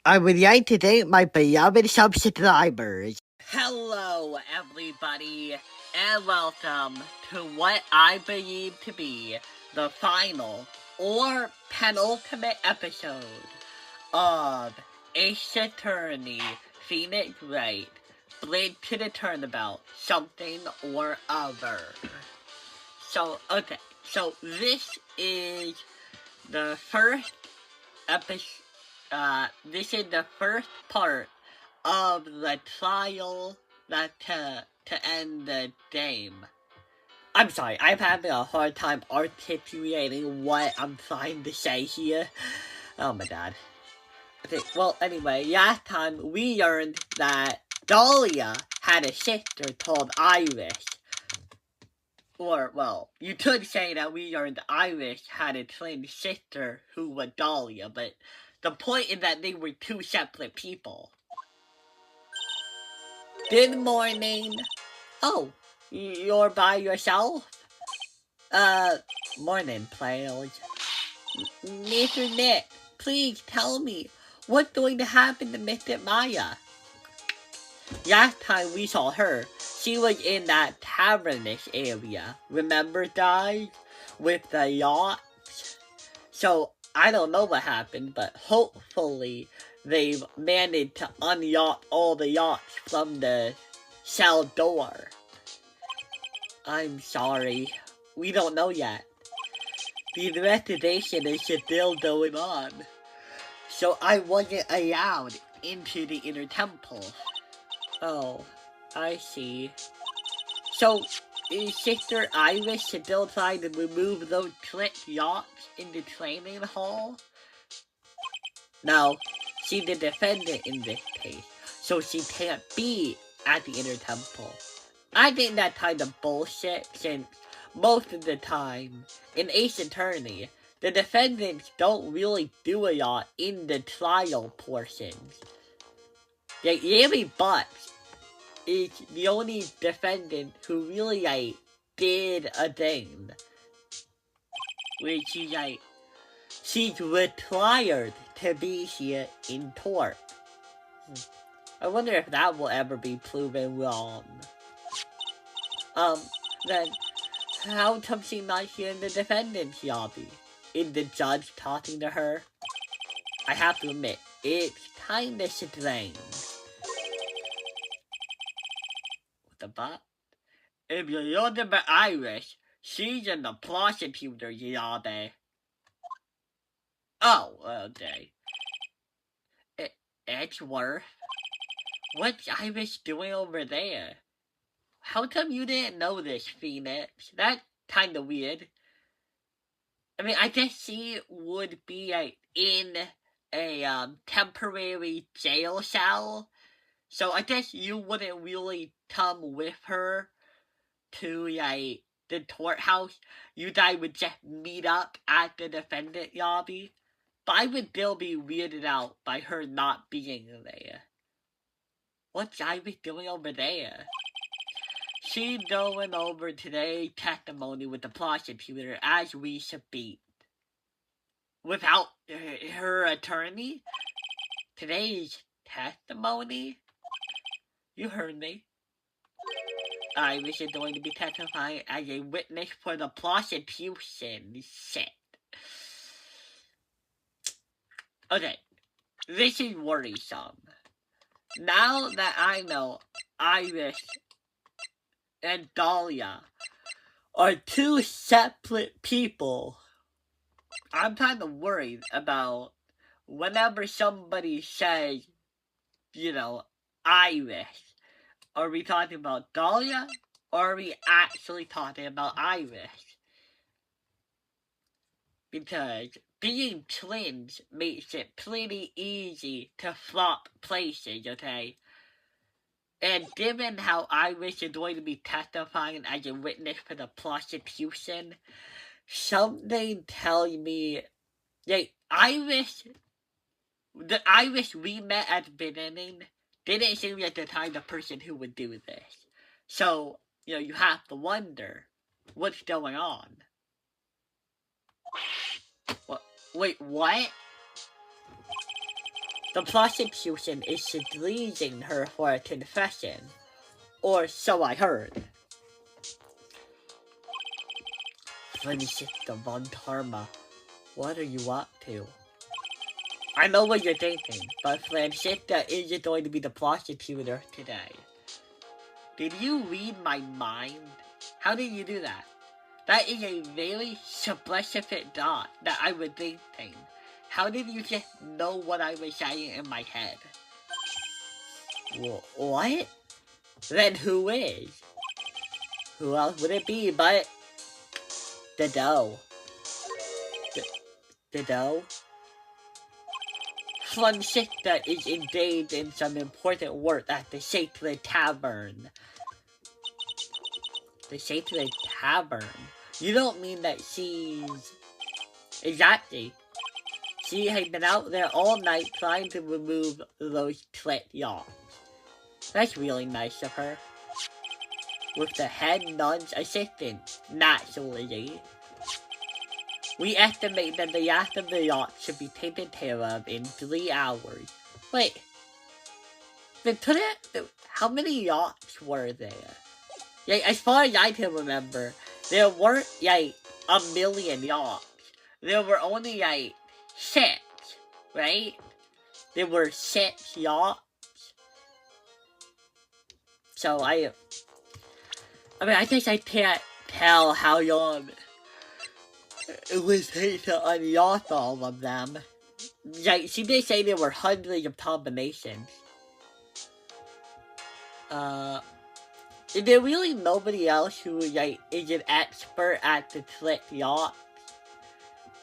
I would like to thank my beloved subscribers. Hello, everybody, and welcome to what I believe to be the final or penultimate episode of Ace Attorney Phoenix Wright, Blade to the Turnabout, something or other. So this is the first episode. This is the first part of the trial that to end the game. I'm sorry, I'm having a hard time articulating what I'm trying to say here. Oh my god. Okay, well, anyway, last time we learned that Dahlia had a sister called Iris. Or, well, you could say that we learned Iris had a twin sister who was Dahlia, but the point is that they were two separate people. Good morning. Oh, you're by yourself? Morning, players. Mr. Nick, please tell me, what's going to happen to Mr. Maya? Last time we saw her, she was in that tavernish area. Remember, guys? With the yachts? So, I don't know what happened, but hopefully they've managed to unyacht all the yachts from the cell door. I'm sorry. We don't know yet. The investigation is still going on. So I wasn't allowed into the inner temple. Oh, I see. So, is Sister Iris still trying to remove those trick yachts in the training hall? No, she's the defendant in this case, so she can't be at the inner temple. I think that's kind of bullshit, since most of the time, in Ace Attorney, the defendants don't really do a lot in the trial portions. Like, Yami Butts is the only defendant who really, did a thing. Which is, she's required to be here in court. I wonder if that will ever be proven wrong. Then, how come she's not here in the defendant's lobby? Is the judge talking to her? I have to admit, it's kinda strange. What the butt? If you're looking for Iris, she's in the prosecutor's lobby. Oh, okay. Edgeworth? What's Iris doing over there? How come you didn't know this, Phoenix? That's kinda weird. I mean, I guess she would be, in a, temporary jail cell. So I guess you wouldn't really come with her to, the courthouse. You guys would just meet up at the defendant lobby. But I would still be weirded out by her not being there. What's Iris doing over there? She's going over today's testimony with the prosecutor as we speak. Without her attorney? Today's testimony? You heard me. Iris is going to be testifying as a witness for the prosecution. Shit. Okay, this is worrisome. Now that I know Iris and Dahlia are two separate people, I'm kind of worried about whenever somebody says, Iris. Are we talking about Dahlia, or are we actually talking about Iris? Because being twins makes it pretty easy to flop places, okay? And given how Iris is going to be testifying as a witness for the prosecution, something tells me that the Iris we met at the beginning didn't seem like the kind of person who would do this. So, you have to wonder what's going on. What? Wait, what? The prosecution is releasing her for a confession. Or so I heard. Francisca von Karma, what are you up to? I know what you're thinking, but Francisca isn't going to be the prosecutor today. Did you read my mind? How did you do that? That is a very specific thought that I was thinking. How did you just know what I was saying in my head? What? Then who is? Who else would it be but the dough? The dough? Francisca is engaged in some important work at the Sacred Tavern. The Sacred Tavern? You don't mean that she's... Exactly. She has been out there all night trying to remove those clipped yachts. That's really nice of her. With the head nun's assistance, naturally. We estimate that the last of the yachts should be taken care of in 3 hours. Wait. How many yachts were there? Yeah, as far as I can remember, there weren't, like, 1 million yachts. There were only, like, 6, right? There were 6 yachts. So, I mean, I guess I can't tell how long it would take to unyacht all of them. Like, she did say there were hundreds of combinations. Is there really nobody else who, like, is an expert at the clipped yacht?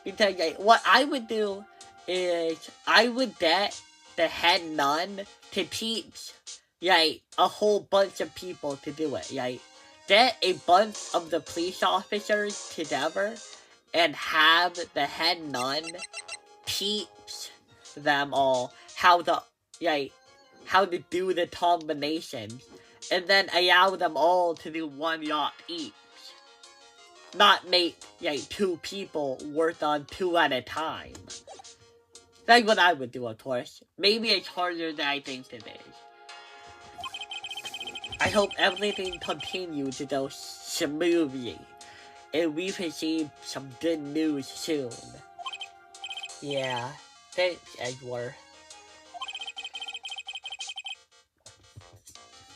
Because, like, what I would do is, I would get the head nun to teach, like, a whole bunch of people to do it, like, get a bunch of the police officers together and have the head nun teach them all how to, like, how to do the combinations, and then allow them all to do 1 yacht each. Not make, like, 2 people work on 2 at a time. That's what I would do, of course. Maybe it's harder than I think it is. I hope everything continues to go smoothly, and we receive some good news soon. Yeah, thanks, Edward.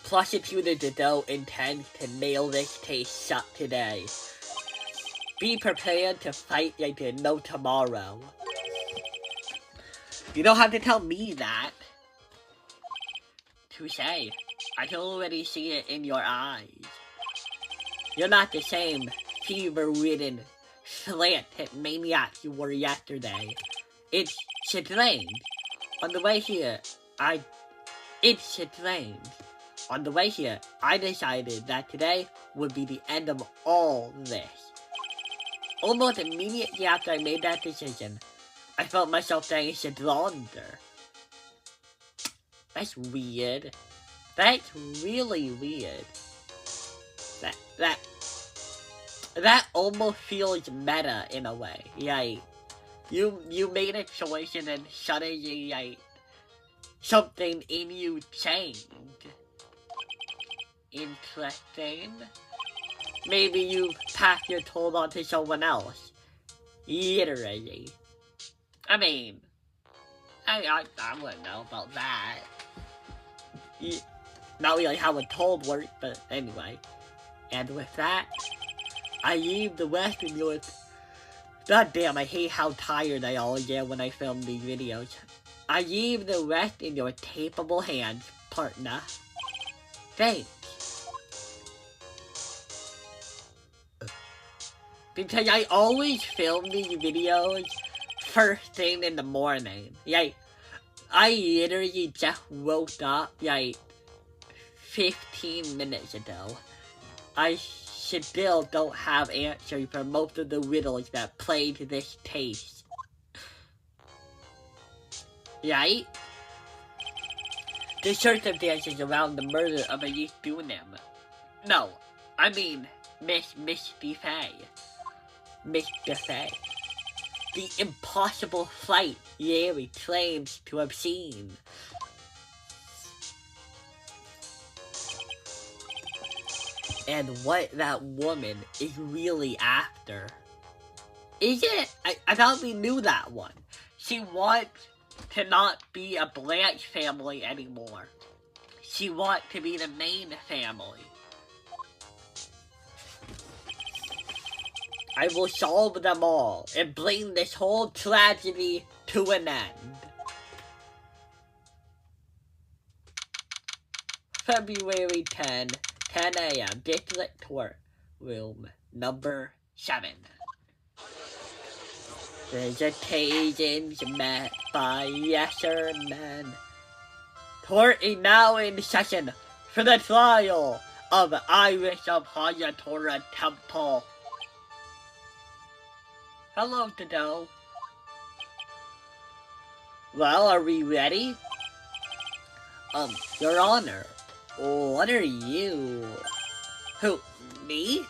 Prosecutor Godot intends to nail this case shut today. Be prepared to fight like there's no tomorrow. You don't have to tell me that. Touche. I can already see it in your eyes. You're not the same fever-ridden, slanted maniac you were yesterday. It's strange. On the way here, I decided that today would be the end of all this. Almost immediately after I made that decision, I felt myself getting stronger. That's weird. That's really weird. That almost feels meta in a way. Like, you made a choice and then suddenly, like, something in you changed. Interesting. Maybe you passed your toll on to someone else. Literally. I mean, I wouldn't know about that. Not really how a toll works, but anyway. And with that, I leave the rest of your... God damn, I hate how tired I always get when I film these videos. I leave the rest in your capable hands, partner. Thanks. Because I always film these videos first thing in the morning. Like, I literally just woke up, like, 15 minutes ago. I still don't have answers for most of the riddles that plague this case. Right? The circumstances around the murder of Elise Dunham. No, I mean, Miss Misty Faye. Mr. Faye. the impossible flight Yeri claims to have seen. And what that woman is really after. Is it? I thought we knew that one. She wants to not be a Blanche family anymore. She wants to be the main family. I will solve them all and bring this whole tragedy to an end. February 10 a.m. District Court Room number 7. Visitations met by yesser men. Court is now in session for the trial of Irish of Hayatora Temple. Hello, Dodo. Well, are we ready? Your Honor, what are you? Who, me?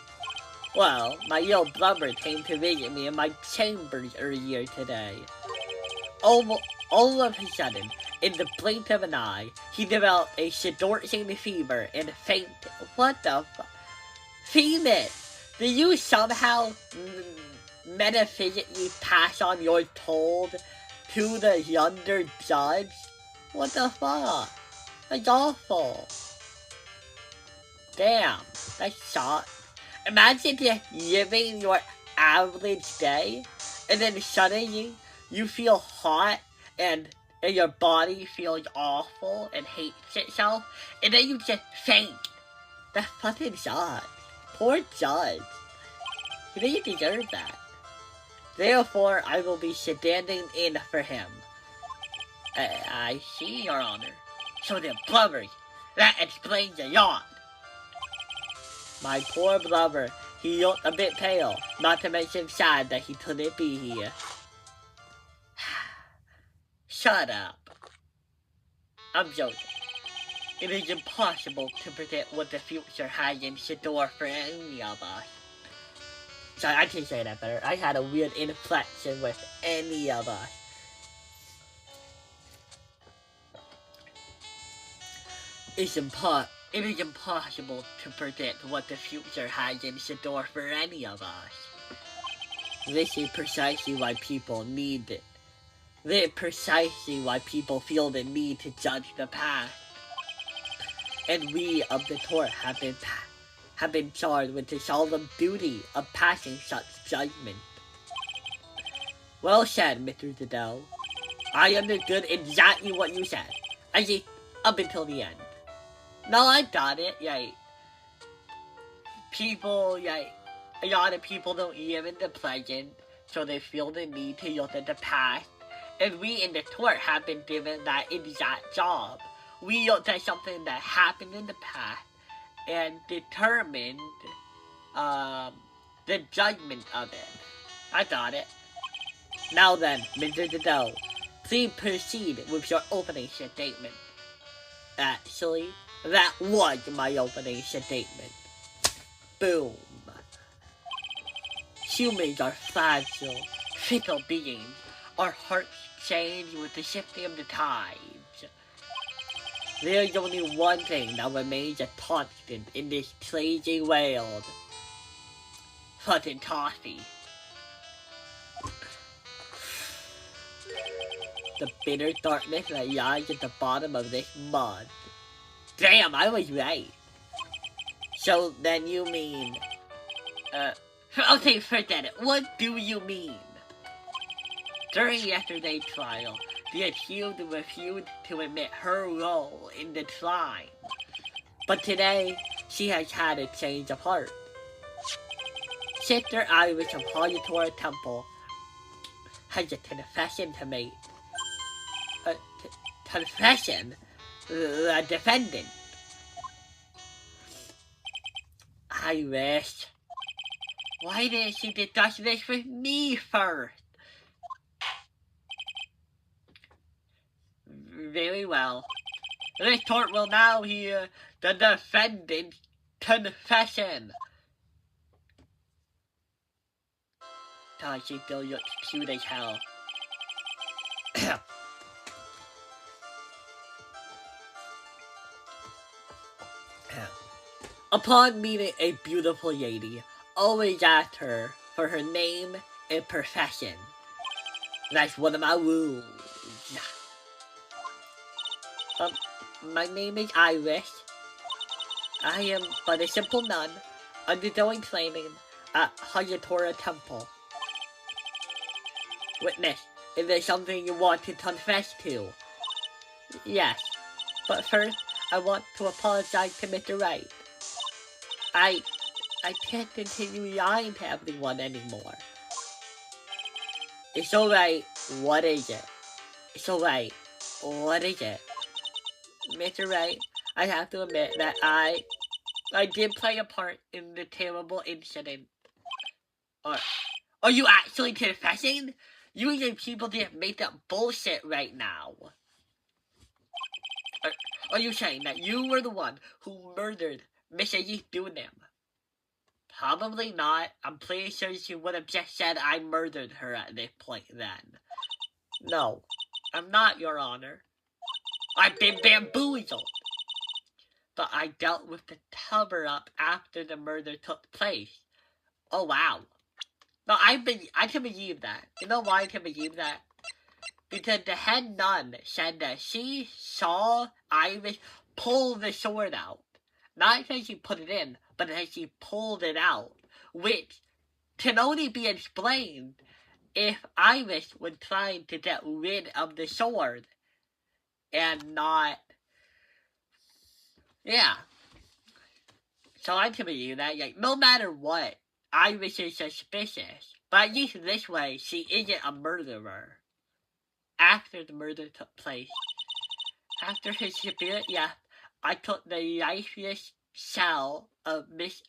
Well, my little brother came to visit me in my chambers earlier today. All of a sudden, in the blink of an eye, he developed a seducing fever and fainted. What the fuck? Phoenix, did you somehow metaphysically pass on your told to the younger judge? What the fuck? That's awful. Damn, that sucks. Imagine just living your average day, and then suddenly you feel hot, and your body feels awful and hates itself, and then you just faint. That fucking sucks. Poor judge. He didn't deserve that. Therefore, I will be standing in for him. I see, Your Honor. So the blubbers. That explains a lot. My poor blubber. He looked a bit pale, not to mention sad that he couldn't be here. Shut up. I'm joking. It is impossible to predict what the future has in store for any of us. Sorry, I can say that better. I had a weird inflection with any of us. It is impossible to predict what the future has in store for any of us. This is precisely why people need it. This is precisely why people feel the need to judge the past. And we of the court have been charged with the solemn duty of passing such judgment. Well said, Mr. Zadell. I understood exactly what you said. I see, up until the end. No, I got it, People, a lot of people don't live in the present, so they feel the need to look at the past. And we in the court have been given that exact job. We looked at something that happened in the past and determined the judgment of it. I got it. Now then, Mr. Zadell, please proceed with your opening statement. Actually, that was my opening statement. Boom. Humans are fragile, fickle beings. Our hearts change with the shifting of the tides. There's only one thing that remains a constant in this crazy world. Fucking coffee. The bitter darkness that lies at the bottom of this mud. Damn, I was right. So then you mean... okay, forget it. What do you mean? During yesterday's trial, the accused refused to admit her role in the crime. But today, she has had a change of heart. Sister Iris of Hayatora Temple has a confession to make. Confession? The defendant. Iris, why didn't she discuss this with me first? Very well. This court will now hear the defendant's confession. time she still looks cute as hell. Upon meeting a beautiful lady, always ask her for her name and profession. That's one of my rules. My name is Iris. I am but a simple nun, undergoing training at Hayatora Temple. Witness, is there something you want to confess to? Yes, but first, I want to apologize to Mr. Wright. I can't continue lying to everyone anymore. It's alright, what is it? It's alright, what is it? Mr. Wright, I have to admit that I did play a part in the terrible incident. Are you actually confessing? You and people just make up bullshit right now. Are you saying that you were the one who murdered Miss Ayi Dunham? Probably not. I'm pretty sure she would have just said I murdered her at this point then. No, I'm not, Your Honor. I've been bamboozled. But I dealt with the cover-up after the murder took place. Oh, wow. No, I can believe that. You know why I can believe that? Because the head nun said that she saw Iris pull the sword out. Not that she put it in, but that she pulled it out. Which can only be explained if Iris was trying to get rid of the sword. And not... Yeah. So I can believe that. Like, no matter what, Iris is suspicious. But at least this way, she isn't a murderer. After the murder took place, after his severe death, I took the lifeless shell of Miss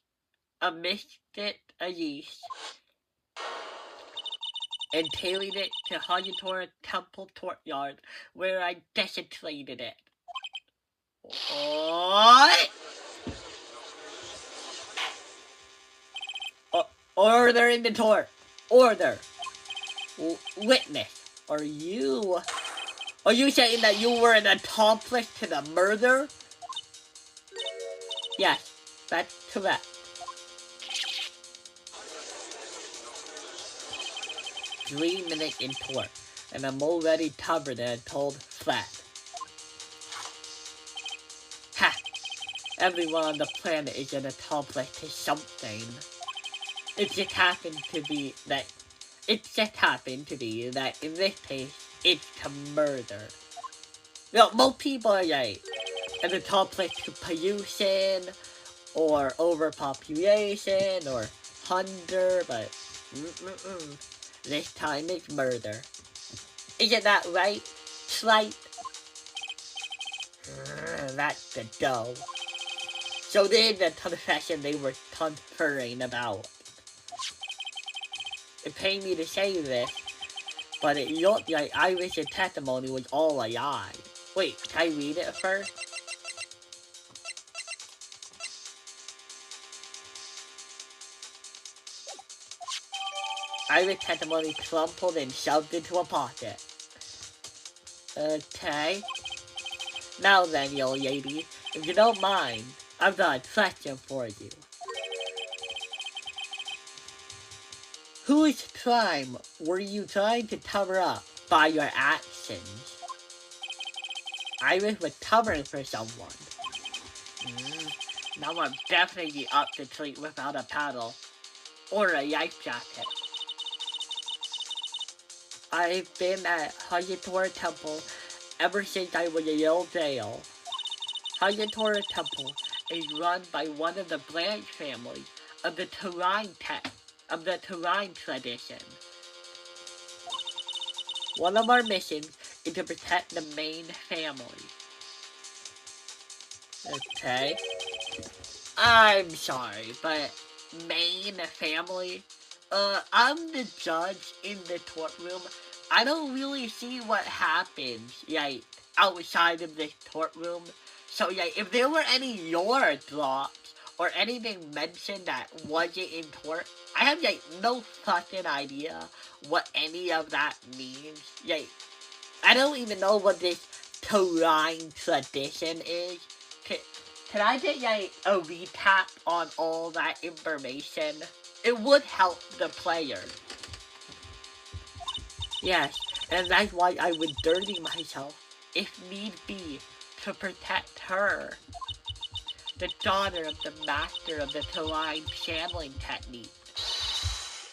Elise and tailored it to Hayatora Temple courtyard, where I desecrated it. What? Order in the court. Order. Witness. Are you saying that you were an accomplice to the murder? Yes, that's correct. 3 minutes in court, and I'm already covered in a cold flat. Ha! Everyone on the planet is an accomplice to something. It just happened to be that in this case, it's to murder. You know, most people are like an accomplice to pollution, or overpopulation, or hunger, but this time it's murder. Isn't that right, Slight? That's the dough. So there's the confession they were conferring about. It pained me to say this, but it looked like Iris' testimony was all a lie. Wait, can I read it first? Iris' testimony crumpled and shoved into a pocket. Okay. Now then, young lady, if you don't mind, I've got a question for you. Whose crime were you trying to cover up by your actions? Iris was covering for someone. Now I'm definitely up to sleep without a paddle or a life jacket. I've been at Hayatora Temple ever since I was a little girl. Hayatora Temple is run by one of the branch families of the Terrain tradition. One of our missions is to protect the main family. Okay. I'm sorry, but main family? I'm the judge in the courtroom. I don't really see what happens, like, outside of the courtroom. So, like, if there were any your thoughts or anything mentioned that wasn't in court. I have like no fucking idea what any of that means. Like, I don't even know what this Terrain tradition is. Can I get like a recap on all that information? It would help the player. Yes, and that's why I would dirty myself, if need be, to protect her. The daughter of the master of the Terrain channeling technique.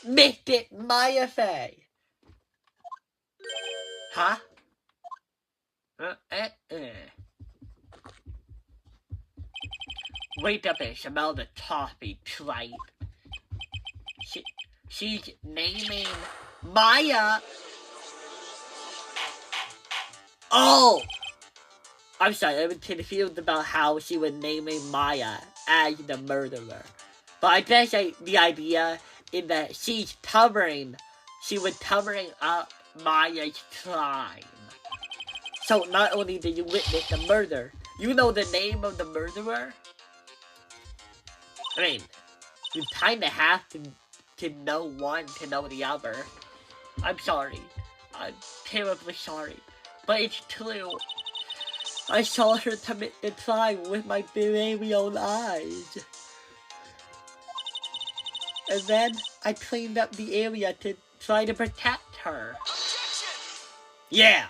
Mystic Maya Fey! Huh? Wait up and smell the toffee, tripe. She's naming Maya. Oh! I'm sorry, I was confused about how she was naming Maya as the murderer. But I guess the idea is that she was covering up Maya's crime. So not only did you witness the murder, you know the name of the murderer? I mean, you kinda have to know one to know the other. I'm sorry. I'm terribly sorry. But it's true. I saw her commit the crime with my very own eyes. And then I cleaned up the area to try to protect her. Yeah,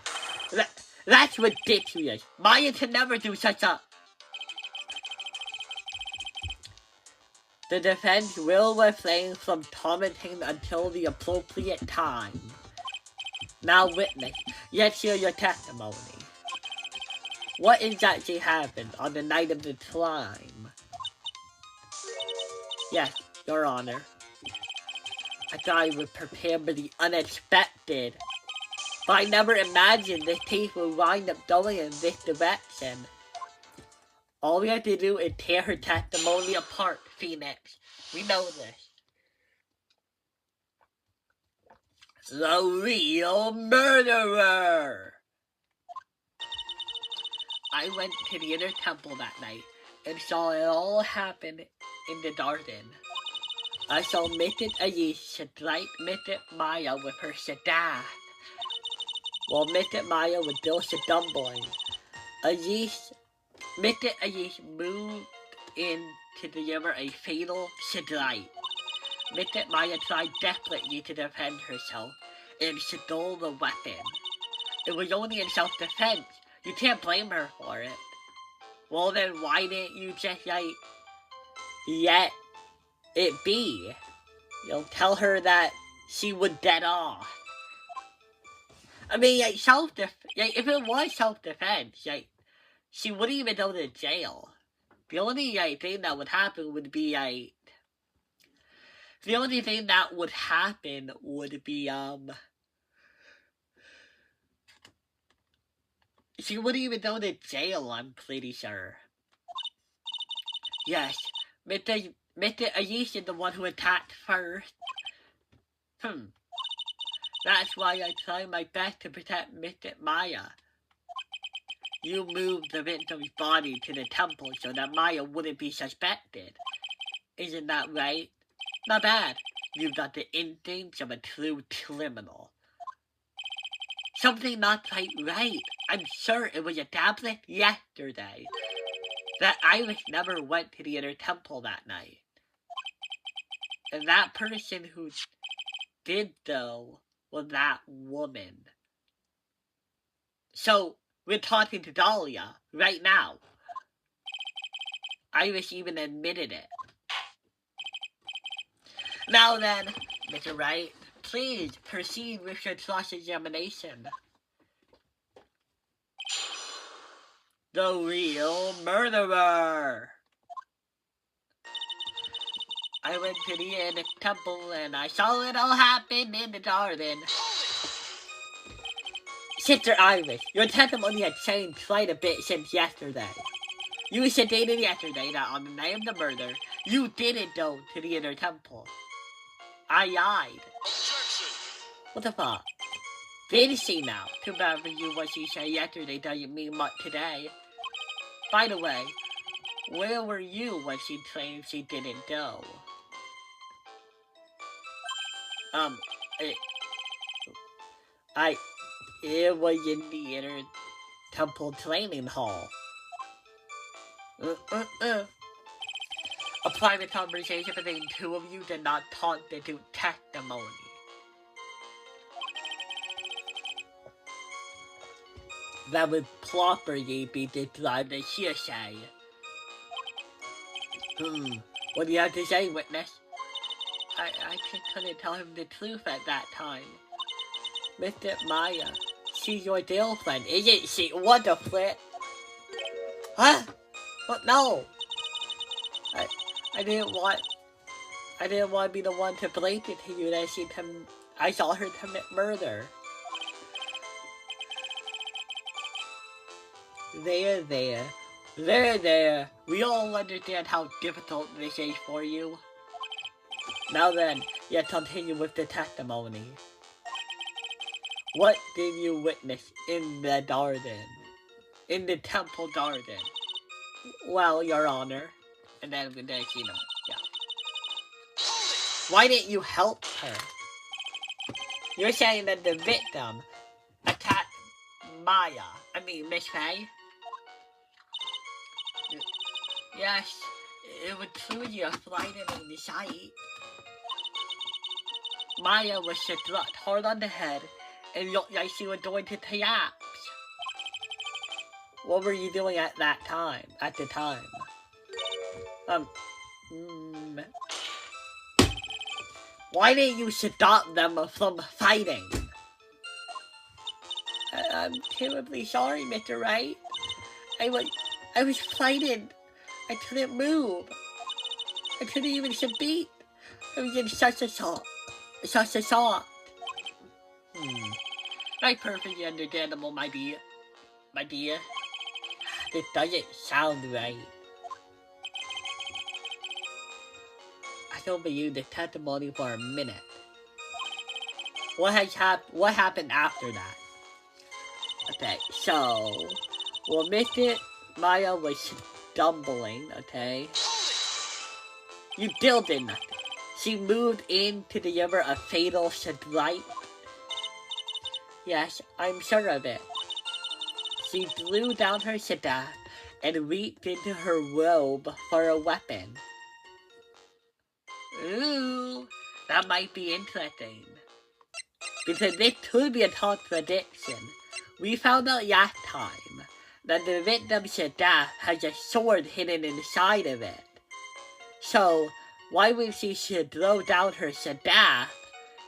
that's ridiculous. Maya can never do such a... The defense will refrain from commenting until the appropriate time. Now witness, let's hear your testimony. What exactly happened on the night of the crime? Yes, Your Honor. I thought I would prepare for the unexpected. But I never imagined this case would wind up going in this direction. All we have to do is tear her testimony apart, Phoenix. We know this. The real murderer! I went to the inner temple that night and saw it all happen in the garden. I saw Mystic Ayish strike Mystic Maya with her Shadah, while Mystic Maya was still stumbling. Mystic Ayish moved in to deliver a fatal strike. Mystic Maya tried desperately to defend herself and stole the weapon. It was only in self-defense. You can't blame her for it. Well then, why didn't you just, let it be? Tell her that she would dead off. I mean, if it was self-defense, she wouldn't even go to jail. The only, thing that would happen would be, she wouldn't even go to jail, I'm pretty sure. Yes, Mr. Ayish is the one who attacked first. That's why I tried my best to protect Mr. Maya. You moved the victim's body to the temple so that Maya wouldn't be suspected. Isn't that right? Not bad. You've got the instincts of a true criminal. Something not quite right. I'm sure it was established yesterday that Iris never went to the inner temple that night. And that person who did, though, was that woman. So, we're talking to Dahlia right now. Iris even admitted it. Now then, Mr. Wright, please proceed with your cross-examination. The real murderer! I went to the inner temple and I saw it all happen in the garden. Sister Iris, your testimony had changed quite a bit since yesterday. You stated yesterday that on the night of the murder, you didn't go to the inner temple. I lied. What the fuck? Did she now? Too bad for you what she said yesterday doesn't mean much today. By the way, Where were you when she claimed she didn't know? It, it was in the inner temple training hall. A private conversation between two of you did not constitute testimony. That would properly be described as hearsay. What do you have to say, witness? I just couldn't tell him the truth at that time. Mr. Maya, she's your girlfriend, isn't she? What the flip? Huh? What? No! I didn't want to be the one to break it to you that I saw her commit murder. There. We all understand how difficult this is for you. Now then, let's continue with the testimony. What did you witness in the garden? In the temple garden? Well, Your Honor. And then we didn't see them. Yeah. Why didn't you help her? You're saying that the victim attacked Miss Faye? Yes, it was truly a frightening sight. Maya was struck hard on the head and looked like she was going to collapse. What were you doing at the time? Why didn't you stop them from fighting? I'm terribly sorry, Mr. Wright. I was frightened. I couldn't move. I couldn't even speak. I was in such a shock. That's perfectly understandable, my dear. This doesn't sound right. I don't believe the testimony for a minute. What happened after that? Okay, so we'll miss it. Maya was stumbling, okay? You still did nothing. She moved in to deliver a fatal strike. Yes, I'm sure of it. She threw down her staff and reached into her robe for a weapon. Ooh, that might be interesting. Because this could be a contradiction. We found out last time that the victim's staff has a sword hidden inside of it. So, why would she throw down her staff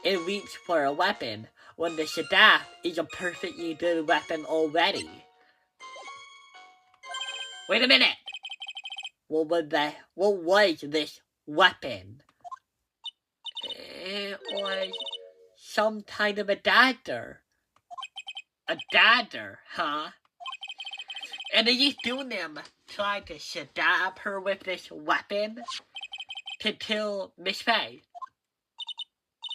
and reach for a weapon when the staff is a perfectly good weapon already? Wait a minute! What was this weapon? It was some kind of a dagger. A dagger, huh? And are you doing them trying to stab her with this weapon to kill Miss Faye?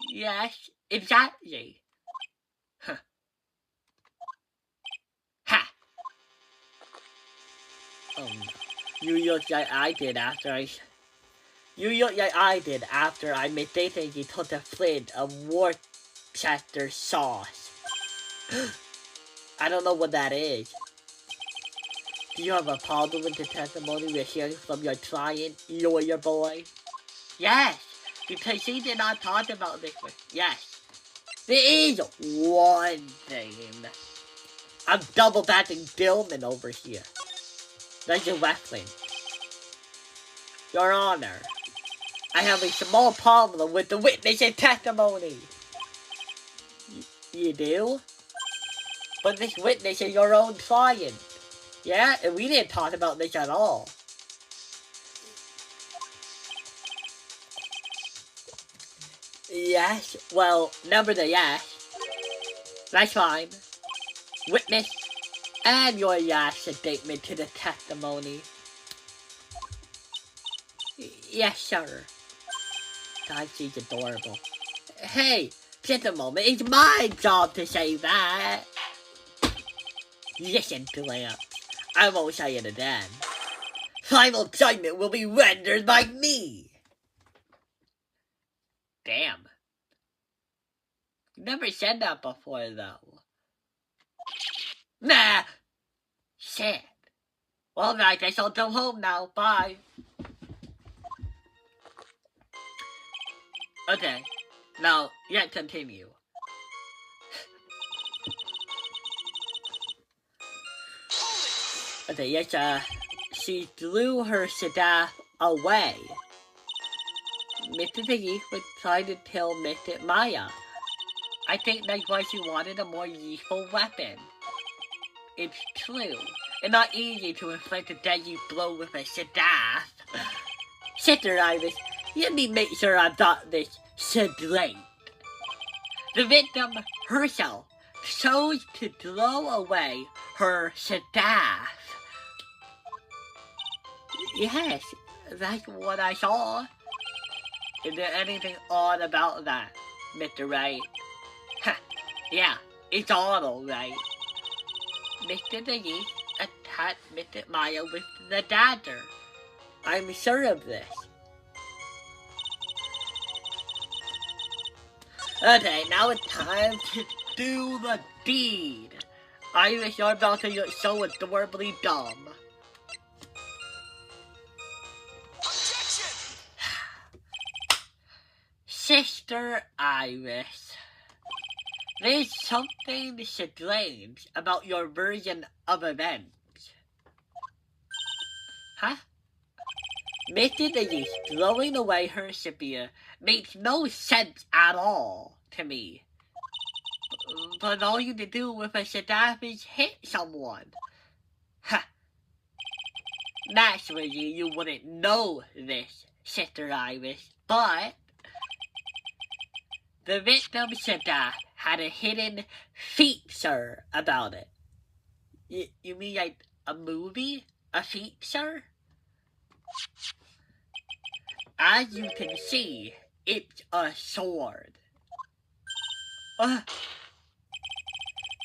Yes, exactly. Huh. Ha! Oh no. You look like I did after I mistakenly took a flint of Worcester sauce. I don't know what that is. Do you have a problem with the testimony we're hearing from your client, lawyer boy? Yes, because she did not talk about this one. Yes. There is one thing. I'm double-batting Dillman over here. That's your wrestling. Your Honor, I have a small problem with the witness's testimony. You do? But this witness is your own client. Yeah, and we didn't talk about this at all. Yes, well, nevertheless, that's fine. Witness, add your last statement to the testimony. Yes, sir. God, she's adorable. Hey, just a moment, it's my job to say that. Listen to Lamp. I won't say it again. Final judgment will be rendered by me. Damn. Never said that before, though. Nah. Shit. Well, I guess I'll go home now. Bye. Okay. Now, yet continue. Okay, yes, she threw her staff away. Mr. Piggy was trying to tell Mr. Maya. I think that's why she wanted a more useful weapon. It's true. It's not easy to inflict a deadly blow with a staff. Sister Iris, let me make sure I've got this straight. The victim herself chose to throw away her staff. Yes, that's what I saw. Is there anything odd about that, Mr. Wright? Yeah, it's odd, alright. Mr. Diggy attacked Mr. Maya with the dagger. I'm sure of this. Okay, now it's time to do the deed. Iris, you're about to look so adorably dumb. Objection! Sister Iris, there's something strange about your version of events. Huh? Mr. Diggy's throwing away her spear makes no sense at all to me. But all you can do with a staff is hit someone. Ha! Naturally, you wouldn't know this, Sister Iris, but the victim's staff had a hidden feature about it. You mean like a movie? A feature? As you can see, it's a sword.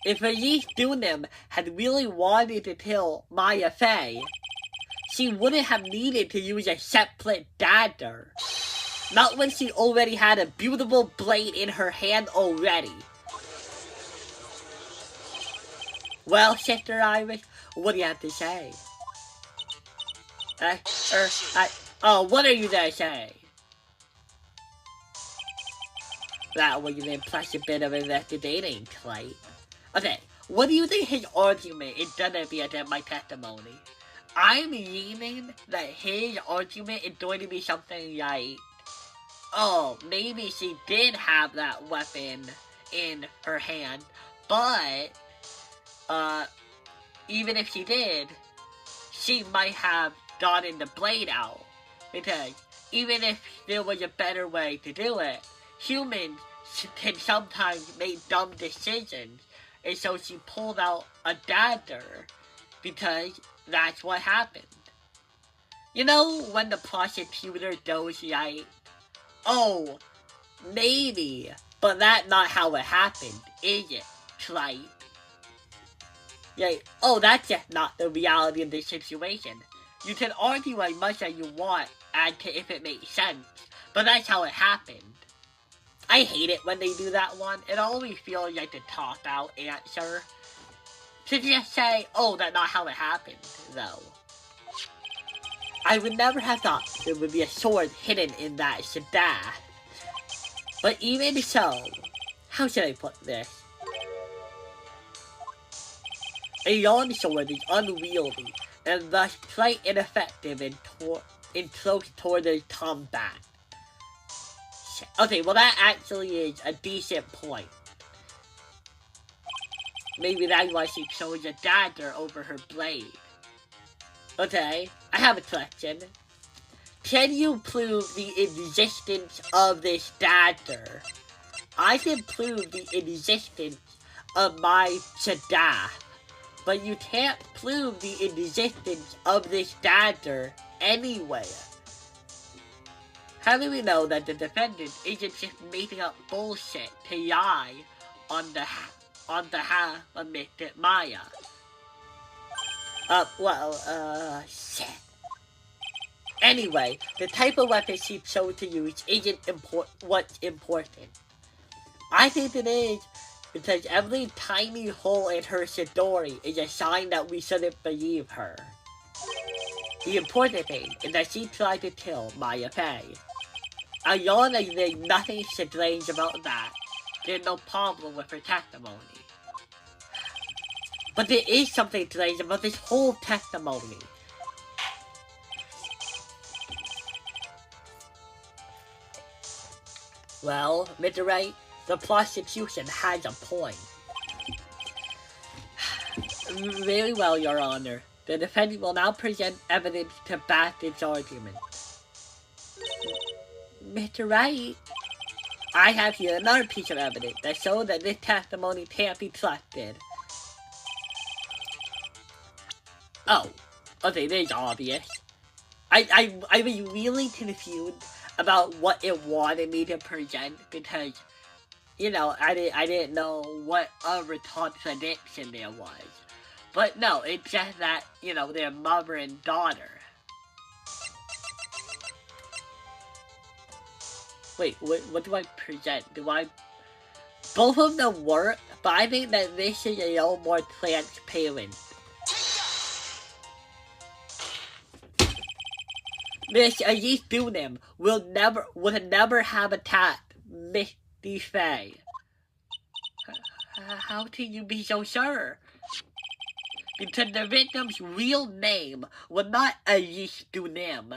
If Elise Dunham had really wanted to kill Maya Fey, she wouldn't have needed to use a separate dagger. Not when she already had a beautiful blade in her hand already. Well, Sister Iris, what do you have to say? What are you gonna say? That was an impressive bit of investigating, Clay. Okay, what do you think his argument is gonna be against my testimony? I'm leaning that his argument is going to be something like, oh, maybe she did have that weapon in her hand, but, even if she did, she might have gotten the blade out. Because even if there was a better way to do it, humans can sometimes make dumb decisions. And so she pulled out a dagger because that's what happened. You know when the prosecutor goes like, oh, maybe, but that's not how it happened, is it, Clyde? Like, oh, that's just not the reality of the situation. You can argue as much as you want as to if it makes sense, but that's how it happened. I hate it when they do that one. It always feels like a cop-out answer. To just say, oh, that's not how it happened, though. I would never have thought there would be a sword hidden in that staff. But even so, how should I put this? A long sword is unwieldy, and thus quite ineffective in close quarters combat. Okay, well that actually is a decent point. Maybe that's why she chose a dagger over her blade. Okay, I have a question. Can you prove the existence of this dagger? I can prove the existence of my staff, but you can't prove the existence of this dagger anywhere. How do we know that the defendant isn't just making up bullshit to lie on behalf of Mr. Maya? Shit. Anyway, the type of weapon she chose to use isn't what's important. I think it is because every tiny hole in her story is a sign that we shouldn't believe her. The important thing is that she tried to kill Maya Fey. As long as there's nothing strange about that, there's no problem with her testimony. But there is something strange about this whole testimony. Well, Mr. Wright, the prosecution has a point. Very well, Your Honor. The defendant will now present evidence to back its argument. Mr. Wright, I have here another piece of evidence that shows that this testimony can't be trusted. Oh, okay, this is obvious. I was really confused about what it wanted me to present because, you know, I didn't know what other contradiction there was. But no, it's just that, you know, they're mother and daughter. Wait, what do I present? Both of them work, but I think that this is a little more transparent. Miss Elise Dunham would never have attacked Misty Fey. How can you be so sure? Because the victim's real name was not Elise Dunham.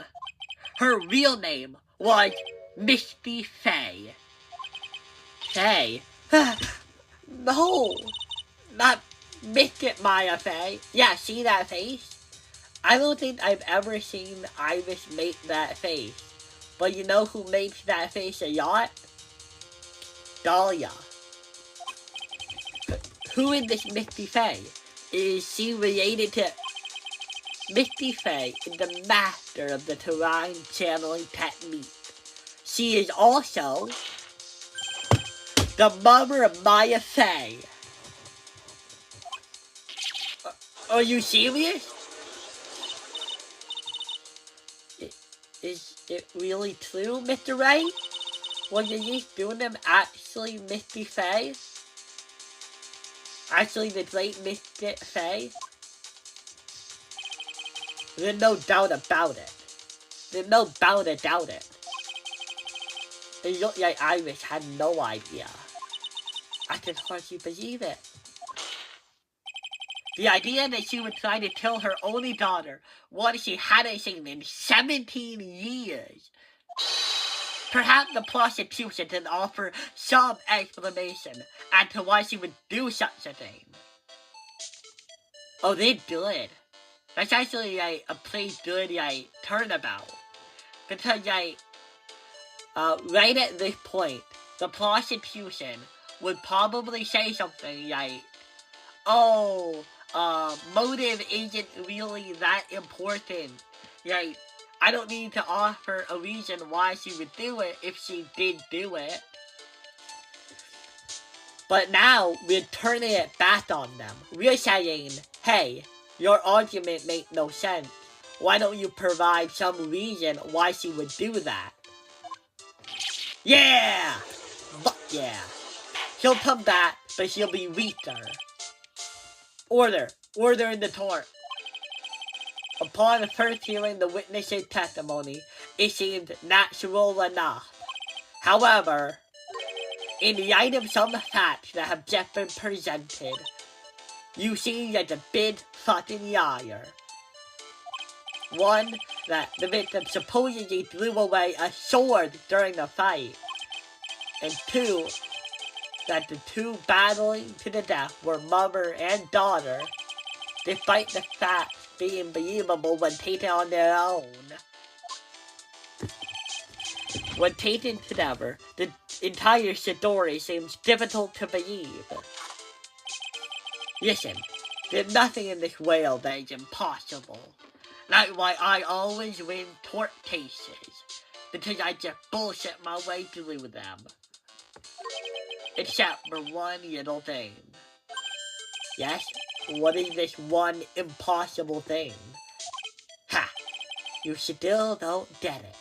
Her real name was Misty Fey. Fey? No! Not Mystic Maya Fey. Yeah, see that face? I don't think I've ever seen Iris make that face. But you know who makes that face a lot? Dahlia. Who is this Misty Fey? Is she related to... Misty Fey is the master of the terrain channeling technique. She is also the mother of Maya Fey. Are you serious? Is it really true, Mr. Wright? Was Elise Dunham actually Misty Fey? Actually the great Mystic Fey? There's no doubt about it. There's no doubt about it. It looked like Iris had no idea. I can hardly believe it. The idea that she would try to kill her only daughter, one she hadn't seen in 17 years. Perhaps the prosecution can offer some explanation as to why she would do such a thing. Oh, they did. That's actually a pretty good turnabout. Because right at this point, the prosecution would probably say something like, oh, motive isn't really that important. Like, I don't need to offer a reason why she would do it if she did do it. But now, we're turning it back on them. We're saying, hey, your argument makes no sense. Why don't you provide some reason why she would do that? Yeah! Fuck yeah! She'll come back, but she'll be weaker. Order in the court. Upon first hearing the witness's testimony, it seemed natural enough. However, in light of some facts that have just been presented, you seem like a big fucking liar. One, that the victim supposedly threw away a sword during the fight. And two, that the two battling to the death were mother and daughter, despite the facts being believable when taken on their own. When taken together, the entire story seems difficult to believe. Listen, there's nothing in this world that is impossible. That's why I always win court cases, because I just bullshit my way through them. Except for one little thing. Yes? What is this one impossible thing? Ha! You still don't get it.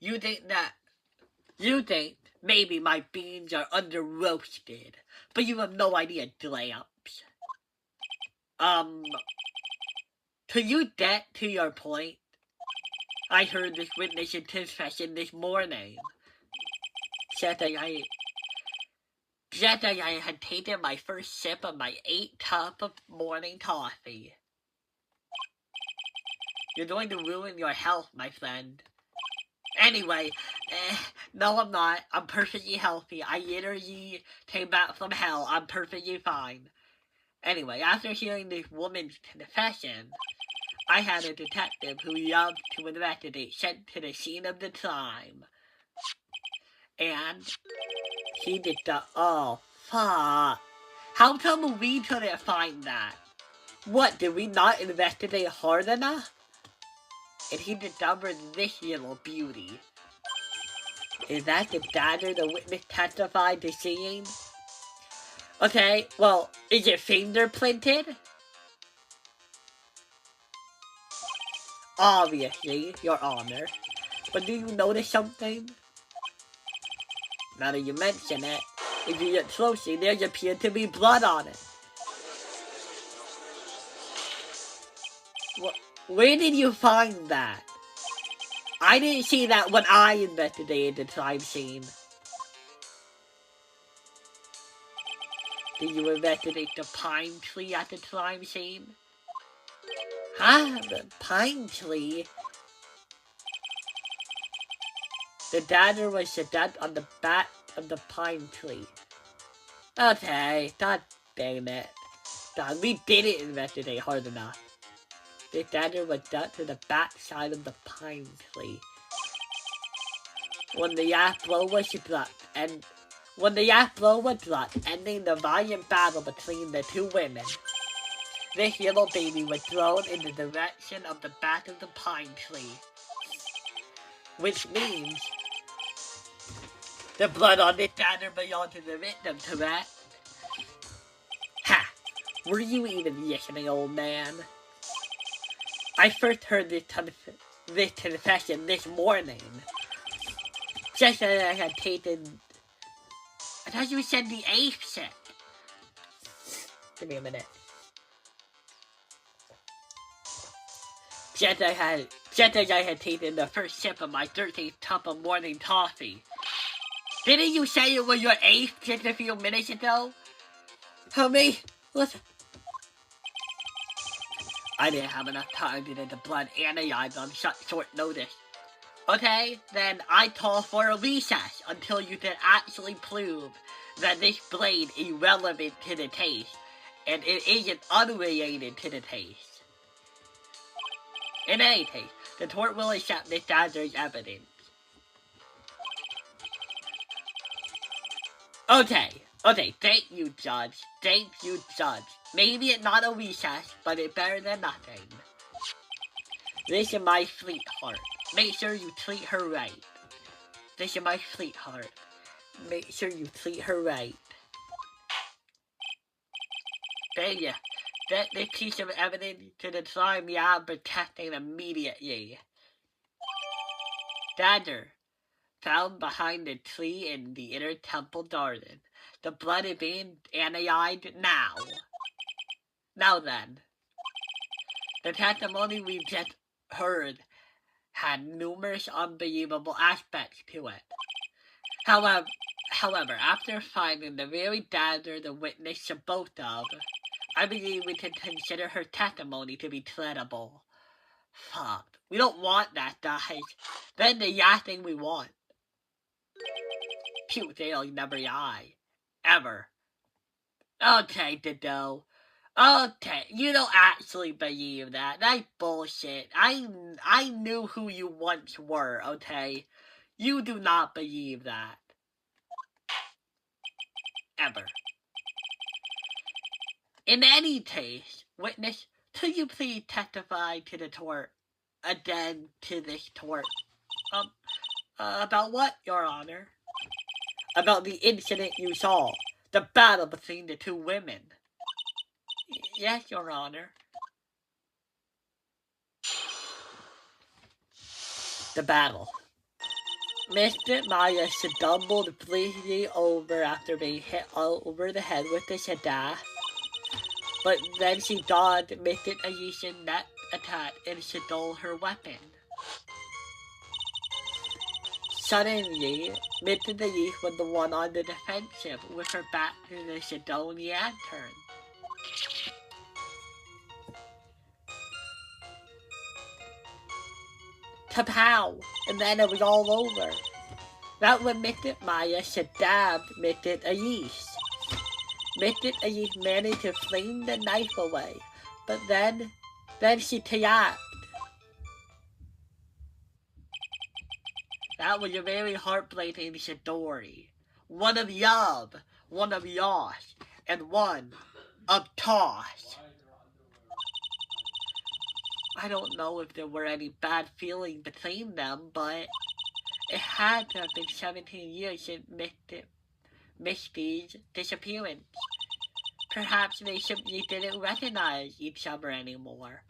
You think maybe my beans are under roasted, but you have no idea, Glamps. To you get to your point, I heard this witness in confession this morning. Said that I had taken my first sip of my 8th cup of morning coffee. You're going to ruin your health, my friend. Anyway, no I'm not. I'm perfectly healthy. I literally came back from hell. I'm perfectly fine. Anyway, after hearing this woman's confession, I had a detective who loved to investigate sent to the scene of the crime. And he did the— oh, fuck. How come we couldn't find that? What, did we not investigate hard enough? And he discovered this little beauty. Is that the dagger the witness testified to seeing? Okay, well, is it fingerprinted? Obviously, Your Honor. But do you notice something? Now that you mention it, if you look closely, there appears to be blood on it. Where did you find that? I didn't see that when I investigated the crime scene. Did you investigate the pine tree at the crime scene? Huh? The pine tree? The dagger was set on the back of the pine tree. Okay, god damn it. God, we didn't investigate hard enough. The dagger was done to the back side of the pine tree. When the last blow was struck, ending the violent battle between the two women, this little baby was thrown in the direction of the back of the pine tree. Which means the blood on this dagger belonged to the victim, correct? Ha! Were you even listening, old man? I first heard this confession this morning. Just as I had taken— I thought you said the 8th sip. Give me a minute. Just as I had taken the first sip of my 13th cup of morning coffee. Didn't you say it was your 8th just a few minutes ago? Homie, listen. I didn't have enough time to get the blood analyzed on such short notice. Okay, then I call for a recess until you can actually prove that this blade is relevant to the case, and it isn't unrelated to the case. In any case, the court will accept this dagger's evidence. Okay, thank you, Judge. Maybe it's not a recess, but it's better than nothing. This is my sweetheart. Make sure you treat her right. This is my sweetheart. Make sure you treat her right. There you. Get this piece of evidence to the crime you are protecting immediately. Dagger. Found behind the tree in the inner temple garden. The blood is being analyzed now. Now then. The testimony we just heard had numerous unbelievable aspects to it. However, after finding the very dagger the witness spoke of, I believe we can consider her testimony to be credible. Fuck. We don't want that, guys. Then the last thing we want. Cute they'll never lie. Ever. Okay, Dido. Okay, you don't actually believe that. That's bullshit. I knew who you once were, okay? You do not believe that. Ever. In any case, witness, could you please testify to the court? Again, to this court. About what, Your Honor? About the incident you saw. The battle between the two women. Yes, Your Honor. The battle. Mr. Maya stumbled briefly over after being hit all over the head with the shadah, but then she dodged Mr. Ayesha's net attack and stole her weapon. Suddenly, Mr. Ayesha was the one on the defensive with her back to the Shadowni lantern. Kapow! And then it was all over. That when Mr. Maya stabbed Mr. Ayesha. Mr. Ayesha managed to fling the knife away, but then she collapsed. That was a very heartbreaking story. One of love, one of loss, and one of toss. I don't know if there were any bad feelings between them, but it had to have been 17 years since Misty's disappearance. Perhaps they simply didn't recognize each other anymore.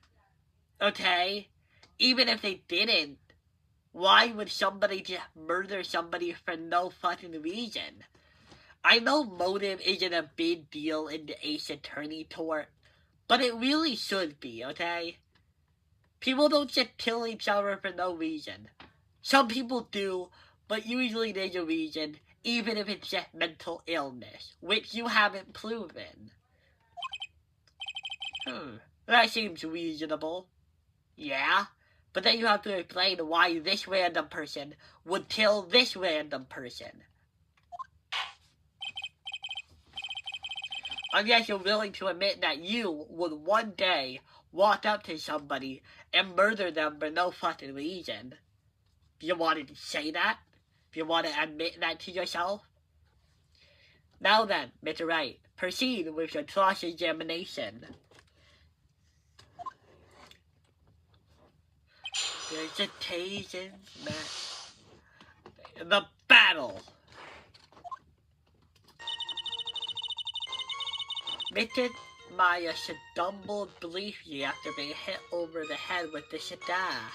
Okay? Even if they didn't, why would somebody just murder somebody for no fucking reason? I know motive isn't a big deal in the Ace Attorney tort, but it really should be, okay? People don't just kill each other for no reason. Some people do, but usually there's a reason, even if it's just mental illness, which you haven't proven. That seems reasonable. Yeah? But then you have to explain why this random person would kill this random person. Unless you're willing to admit that you would one day walk up to somebody and murder them for no fucking reason. Do you want to say that? Do you want to admit that to yourself? Now then, Mr. Wright, proceed with your cross-examination. There's a Tazen match. The battle. Mr. Maya stumbled briefly after being hit over the head with the shadah.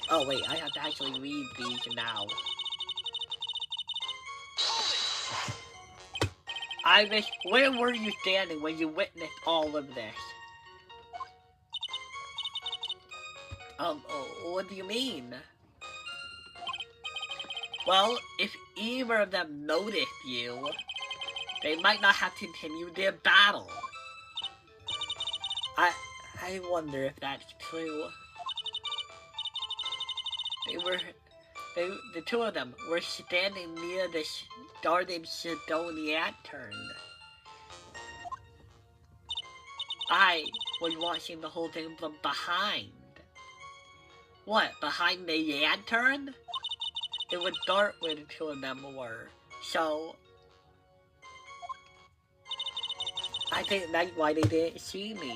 Oh wait, I have to actually read these now. Iris, where were you standing when you witnessed all of this? What do you mean? Well, if either of them noticed you, they might not have continued their battle. I wonder if that's true. The two of them were standing near the starting Shadowni lantern. I was watching the whole thing from behind. What, behind the lantern? It was dark where the two of them were, so I think that's why they didn't see me.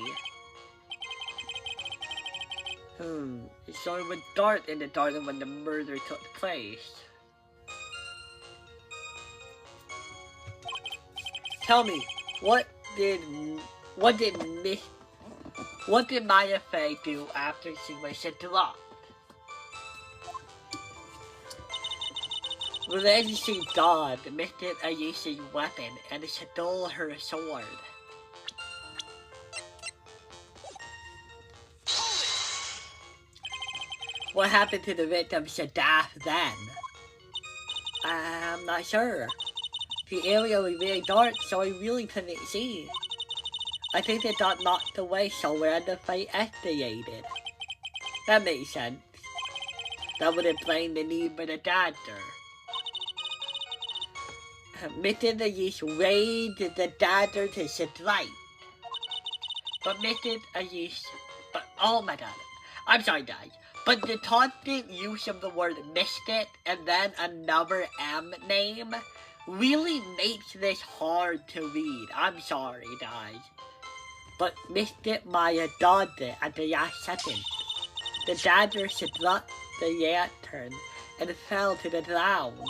So it was dark in the garden when the murder took place. Tell me, what did Maya Fey do after she was dropped? Well, then she dodged Mr. Ayesha's weapon and stole her sword. What happened to the victim Shadah then? I'm not sure. The area was very dark, so I really couldn't see. I think they got knocked away somewhere and the fight escalated. That makes sense. That would explain the need for the dagger. Mr. Ayesha raised the dagger to strike. But Mr. Ayesha... oh my god. I'm sorry guys. But the constant use of the word mystic and then another M name really makes this hard to read. I'm sorry, guys. But Mystic Maya dodged it at the last second. The dagger struck the lantern and fell to the ground.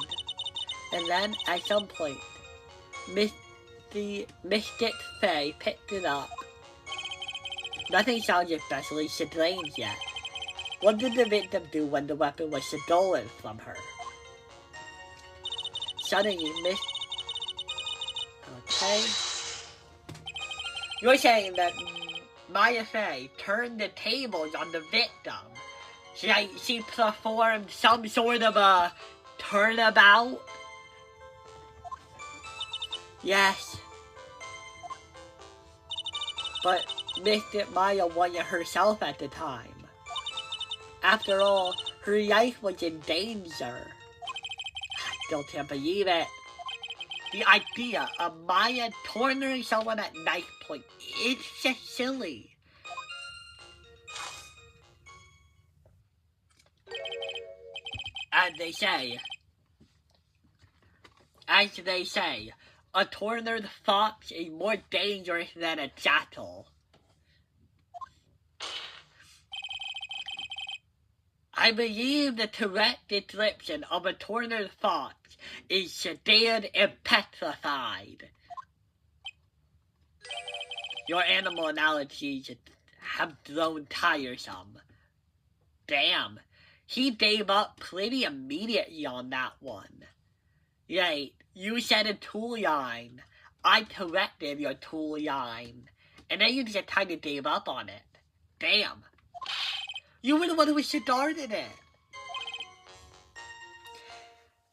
And then, at some point, Mystic Faye picked it up Nothing sounds especially strange yet. What did the victim do when the weapon was stolen from her? Suddenly, Okay. You're saying that Maya Fey turned the tables on the victim. She performed some sort of a turnabout? Yes. But Mystic Maya wasn't herself at the time. After all, her life was in danger. I still can't believe it. The idea of Maya torturing someone at knife point is just silly. As they say, a tortured fox is more dangerous than a jackal. I believe the correct description of a tortured fox is sedated and petrified. Your animal analogies have grown tiresome. Damn, he gave up pretty immediately on that one. Right, you said a tool line. I corrected your tool line. And then you just kind of gave up on it. Damn. You were the one who started it.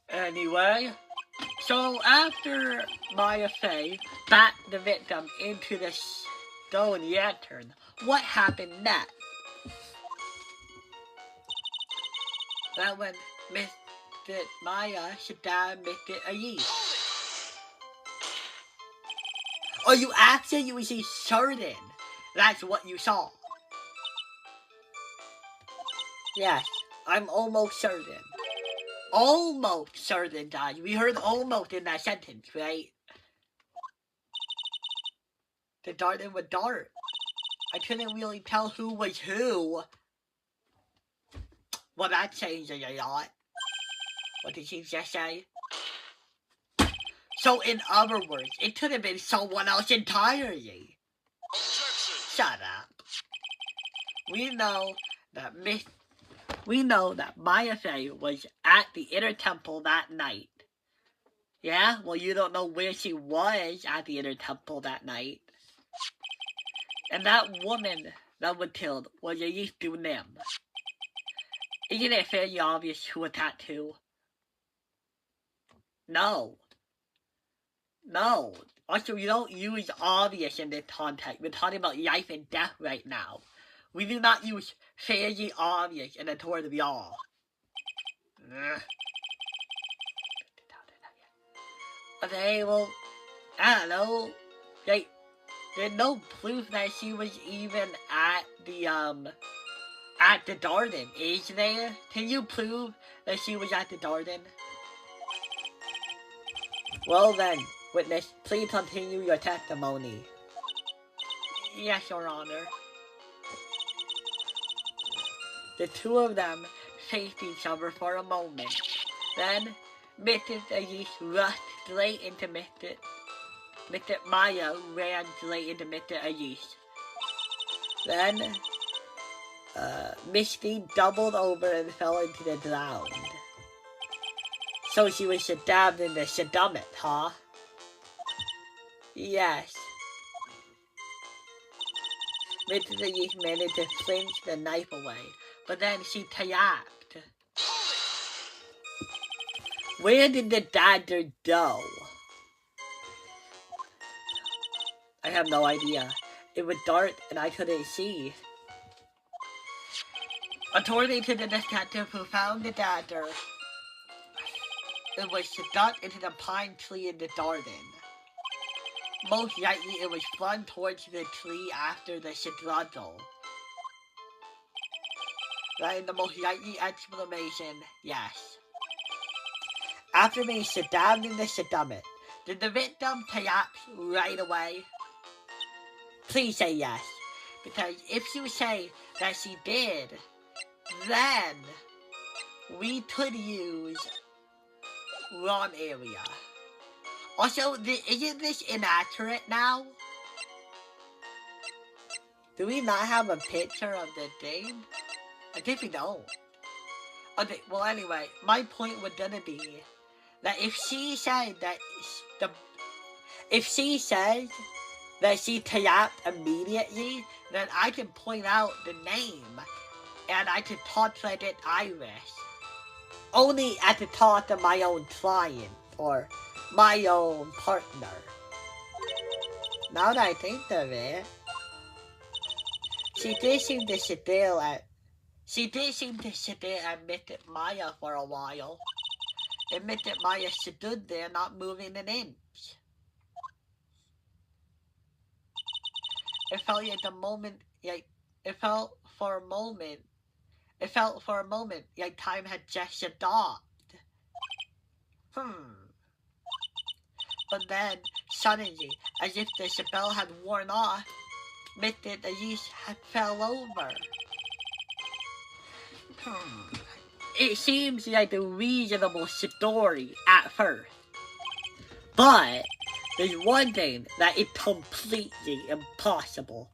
Anyway, so after Maya Fey backed the victim into the stone lantern, what happened next? That when Mr. Maya stabbed Mr. Ayes. Are you absolutely certain that's what you saw? Yes, I'm almost certain. Almost certain, guys. We heard almost in that sentence, right? The dart and the dart. I couldn't really tell who was who. Well, that changed a lot. What did she just say? So, in other words, it could have been someone else entirely. Objection. Shut up. We know that Maya Fey was at the Inner Temple that night. Yeah? Well, you don't know where she was at the Inner Temple that night. And that woman that was killed was Elise Dunim. Isn't it fairly obvious who attacked who? No. Also, you don't use obvious in this context. We're talking about life and death right now. We do not use fairly obvious in the Tour of y'all. Okay, well, I don't know. Like, there's no proof that she was even at the garden, is there? Can you prove that she was at the garden? Well then, witness, please continue your testimony. Yes, Your Honor. The two of them faced each other for a moment. Then, Mrs. Ayes rushed straight into Mr. Maya ran straight into Mr. Ayes. Then, Misty doubled over and fell into the ground. So she was stabbed in the stomach, huh? Yes. Mrs. Ayes managed to flinch the knife away, but then she collapsed. Where did the dagger go? I have no idea. It was dark and I couldn't see. According to the detective who found the dagger, it was stuck into the pine tree in the garden. Most likely it was flung towards the tree after the struggle. That is the most likely explanation, yes. After being stabbed in the stomach, did the victim collapse right away? Please say yes, because if you say that she did, then we could use wrong area. Also, isn't this inaccurate now? Do we not have a picture of the thing? I think we don't. Okay, well anyway, my point was gonna be that if she said that she tapped immediately, then I can point out the name and I can translate it Irish. Only at the thought of my own client or my own partner. Now that I think of it, she did seem to sit there at Mr. Maya for a while. And Mr. Maya stood there not moving an inch. It felt for a moment like time had just stopped. But then, suddenly, as if the spell had worn off, Mr. Elise had fell over. It seems like a reasonable story at first. But there's one thing that is completely impossible.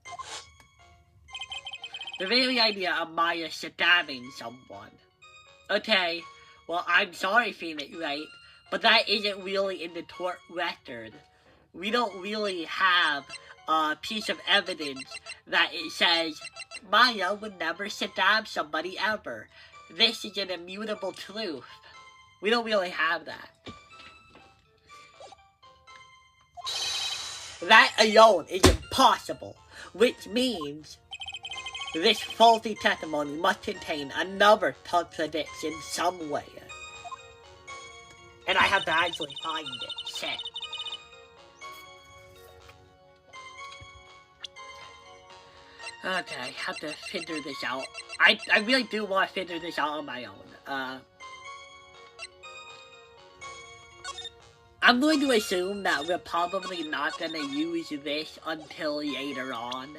The very idea of Maya stabbing someone. Okay, well, I'm sorry, Phoenix Wright, but that isn't really in the court record. We don't really have a piece of evidence that it says Maya would never stab somebody ever. This is an immutable truth. We don't really have that. That alone is impossible, which means this faulty testimony must contain another contradiction somewhere. And I have to actually find it. Shit. Okay, I have to figure this out. I really do want to figure this out on my own. I'm going to assume that we're probably not going to use this until later on.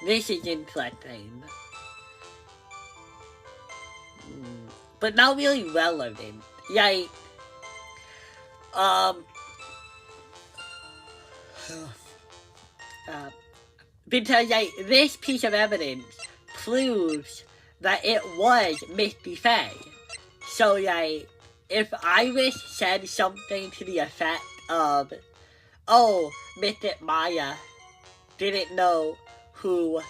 This is interesting. But not really relevant. Like, because like, this piece of evidence proves that it was Misty Faye. So like, if Iris said something to the effect of, oh, Mr. Maya didn't know who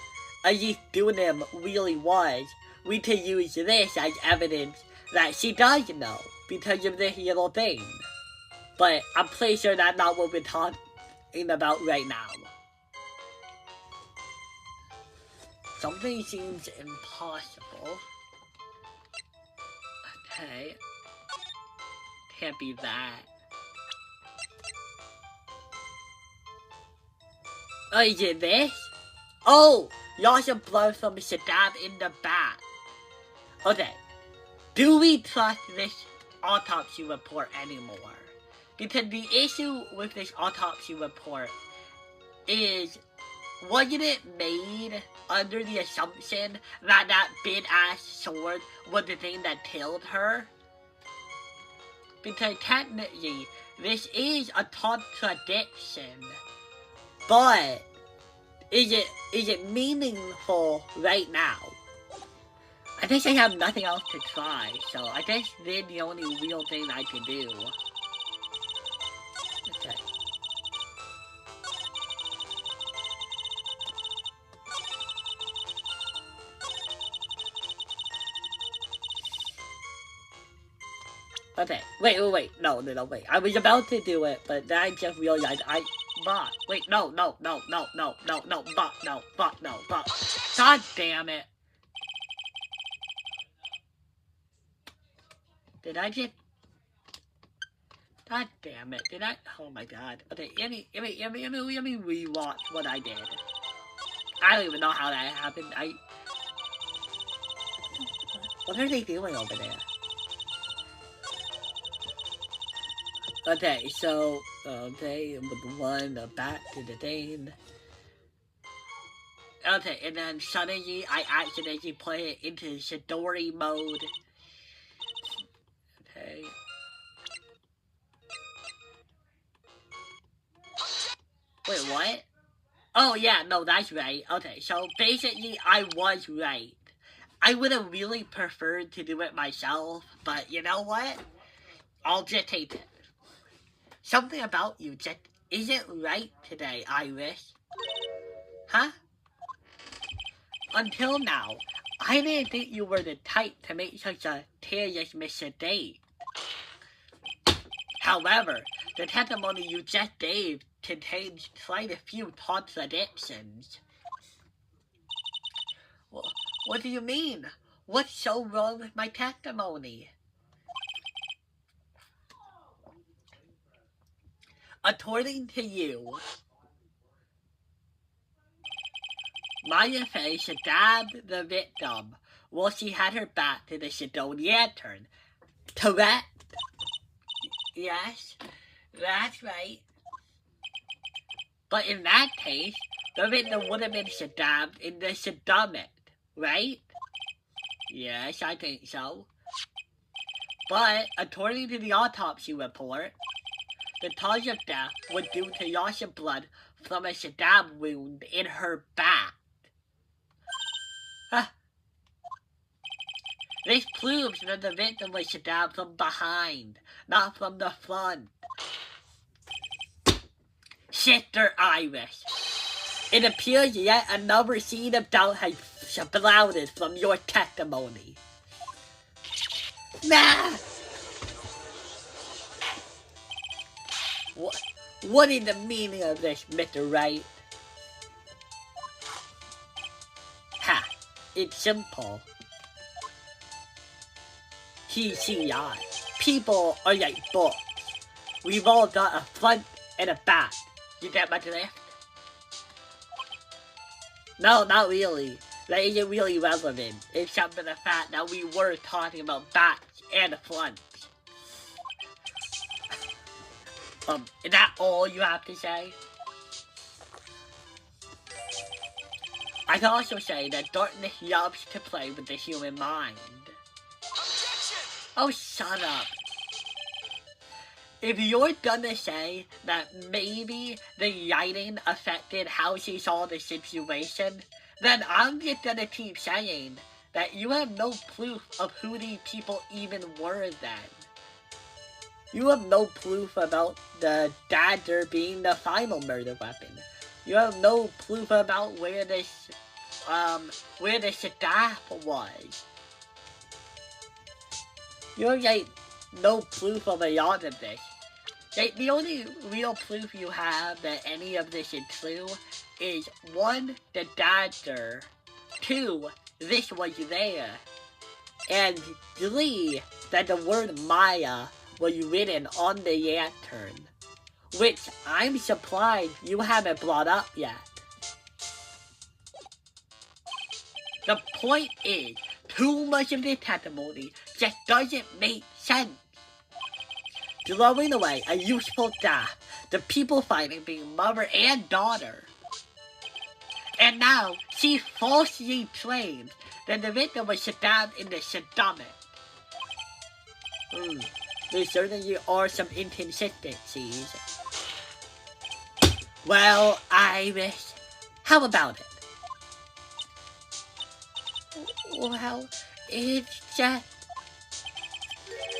Elise Dunham really was, we could use this as evidence that she does know because of this little thing. But I'm pretty sure that's not what we're talking about right now. Something seems impossible. Okay. Can't be that. Oh, is it this? Oh! Lots of blood from a stab in the back. Okay. Do we trust this autopsy report anymore? Because the issue with this autopsy report is, wasn't it made under the assumption that that big-ass sword was the thing that killed her? Because technically, this is a contradiction. But, is it meaningful right now? I guess I have nothing else to try, so I guess this is the only real thing I can do. Okay. Okay, wait, no, wait. I was about to do it, but then I just realized wait, no, but. God damn it. Did I just... God damn it, did I... Oh my god. Okay, let me rewatch what I did. I don't even know how that happened. What are they doing over there? Okay, so, okay, with one, back to the thing. Okay, and then suddenly I accidentally put it into Shidori mode. Okay. Oh yeah, no, that's right. Okay, so basically I was right. I would have really preferred to do it myself, but you know what? I'll just take it. Something about you just isn't right today, Iris. Huh? Until now, I didn't think you were the type to make such a serious mistake. However, the testimony you just gave contains quite a few contradictions. What do you mean? What's so wrong with my testimony? According to you, Maya Fey stabbed the victim while she had her back to the Shadow Lantern. Correct? Yes, that's right. But in that case, the victim would have been stabbed in the stomach, right? Yes, I think so. But, according to the autopsy report, the cause of death was due to loss of blood from a stab wound in her back. This proves that the victim was stabbed from behind, not from the front. Sister Iris, it appears yet another seed of doubt has sprouted from your testimony. Nah! What is the meaning of this, Mr. Wright? Ha! It's simple. TCI. People are like books. We've all got a front and a back. You get my drift? No, not really. That isn't really relevant, except for the fact that we were talking about backs and fronts. Is that all you have to say? I can also say that darkness loves to play with the human mind. Objection! Oh, shut up. If you're gonna say that maybe the lighting affected how she saw the situation, then I'm just gonna keep saying that you have no proof of who these people even were then. You have no proof about the dagger being the final murder weapon. You have no proof about where the staff was. You have like no proof of a lot of this. Like, the only real proof you have that any of this is true is 1, the dagger, 2, this was there, and 3, that the word Maya was written on the lantern, which I'm surprised you haven't brought up yet. The point is, too much of the testimony just doesn't make sense. Throwing away a useful staff, the people fighting being mother and daughter. And now, she falsely claims that the victim was stabbed in the stomach. There certainly are some inconsistencies. Well, Iris, how about it? Well, it's just...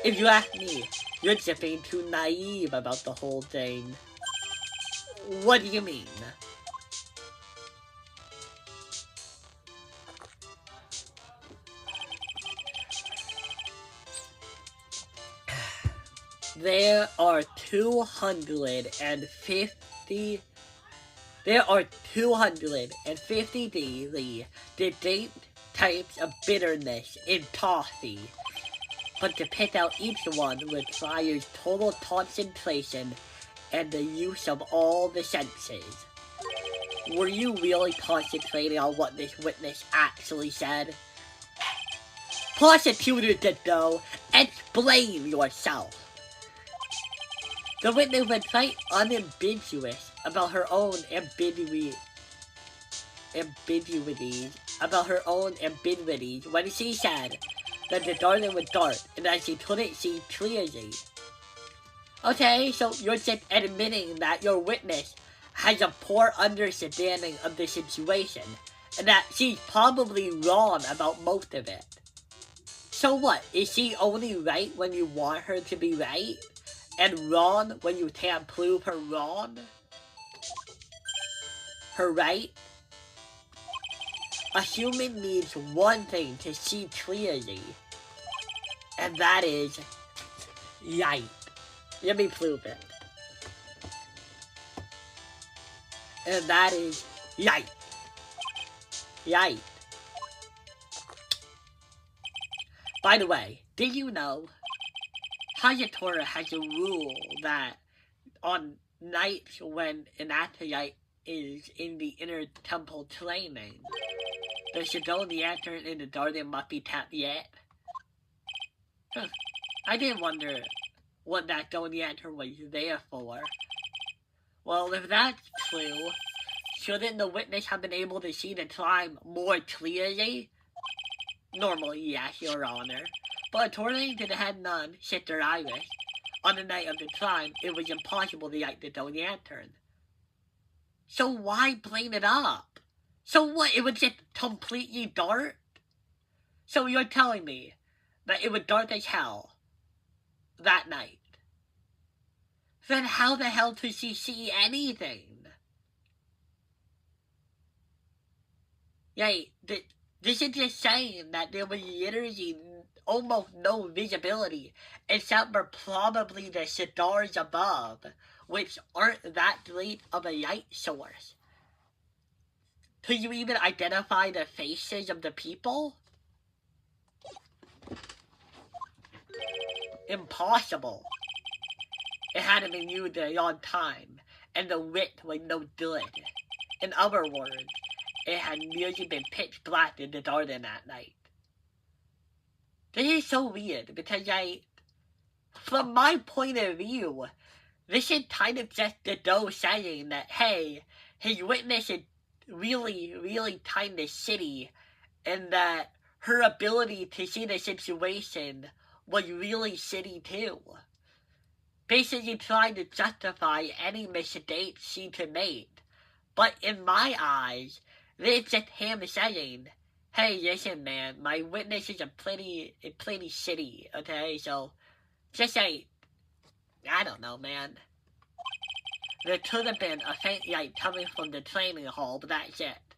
If you ask me, you're just being too naive about the whole thing. What do you mean? There are 250 distinct types of bitterness in coffee. But to pick out each one requires total concentration and the use of all the senses. Were you really concentrating on what this witness actually said? Prosecutor Ditto, explain yourself. The witness was quite unambiguous about her own ambiguities when she said that the garden was dark and that she couldn't see clearly. Okay, so you're just admitting that your witness has a poor understanding of the situation, and that she's probably wrong about most of it. So what, is she only right when you want her to be right, and wrong when you can't prove her wrong? Her right? A human needs one thing to see clearly, and that is light. Let me prove it. And that is light. Light. By the way, did you know Hayatora has a rule that on nights when an acolyte is in the inner temple training, the Shadowni lantern in the garden must be tapped yet? Huh. I did wonder what that Shadowni lantern was there for. Well, if that's true, shouldn't the witness have been able to see the time more clearly? Normally, yes, Your Honor. But according to the head nun, Sister Iris, on the night of the crime, it was impossible to light the Shadowni lantern. So why blame it up? So what, it was just completely dark? So you're telling me that it was dark as hell that night? Then how the hell could she see anything? Yay, this is just saying that there was literally almost no visibility, except for probably the stars above, which aren't that great of a light source. Could you even identify the faces of the people? Impossible. It hadn't been used in a long time, and the wit was no good. In other words, it had merely been pitch black in the garden that night. This is so weird, because from my point of view, this is kind of just the doe saying that, hey, his witness is really, really kind of shitty, and that her ability to see the situation was really shitty too. Basically trying to justify any mistake she could make. But in my eyes, this is just him saying, hey, listen, man, my witness is pretty shitty, okay? So, just say, I don't know, man. There could have been a faint light coming from the training hall, but that's it.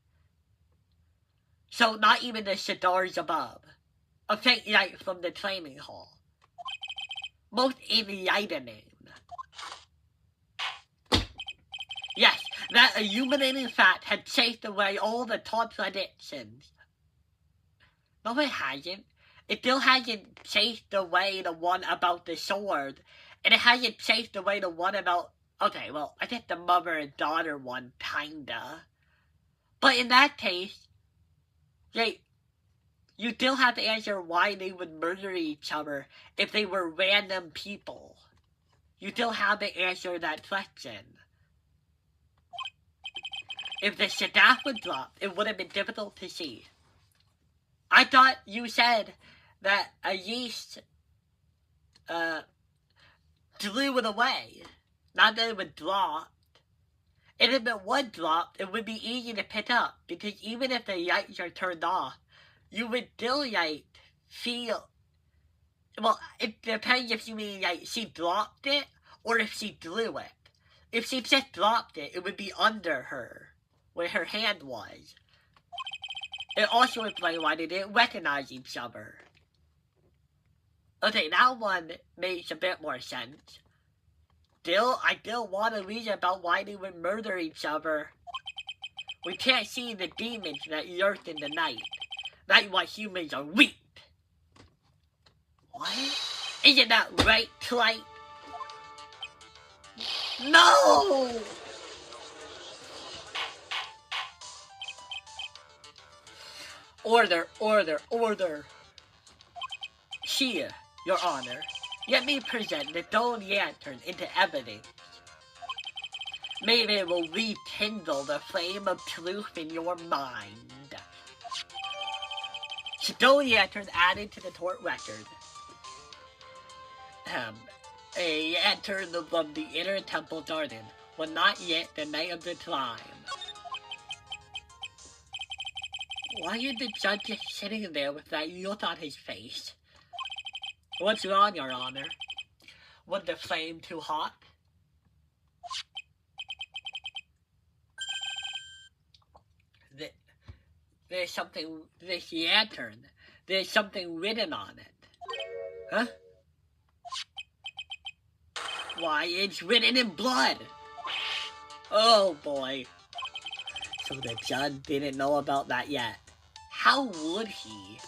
So, not even the stars above. A faint light from the training hall. Most enlightening. Yes, that illuminating fact had chased away all the contradictions. No, it hasn't. It still hasn't chased away the one about the sword. And it hasn't chased away the one about... Okay, well, I guess the mother and daughter one, kinda. But in that case, you still have to answer why they would murder each other if they were random people. You still have to answer that question. If the staff would drop, it would have been difficult to see. I thought you said that a yeast drew it away. Not that it would drop. And if it would drop, it would be easy to pick up, because even if the lights are turned off, you would still feel... Well, it depends if you mean she dropped it, or if she drew it. If she just dropped it, it would be under her, where her hand was. It also explains why they didn't recognize each other. Okay, that one makes a bit more sense. I still want to read about why they would murder each other. We can't see the demons that lurk in the night. That's why humans are weak. What? Isn't that right, Wright? No! Order, order, order. Here, Your Honor, let me present the Shadowni lantern into evidence. Maybe it will rekindle the flame of truth in your mind. Shadowni lantern added to the court record. A lantern from the inner temple garden. but not yet the night of the climb. Why is the judge just sitting there with that look on his face? What's wrong, Your Honor? Was the flame too hot? There's something, this lantern, there's something written on it. Huh? Why, it's written in blood! Oh boy. So the judge didn't know about that yet. How would he?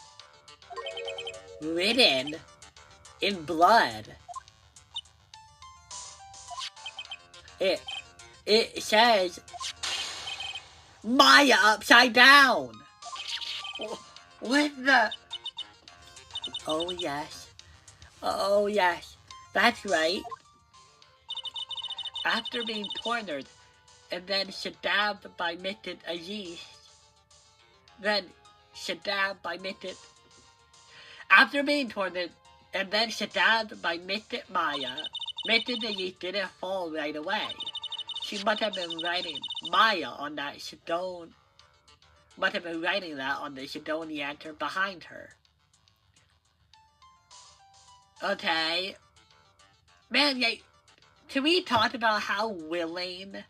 Written in blood. It says Maya upside down. What the? Oh yes. Oh yes. That's right. After being cornered and then stabbed by Mr. Aziz, after being cornered and then stabbed by Mr. Maya, Mr. Aziz didn't fall right away. She must have been writing Maya on that stone. Must have been writing that on the stone lantern behind her. Okay. Man, yeah, can we talk about how willing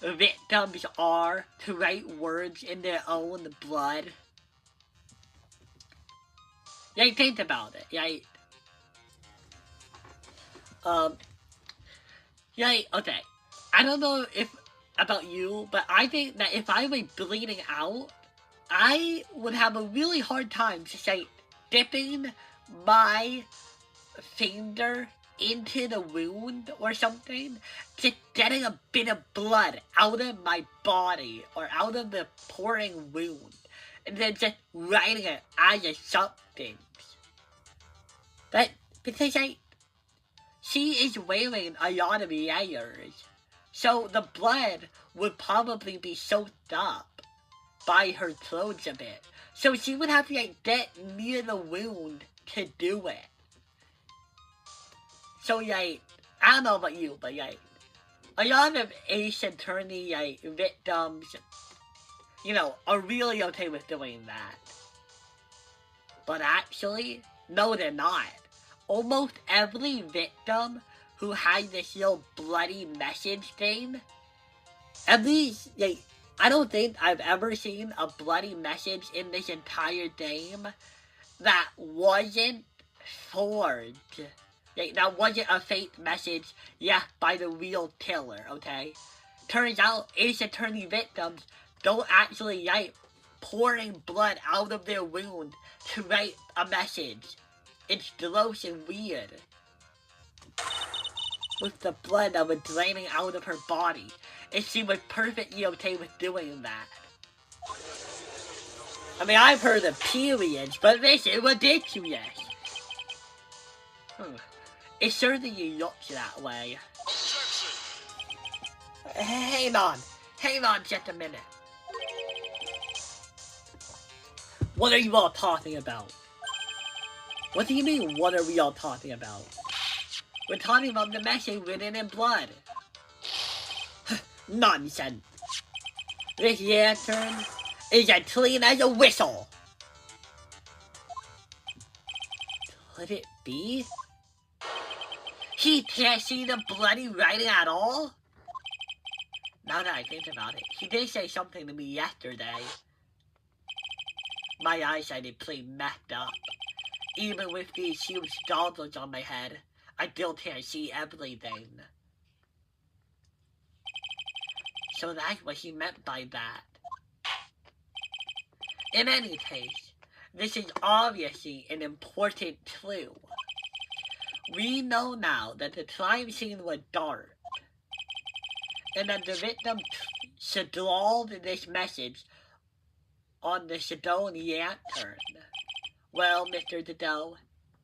victims are to write words in their own blood? Yeah, think about it, right? Yeah, okay. I don't know if about you, but I think that if I was bleeding out, I would have a really hard time to say dipping my finger into the wound or something, just getting a bit of blood out of my body or out of the pouring wound, and then just writing it as a substance. But because she is wearing a lot of layers, so the blood would probably be soaked up by her clothes a bit. So she would have to get near the wound to do it. So I don't know about you, but a lot of Ace Attorney victims, are really okay with doing that. But actually, no, they're not. Almost every victim who has this little bloody message thing, at least, I don't think I've ever seen a bloody message in this entire game that wasn't forged. That wasn't a fake message, by the real killer, okay? Turns out Ace Attorney victims don't actually, pouring blood out of their wound to write a message. It's gross and weird. With the blood that was draining out of her body, and she was perfectly okay with doing that. I mean, I've heard of periods, but this is ridiculous. It certainly looks that way. Hang on just a minute. What are you all talking about? What do you mean, what are we all talking about? We're talking about the message written in blood. Nonsense. This lantern is as clean as a whistle. Could it be? He can't see the bloody writing at all? Now that I think about it, he did say something to me yesterday. My eyesight is pretty messed up. Even with these huge goggles on my head, I still can't see everything. So that's what he meant by that. In any case, this is obviously an important clue. We know now that the crime scene was dark, and that the victim scrawled this message on the stone lantern. Well, Mr. Dido,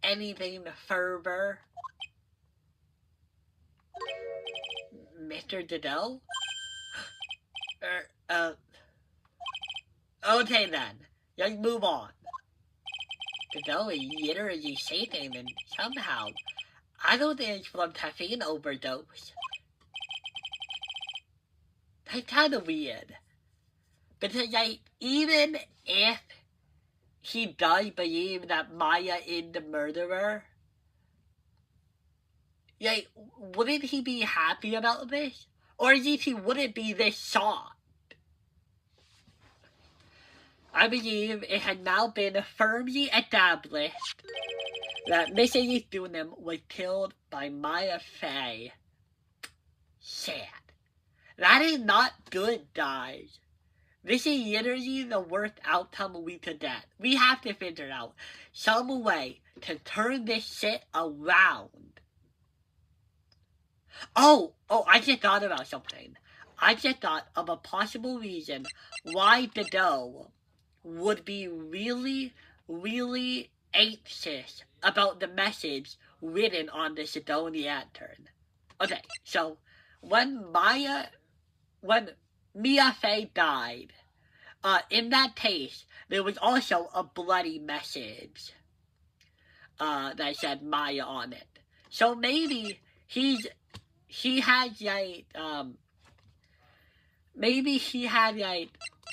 anything further? Mr. Dido? Okay then, let's move on. Dido is literally shaking, and somehow, I don't think it's from caffeine overdose. It's kind of weird. Because, like, even if he does believe that Maya is the murderer, like, wouldn't he be happy about this? Or at least he wouldn't be this shocked. I believe it had now been firmly established that Mrs. Dunham was killed by Maya Fey. Sad. That is not good, guys. This is literally the worst outcome we could get. We have to figure out some way to turn this shit around. Oh, I just thought about something. I just thought of a possible reason why the doe would be really, really anxious about the message written on the Sidonian lantern. Okay, so when Mia Fey died, in that case, there was also a bloody message that said Maya on it. So maybe he had like maybe he had like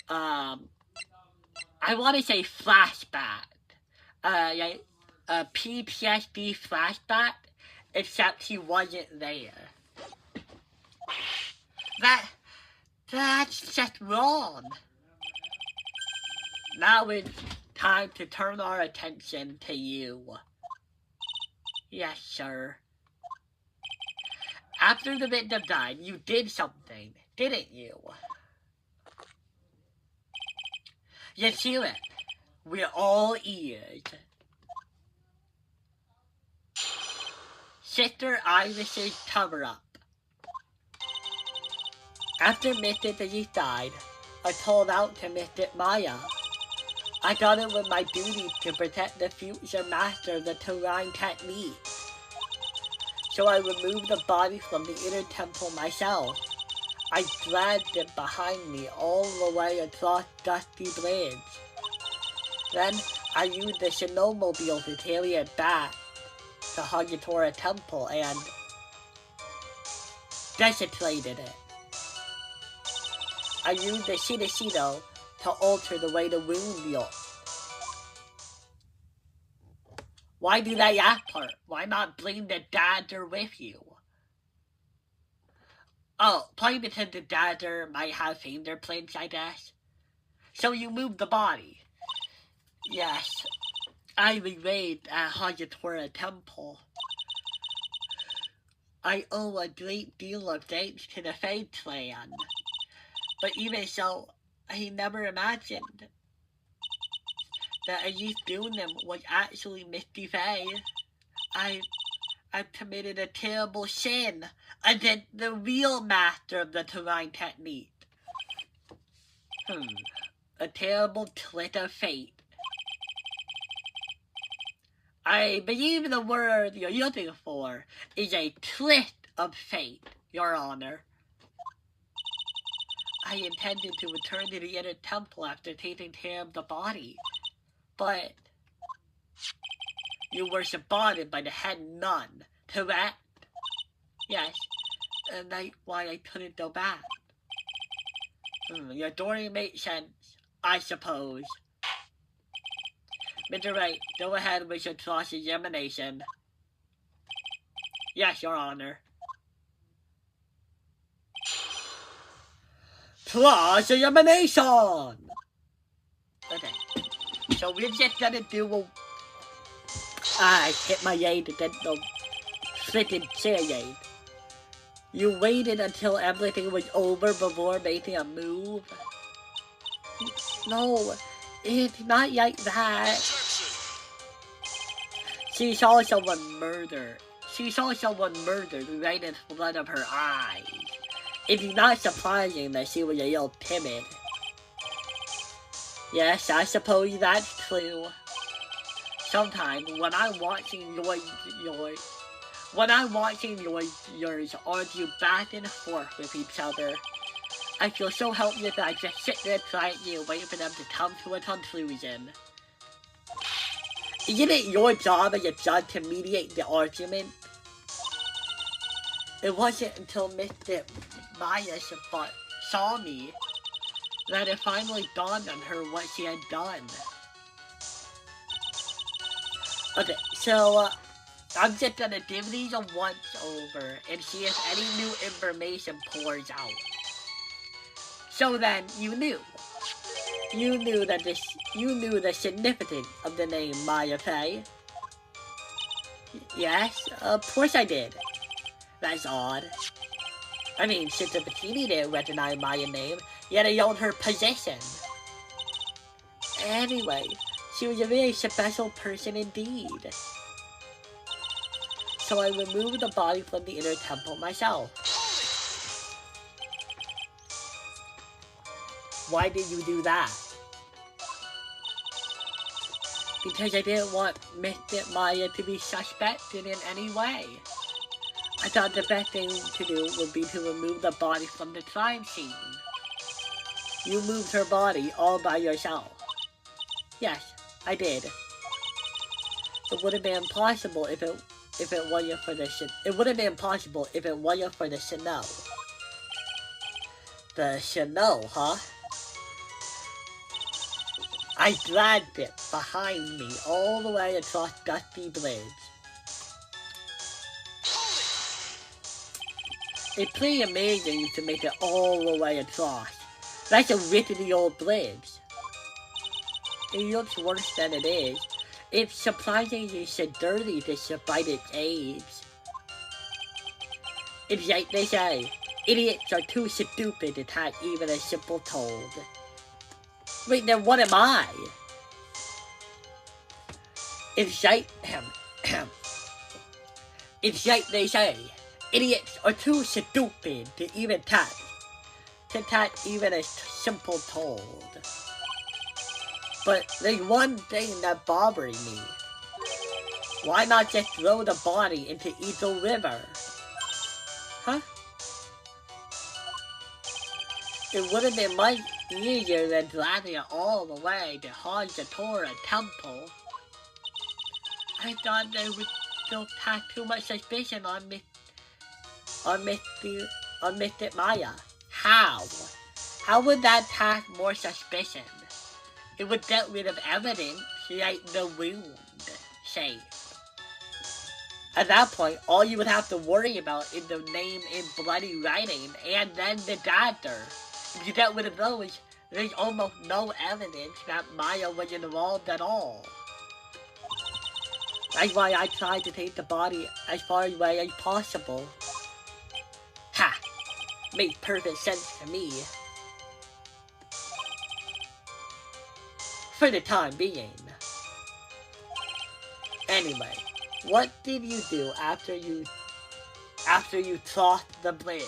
I want to say flashback, like a PTSD flashback, except he wasn't there. That's just wrong. Now it's time to turn our attention to you. Yes, sir. After the victim died, you did something, didn't you? Let's hear it. We're all ears. Sister Iris's cover-up. After Mr. Denise died, I called out to Mr. Maya. I thought it was my duty to protect the future master of the Turan technique. So I removed the body from the inner temple myself. I dragged it behind me all the way across Dusty Bridge. Then I used the snowmobile to carry it back to Hagitora Temple and desecrated it. I used the Shidashino to alter the way the wound looked. Why do that last part? Why not bring the dagger with you? Oh, probably because the dagger might have fingerprints, I guess. So you moved the body. Yes, I remained at Hagitora Temple. I owe a great deal of thanks to the Fey clan. But even so, I never imagined that Elise Dunham was actually Misty Fey. I've committed a terrible sin against the real master of the Turan technique. A terrible twist of fate. I believe the word you're looking for is a twist of fate, Your Honor. I intended to return to the inner temple after taking care of the body, but you were spotted by the head nun, correct? Yes, and that's why I couldn't go back. Your story makes sense, I suppose. Mr. Wright, go ahead with your cross-examination. Yes, Your Honor. Cross-examination! Okay, so we're just gonna do a... I hit my aid against the freaking chair aid. You waited until everything was over before making a move? No, it's not like that. She saw someone murdered. She saw someone murdered right in front of her eyes. It's not surprising that she was a little timid. Yes, I suppose that's true. Sometimes when I'm watching yours argue back and forth with each other, I feel so helpless that I just sit there quietly and wait for them to come to a conclusion. Isn't it your job as a judge to mediate the argument? It wasn't until Mr. Maya saw me that it finally dawned on her what she had done. Okay, so I'm just gonna give these a once over and see if any new information pours out. So then, you knew. You knew the significance of the name Maya Fey. Yes, of course I did. That's odd. I mean, since the bikini didn't recognize Maya's name, yet it owned her position. Anyway, she was a very special person indeed. So I removed the body from the inner temple myself. Why did you do that? Because I didn't want Mystic Maya to be suspected in any way. I thought the best thing to do would be to remove the body from the crime scene. You moved her body all by yourself. Yes, I did. It would have been impossible if it wasn't for the snow. The snow, huh? I dragged it behind me all the way across Dusty Bridge. It's pretty amazing to make it all the way across. That's a rickety old bridge. It looks worse than it is. It's surprisingly so dirty despite its age. It's like they say, idiots are too stupid to attack even a simple toad. Wait, then what am I? It's like they say, idiots are too stupid to even attack even a simple toad. But there's one thing that bothers me. Why not just throw the body into Eagle River? Huh? It would have been much easier than dragging it all the way to Hajatora Temple. I thought they would still have too much suspicion on Mystic Maya. How? How would that have more suspicion? It would get rid of evidence like the wound shape. At that point, all you would have to worry about is the name in bloody writing and then the doctor. If you get rid of those, there's almost no evidence that Maya was involved at all. That's why I tried to take the body as far away as possible. Ha! Made perfect sense to me. For the time being. Anyway, what did you do after you crossed the bridge?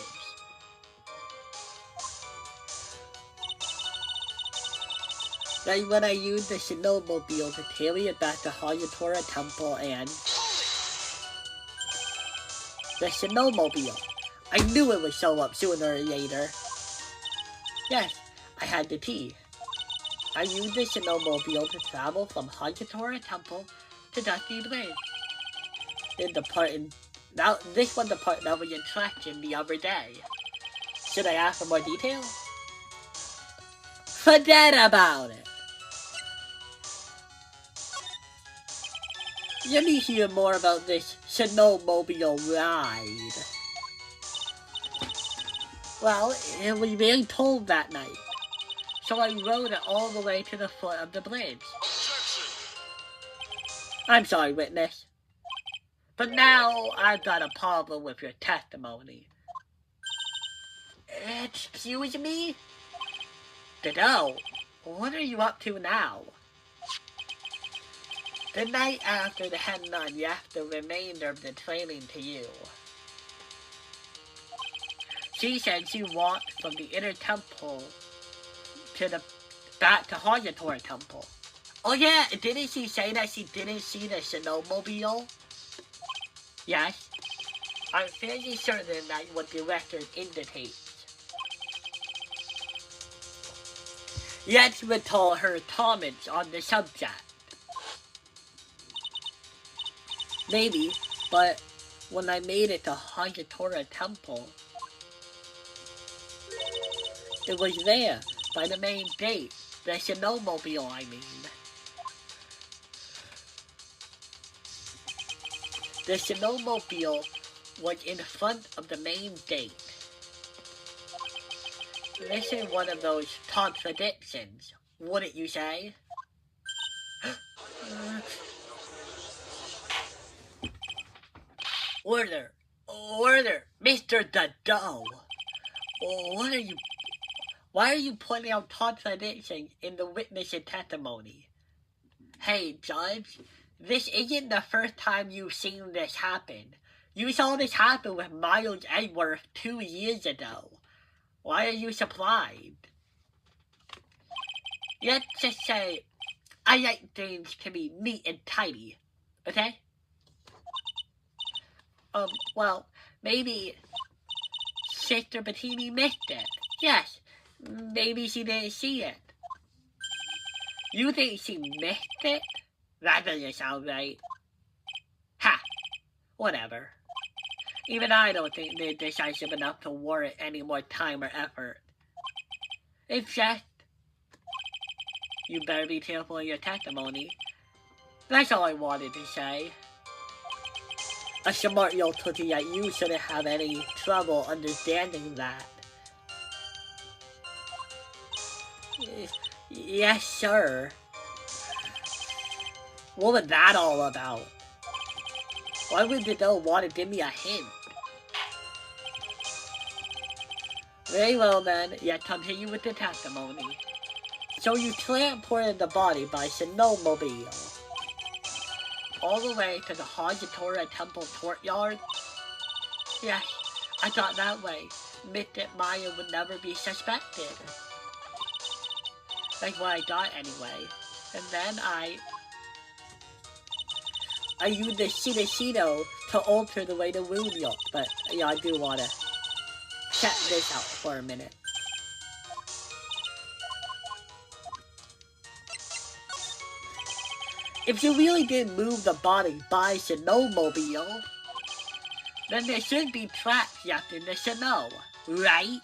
Like when I used the snowmobile to carry it back to Hayatora Temple and the snowmobile. I knew it would show up sooner or later. Yes, I had the key. I used the snowmobile to travel from Hayatora Temple to Dusty Bridge. This was the part that was interesting the other day. Should I ask for more detail? Forget about it. Let me hear more about this snowmobile ride. Well, it was very cold that night, so I rode it all the way to the foot of the bridge. I'm sorry, witness, but now I've got a problem with your testimony. Excuse me? Godot, what are you up to now? The night after the head nun left the remainder of the training to you. She said she walked from the inner temple back to Hayatora Temple. Oh yeah, didn't she say that she didn't see the snowmobile? Yes. I'm fairly certain that what the record indicates. Let's recall her comments on the subject. Maybe, but when I made it to Hayatora Temple, It was there, by the main gate. The snowmobile, I mean. The snowmobile was in front of the main gate. This is one of those contradictions, wouldn't you say? Order! Order! Mr. Dado! Why are you pointing out contradictions in the witness's testimony? Hey, Judge, this isn't the first time you've seen this happen. You saw this happen with Miles Edgeworth 2 years ago. Why are you surprised? Let's just say, I like things to be neat and tidy, okay? Well, maybe Sister Bettini missed it. Yes, maybe she didn't see it. You think she missed it? That doesn't sound right. Ha! Whatever. Even I don't think they're decisive enough to warrant any more time or effort. It's just, you better be careful in your testimony. That's all I wanted to say. A smart little cookie like you shouldn't have any trouble understanding that. Yes, sir. What was that all about? Why would the doll want to give me a hint? Very well then, let's continue with the testimony. So you transported the body by snowmobile all the way to the Hajatora Temple courtyard? Yes, I thought that way. Mr. Maya would never be suspected. That's what I thought anyway. And then I used the Shidashino to alter the way the wound looked, but yeah, I do want to check this out for a minute. If you really did move the body by snowmobile, then there should be tracks left in the snow, right?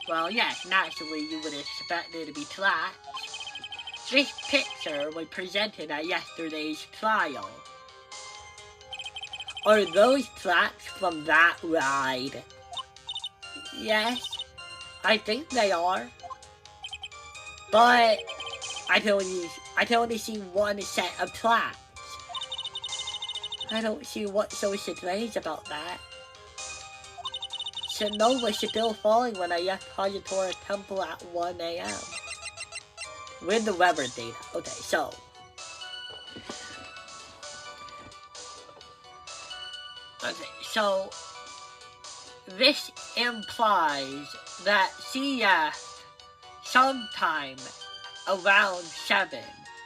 Well, yes, naturally you would expect there to be tracks. This picture was presented at yesterday's trial. Are those tracks from that ride? Yes, I think they are. But I can only see one set of tracks. I don't see what's so strange about that. Snow was still falling when I left Hajatora Temple at 1 a.m. With the weather data. Okay, so this implies that she left sometime around 7,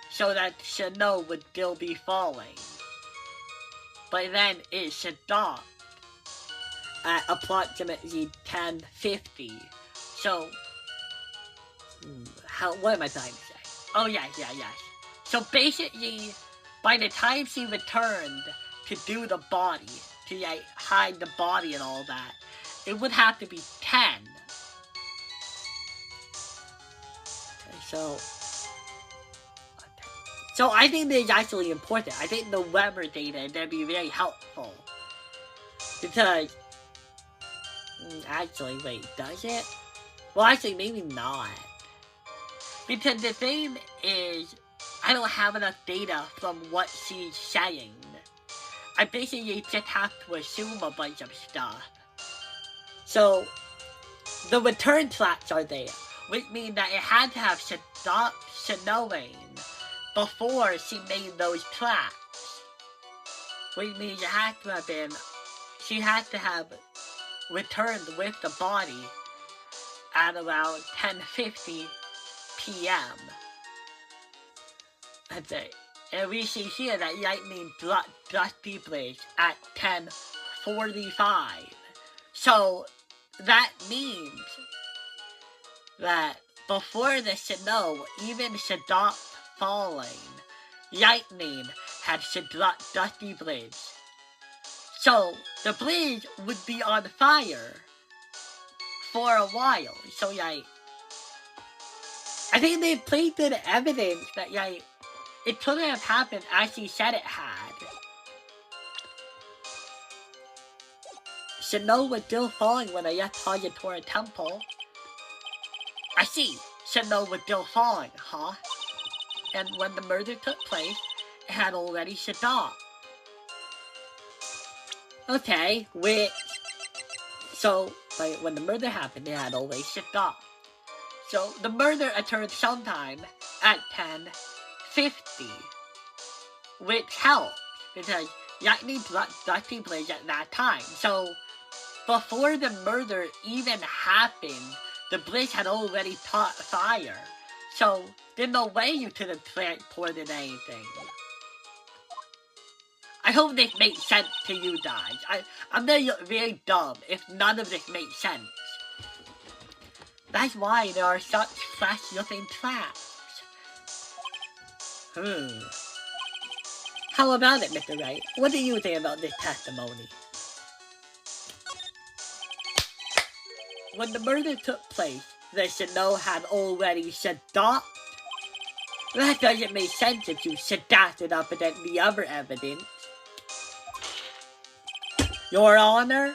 so that snow would still be falling. But then it stopped at approximately 10:50. So, what am I trying to say? Oh, yes. So basically, by the time she returned to do the body, to like hide the body and all that, it would have to be 10. Okay, so I think this is actually important. I think the weather data is going to be very helpful. Because, actually, wait, does it? Well, actually, maybe not. Because the thing is, I don't have enough data from what she's saying. I basically just have to assume a bunch of stuff. So, the return tracks are there, which means that it had to have stopped snowing before she made those tracks. Which means it had to have been, she had to have returned with the body at around 10:50 p.m. And we see here that lightning struck Dusty Bridge at 10:45. So that means that before the snow even stopped falling, lightning had struck Dusty Bridge. So the bridge would be on fire for a while. So I think they played good evidence that it couldn't have happened as she said it had. Snow was still falling when I left Hayatora Temple. I see. Snow was still falling, huh? And when the murder took place, it had already stopped. Okay, so when the murder happened, it had already stopped. So the murder occurred sometime at 10:50, which helped because lightning struck place at that time. So before the murder even happened, the bridge had already caught fire. So there's no way you could have transported anything. I hope this makes sense to you guys. I'm gonna look very dumb if none of this makes sense. That's why there are such fresh-looking traps. How about it, Mr. Wright? What do you think about this testimony? When the murder took place, the snow had already stopped. That doesn't make sense if you stacked it up against the other evidence. Your Honor,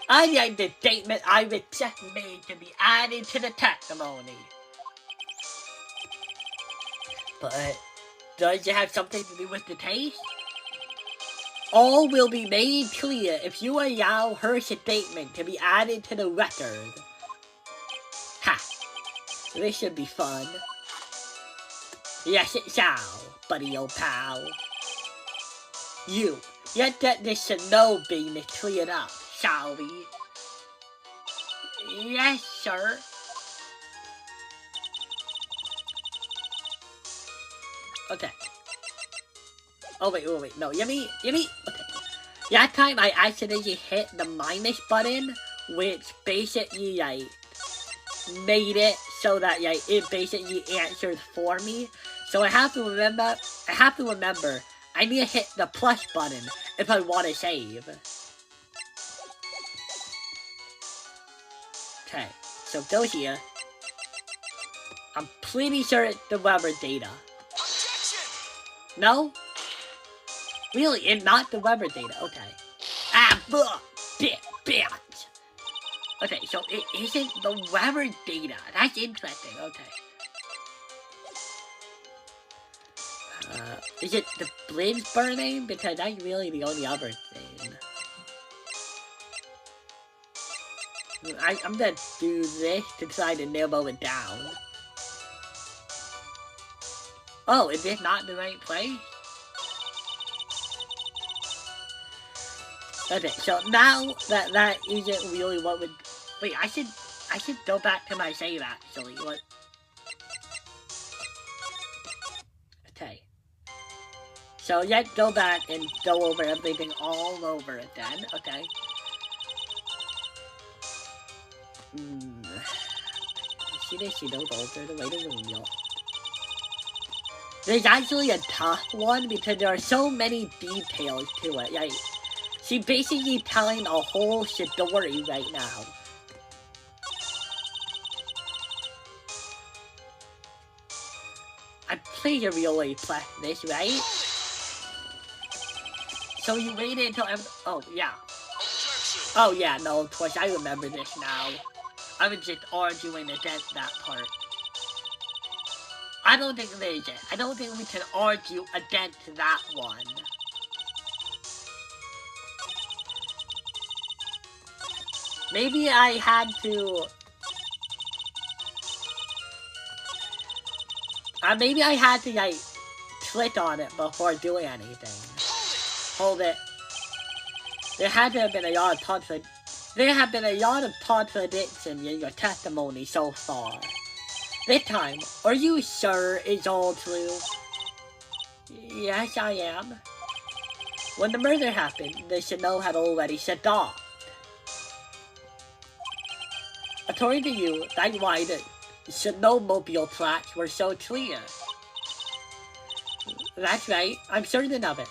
I like the statement I was just made to be added to the testimony. But does it have something to do with the case? All will be made clear if you allow her statement to be added to the record. Ha! This should be fun. Yes, it shall, buddy old pal. Let's get this snow beam cleared up, shall we? Yes, sir. Okay. Oh, wait. No, you mean, okay. That time I accidentally hit the minus button, which basically, made it so that, it basically answered for me. So I have to remember, I need to hit the plus button if I want to save. Okay, so go here. I'm pretty sure it's the weather data. No? Really, it's not the weather data. Okay. Bitch. Okay, so it isn't the weather data. That's interesting. Okay. Is it the bridge burning? Because that's really the only other thing. I'm gonna do this to try to narrow it down. Oh, is this not the right place? Okay, so now that isn't really what would... Wait, I should go back to my save actually. What? Okay. So let's go back and go over everything all over again. Okay. There's actually a tough one because there are so many details to it. She's basically telling a whole story right now. I'm pretty sure we already pressed this, right? So you waited until oh, yeah. Oh, yeah, no, of course, I remember this now. I was just arguing against that part. I don't think there's it. I don't think we can argue against that one. Maybe I had to... maybe I had to, click on it before doing anything. Hold it. There had to have been a lot of contradiction in your testimony so far. This time, are you sure it's all true? Yes, I am. When the murder happened, the snow had already stopped. According to you, that's why the snowmobile tracks were so clear. That's right, I'm certain of it.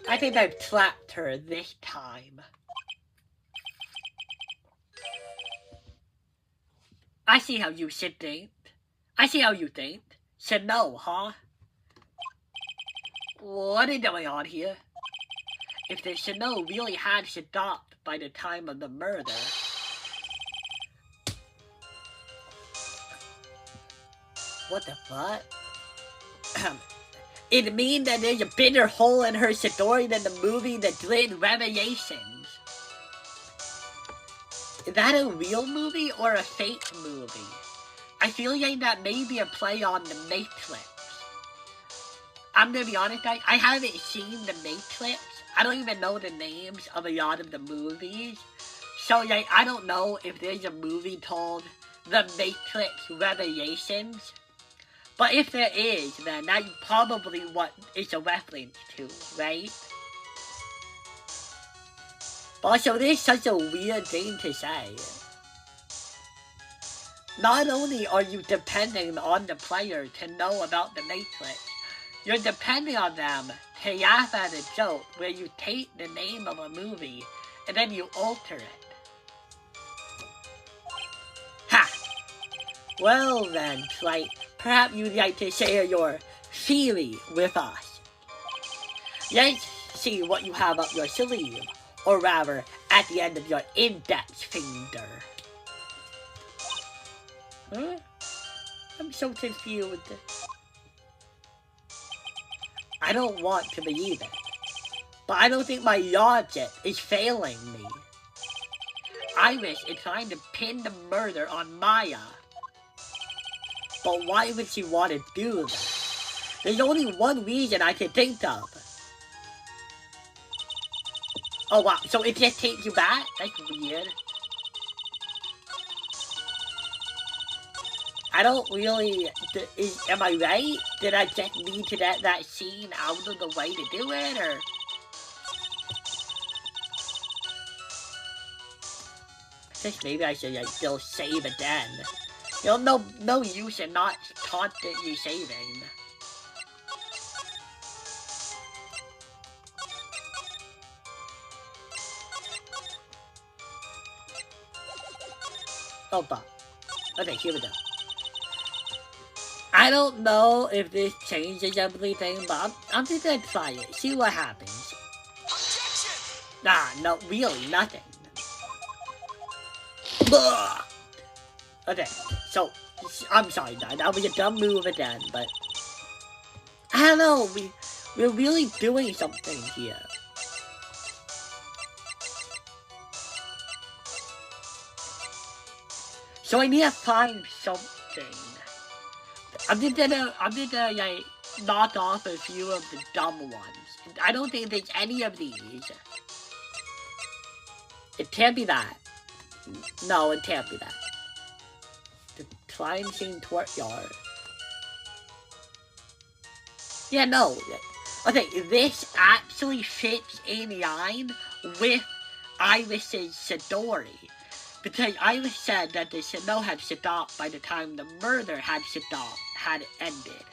I think I've trapped her this time. I see how you should think. I see how you think. Said no, huh? What is going on here? If the Chanel really had stopped by the time of the murder... What the fuck? It means that there's a bigger hole in her story than the movie The Dread Revelations. Is that a real movie or a fake movie? I feel like that may be a play on The Matrix. I'm gonna be honest, guys, I haven't seen The Matrix. I don't even know the names of a lot of the movies. So, like, I don't know if there's a movie called The Matrix Revelations. But if there is, then that's probably what it's a reference to, right? Also, this is such a weird thing to say. Not only are you depending on the player to know about the Matrix, you're depending on them to laugh at a joke where you take the name of a movie and then you alter it. Ha! Well then, Wright, perhaps you'd like to share your theory with us. Let's see what you have up your sleeve, or rather, at the end of your index finger. Huh? I'm so confused. I don't want to believe it, but I don't think my logic is failing me. Iris is trying to pin the murder on Maya. But why would she want to do that? There's only one reason I can think of. Oh wow, so it just takes you back? That's weird. I don't really... am I right? Did I just need to get that scene out of the way to do it, or...? I guess maybe I should, like, still save again. You know, no use in not constantly saving. Oh, but... okay, here we go. I don't know if this changes everything, but I'm just gonna try it. See what happens. Nah, no, really, nothing. Ugh. Okay, so, I'm sorry, that was a dumb move again, but... I don't know, we're really doing something here. So I need to find something. I'm just gonna, like, knock off a few of the dumb ones. I don't think there's any of these. It can't be that. No, it can't be that. The crime scene courtyard. Yeah, no. Okay, this actually fits in line with Iris's story. Because Iris said that the snow had stopped by the time the murder had ended.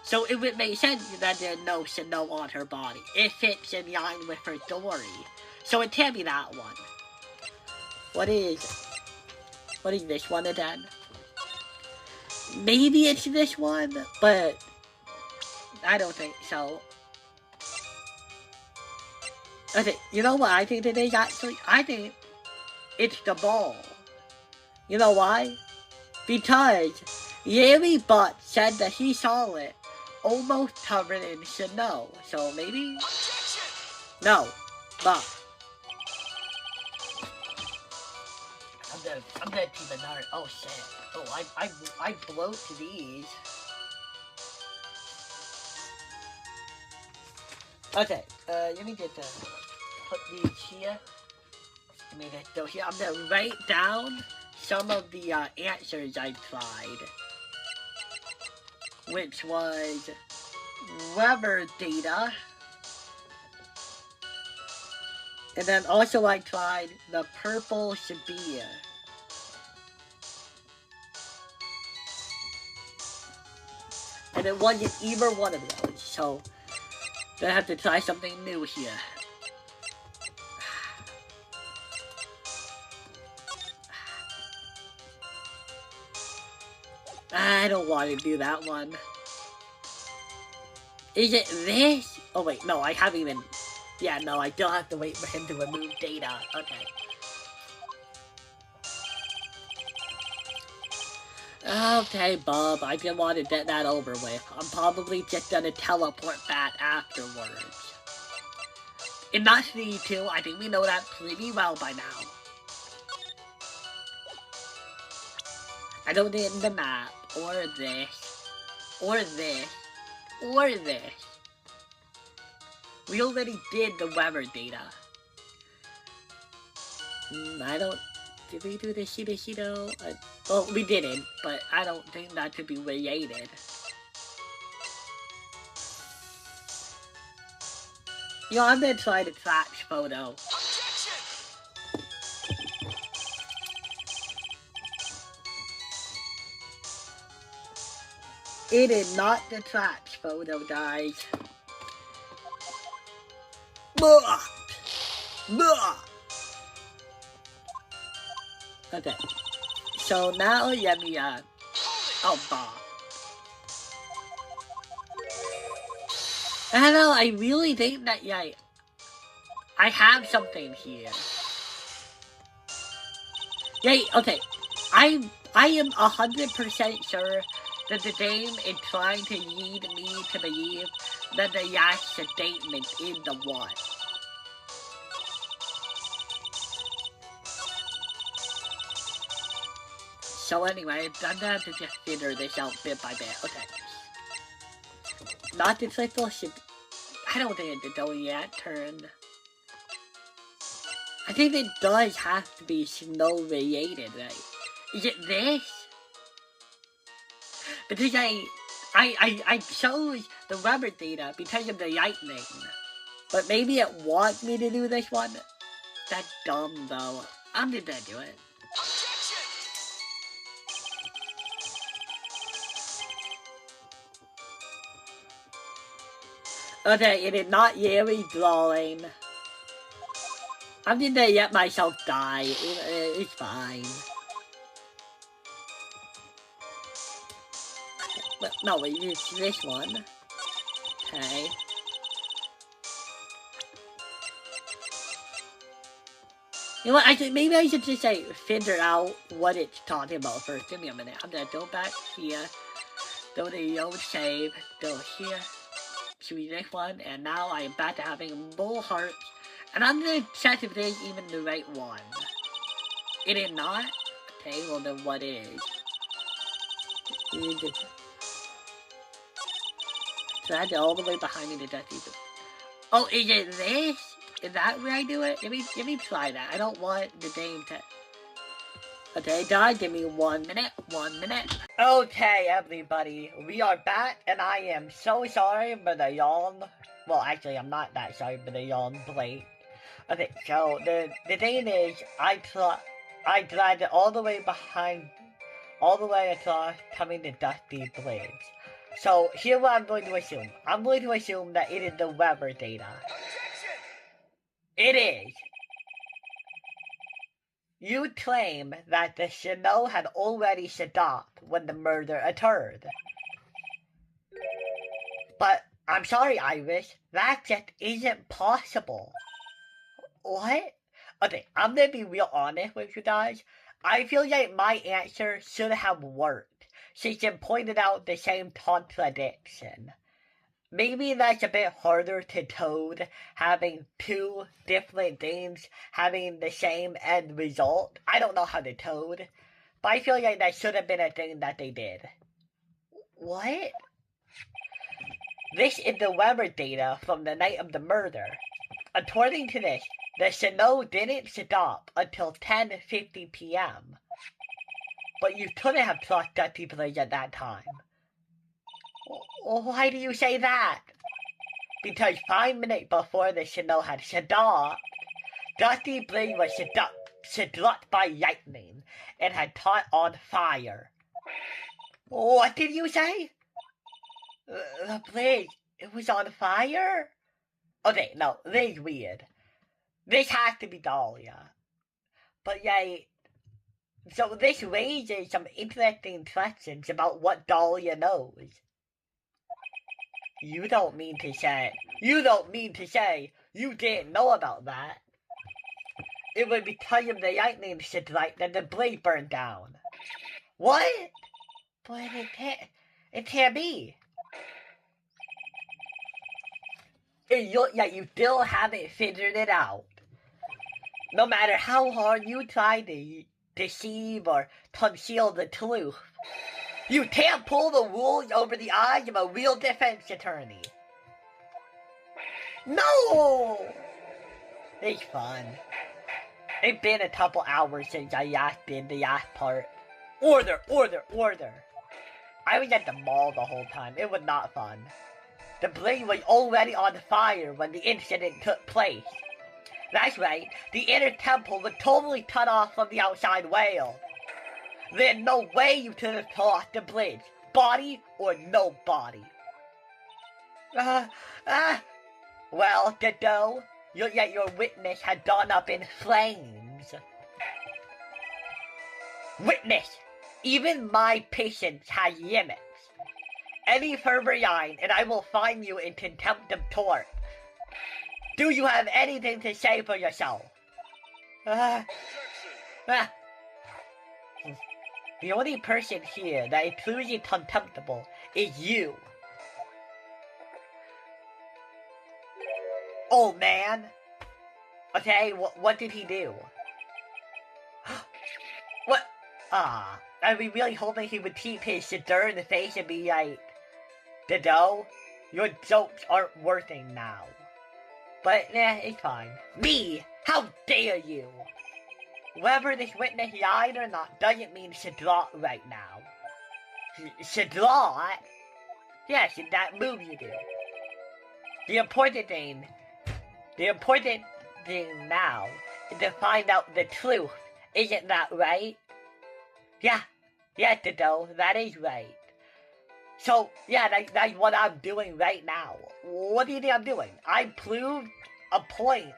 So it would make sense that there's no snow on her body. It fits in line with her story. So it can't be that one. What is this one again? Maybe it's this one, but I don't think so. Okay, you know what I think it is actually? I think it's the ball. You know why? Because Yeri Butt said that he saw it almost covered in snow. So maybe? No. But I'm gonna keep another. Oh shit. Oh, I bloat these. Okay, let me get put these here. Let me get those here. I'm gonna write down some of the answers I tried, which was weather data, and then also I tried the purple Shabir. And it wasn't either one of those, so I have to try something new here. I don't want to do that one. Is it this? Oh wait, no, I haven't even... Yeah, no, I don't have to wait for him to remove data. Okay. Okay, Bob, I just want to get that over with. I'm probably just gonna teleport back afterwards. In not C2, I think we know that pretty well by now. I don't need the map, or this, or this, or this. We already did the weather data. I don't... Did we do the Shido? Well, we didn't, but I don't think that could be related. You know, I'm gonna try the trash photo. It is not the trash photo, guys. Blah! Blah! Okay. So now let me, oh, Bob. I don't know, I really think that, yeah, I have something here. Yay, okay. I am 100% sure that the game is trying to lead me to believe that the last statement is the one. So anyway, I'm gonna have to just figure this out bit by bit. Okay. Not the triple should... I don't think it's a yet turn. I think it does have to be snow related, right? Is it this? Because I chose the rubber data because of the lightning. But maybe it wants me to do this one. That's dumb though. I'm just gonna do it. Okay, it is not really drawing. I'm just gonna let myself die. It's fine. But no, it's this one. Okay. You know what, maybe I should just like figure out what it's talking about first. Give me a minute. I'm gonna go back here. Go to the old save. Go here. Choose this one. And now I am back to having more hearts. And I'm gonna check if there's even the right one. It is not? Okay, well then what is? Drag it all the way behind me to death. Oh, is it this? Is that where I do it? Let me try that. I don't want the game to... Okay, dog, give me 1 minute. 1 minute. Okay, everybody. We are back, and I am so sorry for the yawn. Well, actually, I'm not that sorry for the yawn break. Okay, so the thing is, I dragged it all the way behind, all the way across, coming to Dusty Bridge. So, here's what I'm going to assume. I'm going to assume that it is the weather data. It is. You claim that the snow had already stopped when the murder occurred. But, I'm sorry, Iris, that just isn't possible. What? Okay, I'm gonna be real honest with you guys. I feel like my answer should have worked, since it pointed out the same contradiction. Maybe that's a bit harder to code, having two different things having the same end result. I don't know how to code, but I feel like that should have been a thing that they did. What? This is the weather data from the night of the murder. According to this, the snow didn't stop until 10:50 p.m. But you couldn't have crossed Dusty Bridge at that time. Why do you say that? Because 5 minutes before the snow had stopped, Dusty Bridge was struck by lightning and had caught on fire. What did you say? The bridge, it was on fire? Okay, no, this is weird. This has to be Dahlia. But yeah, So this raises some interesting questions about what Dahlia knows. You don't mean to say you didn't know about that. It was because of the lightning strike that the blade burned down. What? But it can't be. You still haven't figured it out. No matter how hard you try to deceive or conceal the truth, you can't pull the wool over the eyes of a real defense attorney. No! It's fun. It's been a couple hours since I last did the last part. Order! I was at the mall the whole time. It was not fun. The blade was already on fire when the incident took place. That's right, the inner temple was totally cut off from the outside world. There's no way you could have crossed the bridge, body or no body. Well, Dodo, yet your witness had gone up in flames. Witness, even my patience has limits. Any further line, and I will fine you in contempt of court. Do you have anything to say for yourself? The only person here that is truly contemptible is you. Old man. Okay, what did he do? What? Are we really hoping he would keep his stir in the face and be like, Dodo, your jokes aren't working now. But, it's fine. Me? How dare you? Whether this witness lied or not doesn't mean Shadlot right now. Shadlot? Yes, in that move you do. The important thing now is to find out the truth. Isn't that right? Yeah, Dodo, that is right. So, that's what I'm doing right now. What do you think I'm doing? I proved a point,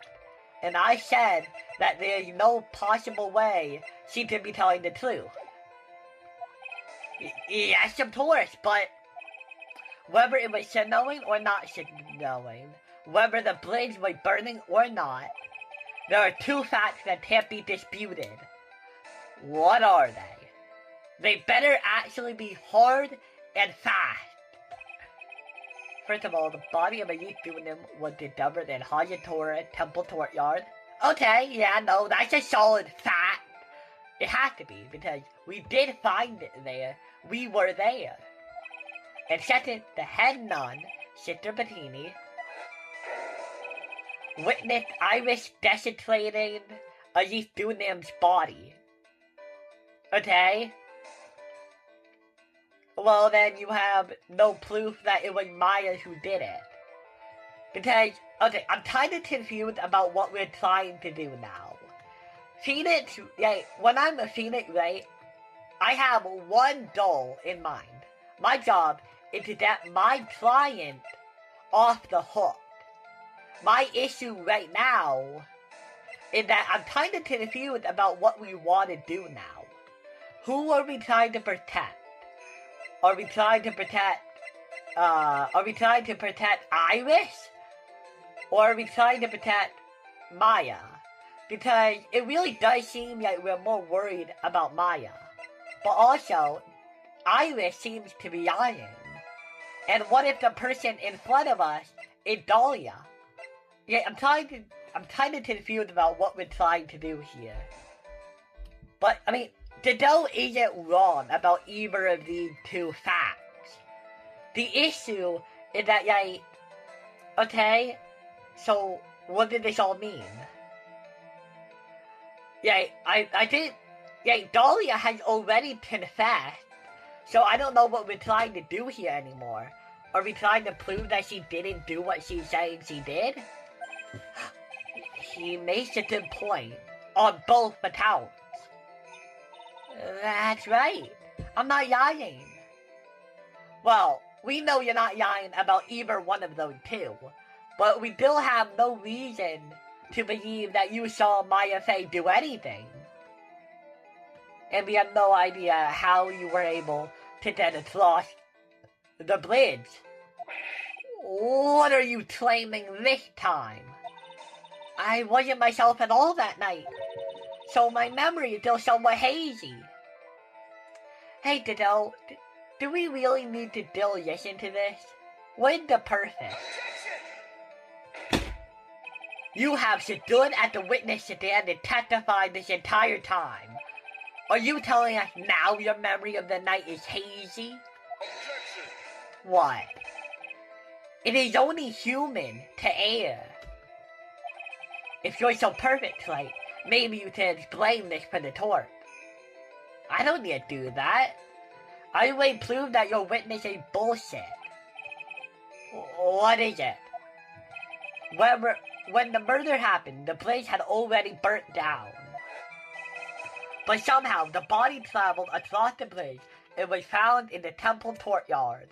and I said that there's no possible way she could be telling the truth. Yes, of course, but whether it was snowing or not snowing, whether the bridge was burning or not, there are two facts that can't be disputed. What are they? They better actually be hard and fast. First of all, the body of a youth doing them was discovered in Hayatora Temple Courtyard. Okay, no, that's a solid fact. It has to be, because we did find it there. We were there. And second, the head nun, Sister Bettini, witnessed Iris desecrating a youth doing them's body. Okay? Well, then you have no proof that it was Maya who did it. Because, okay, I'm kind of confused about what we're trying to do now. Phoenix, when I'm a Phoenix, right, I have one goal in mind. My job is to get my client off the hook. My issue right now is that I'm kind of confused about what we want to do now. Who are we trying to protect? Are we trying to protect Iris? Or are we trying to protect Maya? Because it really does seem like we're more worried about Maya. But also, Iris seems to be lying. And what if the person in front of us is Dahlia? I'm kind of confused about what we're trying to do here. But, I mean, Dodo isn't wrong about either of these two facts. The issue is that, okay, so what did this all mean? I think, Dahlia has already confessed, so I don't know what we're trying to do here anymore. Are we trying to prove that she didn't do what she's saying she did? He makes a good point on both accounts. That's right. I'm not lying. Well, we know you're not lying about either one of those two, but we still have no reason to believe that you saw Maya Fey do anything. and we have no idea how you were able to then cross the bridge. What are you claiming this time? I wasn't myself at all that night, so my memory is still somewhat hazy. Hey, Dido, do we really need to still listen to this? When's the purpose? You have stood at the witness stand and testified this entire time. Are you telling us now your memory of the night is hazy? Objection. What? It is only human to err. If you're so perfect, like, maybe you can explain this for the court. I don't need to do that. I will prove that your witness is bullshit. What is it? When the murder happened, the place had already burnt down. But somehow, the body traveled across the bridge and was found in the temple courtyard.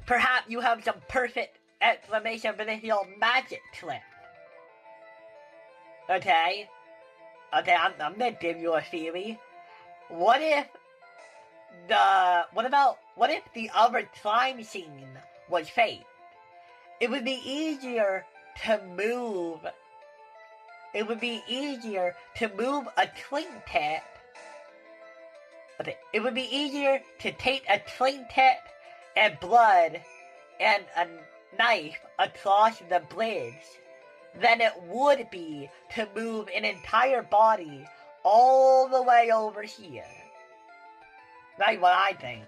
Perhaps you have some perfect explanation for this little magic trick. Okay, I'm gonna give you a theory. What if the other crime scene was fake? It would be easier to move. It would be easier to move a trinket. Okay, it would be easier to take a trinket and blood and a knife across the bridge than it would be to move an entire body all the way over here. That's what I think.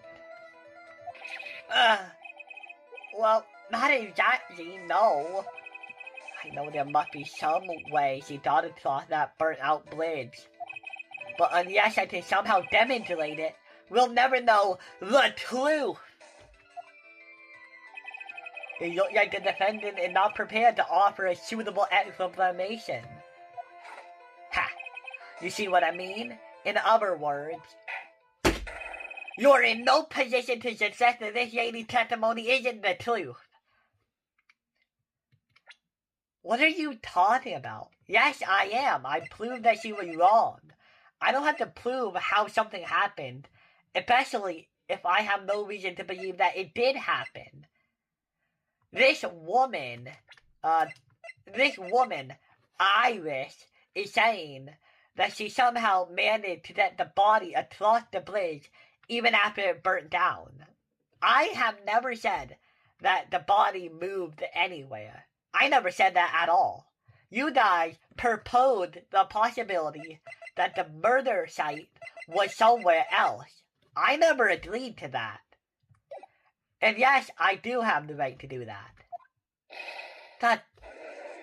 Well, not exactly, no. I know there must be some way she got across that burnt out bridge. But unless I can somehow demonstrate it, we'll never know the truth. It looks like the defendant is not prepared to offer a suitable explanation. Ha! You see what I mean? In other words, you're in no position to suggest that this lady's testimony isn't the truth. What are you talking about? Yes, I am. I proved that she was wrong. I don't have to prove how something happened, especially if I have no reason to believe that it did happen. This woman, Iris, is saying that she somehow managed to get the body across the bridge even after it burnt down. I have never said that the body moved anywhere. I never said that at all. You guys proposed the possibility that the murder site was somewhere else. I never agreed to that. And yes, I do have the right to do that.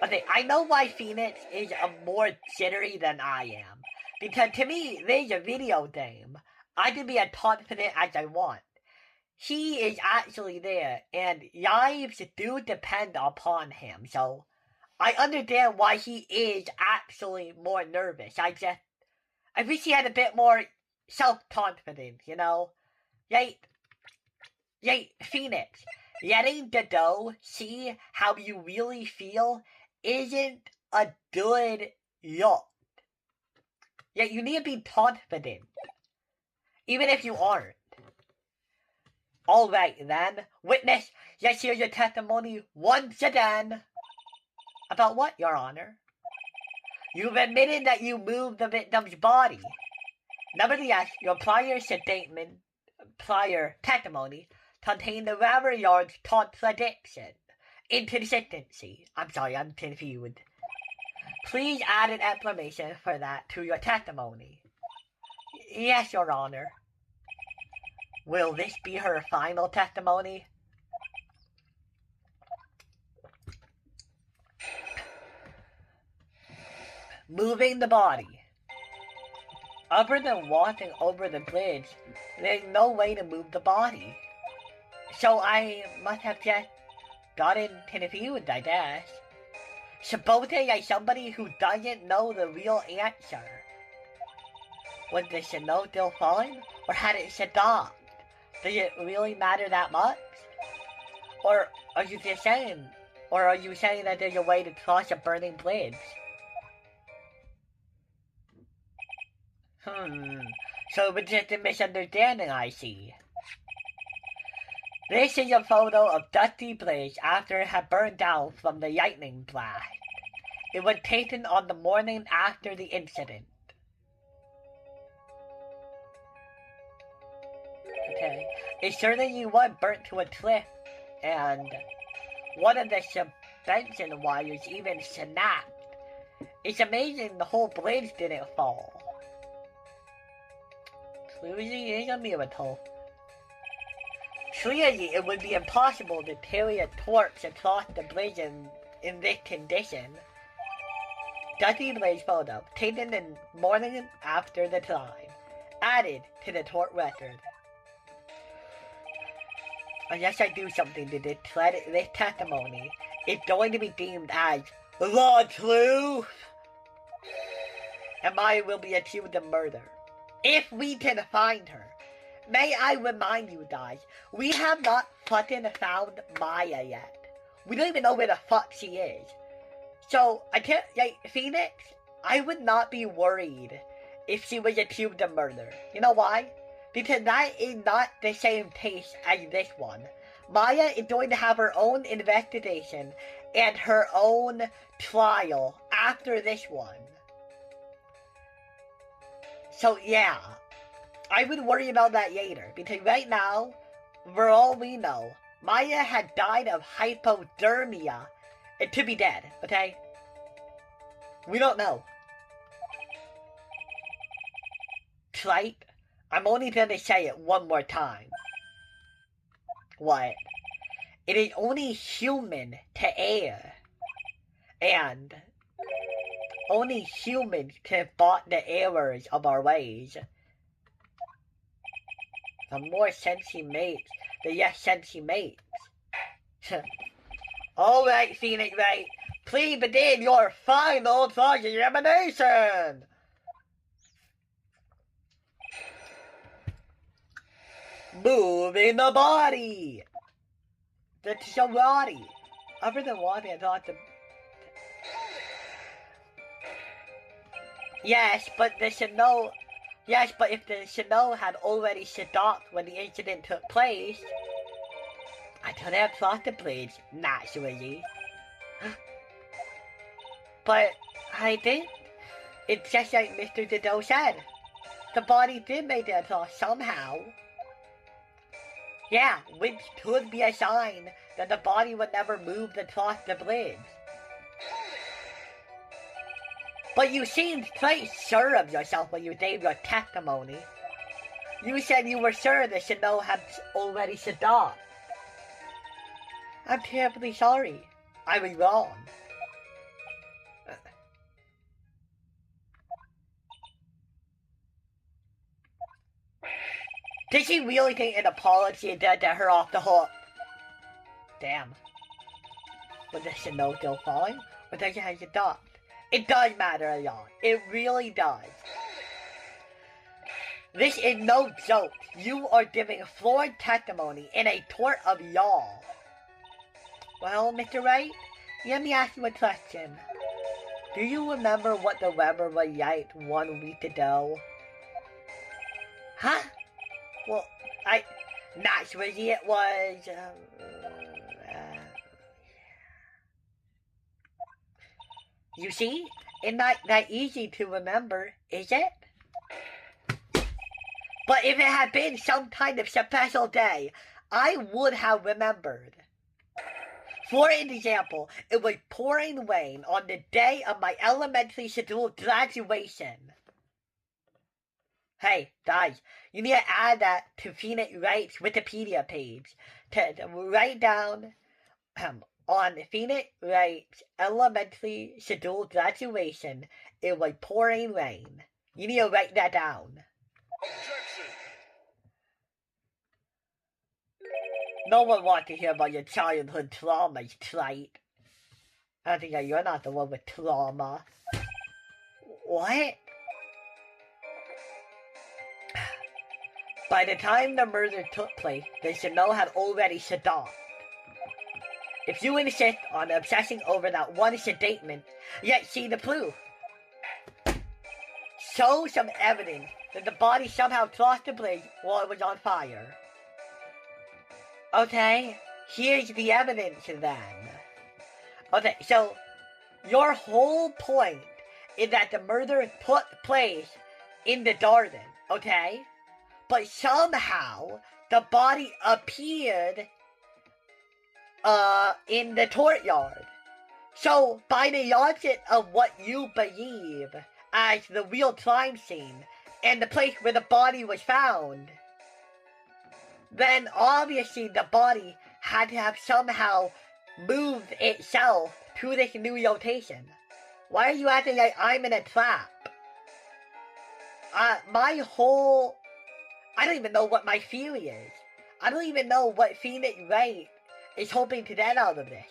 Okay, I know why Phoenix is more jittery than I am. Because to me, this is a video game. I can be as confident as I want. He is actually there, and lives do depend upon him, so I understand why he is actually more nervous. I wish he had a bit more self-confidence, you know? Phoenix, letting the doe see how you really feel isn't a good look. Yet you need to be confident, even if you aren't. Alright then, witness, let's hear your testimony once again. About what, Your Honor? You've admitted that you moved the victim's body. Nevertheless, your prior testimony contained a rather large contradiction. Inconsistency. I'm sorry, I'm confused. Please add an explanation for that to your testimony. Yes, Your Honor. Will this be her final testimony? Moving the body. Other than walking over the bridge, there's no way to move the body. So I must have just gotten confused, I guess. Supposing I'm somebody who doesn't know the real answer. Was the snow still falling, or had it stopped? Does it really matter that much? Or are you saying that there's a way to cross a burning bridge? So it was just a misunderstanding, I see. This is a photo of Dusty Bridge after it had burned down from the lightning blast. It was taken on the morning after the incident. Okay. It certainly was burnt to a cliff, and one of the suspension wires even snapped. It's amazing the whole bridge didn't fall. Clearly is a miracle. Clearly it would be impossible to carry a torch across the bridge in this condition. Dusty Bridge photo, taken the morning after the crime, added to the court record. Unless I do something to discredit this testimony, it's going to be deemed as the truth, and Maya will be accused of murder. If we can find her, may I remind you guys, we have not fucking found Maya yet. We don't even know where the fuck she is. So, I can't, like, Phoenix, I would not be worried if she was accused of murder. You know why? Because that is not the same case as this one. Maya is going to have her own investigation and her own trial after this one. So yeah, I would worry about that later, because right now, for all we know, Maya had died of hypothermia and to be dead, okay? We don't know. Right? I'm only gonna say it one more time. What? It is only human to err. And only humans can spot the errors of our ways. The more sense he makes, the less sense he makes. Alright, Phoenix Wright, please begin your final cross-examination! Moving the body! The body. Other than walking, I thought the... Yes, but the snow... Yes, but if the snow had already stopped when the incident took place, I could have crossed the bridge, naturally. But I think it's just like Mr. Dido said. The body did make it across somehow. Yeah, which could be a sign that the body would never move across the bridge. But you seemed quite sure of yourself when you gave your testimony. You said you were sure the snow had already stopped. I'm terribly sorry. I was wrong. Did she really think an apology did get her off the hook? Damn. Was the snow still falling? Or does it have stopped? It does matter a lot. It really does. This is no joke. You are giving florid testimony in a court of y'all. Well, Mr. Wright, let me ask you a question. Do you remember what the weather was like 1 week ago? Huh? Well, naturally it was, you see, it's not that easy to remember, is it? But if it had been some kind of special day, I would have remembered. For example, it was pouring rain on the day of my elementary school graduation. Hey, guys, you need to add that to Phoenix Wright's Wikipedia page. To write down on Phoenix Wright's elementary school graduation, it was pouring rain. You need to write that down. Objection! No one wants to hear about your childhood traumas, Wright. I think that you're not the one with trauma. What? By the time the murder took place, the snow had already stopped. If you insist on obsessing over that one statement, yet see the proof. show some evidence that the body somehow crossed the bridge while it was on fire. Okay, here's the evidence then. Okay, so your whole point is that the murder took place in the garden, okay? But somehow the body appeared in the courtyard. So, by the logic of what you believe as the real crime scene and the place where the body was found, then obviously the body had to have somehow moved itself to this new location. Why are you acting like I'm in a trap? I don't even know what my theory is. I don't even know what Phoenix Wright is hoping to get out of this.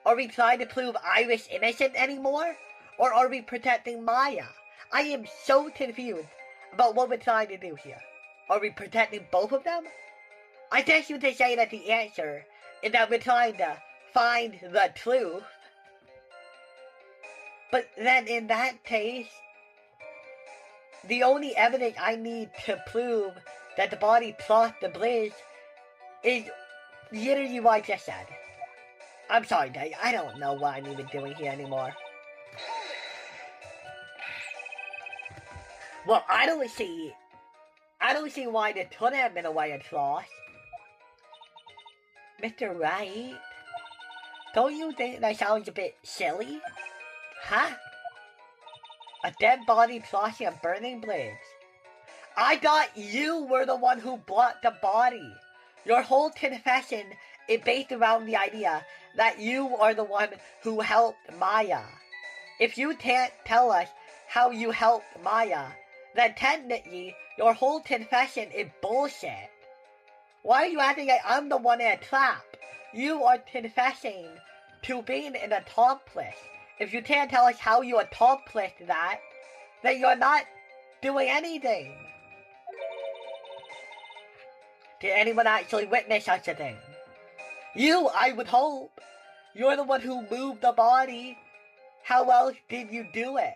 Are we trying to prove Iris innocent anymore? Or are we protecting Maya? I am so confused about what we're trying to do here. Are we protecting both of them? I guess you could say that the answer is that we're trying to find the truth. But then in that case, the only evidence I need to prove that the body crossed the bridge is literally what I just said. I'm sorry, Dad. I don't know what I'm even doing here anymore. Well, I don't see why there couldn't have been a way across. Mr. Wright, don't you think that sounds a bit silly? Huh? A dead body crossing a burning bridge. I thought you were the one who brought the body. Your whole confession is based around the idea that you are the one who helped Maya. If you can't tell us how you helped Maya, then technically your whole confession is bullshit. Why are you acting like I'm the one in a trap? You are confessing to being an accomplice. If you can't tell us how you accomplished that, then you're not doing anything. Did anyone actually witness such a thing? You, I would hope. You're the one who moved the body. How else did you do it?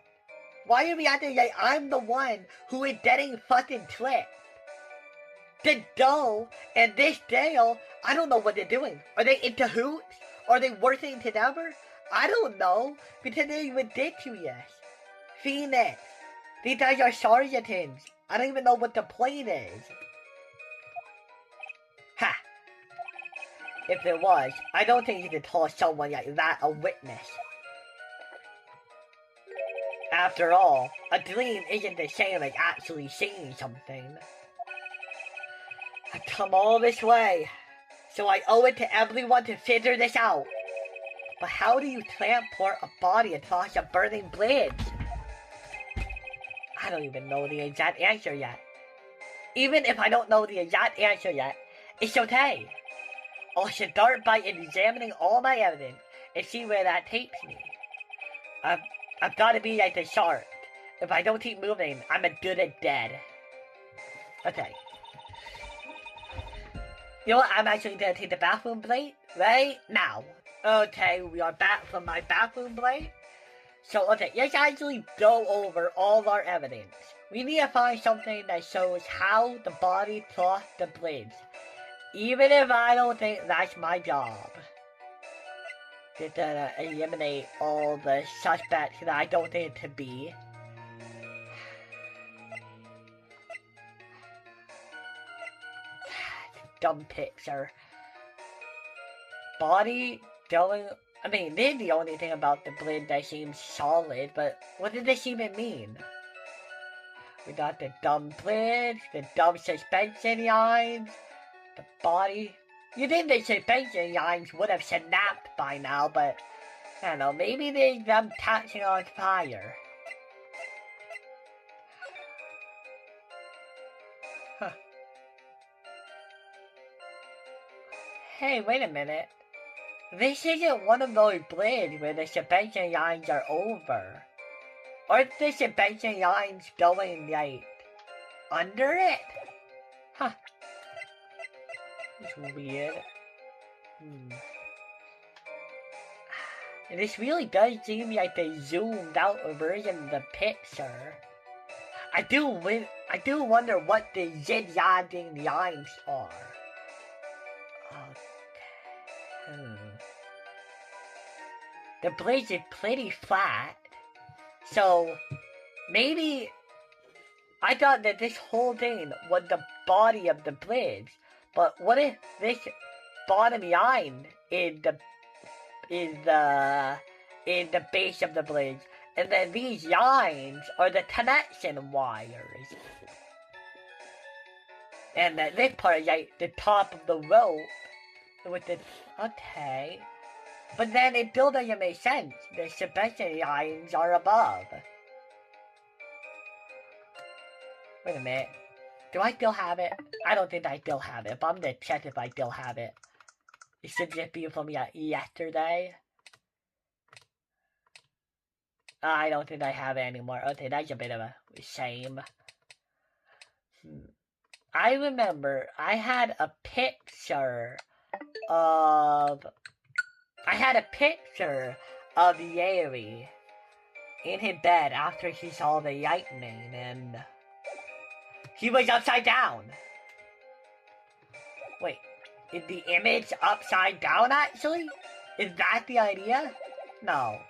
Why are we acting like I'm the one who is getting fucking tricked? The dough and this jail, I don't know what they're doing. Are they in cahoots? Are they working together? I don't know, because they're ridiculous. Phoenix, these guys are charlatans. I don't even know what the point is. Ha! If there was, I don't think you could call someone like that a witness. After all, a dream isn't the same as actually seeing something. I've come all this way, so I owe it to everyone to figure this out. But how do you transport a body across a burning bridge? I don't even know the exact answer yet. Even if I don't know the exact answer yet, it's okay. I'll start by examining all my evidence and see where that takes me. I've got to be like the shark. If I don't keep moving, I'm as good as dead. Okay. You know what? I'm actually gonna take the bathroom break right now. Okay, we are back from my bathroom break. So, okay, let's actually go over all of our evidence. We need to find something that shows how the body crossed the bridge. Even if I don't think that's my job. Just eliminate all the suspects that I don't think it to be. Dumb picture. Body going. I mean, this is the only thing about the bridge that seems solid, but what did this even mean? We got the dumb bridge, the dumb suspension lines, the body. You think the suspension lines would have snapped by now, but I don't know, maybe they're them catching on fire. Huh. Hey, wait a minute. This isn't one of those bridges where the suspension lines are over. Aren't the suspension lines going, like, under it? Huh. It's weird. This really does seem like they zoomed out version of the picture. I do wonder what the yin lines are. The bridge is pretty flat, so maybe I thought that this whole thing was the body of the bridge, but what if this bottom line is the base of the bridge, and then these lines are the connection wires, and that this part is like the top of the rope with the okay. But then it still doesn't make sense. The suspension lines are above. Wait a minute. Do I still have it? I don't think I still have it, but I'm gonna check if I still have it. It should just be from yesterday. I don't think I have it anymore. Okay, that's a bit of a shame. I remember I had a picture of Yeri in his bed after he saw the lightning, and he was upside down. Wait, is the image upside down actually? Is that the idea? No.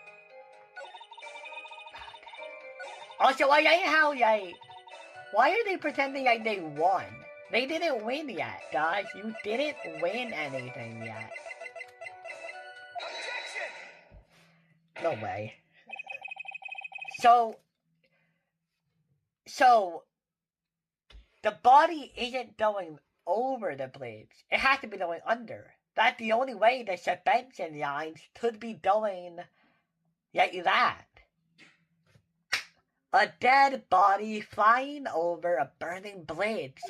Also, I hate how why are they pretending like they won? They didn't win yet, guys. You didn't win anything yet. No way. So the body isn't going over the bridge. It has to be going under. That's the only way the suspension lines could be going like that. A dead body flying over a burning bridge.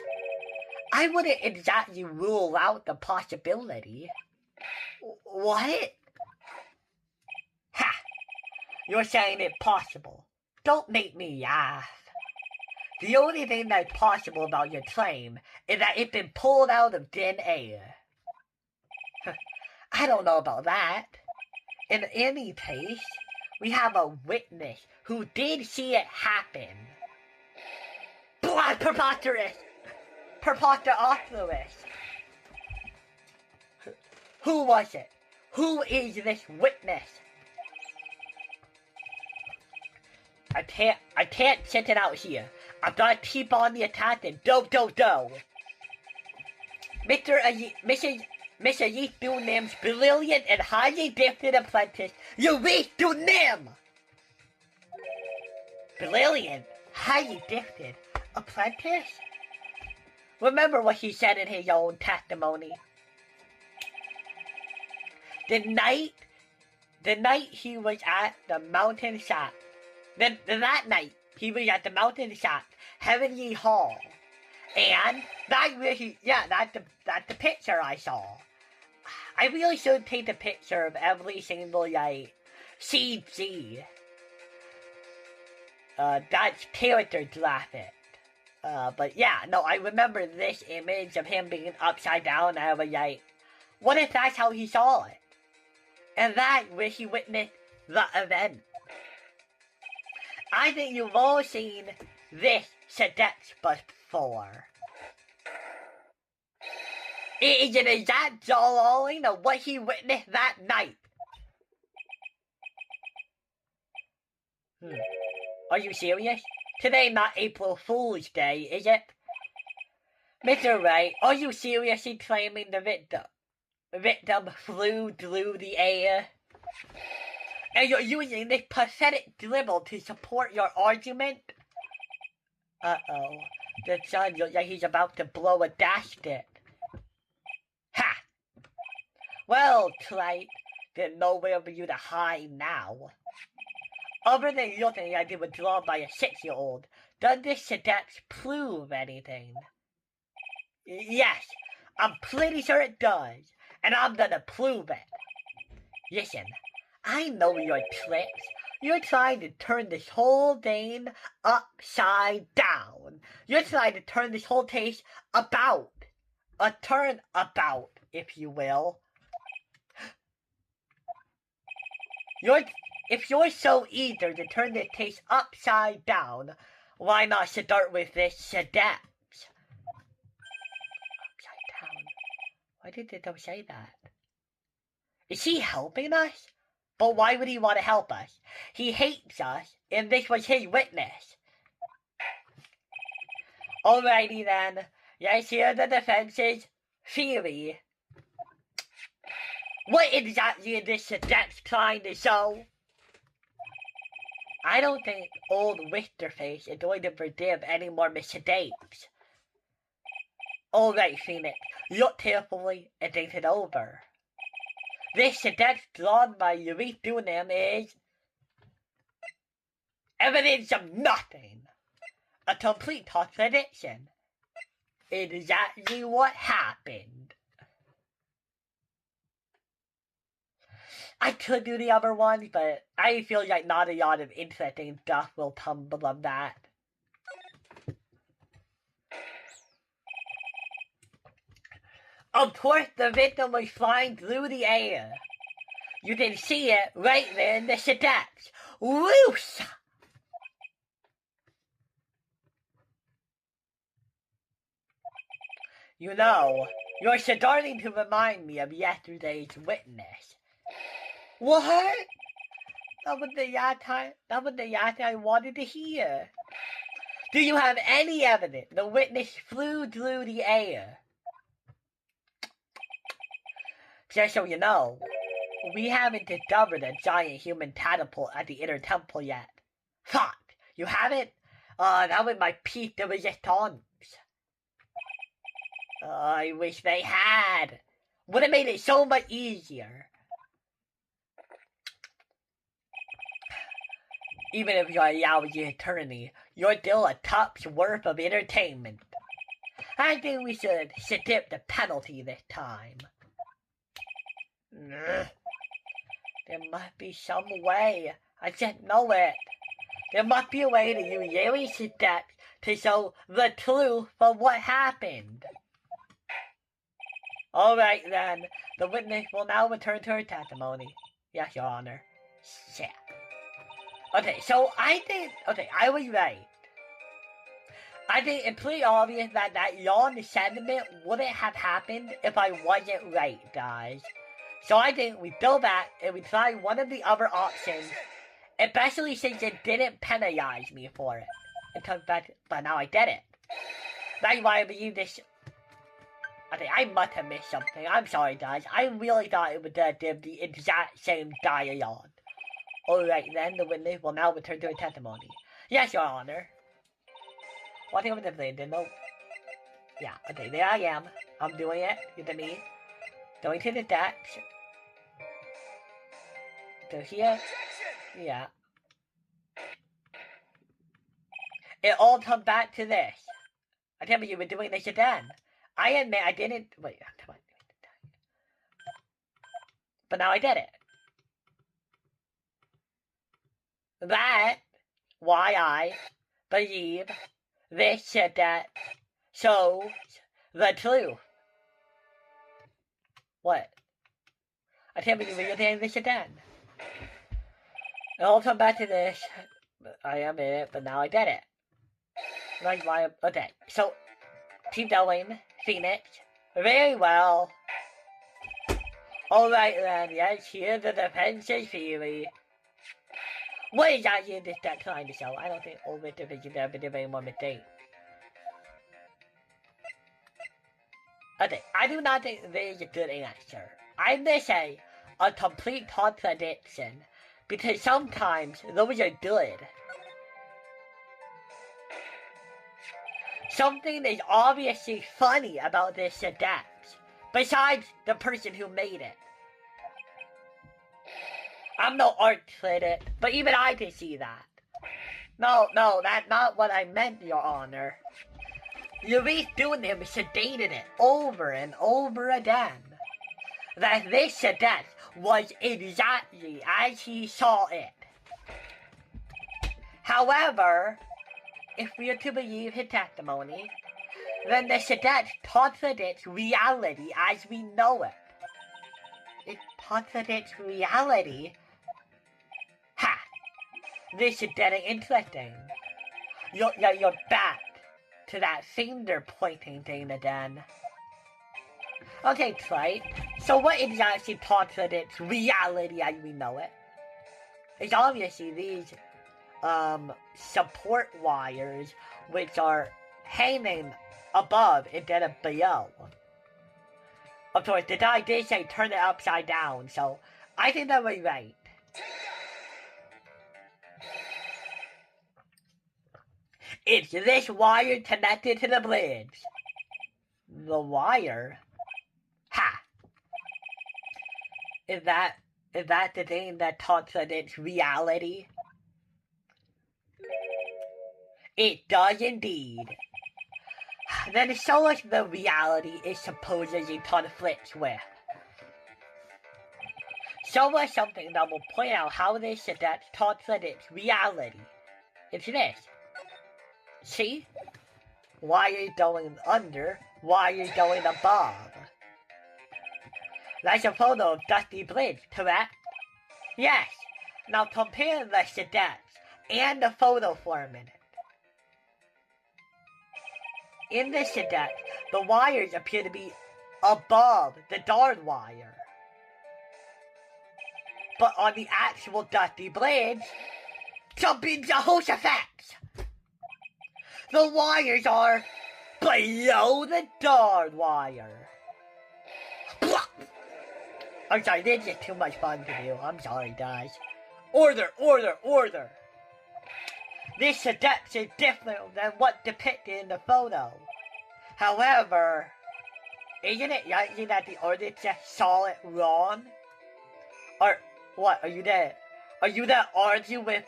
I wouldn't exactly rule out the possibility. What? Ha! You're saying it's possible. Don't make me laugh. The only thing that's possible about your claim is that it's been pulled out of thin air. I don't know about that. In any case, we have a witness who did see it happen. Blood preposterous! Preposterous! Who was it? Who is this witness? I can't sit it out here. I've got to keep on the attack and do. Mr. Yitu Nim's brilliant and highly gifted apprentice, Yitu Nim! Brilliant, highly gifted apprentice? Remember what he said in his own testimony. The night he was at the mountain shop. That night, he was at the mountain shop, Heavenly Hall. And that's the picture I saw. I really should take a picture of every single, CG. That's character graphic. But yeah, no, I remember this image of him being upside down, and I was like, what if that's how he saw it? And that's where he witnessed the event. I think you've all seen this sketch before. It is an exact drawing of what he witnessed that night. Are you serious? Today not April Fool's Day, is it? Mr. Wright, are you seriously claiming the victim flew through the air? And you're using this pathetic dribble to support your argument? Uh-oh. The sun looks like he's about to blow a gasket. Ha! Well, Wright, there's nowhere for you to hide now. Other than looking like it was drawn by a 6-year-old, does this sketch prove anything? Yes, I'm pretty sure it does, and I'm gonna prove it. Listen, I know your tricks. You're trying to turn this whole thing upside down. You're trying to turn this whole case about. A turnabout, if you will. If you're so eager to turn the case upside down, Why not start with this steps? Upside down. Why did they say that? Is he helping us? But why would he want to help us? He hates us, and this was his witness. Alrighty then. Yes, here are the defenses. Theory. What exactly is this steps trying to show? I don't think old Wicterface is going to forgive any more mistakes. Alright, Phoenix, look carefully and think it over. This steps drawn by Wright is evidence of nothing. A complete contradiction. Exactly what happened. I could do the other ones, but I feel like not a lot of interesting stuff will come from that. Of course, the victim was flying through the air. You can see it right there in the steps. Whoosh! You know, you're starting to remind me of yesterday's witness. What? That was the last time I wanted to hear. Do you have any evidence the witness flew through the air? Just so you know, we haven't discovered a giant human catapult at the inner temple yet. Fuck! You haven't? That was my piece de resistance. I wish they had. Would have made it so much easier. Even if you're allowed the eternity, you're still a top's worth of entertainment. I think we should skip the penalty this time. There must be some way. I just know it. There must be a way to use Yuri's steps to show the truth of what happened. Alright then, the witness will now return to her testimony. Yes, Your Honor. Shit. Okay, so I was right. I think it's pretty obvious that yawn sentiment wouldn't have happened if I wasn't right, guys. So I think we go back and we try one of the other options, especially since it didn't penalize me for it. But now I did it. That's why I believe this. Okay, I must have missed something. I'm sorry, guys. I really thought it would give the exact same dialogue. Alright then, the witness will now return to her testimony. Yes, Your Honor. Walking over the blade, no. Yeah, okay, there I am. I'm doing it. You to me. Going to the decks. To here. Yeah. It all comes back to this. I can't believe you were doing this again. I admit I didn't. Wait, come on. But now I did it. That's why I believe this that shows the truth. What? I can't believe you're doing this again. I'll come back to this. I am in it, but now I did it. Like why? Okay, so keep going, Phoenix. Very well. Alright then, yes, here's the defense's theory. What is that you just trying to show? I don't think all the divisions ever did any more mistakes. Okay, I do not think there is a good answer. I'm gonna say a complete contradiction, because sometimes those are good. Something is obviously funny about this adapt, besides the person who made it. I'm no art critic, but even I can see that. No, that's not what I meant, Your Honor. Yuri's doing him sedated it over and over again. That this sedat was exactly as he saw it. However, if we are to believe his testimony, then the sedat contradicts reality as we know it. It contradicts reality? Ha! This is getting interesting. You're back to that finger pointing thing again. Okay, Trey. So what exactly talks of its reality as we know it? It's obviously these support wires which are hanging above instead of below. Of course, the guy did say turn it upside down, so I think that was right. It's this wire connected to the bridge. The wire? Ha! Is that the thing that talks of its reality? It does indeed. Then show us the reality it supposedly conflicts with. Show us something that will point out how this that talks of its reality. It's this. See? Wire going under, wire going above. That's a photo of Dusty Bridge, correct? Yes. Now compare the cadets and the photo for a minute. In the cadet, the wires appear to be above the guard wire. But on the actual Dusty Bridge, jumping Jehoshaphat! The wires are below the guard wire. I'm sorry, this is too much fun to do. I'm sorry, guys. Order, order, order! This seduct is different than what depicted in the photo. However, isn't it likely that the artist just saw it wrong? Or what? Are you there argue with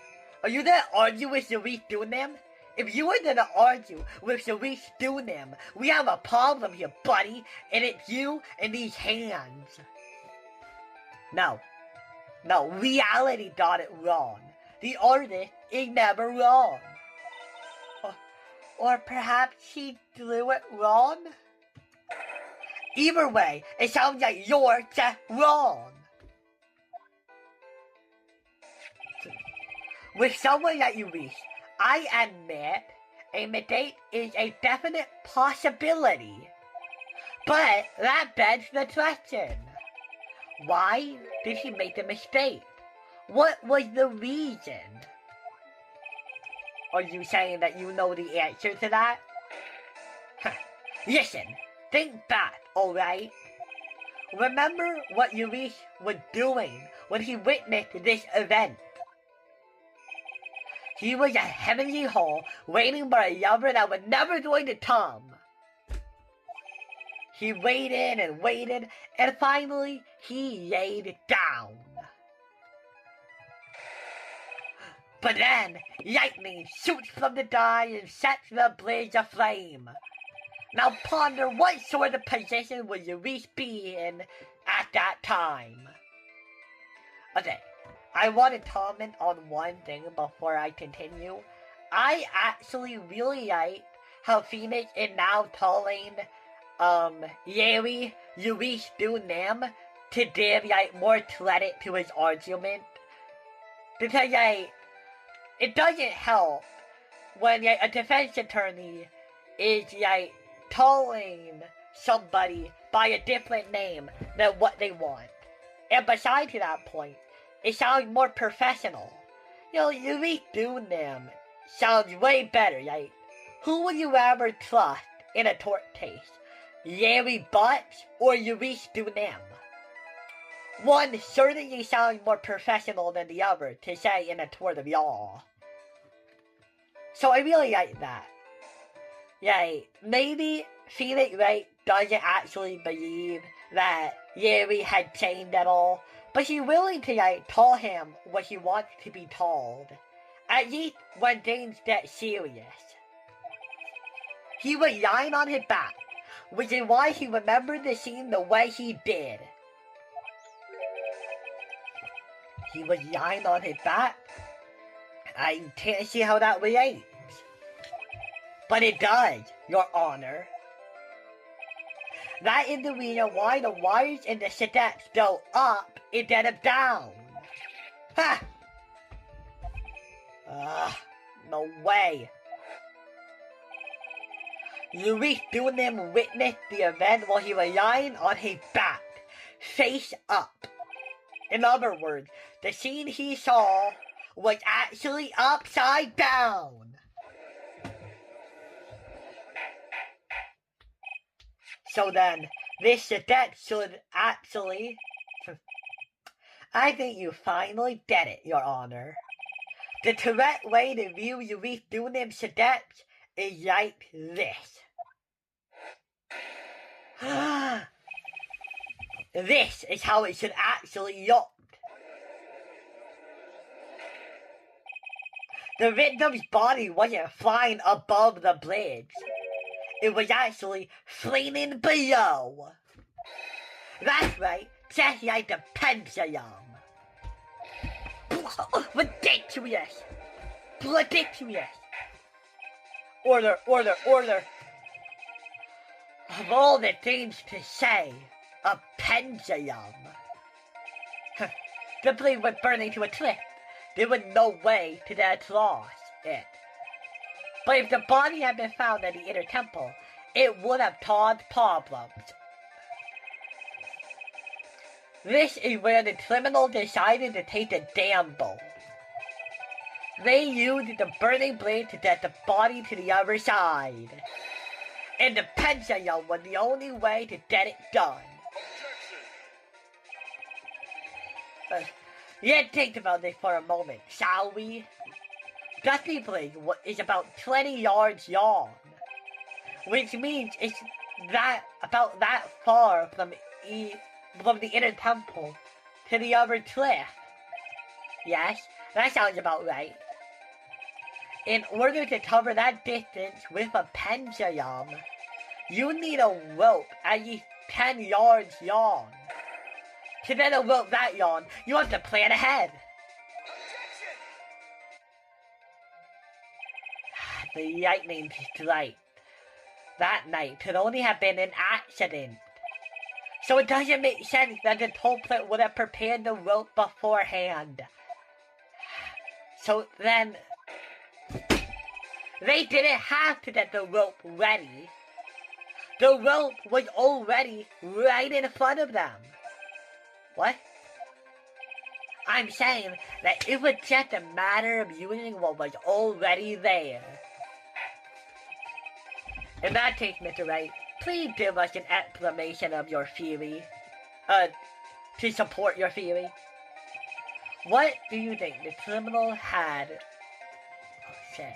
Luis Dunham? If you were gonna argue with Luis Dunham, we have a problem here, buddy, and it's you and these hands. No, reality got it wrong. The artist is never wrong. Or perhaps he drew it wrong? Either way, it sounds like you're just wrong. With someone like Luis, I admit a mistake is a definite possibility. But that begs the question. Why did he make the mistake? What was the reason? Are you saying that you know the answer to that? Listen, think back, alright? Remember what Luis was doing when he witnessed this event. He was at Heavenly Hall waiting for a lover that was never going to come. He waited and waited, and finally he laid down. But then, lightning shoots from the sky and sets the blaze aflame. Now ponder what sort of position would Luis be in at that time. Okay, I want to comment on one thing before I continue. I actually really like how Phoenix is now telling Luis Dunham to give more credit to his argument. Because it doesn't help when a defense attorney is calling somebody by a different name than what they want. And besides that point, it sounds more professional. Luis Dunham sounds way better. Who would you ever trust in a tort case? Larry Butts or Luis Dunham? One certainly sounds more professional than the other to say in a tort of law. So I really like that. Maybe Phoenix Wright doesn't actually believe that Larry had changed at all, but she's willing to tell him what he wants to be told, at least when things get serious. He was lying on his back, which is why he remembered the scene the way he did. He was lying on his back? I can't see how that relates. But it does, Your Honor. That is the reason why the wires in the cadets go up instead of down. Ha! No way. Louis Dunham witnessed the event while he was lying on his back, face up. In other words, the scene he saw was actually upside down. So then, this cadet should actually... I think you finally get it, Your Honor. The correct way to view Louis Dunham's cadets is like this. This is how it should actually look. The victim's body wasn't flying above the bridge. It was actually flailing below. That's right, just like the pendulum. Ridiculous! Ridiculous! Order, order, order! Of all the things to say, a pendulum. The blade went burning to a cliff. There was no way to get across it. But if the body had been found at the inner temple, it would have caused problems. This is where the criminal decided to take a gamble. They used the burning blade to get the body to the other side. And the pendulum was the only way to get it done. Let's think about this for a moment, shall we? Dusty Blade is about 20 yards long, which means it's about that far from the inner temple to the other cliff. Yes, that sounds about right. In order to cover that distance with a pendulum, you need a rope at least 10 yards long. To get a rope that long, you have to plan ahead. The lightning strike that night could only have been an accident. So it doesn't make sense that the culprit would have prepared the rope beforehand. So then, they didn't have to get the rope ready. The rope was already right in front of them. What? I'm saying that it was just a matter of using what was already there. In that case, Mr. Wright, please give us an explanation of your theory. To support your theory. What do you think the criminal had... Oh, shit.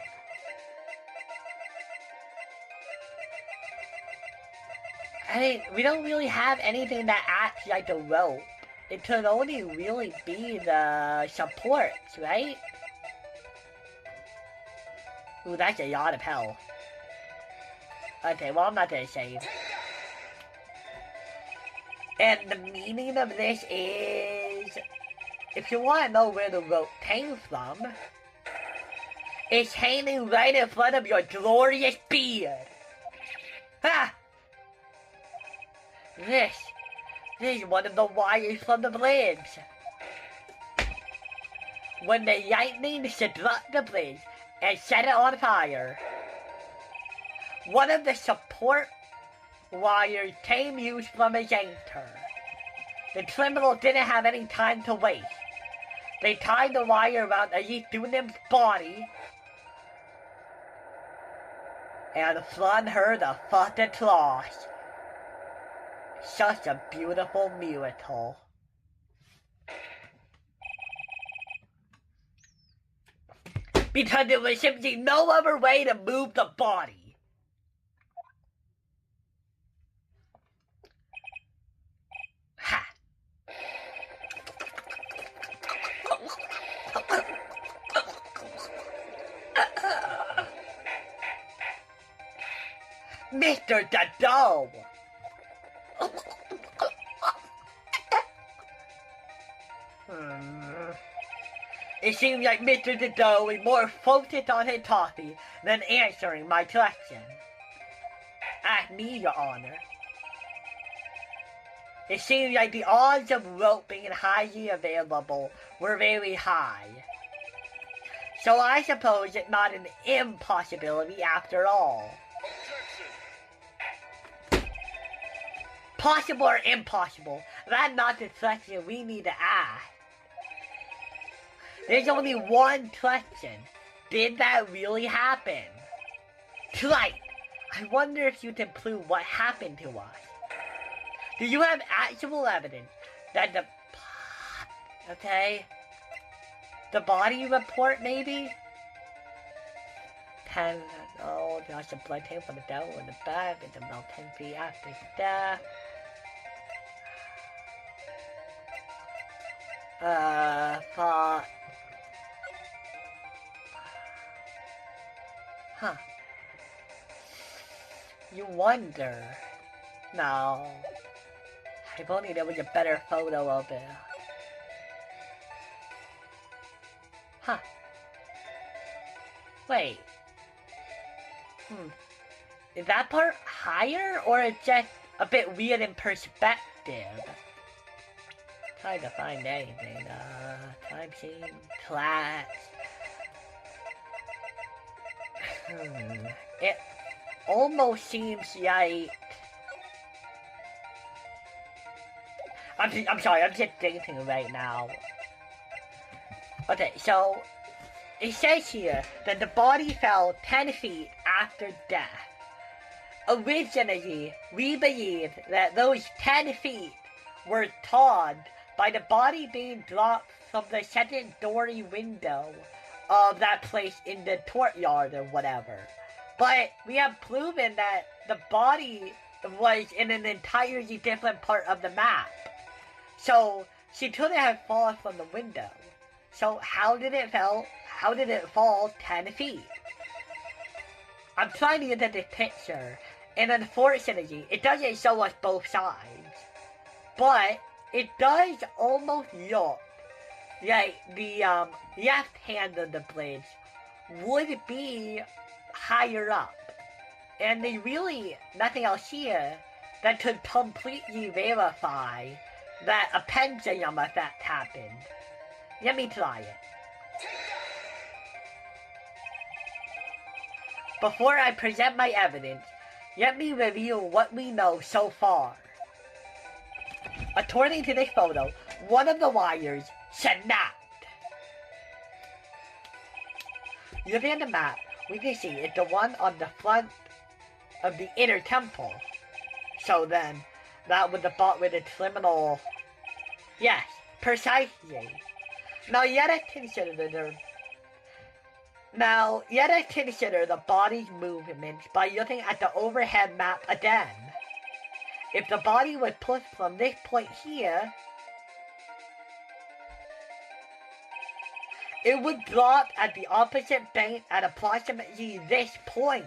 I mean, we don't really have anything that acts like a rope. It could only really be the supports, right? Ooh, that's a lot of hell. Okay, well, I'm not gonna save. And the meaning of this is... If you want to know where the rope came from, it's hanging right in front of your glorious beard. Ha! This is one of the wires from the bridge. When the lightning struck the bridge and set it on fire, one of the support wires came loose from a anchor. The criminal didn't have any time to waste. They tied the wire around Elise Dunham's body and flung her the fuck across. Such a beautiful miracle. Because there was simply no other way to move the body. Ha! Mr. Dado! It seems like Mr. Dado is more focused on his coffee than answering my question. Ask me, Your Honor. It seems like the odds of rope being highly available were very high. So I suppose it's not an impossibility after all. Possible or impossible? That's not the question we need to ask. There's only one question. Did that really happen? Wright, I wonder if you can prove what happened to us. Do you have actual evidence that the body report maybe? Oh, there's a blood tape on the down in the back and about 10 feet after death. Fuck. Huh. You wonder. No. If only there was a better photo of it. Huh. Wait. Is that part higher or it's just a bit weird in perspective? Trying to find anything. Time scene, class. It almost seems like... I'm sorry, I'm just thinking right now. Okay, so it says here that the body fell 10 feet after death. Originally, we believed that those 10 feet were caused by the body being dropped from the second-story window of that place in the courtyard or whatever. But we have proven that the body was in an entirely different part of the map. So she couldn't have fallen from the window. So how did it fall 10 feet? I'm trying to get at this picture, and unfortunately, it doesn't show us both sides. But it does almost look like the left hand of the bridge would be higher up. And there's really nothing else here that could completely verify that a pendulum effect happened. Let me try it. Before I present my evidence, let me review what we know so far. According to this photo, one of the wires snapped. Looking at the map, we can see it's the one on the front of the inner temple. So then, that was the spot where the criminal... Yes, precisely. Now yet I consider the body's movements by looking at the overhead map again. If the body was pushed from this point here, it would drop at the opposite bank at approximately this point.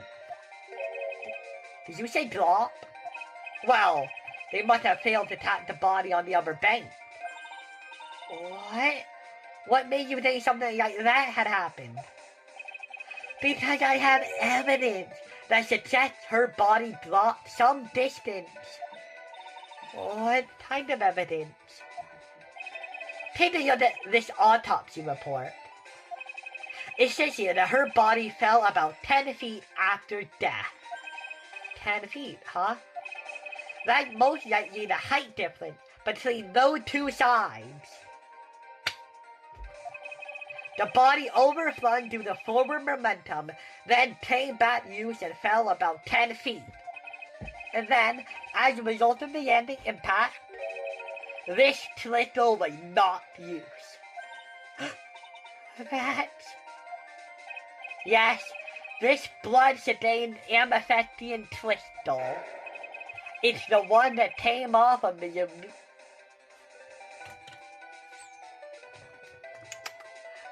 Did you say drop? Well, they must have failed to tap the body on the other bank. What? What made you think something like that had happened? Because I have evidence that suggests her body dropped some distance. What kind of evidence? Take a look at this autopsy report. It says here that her body fell about 10 feet after death. 10 feet, huh? That's most likely the height difference between those two sides. The body overflung due to forward momentum, then came back loose and fell about 10 feet. And then, as a result of the landing impact, this crystal was knocked loose. Yes, this blood-stained amethystine crystal. It's the one that came off of the...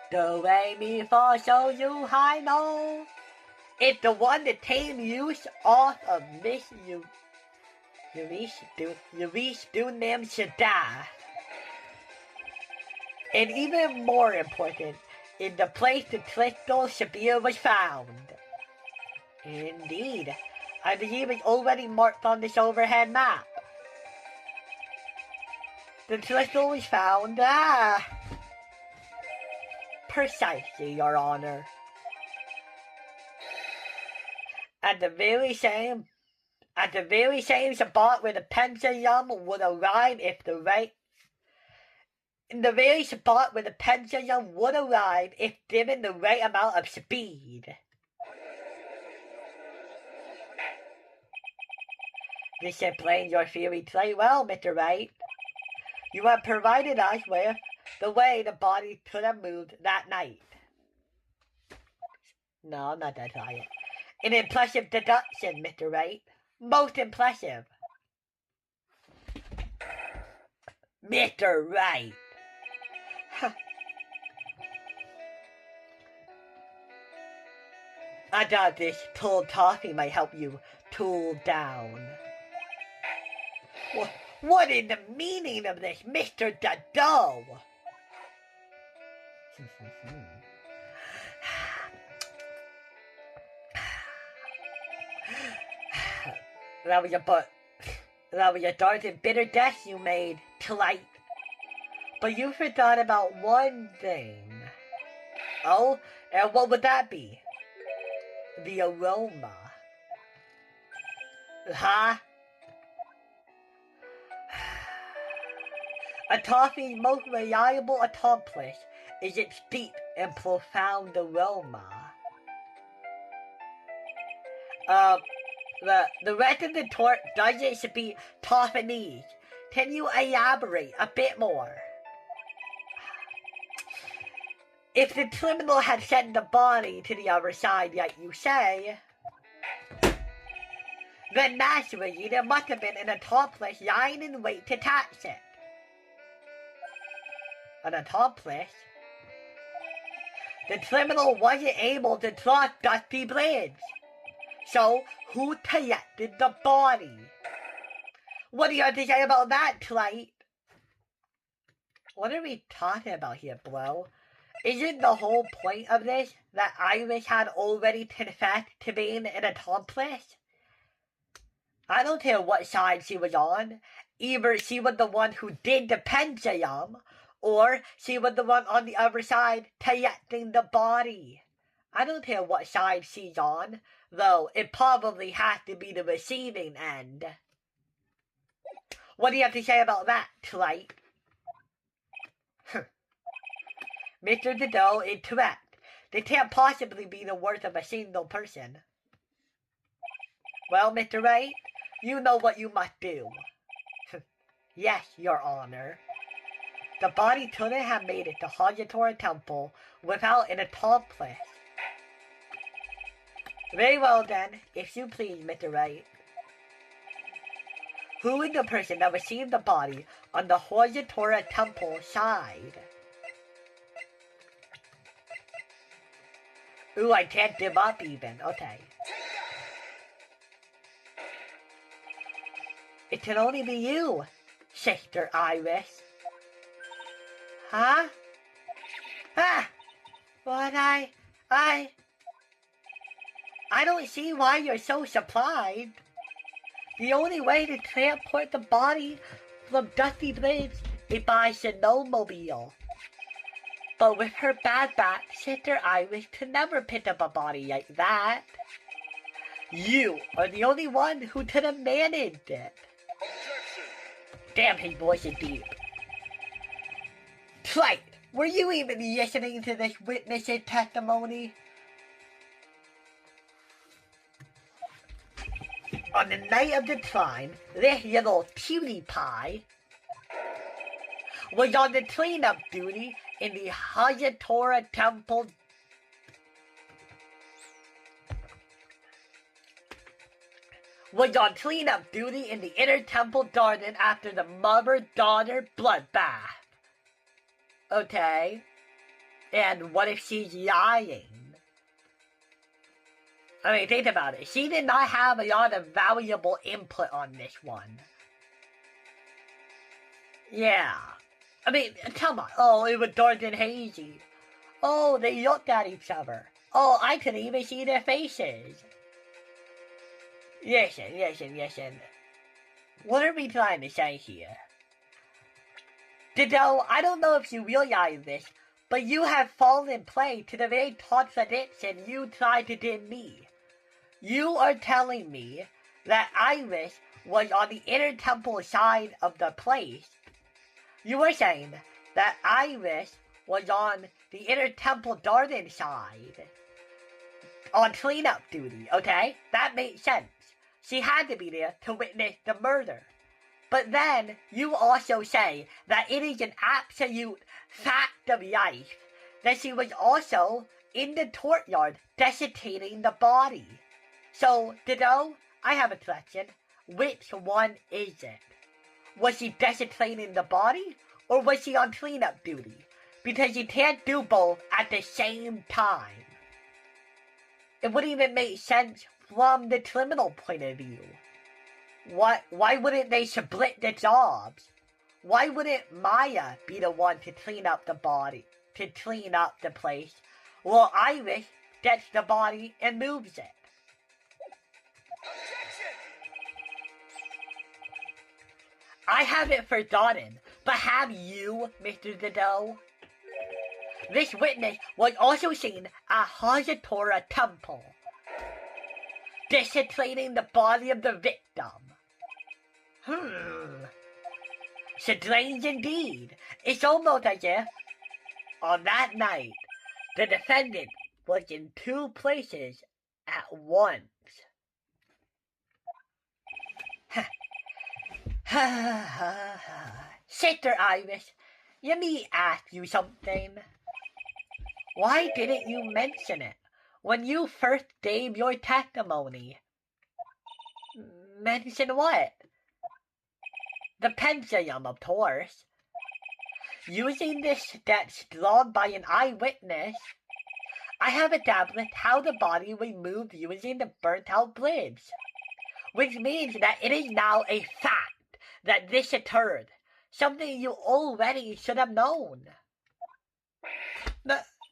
Do re mi fa so you high no. It's the one that came loose off of Miss Yurish Dunam Shada. And even more important, in the place the crystal Shabir was found. Indeed, I believe it's already marked on this overhead map. The crystal was found, precisely, Your Honor. At the very same At the very same spot where the pendulum would arrive if the right... In the very spot where the pendulum would arrive if given the right amount of speed. This explains your theory quite well, Mr. Wright. You have provided us with the way the body could have moved that night. No, not that high. An impressive deduction, Mr. Wright. Most impressive. Mr. Wright. I thought this cold coffee might help you cool down. What is the meaning of this, Mr. Dado? That was a dark and bitter death you made tonight. But you forgot about one thing. Oh, and what would that be? The aroma. Huh? A toffee's most reliable accomplice is its deep and profound aroma. The rest of the torch doesn't speak Toffanese. Can you elaborate a bit more? If the criminal had sent the body to the other side, like you say, then naturally there must have been an accomplice lying in wait to catch it. An accomplice? The criminal wasn't able to cross Dusty Bridge. So, who collected the body? What do you have to say about that, Wright? What are we talking about here, bro? Isn't the whole point of this that Iris had already confessed to being an accomplice? I don't care what side she was on. Either she was the one who did the pendulum, or she was the one on the other side collecting the body. I don't care what side she's on, though it probably has to be the receiving end. What do you have to say about that, Wright? Mr. Dado is correct. They can't possibly be the worth of a single person. Well, Mr. Wright, you know what you must do. Yes, Your Honor. The body couldn't have made it to Hayatora Temple without an accomplice. Very well then, if you please, Mr. Wright. Who is the person that received the body on the Hayatora Temple side? Ooh, I can't give up even. Okay. It can only be you, Sister Iris. Huh? Ah! But I don't see why you're so surprised. The only way to transport the body from Dusty Bridge is by snowmobile. But with her bad back, Sister Iris could never pick up a body like that. You are the only one who could have managed it. Damn, his voice is deep. Wright, were you even listening to this witness's testimony? On the night of the crime, this little cutie pie was on the cleanup duty in the Hayatora Temple. Was on cleanup duty in the inner temple garden after the mother-daughter bloodbath. Okay. And what if she's lying? I mean, think about it. She did not have a lot of valuable input on this one. Yeah. I mean, come on. Oh, it was dark and hazy. Oh, they looked at each other. Oh, I couldn't even see their faces. Listen. What are we trying to say here? Dado, I don't know if you realize this, but you have fallen prey to the very contradiction you tried to do me. You are telling me that Iris was on the inner temple side of the place. You were saying that Iris was on the inner temple garden side on cleanup duty, okay? That makes sense. She had to be there to witness the murder. But then you also say that it is an absolute fact of life that she was also in the courtyard desecrating the body. So, Dido, I have a question. Which one is it? Was she desecrating the body, or was she on cleanup duty? Because you can't do both at the same time. It wouldn't even make sense from the criminal point of view. Why wouldn't they split the jobs? Why wouldn't Maya be the one to clean up the body, to clean up the place, while Iris gets the body and moves it? I haven't forgotten, but have you, Mr. Dido? This witness was also seen at Hazatora Temple, desecrating the body of the victim. Strange indeed. It's almost as if, on that night, the defendant was in two places at once. Sister Iris, let me ask you something. Why didn't you mention it when you first gave your testimony? Mention what? The pendulum, of course. Using this sketch drawn by an eyewitness, I have established how the body was moved using the burnt-out bridge, which means that it is now a fact that this occurred, something you already should have known.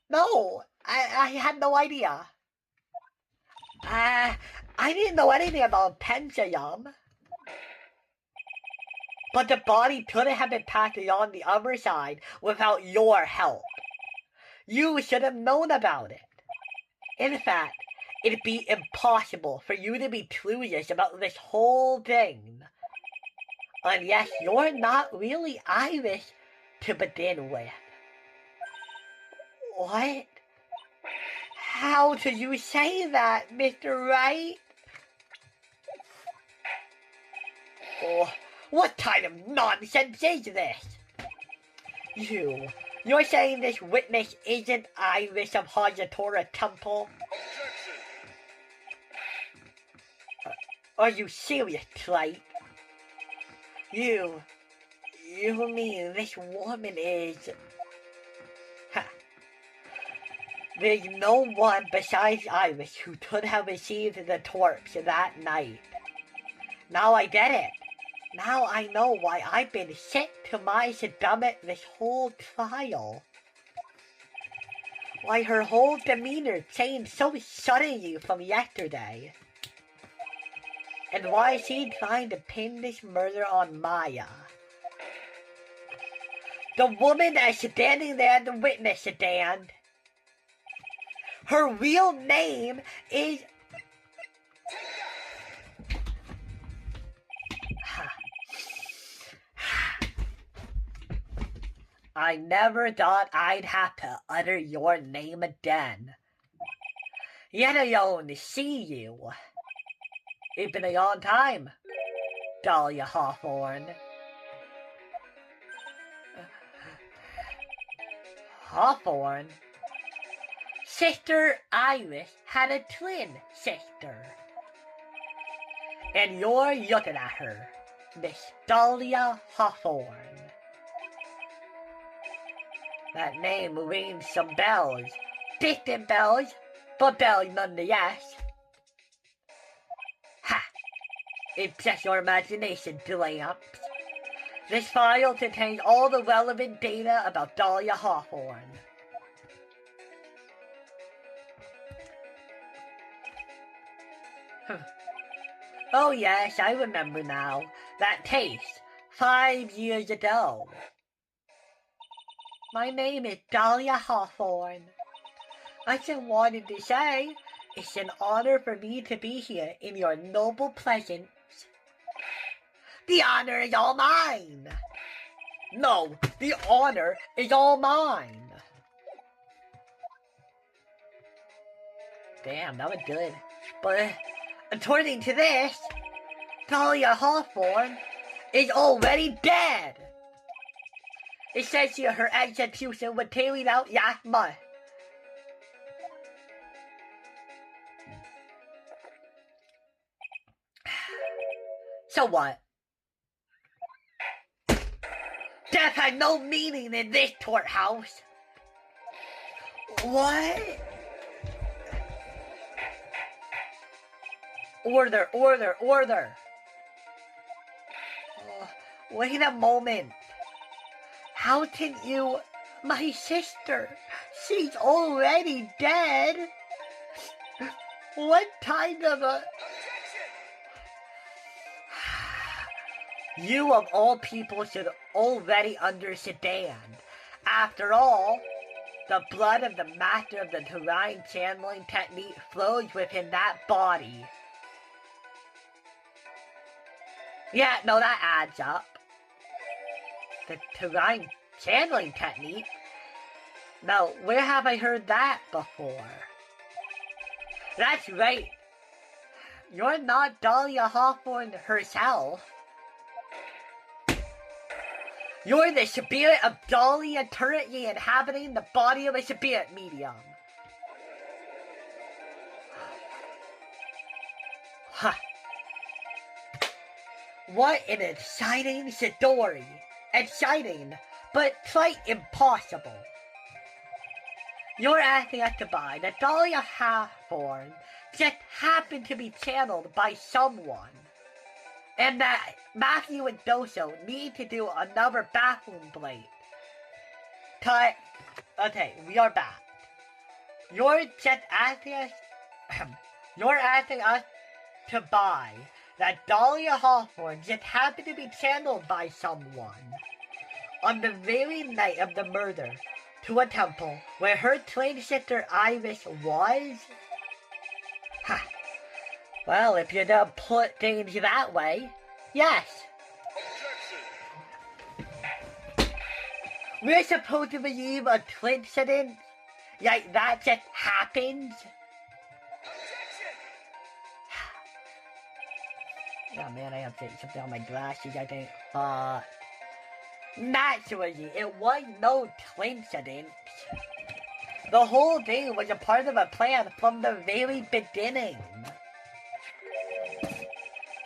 No, I had no idea. I didn't know anything about pendulum. But the body couldn't have been passed on the other side without your help. You should have known about it. In fact, it'd be impossible for you to be clueless about this whole thing. Unless you're not really Irish to begin with. What? How do you say that, Mr. Wright? Oh, what kind of nonsense is this? You're saying this witness isn't Irish of Hazatora Temple? Are you serious, Wright? You mean this woman is... There's no one besides Iris who could have received the torch that night. Now I get it. Now I know why I've been sick to my stomach this whole trial. Why her whole demeanor changed so suddenly from yesterday. And why she's trying to pin this murder on Maya. The woman that's standing there at the witness stand. Her real name is... I never thought I'd have to utter your name again. Yet alone to see you. It's been a long time, Dahlia Hawthorne. Hawthorne? Sister Iris had a twin sister. And you're looking at her, Miss Dahlia Hawthorne. That name rings some bells. Distant bells, but bells nonetheless. Ha! It's just your imagination, Glamps. This file contains all the relevant data about Dahlia Hawthorne. Oh yes, I remember now. That case, 5 years ago. My name is Dahlia Hawthorne. I just wanted to say, It's an honor for me to be here in your noble presence. The honor is all mine. No, the honor is all mine. Damn, that was good. But according to this, Talia Hawthorne is already dead. It says here her execution was carried out last month. So what? Death had no meaning in this courthouse. What? Order, order, order. Wait a moment. How can you... My sister, she's already dead. What kind of a... You of all people should already understand. After all, the blood of the master of the terrain channeling technique flows within that body. Yeah, no, that adds up. The terrain channeling technique? Now, where have I heard that before? That's right. You're not Dahlia Hawthorne herself. You're the spirit of Dahlia currently inhabiting the body of a spirit medium. Huh. What an exciting story. Exciting, but quite impossible. You're asking us to buy that Dahlia Hawthorne just happened to be channeled by someone. And that Matthew and Doso need to do another bathroom break. Cut. Okay, we are back. You're just asking us... You're asking us to buy that Dahlia Hawthorne just happened to be channeled by someone on the very night of the murder to a temple where her twin sister Iris was? Ha. Well, if you don't put things that way, yes. Objection. We're supposed to believe a coincidence like that just happens? Oh man, I have to take something on my glasses, I think. Naturally, it was no coincidence. The whole thing was a part of a plan from the very beginning.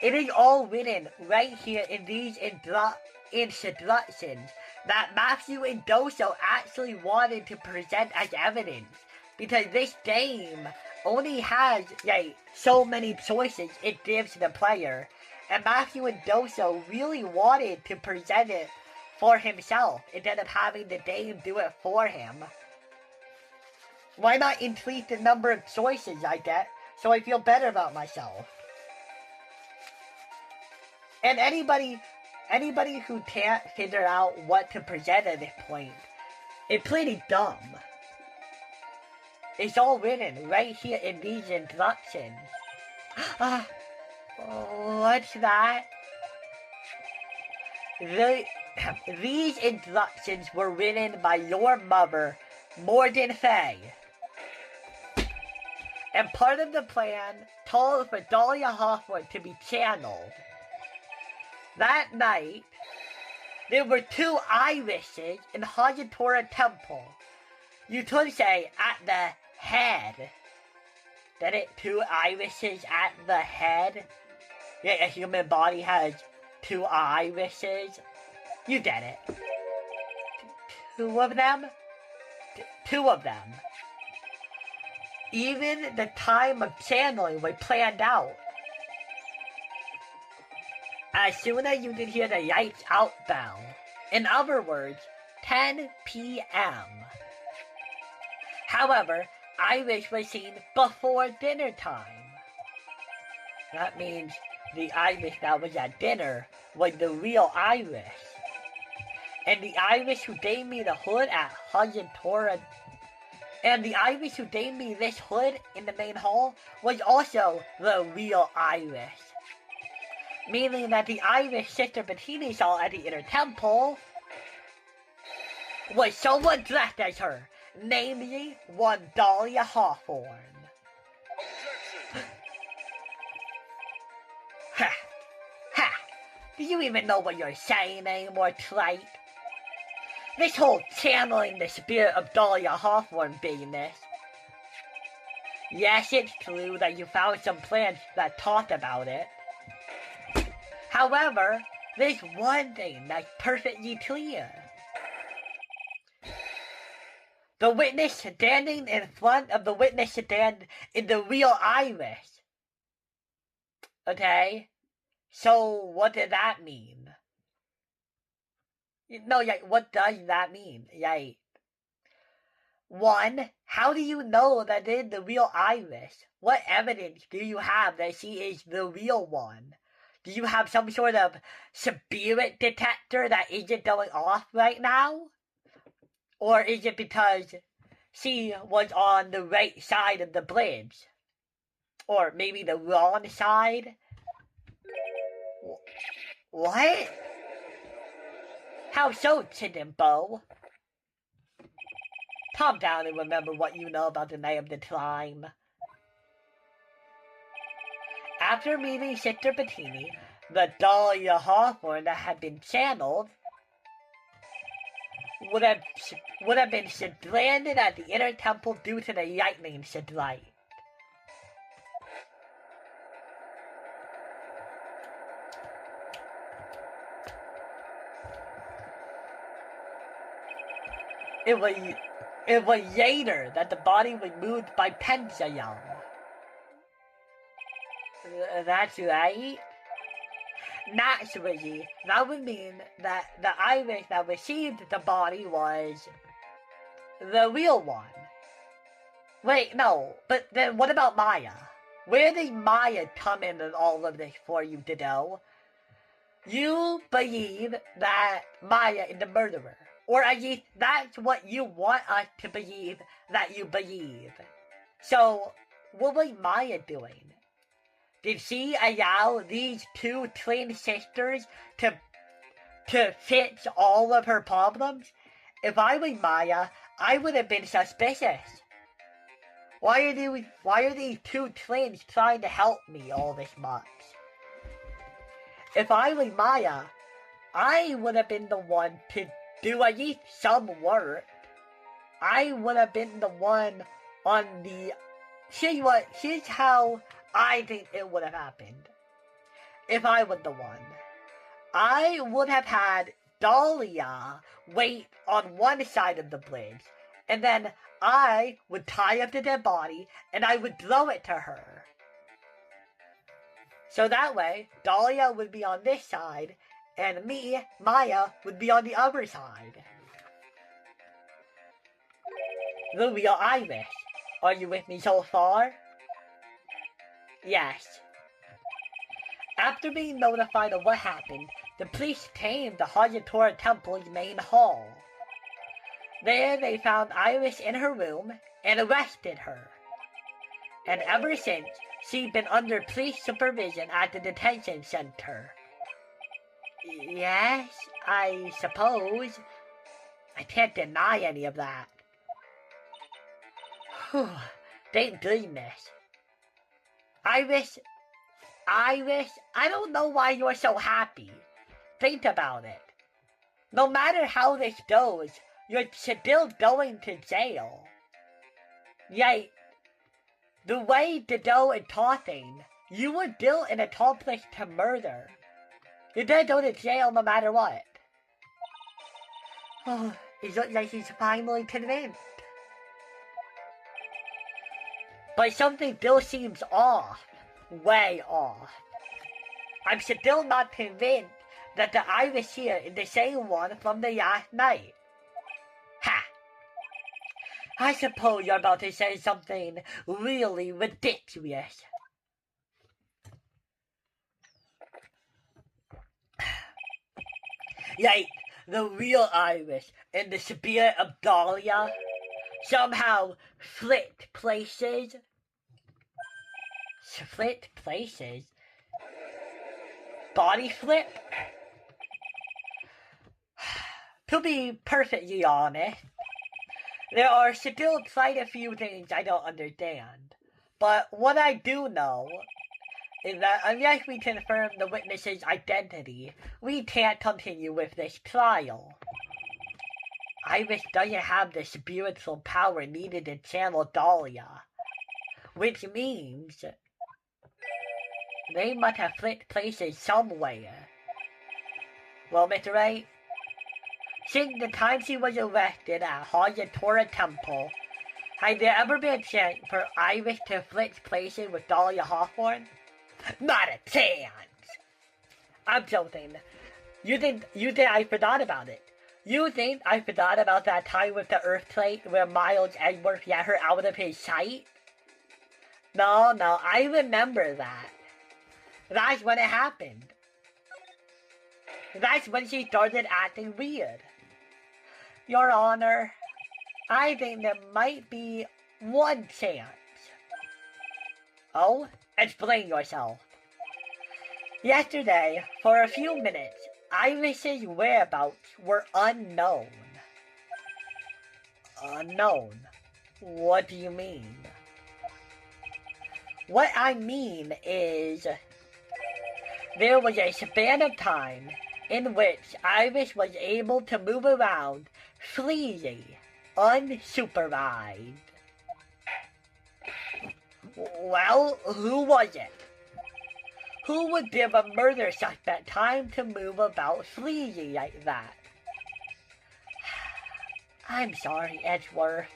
It is all written right here in these instructions that Matthew and Doso actually wanted to present as evidence, because this game only has like so many choices it gives the player, and Matthew and Doso really wanted to present it for himself instead of having the game do it for him. Why not increase the number of choices I get so I feel better about myself? And anybody who can't figure out what to present at this point, it's pretty dumb. It's all written right here in these instructions. What's that? These instructions were written by your mother, Morgan Fay. And part of the plan called for Dahlia Hawthorne to be channeled. That night, there were two irises in Hayatora Temple. You could say at the head. That it two irises at the head? Yeah, a human body has two irises. You get it. Two of them? Two of them. Even the time of channeling was planned out. As soon as you could hear the lights out bell, in other words, 10 p.m. However, Iris was seen before dinner time. That means the Iris that was at dinner was the real Iris. And the Iris who gave me the hood at Hayatora And the Irish who gave me this hood in the main hall was also the real Irish. Meaning that the Irish Sister Bettini saw at the Inner Temple was someone dressed as her, namely one Dahlia Hawthorne. Ha! Ha! Do you even know what you're saying anymore, Wright? This whole channeling the spirit of Dahlia Hawthorne business. Yes, it's true that you found some plants that talked about it. However, there's one thing that's perfectly clear. The witness standing in front of the witness stand is the real Irish. Okay? So, what does that mean? No, yeah, what does that mean? Yeah. One, how do you know that they're the real Irish? What evidence do you have that she is the real one? Do you have some sort of spirit detector that isn't going off right now? Or is it because she was on the right side of the bridge? Or maybe the wrong side? What? How so, Chidimbo? Calm down and remember what you know about the night of the time. After meeting Sister Bettini, the Dahlia Hawthorne that had been channeled would have been stranded at the Inner Temple due to the lightning strike. It was later that the body was moved by Pensayum. That's right. Naturally, that would mean that the Irish that received the body was the real one. Wait, no, but then what about Maya? Where did Maya come in all of this for you to know? You believe that Maya is the murderer. Or at least that's what you want us to believe that you believe. So, what was Maya doing? Did she allow these two twin sisters to fix all of her problems? If I was Maya, I would have been suspicious. Why are these two twins trying to help me all this much? If I was Maya, I would have been the one to do at least some work. I would have been the one on the... Here's how I think it would have happened. If I was the one. I would have had Dahlia wait on one side of the bridge, and then I would tie up the dead body, and I would throw it to her. So that way, Dahlia would be on this side, and me, Maya, would be on the other side. The real Irish. Are you with me so far? Yes. After being notified of what happened, the police came to Hayatora Temple's main hall. There they found Iris in her room and arrested her. And ever since, she'd been under police supervision at the detention center. Yes, I suppose. I can't deny any of that. Whew, thank goodness. Iris, I don't know why you're so happy. Think about it. No matter how this goes, you're still going to jail. Yet, the way Dido is talking, you were still an accomplice to murder. You're gonna go to jail no matter what. Oh, it looks like he's finally convinced. But something still seems off. Way off. I'm still not convinced that the Irish here is the same one from the last night. Ha! I suppose you're about to say something really ridiculous. Like, the real Irish and the spirit of Dahlia somehow Flipped places? Flipped places? Body flip? To be perfectly honest, there are still quite a few things I don't understand. But what I do know is that unless we confirm the witness's identity, we can't continue with this trial. Iris doesn't have the spiritual power needed to channel Dahlia, which means they must have flipped places somewhere. Well, Mr. Wright, since the time she was arrested at Hayatora Temple, has there ever been a chance for Iris to flip places with Dahlia Hawthorne? Not a chance! I'm joking. You think I forgot about it? You think I forgot about that time with the earthquake where Miles Edgeworth got her out of his sight? No, I remember that. That's when it happened. That's when she started acting weird. Your Honor, I think there might be one chance. Oh? Explain yourself. Yesterday, for a few minutes, Iris's whereabouts were unknown. Unknown? What do you mean? What I mean is, there was a span of time in which Iris was able to move around freely, unsupervised. Well, who was it? Who would give a murder suspect time to move about freely like that? I'm sorry, Edgeworth.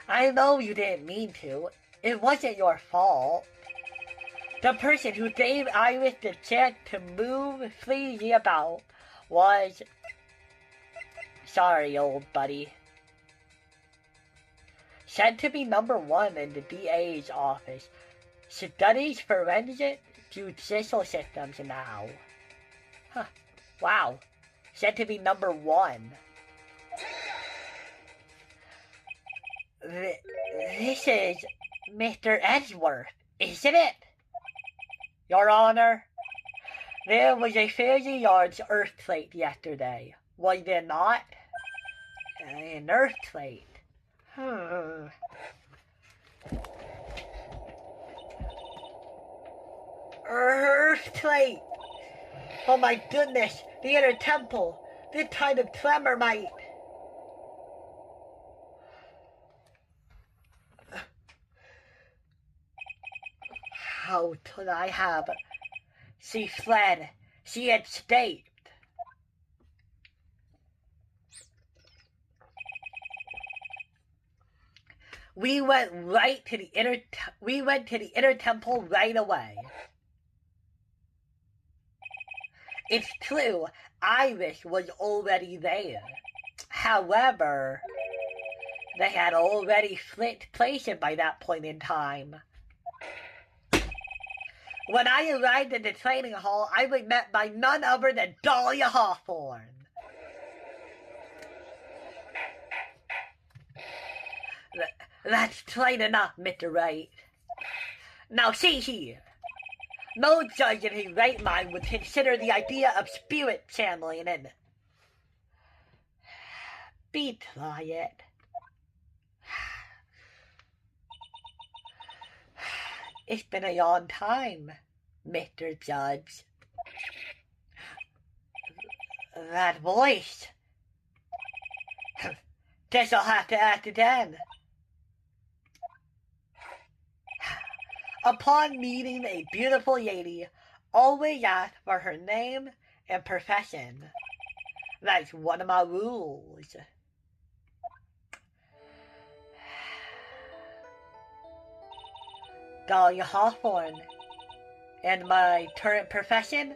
I know you didn't mean to. It wasn't your fault. The person who gave Iris the chance to move freely about was... Sorry, old buddy. Said to be number 1 in the DA's office. Studies forensic judicial systems now. Huh. Wow. Said to be number 1. This is Mr. Edgeworth, isn't it? Your Honor, there was a fairly large earthquake yesterday, was there not? An earthquake. Earthquake! Oh my goodness, the inner temple! This kind of tremor might... How could I have? She fled. She escaped. We went to the inner temple right away. It's true, Iris was already there. However, they had already flipped places by that point in time. When I arrived at the training hall, I was met by none other than Dahlia Hawthorne. That's plain enough, Mr. Wright. Now see here. No judge in his right mind would consider the idea of spirit channeling and... Be quiet. It's been a long time, Mr. Judge. That voice. Guess I'll have to act again. Upon meeting a beautiful lady, always ask for her name and profession. That's one of my rules. Dahlia Hawthorne. And my current profession?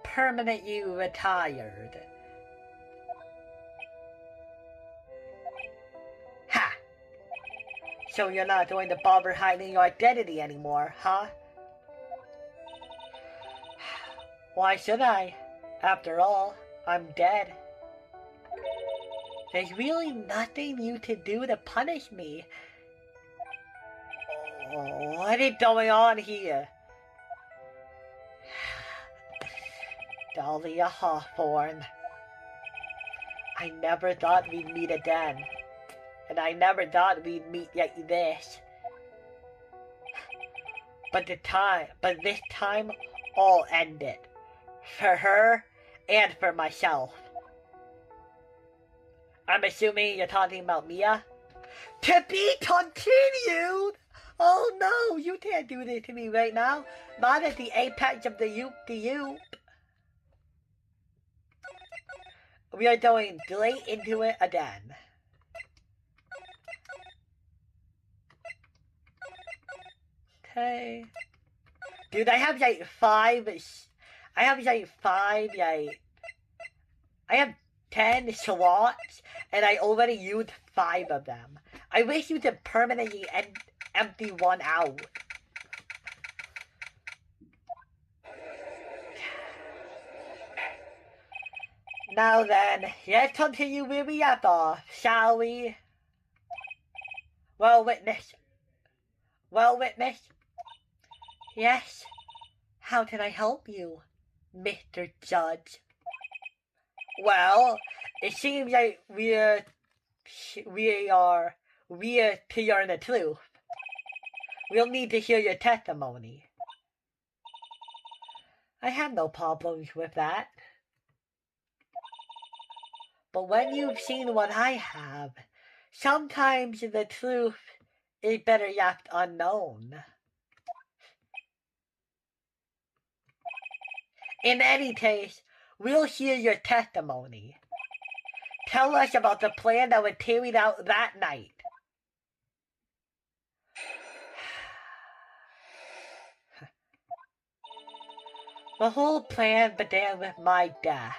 Permanently retired. Ha! So you're not going to bother hiding your identity anymore, huh? Why should I? After all, I'm dead. There's really nothing you can do to punish me. Oh, what is going on here? Dahlia Hawthorne. I never thought we'd meet again. And I never thought we'd meet like this. But this time, all ended. For her, and for myself. I'm assuming you're talking about Mia? To be continued! Oh no, you can't do this to me right now. Not at the apex of the Yoop. We are going straight into it again. Okay. Dude, I have like I have 10 slots, and I already used 5 of them. I wish you could permanently empty one out. Now then, let's continue where we left off, shall we? Well, witness. Yes? How can I help you, Mr. Judge? Well, it seems like we are clear in the truth. We'll need to hear your testimony. I have no problems with that. But when you've seen what I have, sometimes the truth is better left unknown. In any case, we'll hear your testimony. Tell us about the plan that was carried out that night. The whole plan began with my death.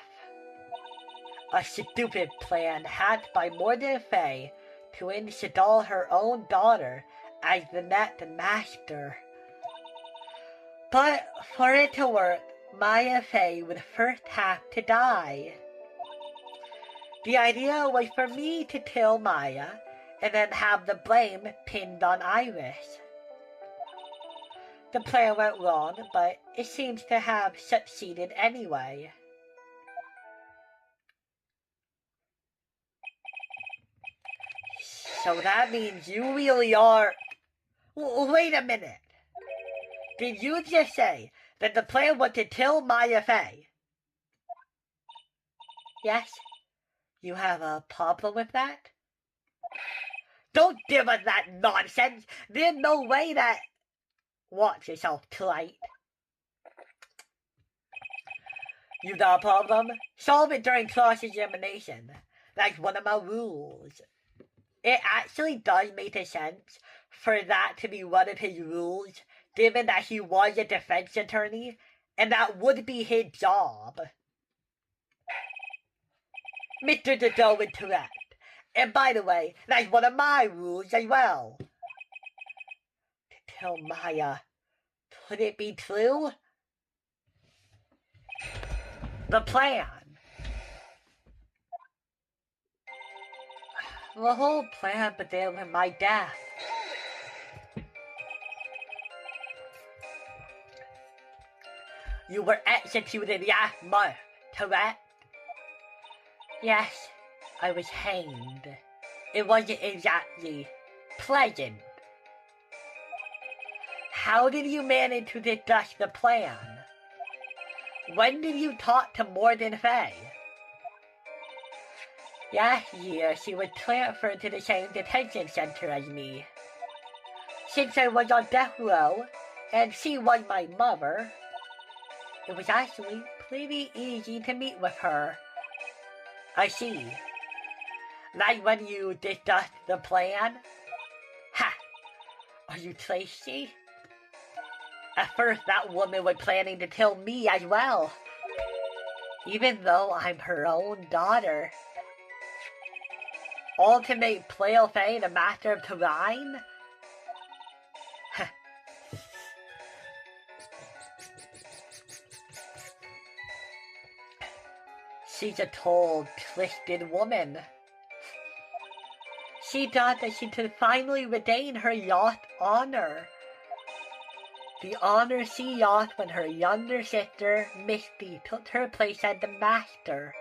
A stupid plan hatched by Morgan Fay to install her own daughter as the next master. But for it to work, Maya Fay would first have to die. The idea was for me to kill Maya and then have the blame pinned on Iris. The plan went wrong, but it seems to have succeeded anyway. So that means you really are... Wait a minute. Did you just say that the plan was to kill Maya Fay? Yes? You have a problem with that? Don't give us that nonsense! There's no way that... Watch yourself, Wright. You got a problem? Solve it during class examination. That's one of my rules. It actually does make sense for that to be one of his rules, given that he was a defense attorney, and that would be his job. Mr. Dedoe is correct. And by the way, that's one of my rules as well. To tell Maya, could it be true? The plan. The whole plan began with my death. You were executed last month, correct? Yes, I was hanged. It wasn't exactly pleasant. How did you manage to discuss the plan? When did you talk to Morgan Fay? Last year, she was transferred to the same detention center as me. Since I was on death row, and she was my mother, it was actually pretty easy to meet with her. I see. Like when you discussed the plan? Ha! Are you Tracy? At first, that woman was planning to kill me as well. Even though I'm her own daughter. All to make Playo Fay the master of Terrain? She's a cold, twisted woman. She thought that she could finally regain her yacht honor. The honor she lost when her younger sister, Misty, took her place as the master.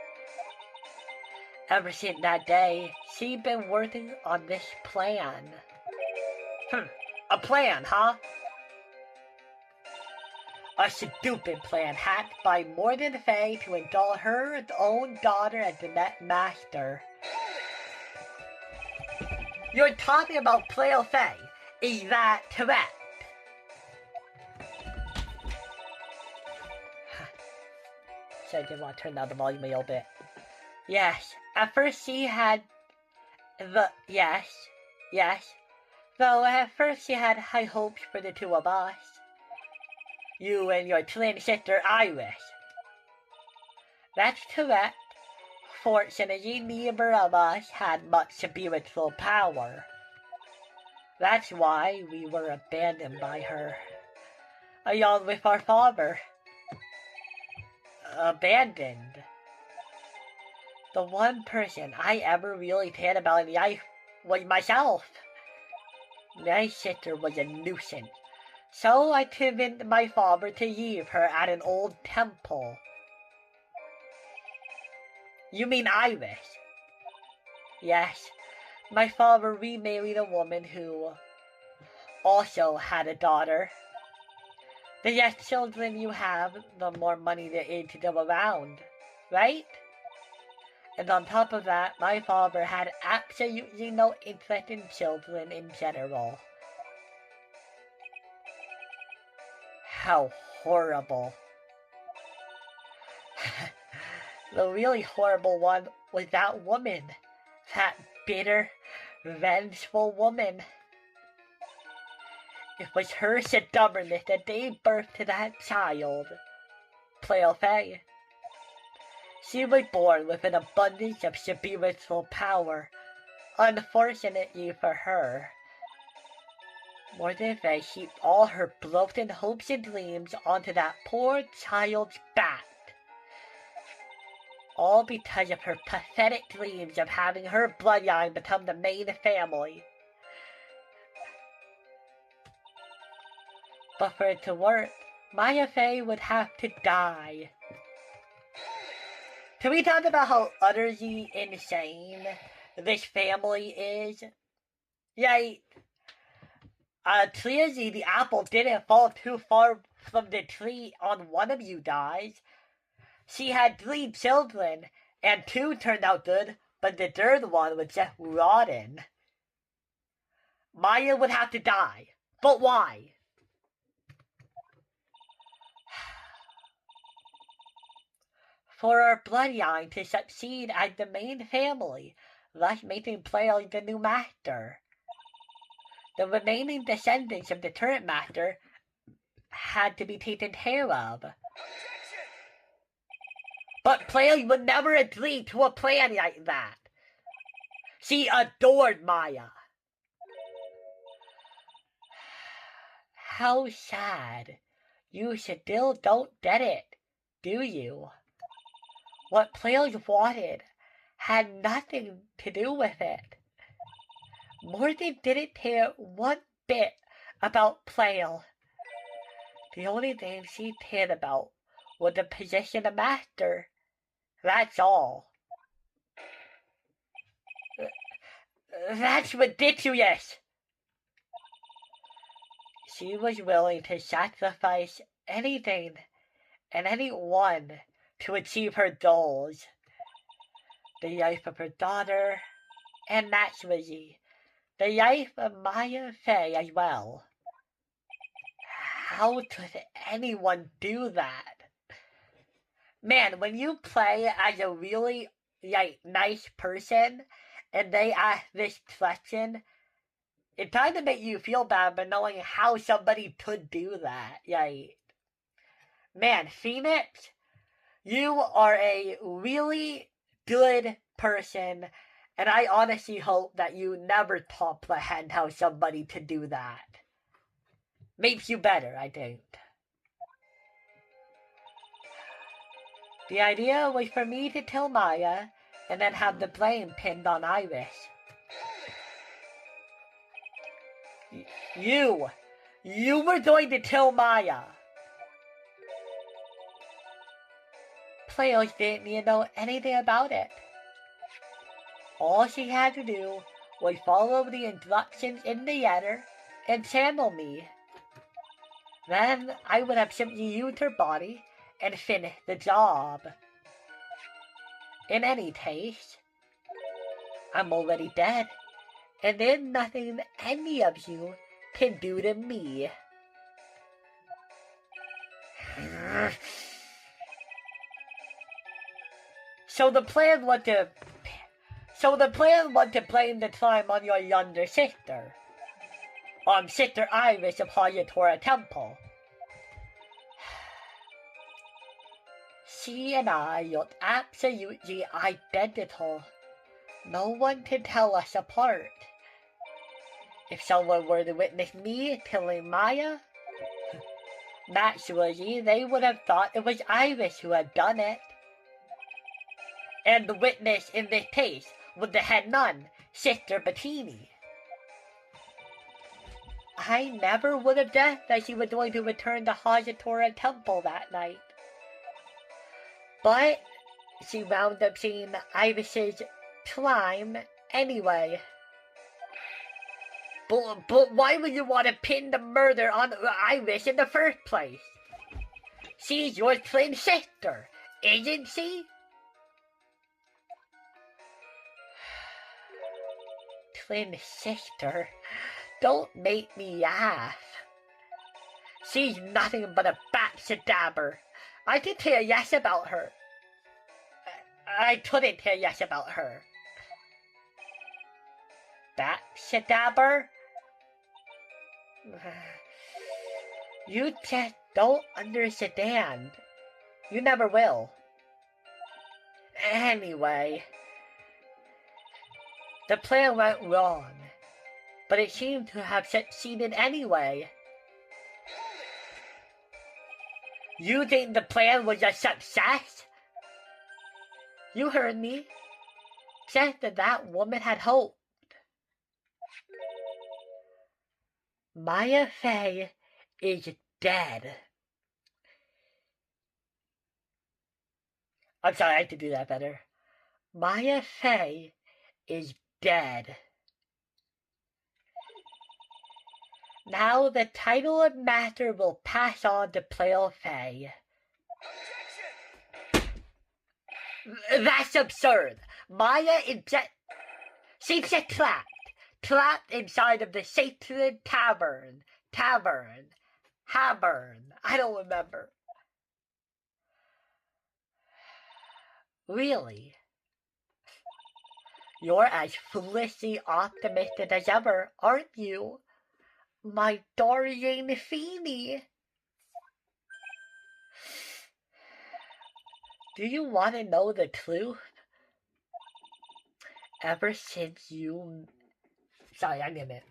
Ever since that day, she'd been working on this plan. A plan, huh? A stupid plan hatched by Morgan Fay to install her own daughter as the next master. You're talking about Playo Fay. Is that correct? So I did want to turn down the volume a little bit. Yes, at first she had yes. Though at first she had high hopes for the two of us. You and your twin sister Iris. That's correct. Fortunately, neither of us had much spiritual power. That's why we were abandoned by her, along with our father. Abandoned. The one person I ever really cared about in life was myself. My sister was a nuisance, so I convinced my father to leave her at an old temple. You mean Iris? Yes, my father remarried a woman who also had a daughter. The less children you have, the more money there is to go around, right? And on top of that, my father had absolutely no interest in children in general. How horrible. The really horrible one was that woman. That bitter, vengeful woman. It was her stubbornness that gave birth to that child, Playo Fay. She was born with an abundance of spiritual power. Unfortunately for her, Morgan Fay heaped all her broken hopes and dreams onto that poor child's back. All because of her pathetic dreams of having her bloodline become the main family. But for it to work, Maya Fay would have to die. Can we talk about how utterly insane this family is? Right. Clearly the apple didn't fall too far from the tree on one of you guys. She had 3 children, and 2 turned out good, but the third one was just rotten. Maya would have to die. But why? For our bloodline to succeed as the main family, thus making Playo the new master. The remaining descendants of the current master had to be taken care of. But Playo would never agree to a plan like that. She adored Maya. How sad. You still don't get it, do you? What Playo wanted had nothing to do with it. Morgan didn't care one bit about Playo. The only thing she cared about was the position of master. That's all. That's ridiculous. She was willing to sacrifice anything and anyone to achieve her goals. The life of her daughter, and naturally, the life of Maya Fay as well. How could anyone do that? Man, when you play as a really nice person and they ask this question, it kind of makes you feel bad but knowing how somebody could do that. Man, Phoenix, you are a really good person, and I honestly hope that you never comprehend how somebody could do that. Makes you better, I think. The idea was for me to kill Maya and then have the blame pinned on Iris. You were going to kill Maya. Players didn't even know anything about it. All she had to do was follow the instructions in the letter and channel me. Then I would have simply used her body and finished the job. In any case, I'm already dead, and there's nothing any of you can do to me. So the plan was to blame the time on your younger sister. On Sister Iris of Hayatora Temple. She and I looked absolutely identical. No one can tell us apart. If someone were to witness me killing Maya, naturally they would have thought it was Iris who had done it. And the witness in this case was the head nun, Sister Bettini. I never would have guessed that she was going to return to Hayatora Temple that night. But she wound up seeing Iris's climb anyway. But why would you want to pin the murder on Iris in the first place? She's your twin sister, isn't she? Twin sister? Don't make me laugh. She's nothing but a backstabber. I could care less about her. I couldn't care less about her. Backstabber? You just don't understand. You never will. Anyway, the plan went wrong, but it seemed to have succeeded anyway. You think the plan was a success? You heard me. Just that woman had hope. Maya Fey is dead. I'm sorry, I have to do that better. Maya Fey is dead. Now the title of Master will pass on to Player Fey. That's absurd. Maya is just... She's just trapped inside of the sacred tavern. I don't remember. Really? You're as foolishly optimistic as ever, aren't you? My darling Feeny. Do you want to know the truth? Ever since you... Sorry, I didn't.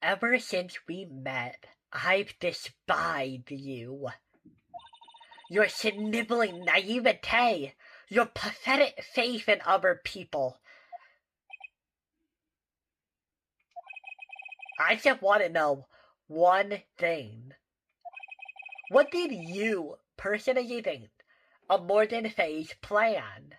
Ever since we met, I've despised you. Your sniveling naivete, your pathetic faith in other people. I just want to know one thing. What did you personally think of Morgan Fay's plan?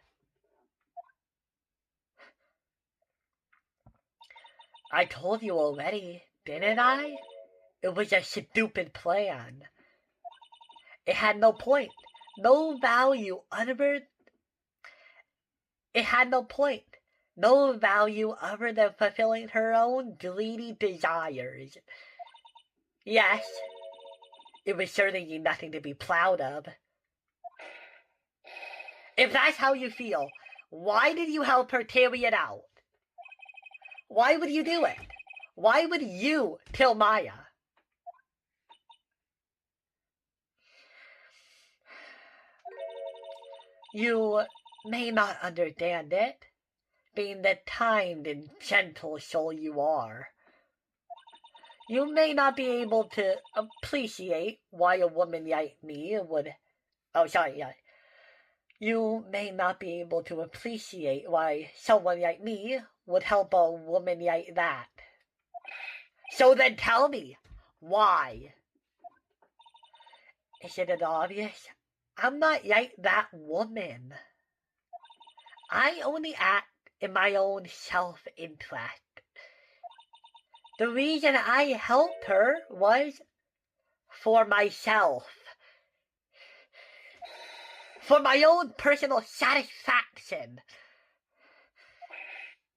I told you already, didn't I? It was a stupid plan. It had no point, no value other... It had no point, no value other than fulfilling her own greedy desires. Yes, it was certainly nothing to be proud of. If that's how you feel, why did you help her carry it out? Why would you do it? Why would you kill Maya? You may not understand it, being the kind and gentle soul you are. You may not be able to appreciate why a woman like me would... Oh, sorry, yeah. You may not be able to appreciate why someone like me would help a woman like that. So then tell me, why? Isn't it obvious? I'm not like that woman. I only act in my own self-interest. The reason I helped her was for myself. For my own personal satisfaction.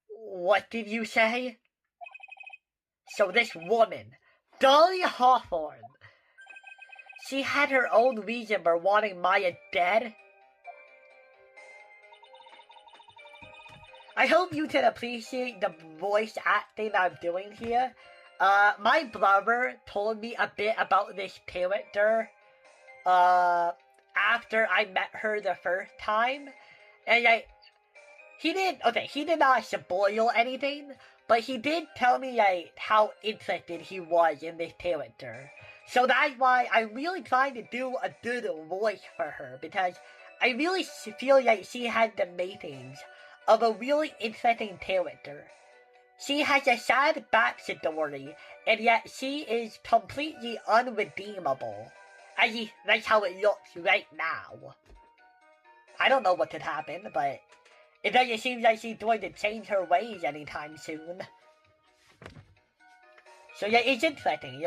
What did you say? So this woman, Dolly Hawthorne, she had her own reason for wanting Maya dead? I hope you can appreciate the voice acting I'm doing here. My brother told me a bit about this character, after I met her the first time, and he did not spoil anything, but he did tell me, how interested he was in this character. So that's why I'm really trying to do a good voice for her, because I really feel like she has the makings of a really interesting character. She has a sad backstory, and yet she is completely unredeemable. At least that's how it looks right now. I don't know what could happen, but it doesn't seem like she's going to change her ways anytime soon. So yeah, it's interesting,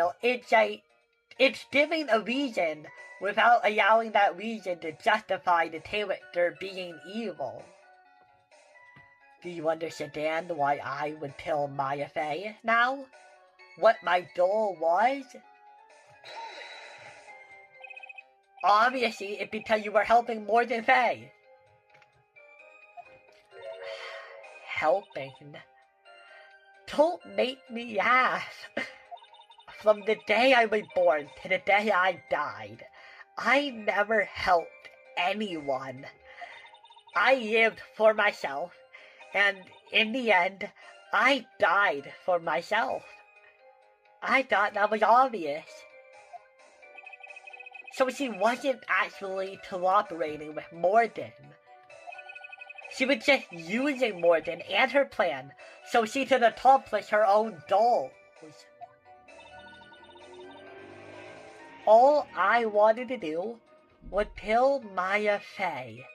it's giving a reason without allowing that reason to justify the character being evil. Do you understand why I would kill Maya Fey now? What my goal was? Obviously, it's because you were helping more than Fey. Helping? Don't make me laugh. From the day I was born to the day I died, I never helped anyone. I lived for myself, and in the end, I died for myself. I thought that was obvious. So she wasn't actually cooperating with Morden. She was just using Morden and her plan so she could accomplish her own goals. All I wanted to do was kill Maya Fey.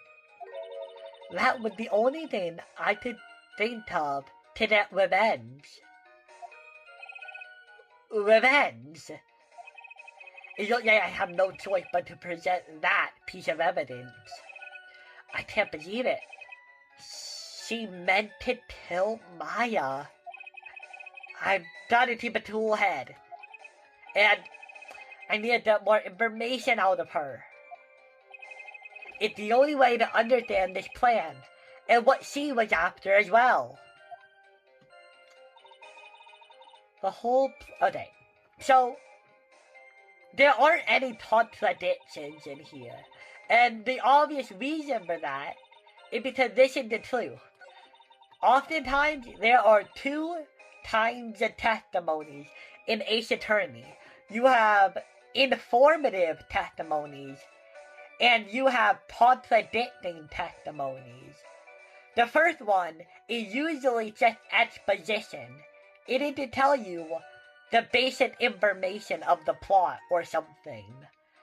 That was the only thing I could think of to get revenge. Revenge? It looks like I have no choice but to present that piece of evidence. I can't believe it. She meant to kill Maya. I've got to keep a cool head. And I need to get more information out of her. It's the only way to understand this plan, and what she was after as well. Okay, so there aren't any contradictions in here, and the obvious reason for that is because this is the truth. Oftentimes, there are two kinds of testimonies in Ace Attorney. You have informative testimonies, and you have contradicting testimonies. The first one is usually just exposition. It is to tell you the basic information of the plot or something,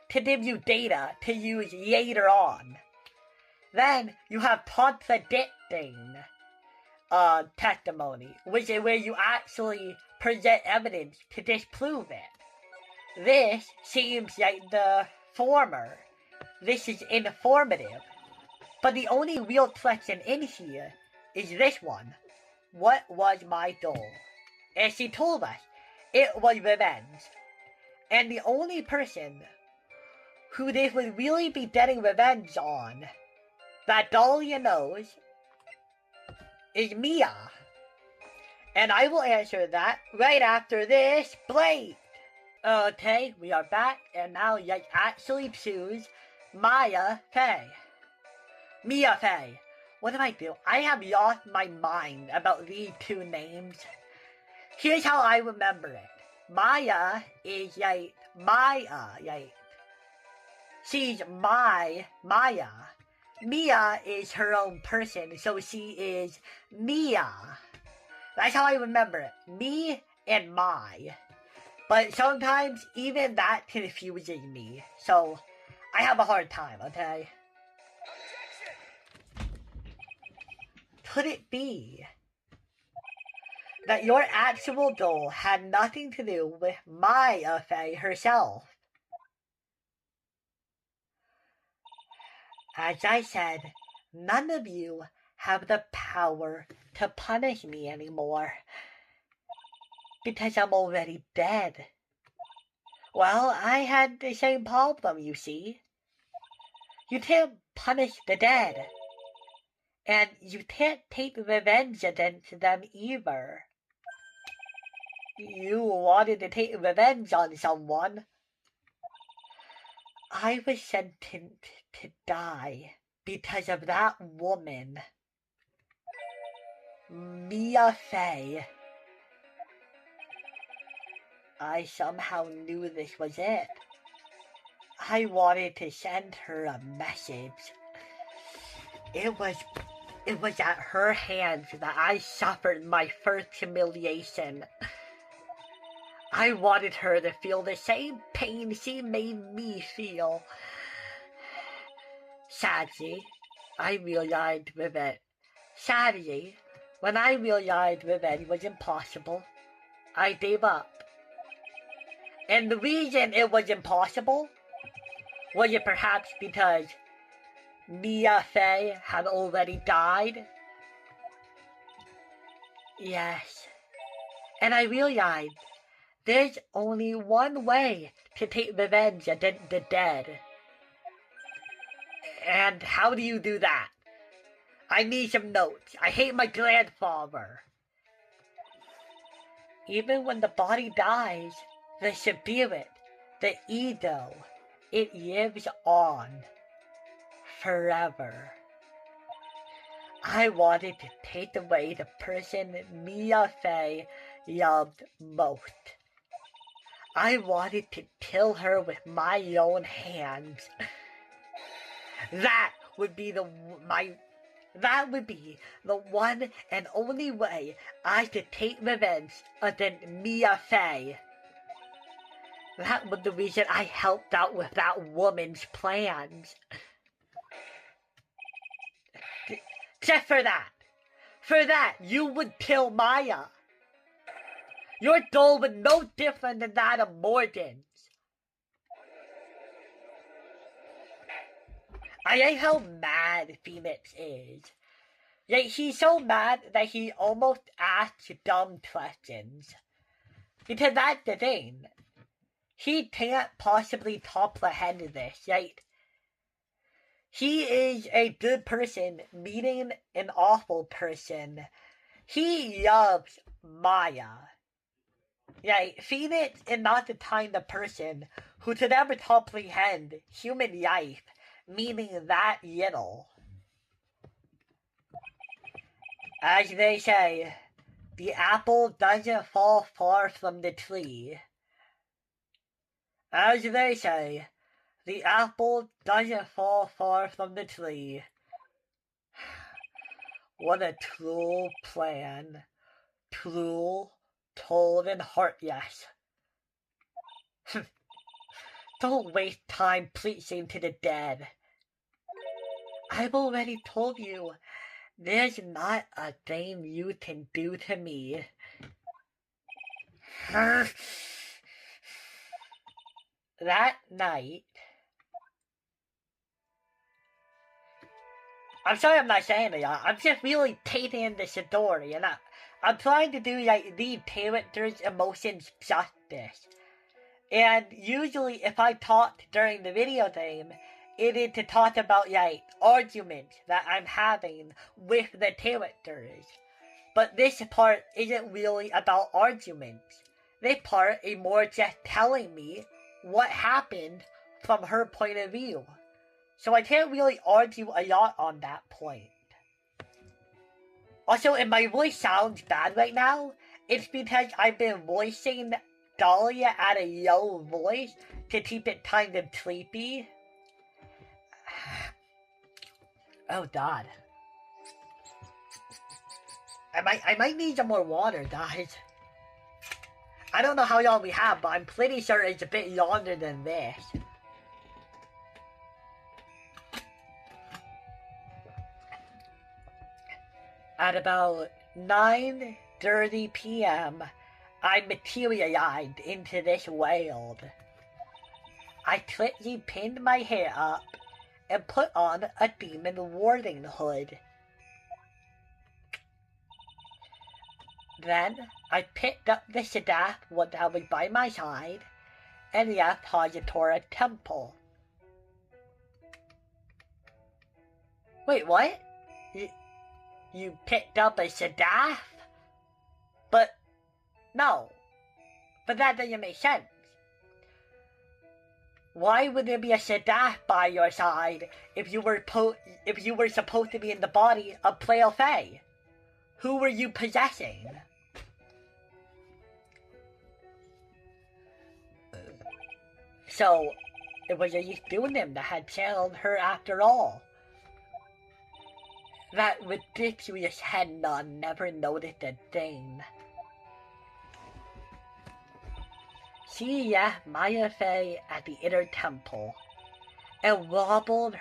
to give you data to use later on. Then you have contradicting testimony, which is where you actually present evidence to disprove it. This seems like the former. This is informative. But the only real question in here is this one. What was my goal? And she told us it was revenge. And the only person who this would really be getting revenge on, that Dahlia knows, is Mia. And I will answer that right after this break. Okay, we are back, and now you actually choose Maya Fey. Mia Fey. What did I do? I have lost my mind about these two names. Here's how I remember it. Maya is Maya, she's my Maya. Mia is her own person, so she is Mia. That's how I remember it. Me and my. But sometimes even that confuses me. So I have a hard time, okay? Could it be that your actual doll had nothing to do with Maya Fey herself? As I said, none of you have the power to punish me anymore. Because I'm already dead. Well, I had the same problem, you see. You can't punish the dead. And you can't take revenge against them either. You wanted to take revenge on someone. I was sentenced to die because of that woman. Mia Fey. I somehow knew this was it. I wanted to send her a message. It was at her hands that I suffered my first humiliation. I wanted her to feel the same pain she made me feel. Sadly, I realized revenge. Sadly, when I realized revenge was impossible, I gave up. And the reason it was impossible was it perhaps because Mia Fey had already died? Yes. And I realized there's only one way to take revenge against the dead. And how do you do that? I need some notes. I hate my grandfather. Even when the body dies, the spirit, the ego, it lives on forever. I wanted to take away the person Mia Fey loved most. I wanted to kill her with my own hands. That would be the one and only way I could take revenge against Mia Fey. That was the reason I helped out with that woman's plans. Just for that. For that, you would kill Maya. Your goal was no different than that of Morgan's. I hate how mad Phoenix is. Like, he's so mad that he almost asks dumb questions. Because that's the thing. He can't possibly comprehend this, right? He is a good person meeting an awful person. He loves Maya. Right? Phoenix is not the kind of person who could ever comprehend human life meaning that little. As they say, the apple doesn't fall far from the tree. As they say, the apple doesn't fall far from the tree. What a cruel plan. Cruel, cold, and heartless. Don't waste time preaching to the dead. I've already told you, there's not a thing you can do to me. That night... I'm sorry I'm not saying it, y'all. I'm just really taking the story, and I'm trying to do, like, the characters' emotions justice. And usually, if I talk during the video game, it is to talk about, like, arguments that I'm having with the characters. But this part isn't really about arguments. This part is more just telling me what happened from her point of view. So I can't really argue a lot on that point. Also, if my voice sounds bad right now, it's because I've been voicing Dahlia at a low voice to keep it kind of sleepy. Oh God. I might need some more water, guys. I don't know how long we have, but I'm pretty sure it's a bit longer than this. At about 9:30 p.m., I materialized into this world. I quickly pinned my hair up and put on a demon warding hood. Then I picked up the staff that was by my side and left Hayatora Temple. Wait, what? You picked up a staff? But no. But that doesn't make sense. Why would there be a staff by your side if you were supposed to be in the body of Playle Faye? Who were you possessing? So, it was a Yusunim that had channeled her after all. That ridiculous head nod never noticed a thing. She left Maya Faye at the inner temple and wobbled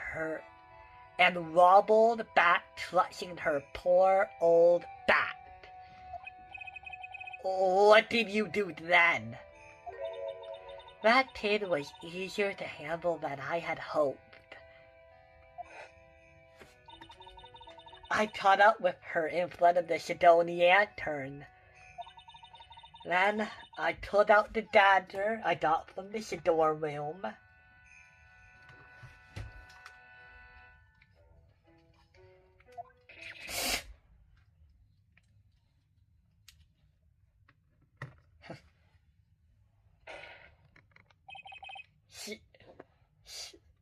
back, clutching her poor old back. What did you do then? That kid was easier to handle than I had hoped. I caught up with her in front of the Shadoni lantern. Then I pulled out the dagger I got from the Shador room.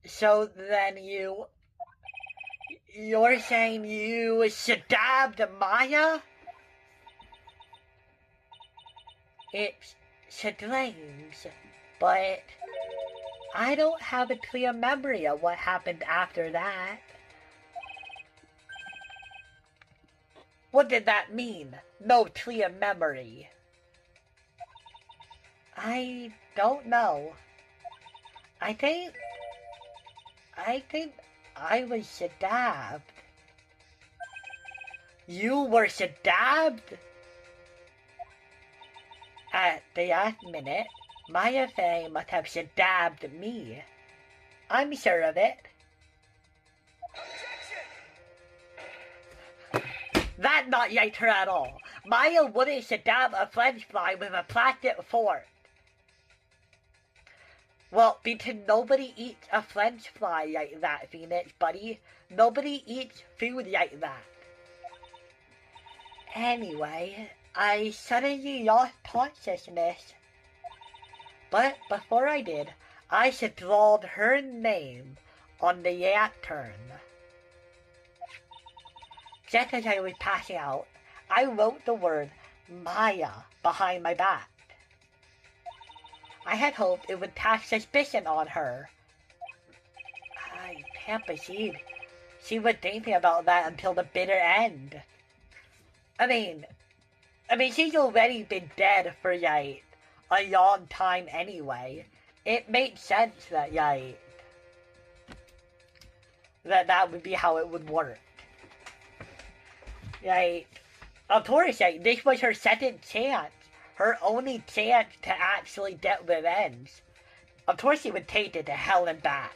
So then you're saying you stabbed Maya? It's strange, but I don't have a clear memory of what happened after that. What did that mean? No clear memory. I don't know. I think I was stabbed. You were stabbed? At the last minute, Maya Faye must have stabbed me. I'm sure of it. That's not like her at all. Maya wouldn't stab a French fly with a plastic fork. Well, because nobody eats a French fly like that, Phoenix, buddy. Nobody eats food like that. Anyway, I suddenly lost consciousness. But before I did, I scrawled her name on the lantern. Just as I was passing out, I wrote the word Maya behind my back. I had hoped it would cast suspicion on her. I can't believe she was thinking about that until the bitter end. I mean, she's already been dead for, like, a long time anyway. It makes sense that, like, that would be how it would work. Like, of course, like, this was her second chance. Her only chance to actually get revenge. Of course she would take it to hell and back.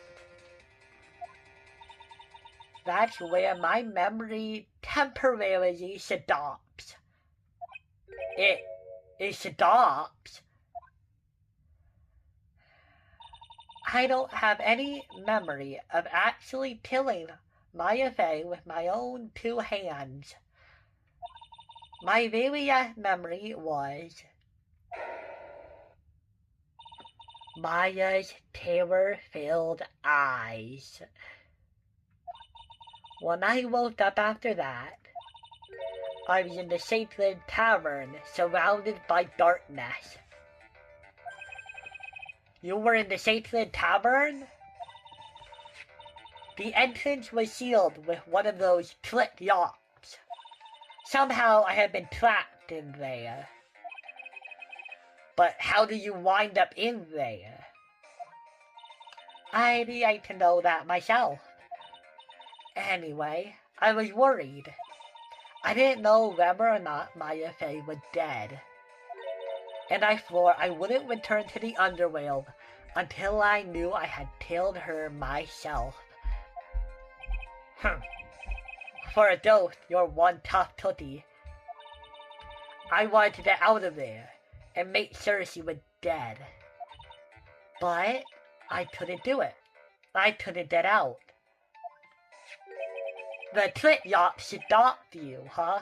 That's where my memory temporarily stops. It stops. I don't have any memory of actually killing Maya Faye with my own two hands. My very last memory was Maya's terror-filled eyes. When I woke up after that, I was in the sacred tavern, surrounded by darkness. You were in the sacred tavern? The entrance was sealed with one of those split yachts. Somehow I had been trapped in there. But how do you wind up in there? I'd like to know that myself. Anyway, I was worried. I didn't know whether or not Maya Fey was dead. And I swore I wouldn't return to the underworld until I knew I had killed her myself. For a dose, you're one tough tootie. I wanted to get out of there and make sure she was dead. But I couldn't do it. I couldn't get out. The trip yacht stopped you, huh?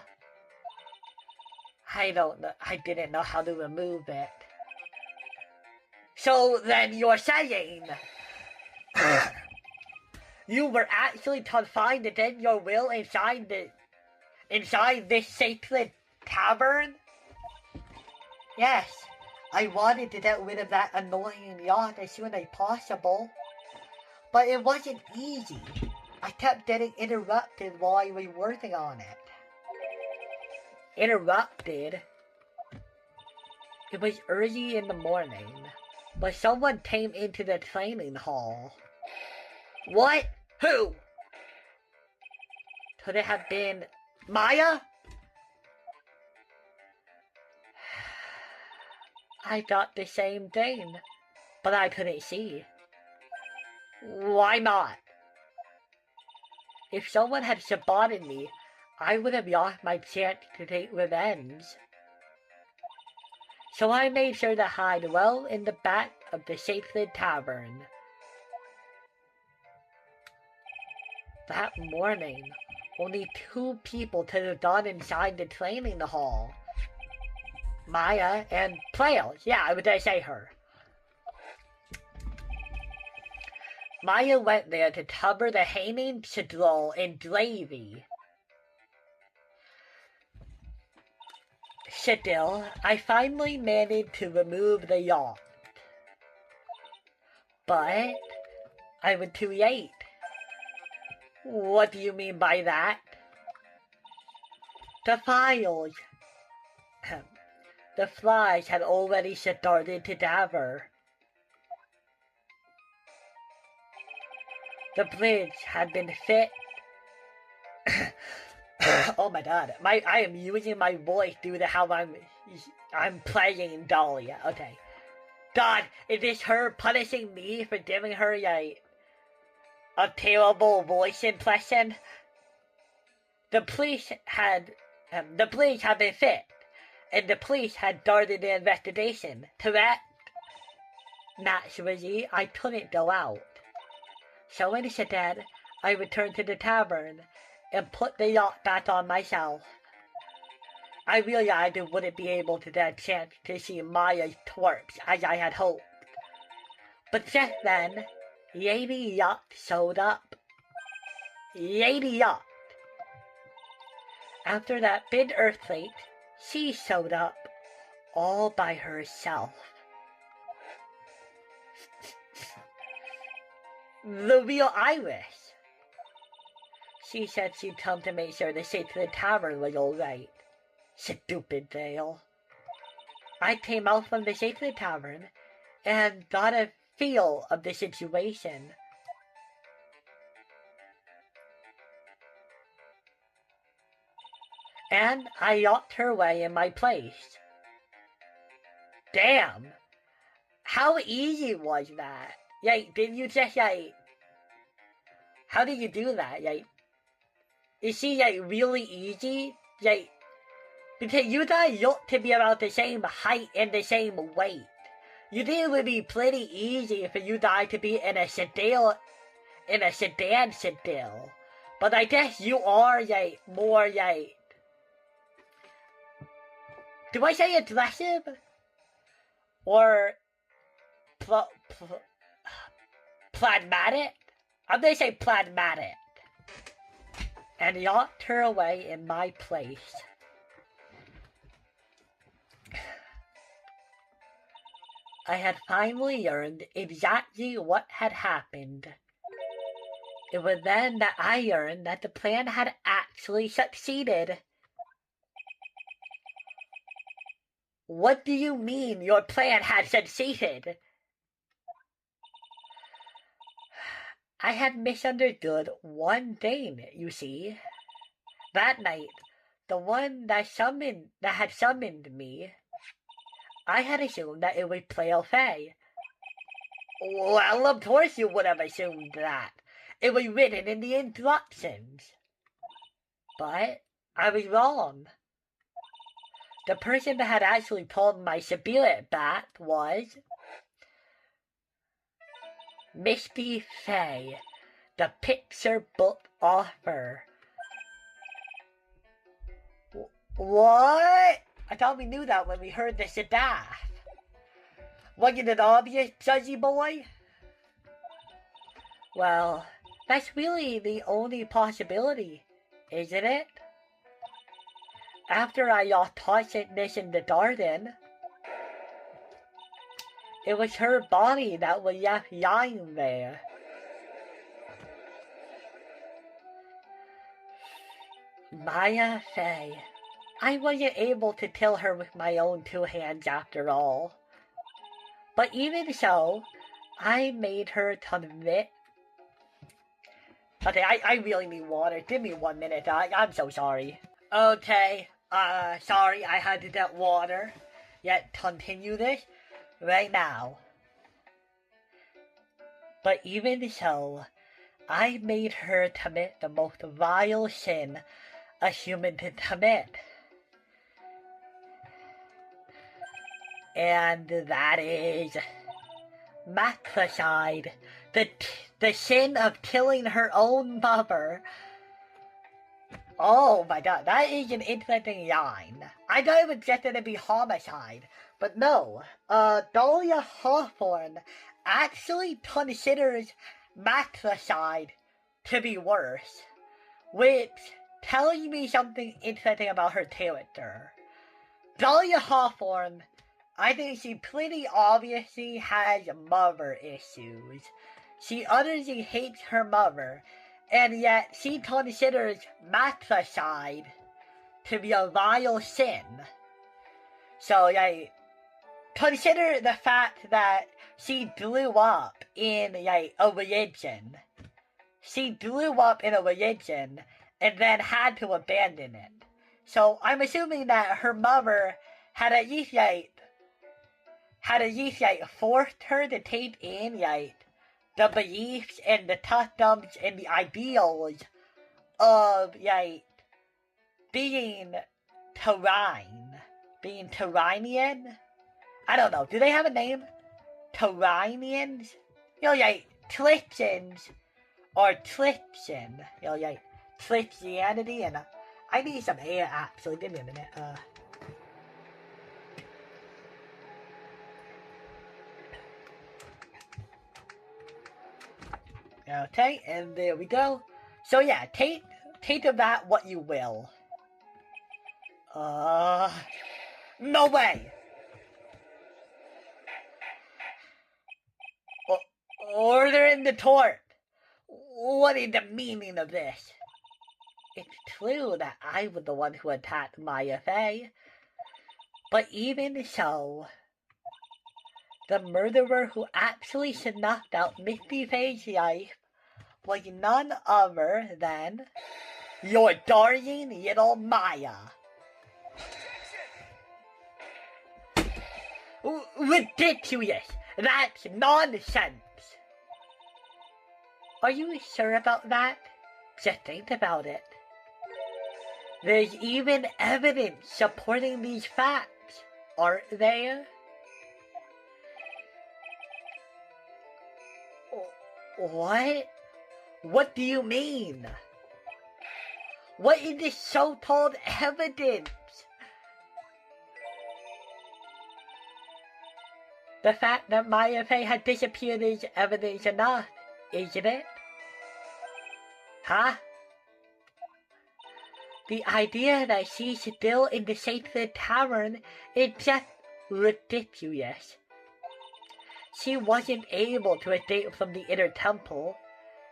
I don't know. I didn't know how to remove it. So then you're saying you were actually confined against your will inside this sacred tavern? Yes, I wanted to get rid of that annoying yacht as soon as possible. But it wasn't easy. I kept getting interrupted while I was working on it. Interrupted? It was early in the morning, but someone came into the training hall. What? Who? Could it have been Maya? I thought the same thing, but I couldn't see. Why not? If someone had spotted me, I would have lost my chance to take revenge. So I made sure to hide well in the back of the sacred tavern. That morning, only 2 people could have gone inside the training hall. Maya and Trails. Yeah, I would say her. Maya went there to cover the hanging schedule in gravy. Still, I finally managed to remove the yacht. But I was too late. What do you mean by that? The files. The flies had already started to gather. The bridge had been fit. Oh my god, I am using my voice due to how I'm playing Dahlia. Okay. God, is this her punishing me for giving her a terrible voice impression? The bridge had been fit, and the police had started the investigation, correct? Naturally, I couldn't go out. So instead, I returned to the tavern and put the yacht back on myself. I realized I wouldn't be able to get a chance to see Maya's corpse as I had hoped. But just then, Lady Yacht showed up. Lady Yacht. After that big earthquake, she showed up all by herself. The real Iris. She said she'd come to make sure the sacred tavern was alright. Stupid Dale. I came out from the sacred tavern and got a feel of the situation. And I locked her away in my place. Damn! How easy was that? Did you just, how did you do that? Is she, really easy? Because you guys look to be about the same height and the same weight. You think it would be pretty easy for you guys to be in a sedan still. But I guess you are, more, do I say aggressive? Or pragmatic? I'm gonna say pragmatic. And locked her away in my place. I had finally learned exactly what had happened. It was then that I learned that the plan had actually succeeded. What do you mean your plan had succeeded? I had misunderstood one thing, you see. That night, the one that had summoned me, I had assumed that it was Playo Fei. Well, of course you would have assumed that. It was written in the instructions. But I was wrong. The person that had actually pulled my spirit back was Misty Fei, the picture book author. What? I thought we knew that when we heard the staff. Wasn't it obvious, Judgy boy? Well, that's really the only possibility, isn't it? After I lost consciousness in the garden, it was her body that was left lying there. Maya Fei. I wasn't able to kill her with my own two hands after all. But even so, I made her commit. Okay, I really need water. Give me 1 minute. I'm so sorry. Okay, sorry I had to get water. Yet continue this right now. But even so, I made her commit the most vile sin a human can commit. And that is matricide, the sin of killing her own mother. Oh my god, that is an interesting line. I thought it was just gonna be homicide, but no. Dahlia Hawthorne actually considers matricide to be worse, which tells me something interesting about her character. Dahlia Hawthorne, I think she pretty obviously has mother issues. She utterly hates her mother, and yet she considers matricide to be a vile sin. So, consider the fact that she grew up in, a religion. She grew up in a religion and then had to abandon it. So, I'm assuming that her mother had at least, forced her to take in, the beliefs and the customs and the ideals of, being Terranian? I don't know. Do they have a name? Terranians? Trixans or Trixan. Trixianity, and I need some air actually. Give me a minute. Okay, and there we go. So yeah, take of that what you will. No way! Order in the tort! What is the meaning of this? It's true that I was the one who attacked Maya Fei, but even so, the murderer who actually snuffed out Misty Fei's life was none other than your darling little Maya. Ridiculous! That's nonsense! Are you sure about that? Just think about it. There's even evidence supporting these facts, aren't there? What? What do you mean? What is this so-called evidence? The fact that Maya Fei had disappeared is evidence enough, isn't it? Huh? The idea that she's still in the sacred tavern is just ridiculous. She wasn't able to escape from the inner temple,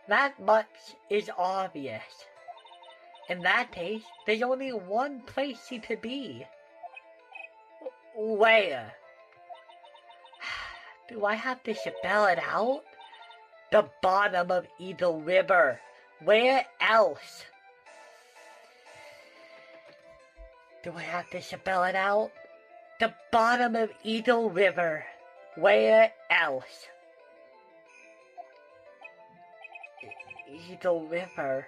That much is obvious. In that case, there's only one place she could be. Where? Do I have to spell it out? The bottom of Eagle River. Where else? Do I have to spell it out? The bottom of Eagle River. Where else? Eagle River.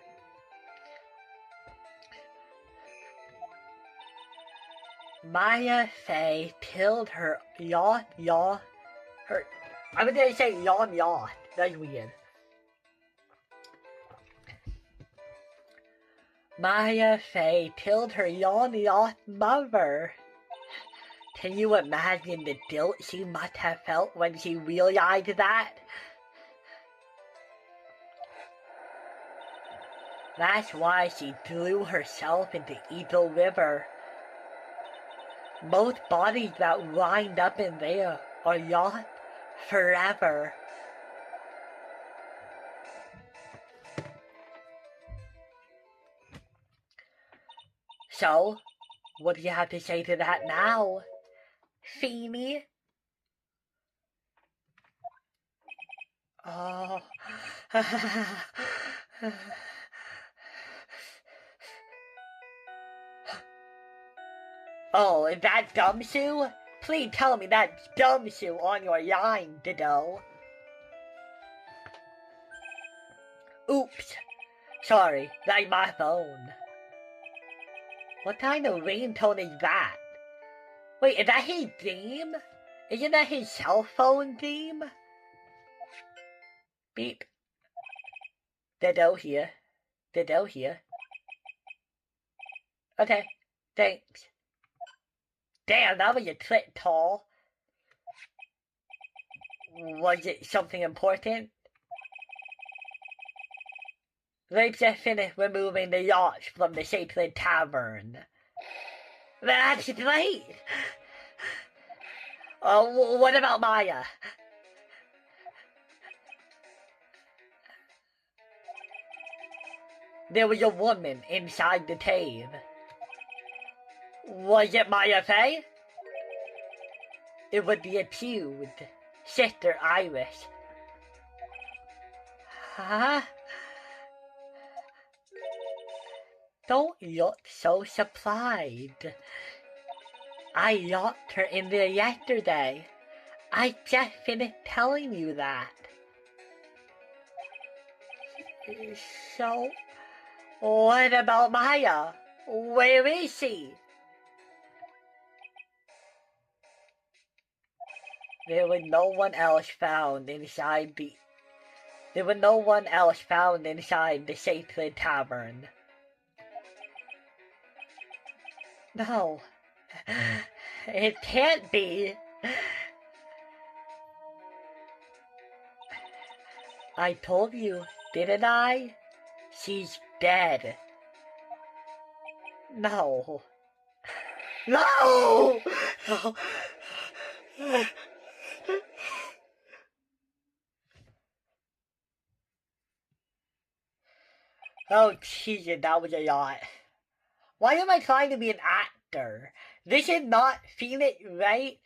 Maya Fey killed her I'm gonna say yacht. That's weird. Maya Fey killed her yacht mother. Can you imagine the guilt she must have felt when she realized that? That's why she threw herself into Eagle River. Most bodies that wind up in there are lost forever. So, what do you have to say to that now, Feeny? Oh. Oh, is that gumshoe? Please tell me that's gumshoe on your line, Dido. Oops. Sorry, that's my phone. What kind of ringtone is that? Wait, is that his theme? Isn't that his cell phone theme? Beep. Dido here. Dido here. Okay, thanks. Damn, that was a bit tall. Was it something important? They've just finished removing the yachts from the sacred tavern. That's great! What about Maya? There was a woman inside the cave. Was it Maya Fey? It would be accused. Sister Iris. Huh? Don't look so surprised. I locked her in there yesterday. I just finished telling you that. So, what about Maya? Where is she? There was no one else found inside the sacred tavern. No, it can't be. I told you, didn't I? She's dead. No. No! Oh, Jesus, that was a lot. Why am I trying to be an actor? This is not Phoenix, right?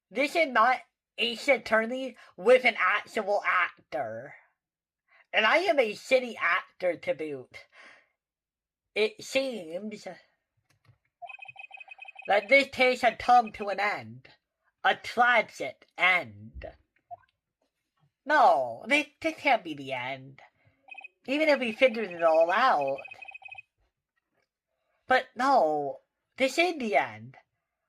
This is not Ace Attorney with an actual actor. And I am a shitty actor to boot. It seems that this case had come to an end. A tragic end. No, this can't be the end. Even if we figured it all out. But no, this is the end.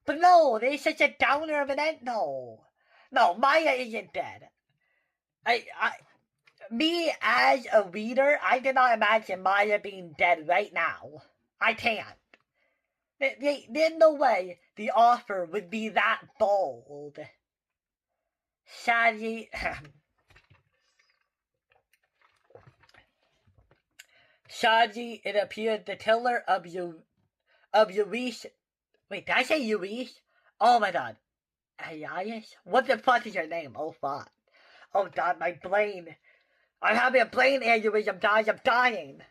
But no, there's such a downer of an end. No, Maya isn't dead. Me as a reader, I cannot imagine Maya being dead right now. I can't. There's no way the offer would be that bold. Sadly, it appears the killer of Euris. Wait, did I say Euris? Oh my god. Elias? What the fuck is your name? Oh fuck. Oh god, my brain. I'm having a brain aneurysm, guys. I'm dying.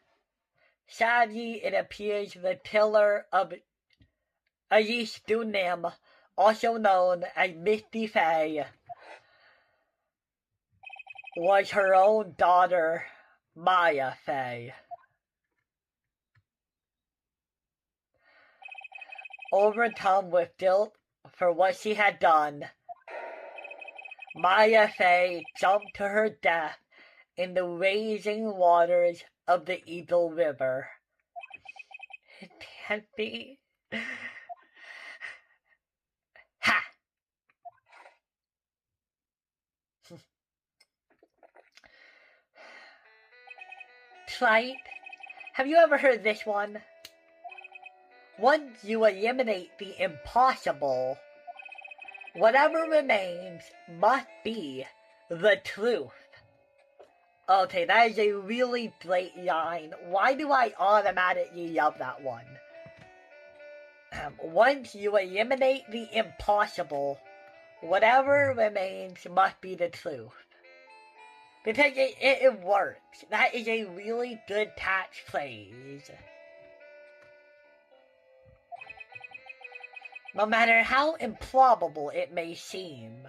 Sadly, it appears the killer of Ayesha Dunham, also known as Misty Faye, was her own daughter, Maya Faye. Overcome with guilt for what she had done, Maya Faye jumped to her death in the raging waters of the Eagle River. It can't be. Ha! Wright, have you ever heard this one? Once you eliminate the impossible, whatever remains must be the truth. Okay, that is a really great line. Why do I automatically love that one? Once you eliminate the impossible, whatever remains must be the truth. Because it works. That is a really good catchphrase. No matter how improbable it may seem.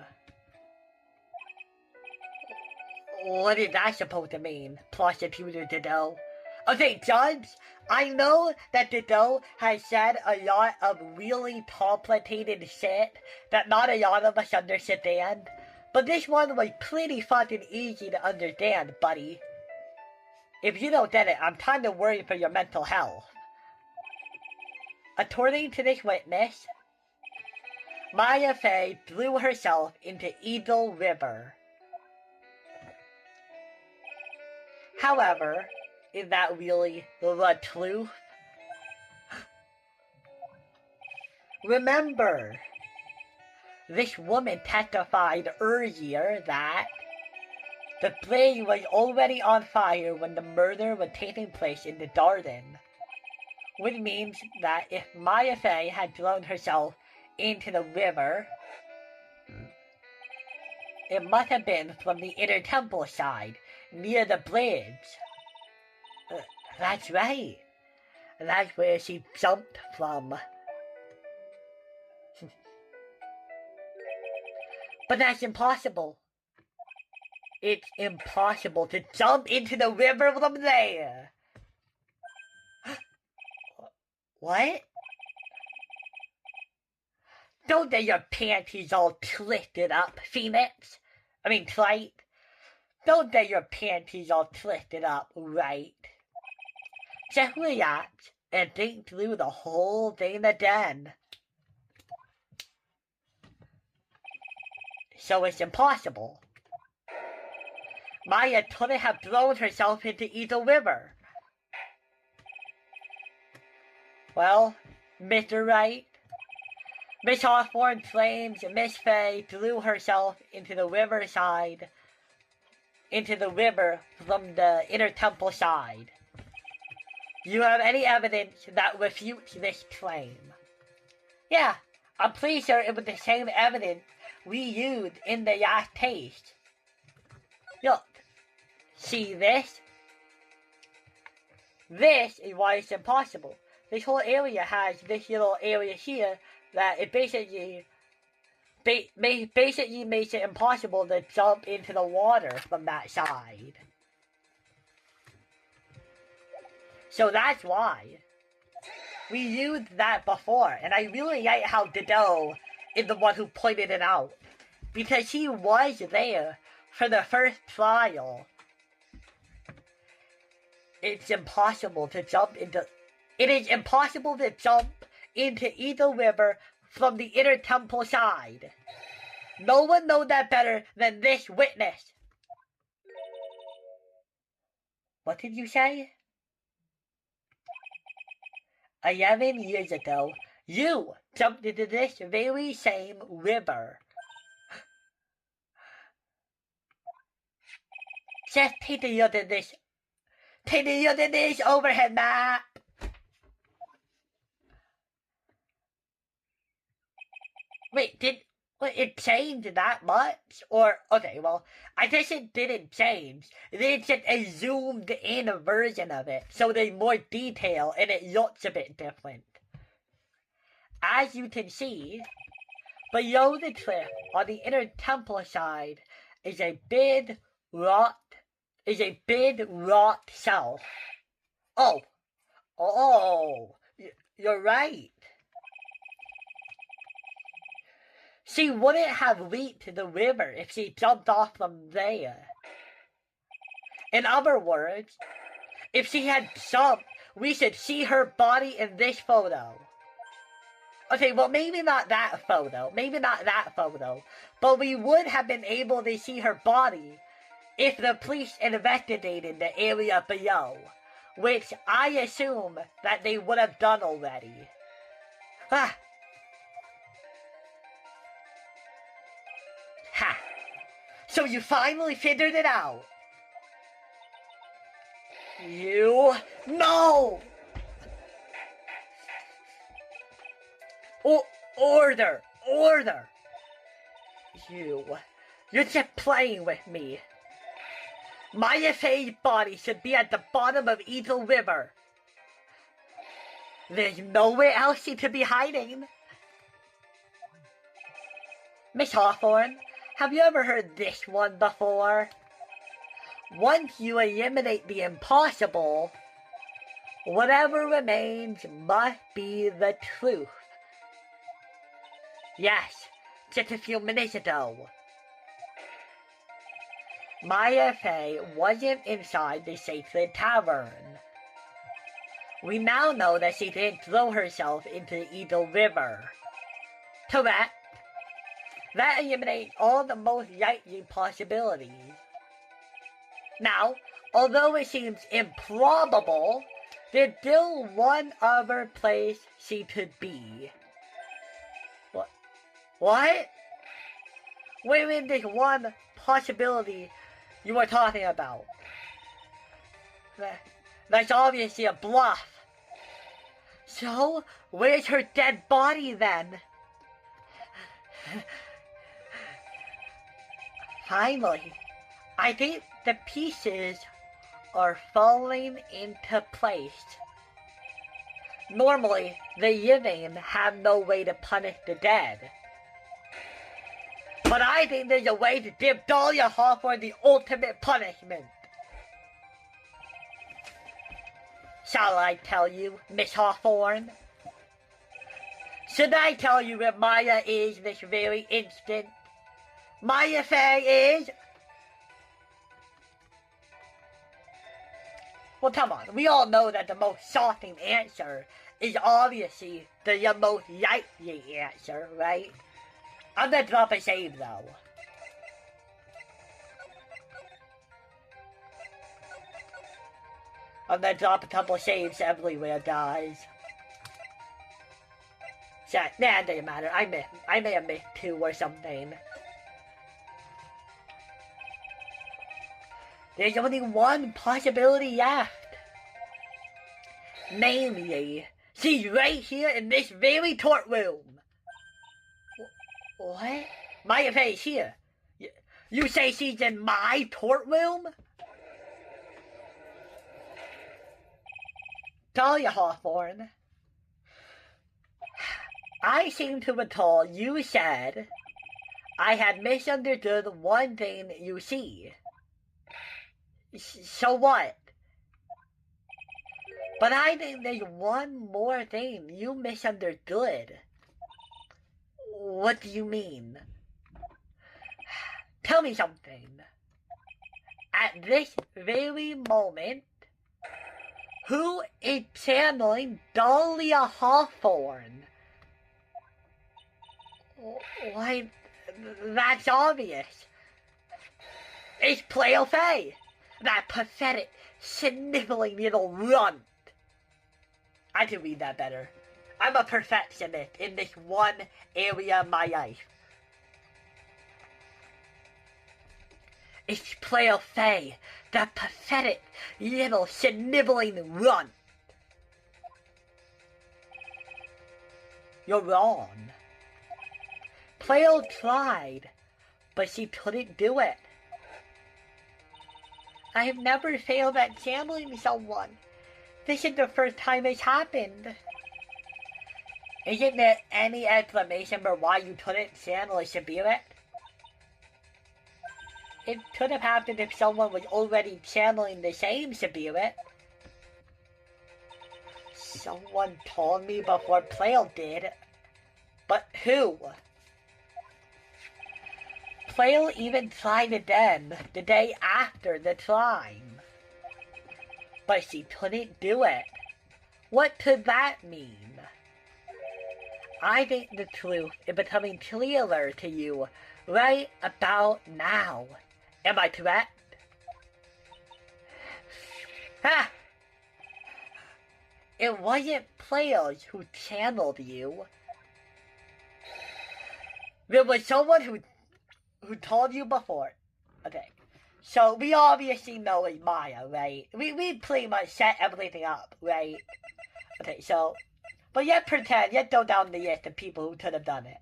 What is that supposed to mean, Prosecutor Dido? Okay, Judge, I know that Dido has said a lot of really complicated shit that not a lot of us understand, but this one was pretty fucking easy to understand, buddy. If you don't get it, I'm kinda worried for your mental health. According to this witness, Maya Faye threw herself into Eagle River. However, is that really the truth? Remember, this woman testified earlier that the place was already on fire when the murder was taking place in the garden, which means that if Maya Faye had thrown herself into the river, it must have been from the inner temple side, near the bridge. That's right. That's where she jumped from. But that's impossible. It's impossible to jump into the river from there. What? Don't get your panties all twisted up, Phoenix. Wright. Don't get your panties all twisted up, Wright. Just relax and think through the whole thing again. So it's impossible. Maya couldn't have thrown herself into Eagle River. Well, Mr. Wright, Miss Hawthorne claims Miss Faye threw herself into the river from the inner temple side. Do you have any evidence that refutes this claim? Yeah, I'm pretty sure it was the same evidence we used in the last case. Look, see this? This is why it's impossible. This whole area has this little area here that it basically makes it impossible to jump into the water from that side. So that's why. We used that before, and I really like how Dido is the one who pointed it out. Because he was there for the first trial. It is impossible to jump into Eagle River from the inner temple side. No one knows that better than this witness. What did you say? 11 years ago, you jumped into this very same river. Just take a look at this. Take a look at this overhead map. Wait, Well, it changed that much? Or, okay, well, I guess it didn't change. They just a zoomed in version of it, so there's more detail and it looks a bit different. As you can see, below the cliff on the inner temple side is a big rock shelf. Oh, you're right. She wouldn't have leaped the river if she jumped off from there. In other words, if she had jumped, we should see her body in this photo. Okay, well, maybe not that photo. But we would have been able to see her body if the police investigated the area below, which I assume that they would have done already. Ha! So you finally figured it out. No! Order! You're just playing with me. Maya Faye's body should be at the bottom of Eagle River. There's nowhere else she could be hiding. Miss Hawthorne, have you ever heard this one before? Once you eliminate the impossible, whatever remains must be the truth. Yes, just a few minutes ago. Maya Faye wasn't inside the sacred tavern. We now know that she didn't throw herself into the Eagle River. Correct. That eliminates all the most likely possibilities. Now, although it seems improbable, there's still one other place she could be. What? Where is this one possibility you were talking about? That's obviously a bluff. So, where's her dead body then? Finally, I think the pieces are falling into place. Normally, the living have no way to punish the dead. But I think there's a way to give Dahlia Hawthorne the ultimate punishment. Shall I tell you, Miss Hawthorne? Should I tell you where Maya is this very instant? Maya Faye is... Well, come on. We all know that the most shocking answer is obviously the most likely answer, right? I'm gonna drop a save, though. I'm gonna drop a couple saves everywhere, guys. So, nah, it doesn't matter. I may have missed 2 or something. There's only one possibility left. Namely, she's right here in this very courtroom. What? Maya Faye's here. You say she's in my courtroom? Dahlia Hawthorne, I seem to recall you said I had misunderstood one thing you see. So what? But I think there's one more thing you misunderstood. What do you mean? Tell me something. At this very moment, who is channeling Dahlia Hawthorne? Why, that's obvious. It's Cleo Faye, that pathetic, sniveling little runt. I can read that better. I'm a perfectionist in this one area of my life. It's Cleo Faye, that pathetic, little, sniveling runt. You're wrong. Playo tried, but she couldn't do it. I have never failed at channeling someone. This is the first time it's happened. Isn't there any explanation for why you couldn't channel a spirit? It could have happened if someone was already channeling the same spirit. Someone told me before Playo did. But who? Playo even tried again the day after the climb. But she couldn't do it. What could that mean? I think the truth is becoming clearer to you right about now. Am I correct? Ha! It wasn't Playo who channeled you. There was someone who told you before. Okay. So we obviously know it's Maya, right? We pretty much set everything up, right? Okay, so but yet pretend, yet go down the list of people who could have done it.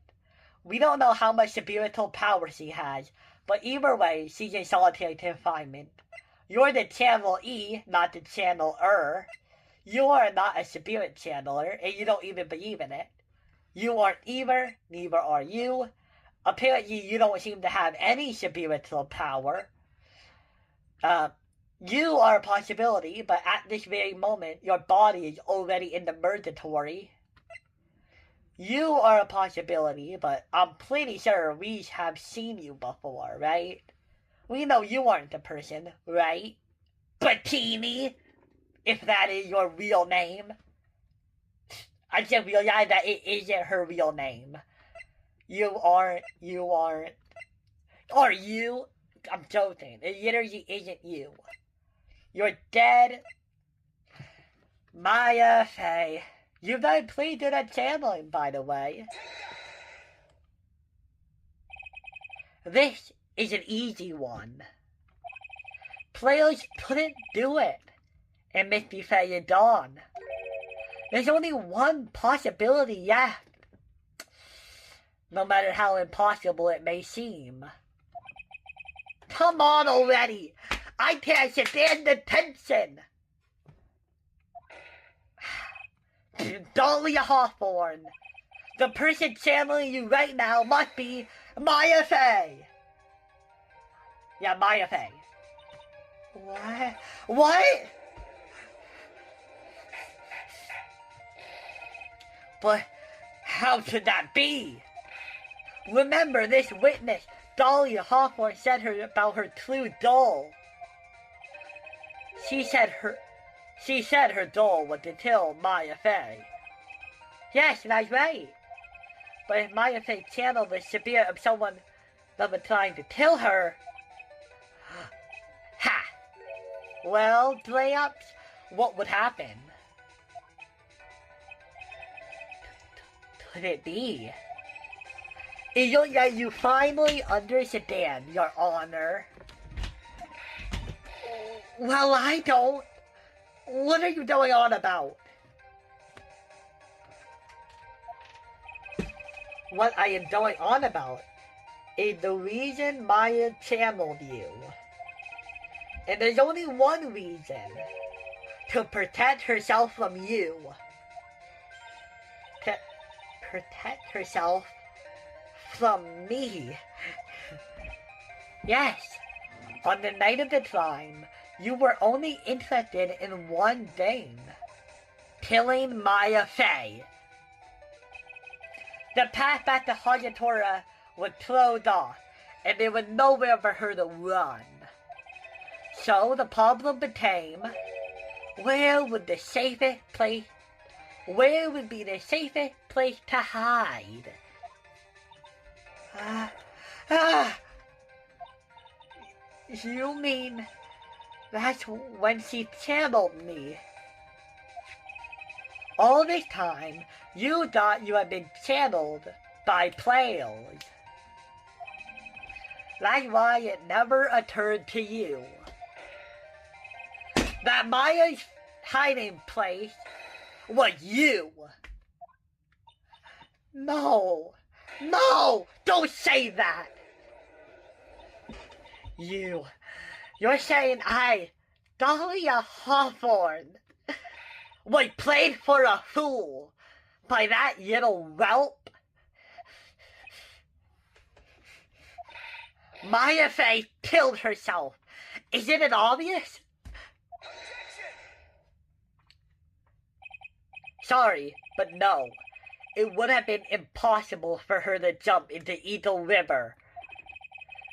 We don't know how much spiritual power she has, but either way, she's in solitary confinement. You're the channel E, not the channel-er. You are not a spirit channeler, and you don't even believe in it. You aren't either, neither are you. Apparently, you don't seem to have any spiritual power. You are a possibility, but at this very moment, your body is already in the purgatory. You are a possibility, but I'm pretty sure we have seen you before, right? We know you aren't the person, right? Bikini, if that is your real name. I just realized that it isn't her real name. You aren't. Are you? I'm joking. It literally isn't you. You're dead. Maya Faye. You've done pretty good at channeling, by the way. This is an easy one. Players couldn't do it. And Misty Faye is gone. There's only one possibility left. No matter how impossible it may seem. Come on already! I can't stand the tension! Dahlia Hawthorne. The person channeling you right now must be Maya Faye. Yeah, Maya Faye. What? What? But how could that be? Remember, this witness, Dahlia Hawthorne, said her about her true doll. She said her doll was to kill Maya Faye. Yes, that's right. But if Maya Faye channeled the spirit of someone that was trying to kill her... Ha! Well, Drayups, what would happen? Could it be? You finally understand, Your Honor. Well, I don't. What are you going on about? What I am going on about is the reason Maya channeled you. And there's only one reason. To protect herself from you. To protect herself from me. Yes, on the night of the climb, you were only interested in one thing. Killing Maya Faye. The path back to Hayatora was closed off, and there was nowhere for her to run. So the problem became, where would be the safest place to hide? You mean that's when she channeled me? All this time, you thought you had been channeled by players. That's why it never occurred to you that Maya's hiding place was you. No, No! Don't say that! You're saying Dahlia Hawthorne, was played for a fool by that little whelp? Maya Fey killed herself. Isn't it obvious? Sorry, but no. It would have been impossible for her to jump into Eagle River.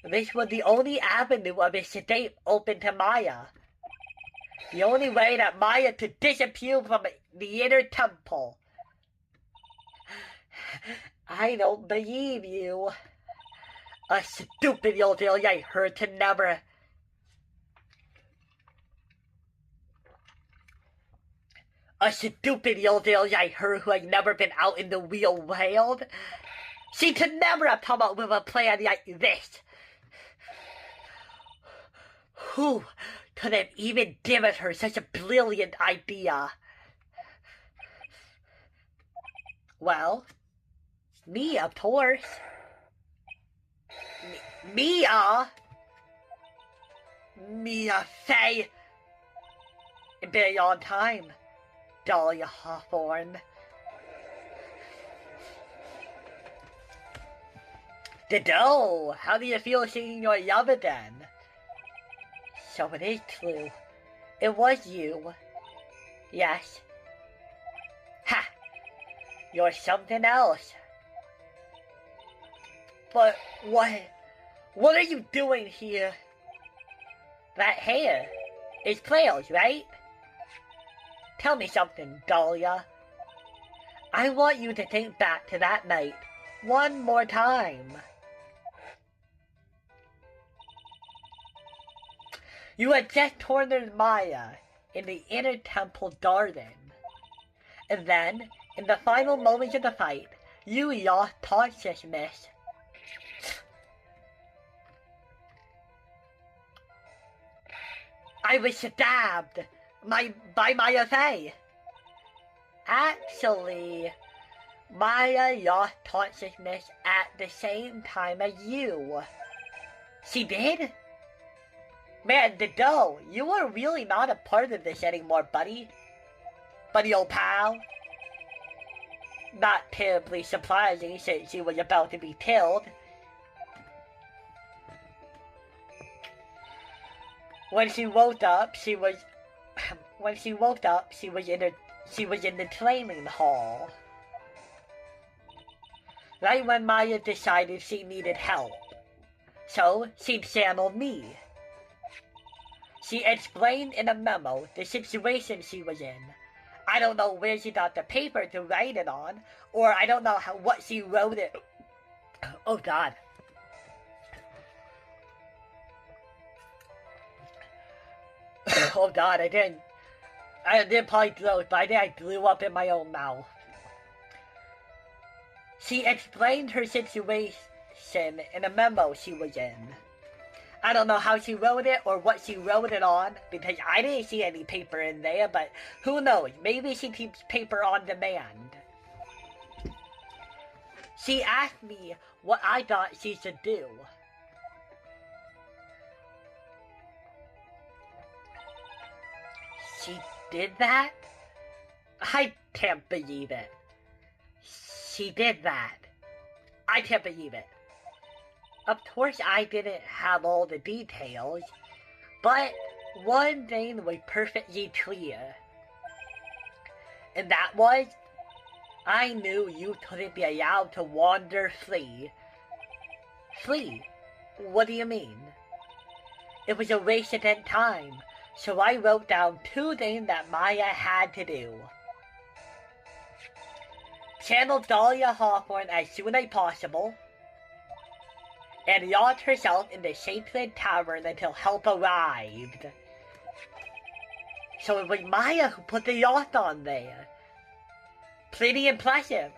This was the only avenue of escape open to Maya. The only way that Maya could disappear from the inner temple. I don't believe you. A stupid old idiot her to never... A stupid old idiot her who had never been out in the real world. She could never have come up with a plan like this. Who could have even given her such a brilliant idea? Well, me, of course. Mia Fey. It's been a long time, Dahlia Hawthorne. Dido, how do you feel seeing your lover then? So it is true. It was you. Yes. Ha! You're something else. But what are you doing here? That hair is Cleo's, right? Tell me something, Dahlia. I want you to think back to that night one more time. You had just cornered Maya in the inner temple garden. And then, in the final moments of the fight, you lost consciousness. I was stabbed by Maya Fey. Actually, Maya lost consciousness at the same time as you. She did? Man, Dido, you are really not a part of this anymore, buddy. Buddy old pal. Not terribly surprising since she was about to be killed. When she woke up, she was in the training hall. Right when Maya decided she needed help. So, she channeled me. She explained in a memo the situation she was in. I don't know where she got the paper to write it on, or I don't know what she wrote it. Oh God. Oh God, I didn't probably throw it, but I think I blew up in my own mouth. She explained her situation in a memo she was in. I don't know how she wrote it or what she wrote it on, because I didn't see any paper in there, but who knows, maybe she keeps paper on demand. She asked me what I thought she should do. She did that? I can't believe it. She did that. I can't believe it. Of course I didn't have all the details, but one thing was perfectly clear. And that was, I knew you couldn't be allowed to wander free. Free? What do you mean? It was a waste of time, so I wrote down 2 things that Maya had to do. Channel Dahlia Hawthorne as soon as possible, and locked herself in the sacred tavern until help arrived. So it was Maya who put the yacht on there. Pretty impressive.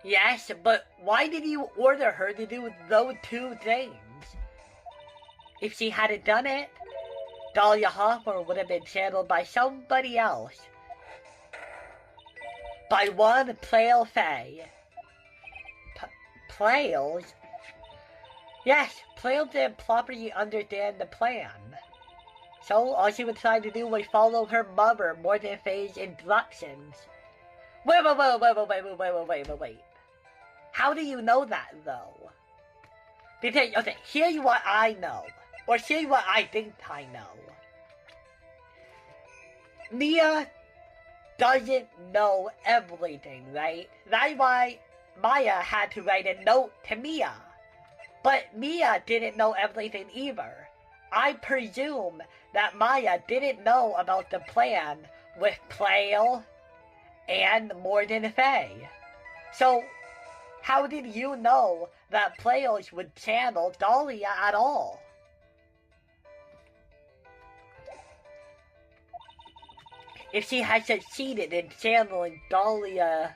Yes, but why did you order her to do those 2 things? If she hadn't done it, Dahlia Hawthorne would have been channeled by somebody else. by one Pale Fae. Pales? Yes, Pale didn't properly understand the plan. So all she would try to do was follow her mother more than Faye's instructions. Wait. How do you know that, though? Because, okay, here's what I know. Or here's what I think I know. Mia doesn't know everything, right? That's why Maya had to write a note to Mia. But Mia didn't know everything either. I presume that Maya didn't know about the plan with Plale and Morden Faye. So, how did you know that Plales would channel Dahlia at all? If she had succeeded in channeling Dahlia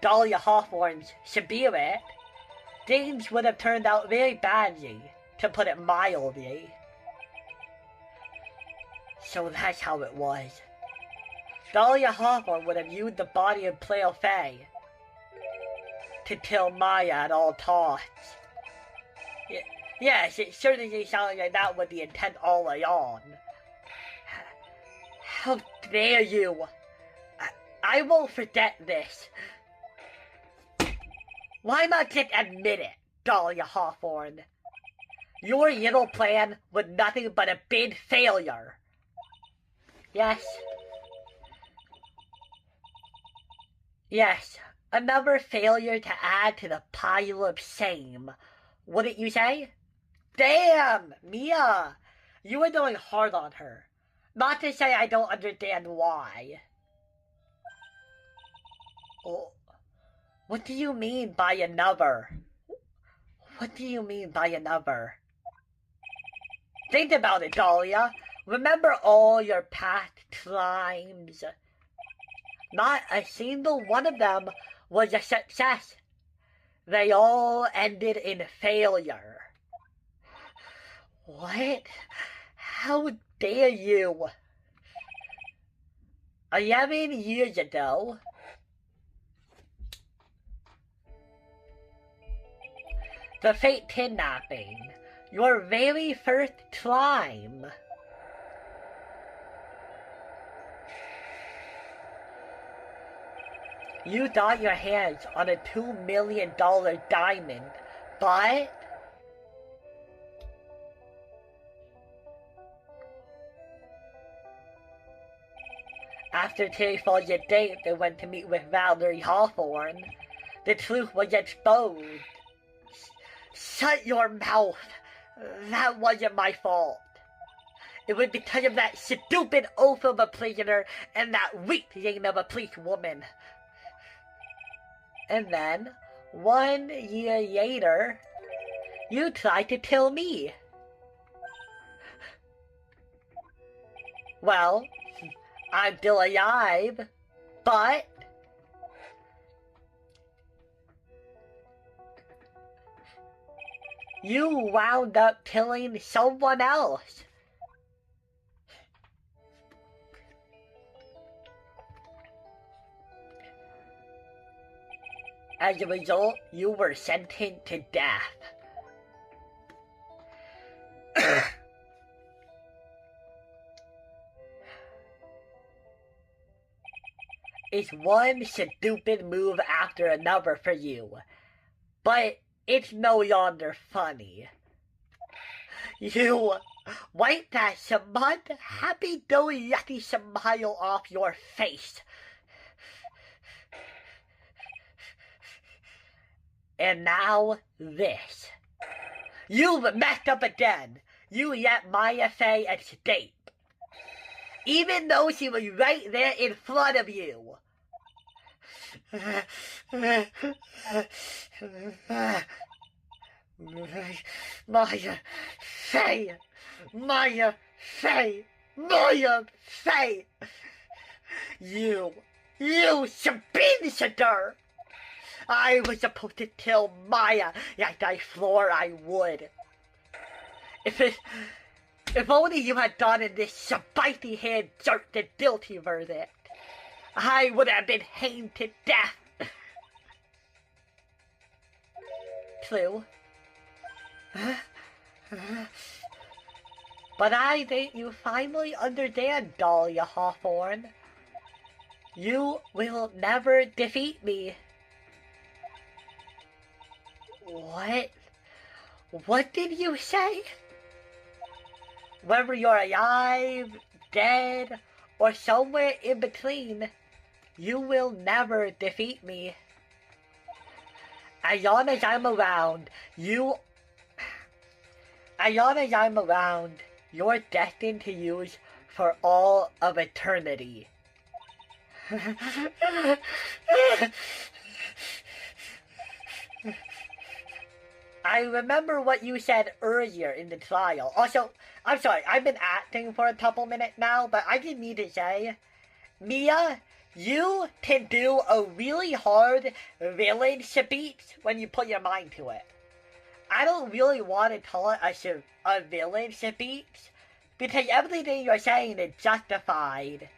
Hawthorne's spirit, things would have turned out very badly, to put it mildly. So that's how it was. Dahlia Hawthorne would have used the body of Plale Faye to kill Maya at all costs. Yes, it certainly sounded like that was the intent all along. How dare you! I won't forget this. Why not just admit it, Dahlia Hawthorne? Your little plan was nothing but a big failure. Yes. Yes, another failure to add to the pile of shame. Wouldn't you say? Damn, Mia! You were going hard on her. Not to say I don't understand why. Oh, what do you mean by another? What do you mean by another? Think about it, Dahlia. Remember all your past crimes. Not a single one of them was a success. They all ended in failure. What? How dare you? 11 years ago, the fake kidnapping, your very first crime. You got your hands on a $2 million diamond, but after Terry Fall's date, they went to meet with Valerie Hawthorne. The truth was exposed. Shut your mouth. That wasn't my fault. It was because of that stupid oaf of a prisoner and that weak thing of a policewoman. And then, 1 year later, you tried to kill me. Well, I'm still alive, but you wound up killing someone else. As a result, you were sentenced to death. It's one stupid move after another for you, but it's no longer funny. You wiped that smug, happy-go-lucky smile off your face. And now this. You've messed up again. You let Maya Faye escape. Even though she was right there in front of you. Maya Faye! Maya Faye! Maya Faye! You spinster! I was supposed to kill Maya, like I swore I would. If only you had gotten this spicy-haired jerk the guilty verdict, I would have been hanged to death. True. But I think you finally understand, Dahlia Hawthorne. You will never defeat me. What? What did you say? Whether you're alive, dead, or somewhere in between, you will never defeat me. As long as I'm around, you're destined to use for all of eternity. I remember what you said earlier in the trial. Also, I'm sorry, I've been acting for a couple minutes now, but I just need to say, Mia, you can do a really hard villain speech when you put your mind to it. I don't really want to call it a villain speech, because everything you're saying is justified.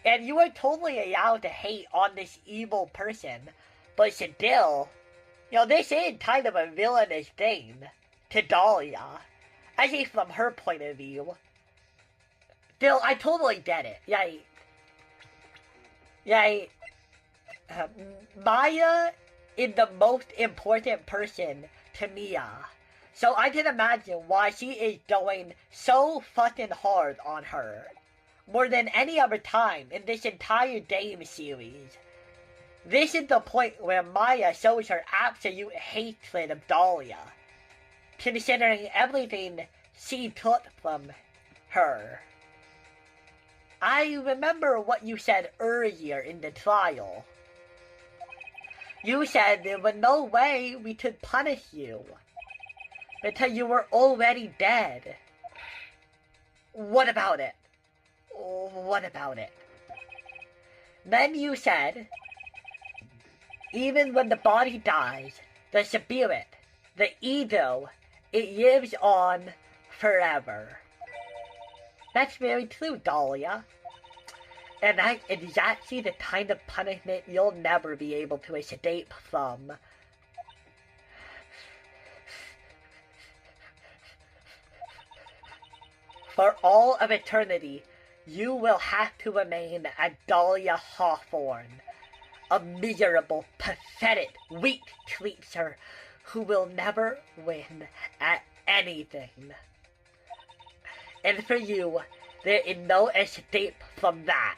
And you are totally allowed to hate on this evil person, but still, this is kind of a villainous thing to Dahlia, at least from her point of view. Still, I totally get it. Maya is the most important person to Mia, so I can imagine why she is going so fucking hard on her. More than any other time in this entire game series. This is the point where Maya shows her absolute hatred of Dahlia, considering everything she took from her. I remember what you said earlier in the trial. You said there was no way we could punish you, because you were already dead. What about it? What about it? Then you said, even when the body dies, the spirit, the ego, it lives on forever. That's very true, Dahlia. And that's exactly the kind of punishment you'll never be able to escape from. For all of eternity, you will have to remain a Dahlia Hawthorne, a miserable, pathetic, weak creature who will never win at anything. And for you, there is no escape from that,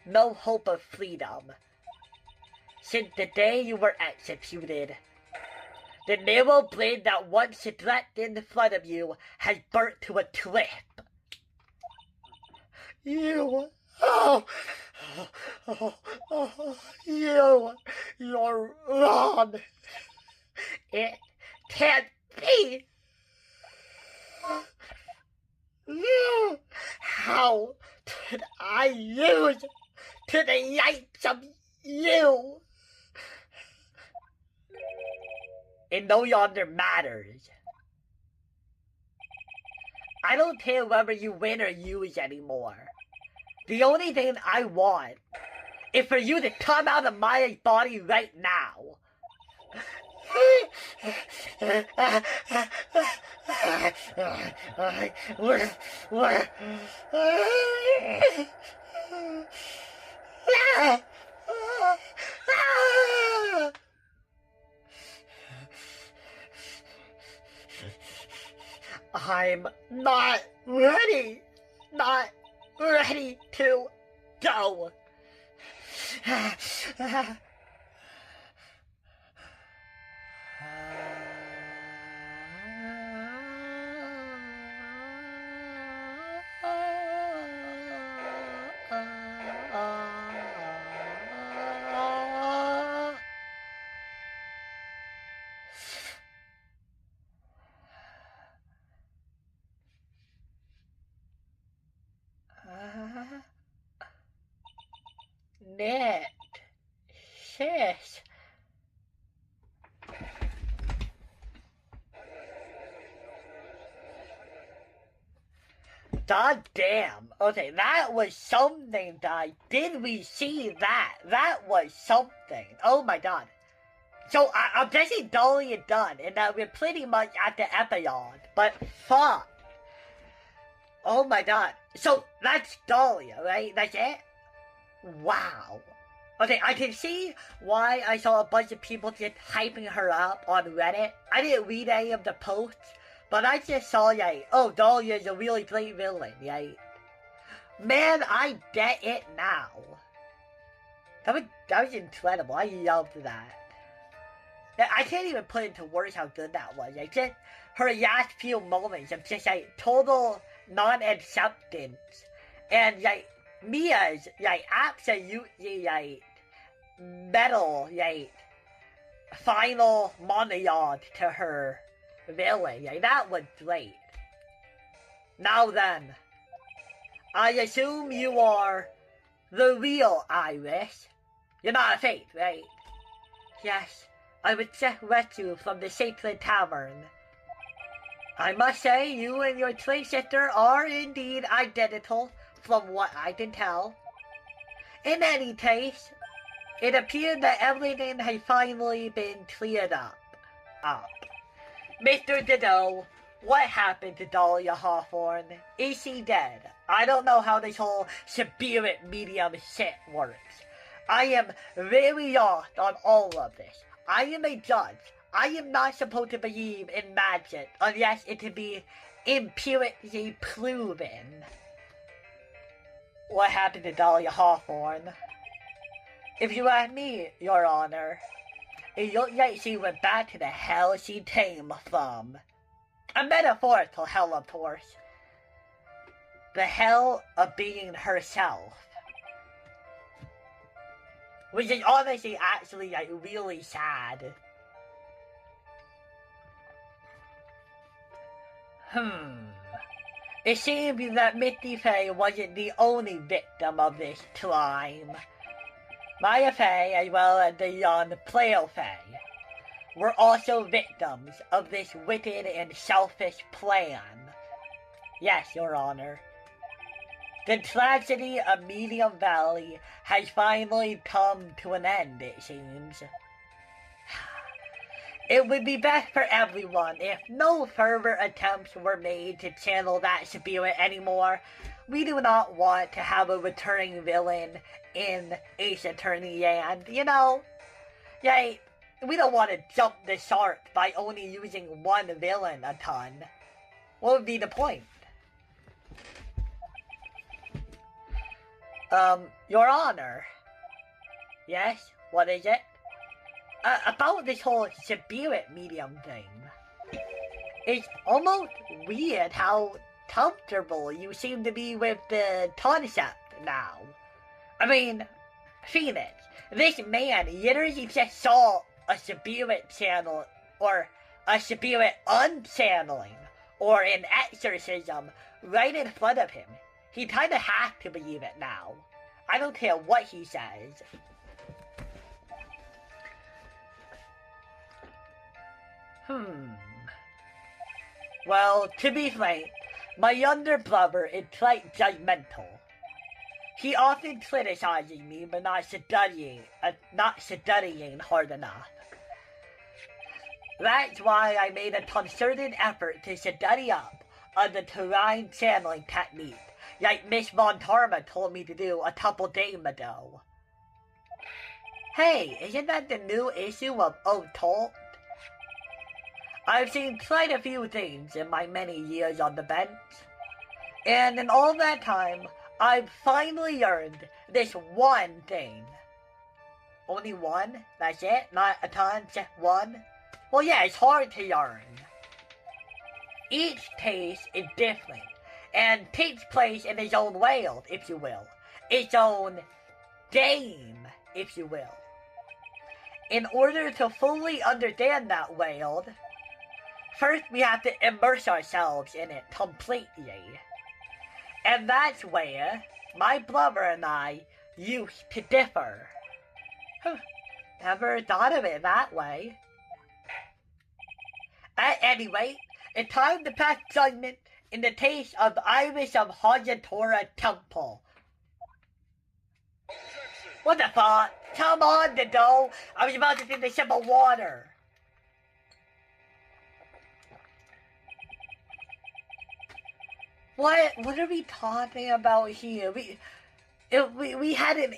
no hope of freedom. Since the day you were executed, the narrow blade that once stretched in front of you has burnt to a crisp. You're wrong. It can't be. How could I lose to the likes of you? It no longer matters. I don't care whether you win or lose anymore. The only thing I want is for you to come out of my body right now. I'm not ready to go. Nick, sis. God damn. Okay, that was something, guys. Did we see that? That was something. Oh my god. So, I'm guessing Dolly is done, and that we're pretty much at the epilogue. But, fuck. Oh my god. So, that's Dahlia, right? That's it? Wow. Okay, I can see why I saw a bunch of people just hyping her up on Reddit. I didn't read any of the posts, but I just saw, like, oh, Dahlia is a really great villain, right? Man, I get it now. That was incredible. I loved that. I can't even put into words how good that was. Like, just her last few moments of just, like, total non-acceptance. And, like, Mia's, like, absolutely, like, metal, like, final monologue to her villain. Like, that was great. Now then, I assume you are the real Iris. You're not a fake, right? Yes, I would just rescue from the sacred tavern. I must say, you and your twin sister are indeed identical, from what I can tell. In any case, it appeared that everything has finally been cleared up. Mr. Dido, what happened to Dahlia Hawthorne? Is she dead? I don't know how this whole spirit medium shit works. I am very lost on all of this. I am a judge. I am not supposed to believe in magic unless it can be empirically proven. What happened to Dahlia Hawthorne? If you ask me, Your Honor, it looked like she went back to the hell she came from. A metaphorical hell, of course. The hell of being herself. Which is honestly actually, like, really sad. It seems that Misty Faye wasn't the only victim of this crime. Maya Faye, as well as the young Pleo Faye, were also victims of this wicked and selfish plan. Yes, Your Honor. The tragedy of Medium Valley has finally come to an end, it seems. It would be best for everyone if no further attempts were made to channel that spirit anymore. We do not want to have a returning villain in Ace Attorney, and, you know, yeah, we don't want to jump the shark by only using one villain a ton. What would be the point? Your Honor. Yes, what is it? About this whole spirit medium thing. It's almost weird how comfortable you seem to be with the concept now. I mean, Phoenix, this man literally just saw a spirit channel, or a spirit unchanneling, or an exorcism right in front of him. He kinda has to believe it now. I don't care what he says. Well, to be frank, my younger brother is quite judgmental. He often criticizes me for not studying hard enough. That's why I made a concerted effort to study up on the terrain channeling technique, like Miss Von Tarma told me to do a couple days ago. Hey, isn't that the new issue of Occult? I've seen quite a few things in my many years on the bench, and in all that time, I've finally learned this one thing. Only one? That's it? Not a ton, just one? Well, yeah, it's hard to learn. Each case is different, and takes place in its own world, if you will. Its own game, if you will. In order to fully understand that world, first we have to immerse ourselves in it completely. And that's where my brother and I used to differ. Never thought of it that way. At any rate, it's time to pass judgment in the taste of Irish of Hajatora Temple. What the fuck? Come on, Dido. I was about to take a sip of water. What are we talking about here? We had a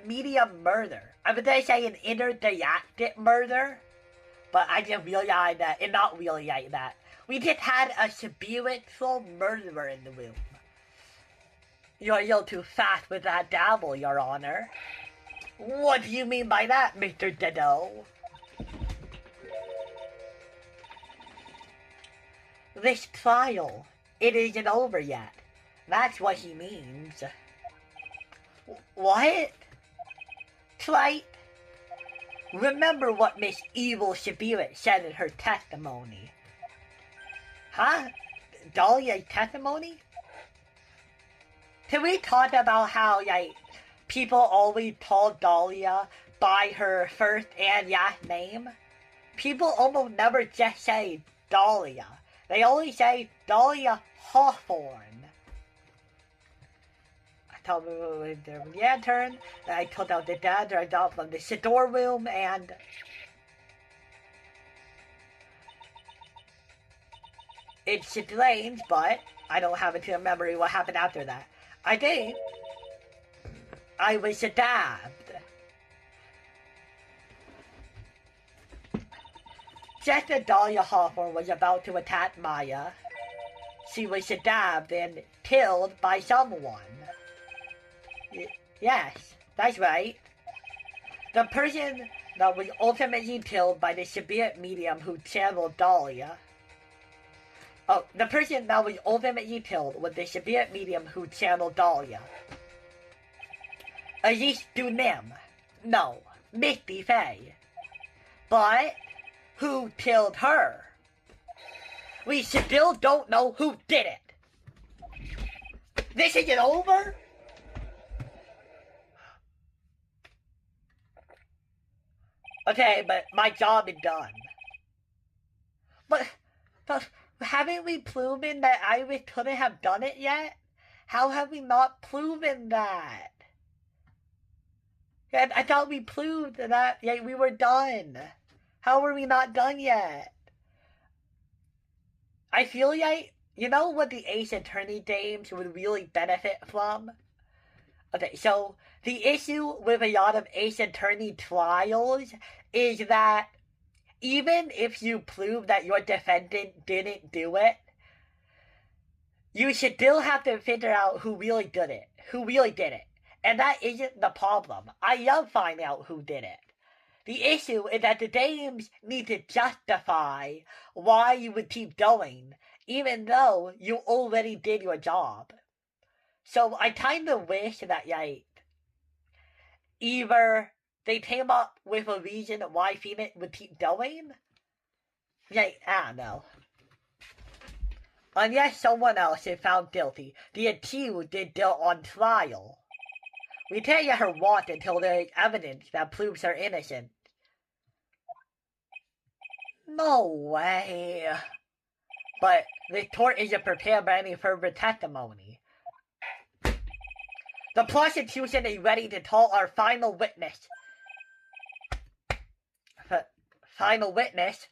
medium murder. I was gonna say an intergalactic murder, but I didn't realize that, and not realize that. We just had a spiritual murderer in the room. You're a little too fast with that dabble, Your Honor. What do you mean by that, Mr. Dido? This trial, it isn't over yet. That's what he means. What? Wright? Remember what Miss Evil Spirit said in her testimony. Huh? Dahlia's testimony? Can we talk about how, people always call Dahlia by her first and last name? People almost never just say Dahlia. They only say Dahlia Hawthorne. I told them the lantern, and I told out the dad dragged out from the storeroom, and it's strange, but I don't have it in memory what happened after that. I think I was stabbed. Just as Dahlia Hawthorne was about to attack Maya, she was stabbed and killed by someone. Yes, that's right. The person that was ultimately killed by the spirit medium who channeled Dahlia. Oh, the person that was ultimately killed was the spirit medium who channeled Dahlia. Elise Dunim. No, Misty Faye. But who killed her? We still don't know who did it. This isn't over? Okay, but my job is done. But haven't we proven that Iris couldn't have done it yet? How have we not proven that? I thought we proved that we were done. How are we not done yet? I feel you know what the Ace Attorney games would really benefit from? Okay, so the issue with a lot of Ace Attorney trials is that even if you prove that your defendant didn't do it, you should still have to figure out who really did it. And that isn't the problem. I love finding out who did it. The issue is that the games need to justify why you would keep going, even though you already did your job. So I kind of wish that, either they came up with a reason why Phoenix would keep going? I don't know. Unless someone else is found guilty, the accused is still on trial. We can't get her watch until there is evidence that proves her innocent. No way. But the court isn't prepared by any further testimony. The prosecution is ready to call our final witness. Final witness?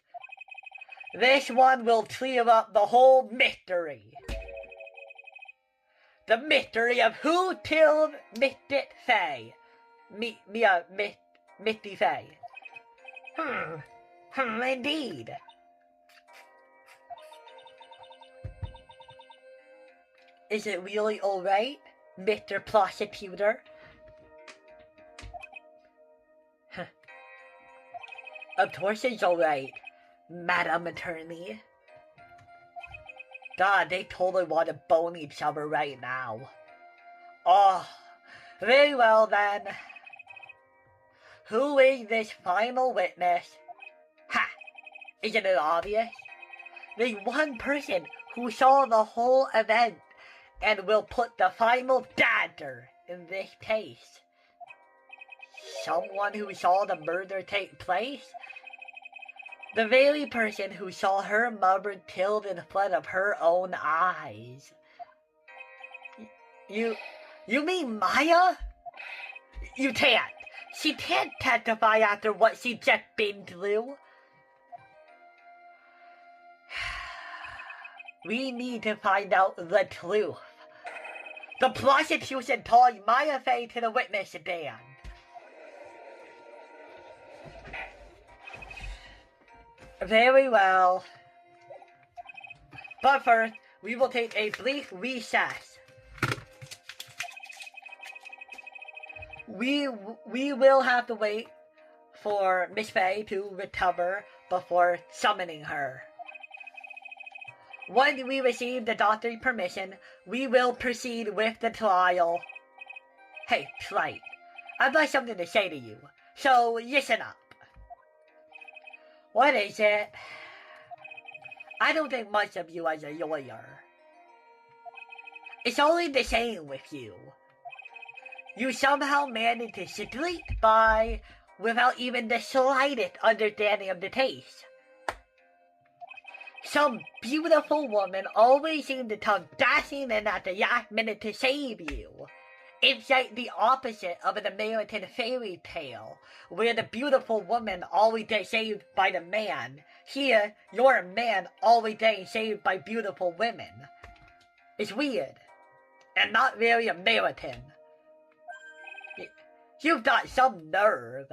This one will clear up the whole mystery. The mystery of who killed Misty Faye. Misty Faye. Indeed. Is it really alright, Mr. Prosecutor? Of course it's alright, Madam Attorney. God, they totally want to bone each other right now. Oh, very well then. Who is this final witness? Ha! Isn't it obvious? There's one person who saw the whole event and will put the final dagger in this case. Someone who saw the murder take place? The very person who saw her mother killed in front of her own eyes. You mean Maya? You can't. She can't testify after what she just been through. We need to find out the truth. The prosecution told Maya Fey to the witness stand. Very well. But first, we will take a brief recess. We will have to wait for Miss Fey to recover before summoning her. When we receive the doctor's permission, we will proceed with the trial. Hey, Wright, I've got something to say to you, so listen up. What is it? I don't think much of you as a lawyer. It's only the same with you. You somehow managed to sleep by without even the slightest understanding of the case. Some beautiful woman always seemed to come dashing in at the last minute to save you. It's like the opposite of an American fairy tale, where the beautiful woman always gets saved by the man. Here, you're a man always getting saved by beautiful women. It's weird, and not very American. You've got some nerve.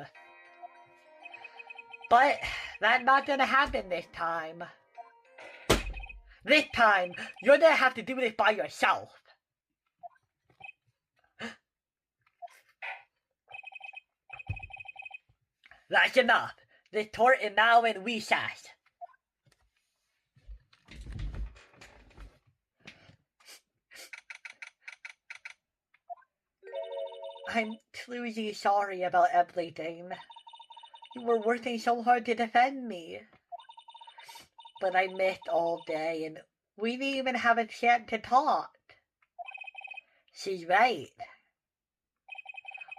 But that's not gonna happen this time. This time, you're gonna have to do this by yourself. That's enough. The court is now in recess. I'm truly sorry about everything. You were working so hard to defend me. But I missed all day and we didn't even have a chance to talk. She's right.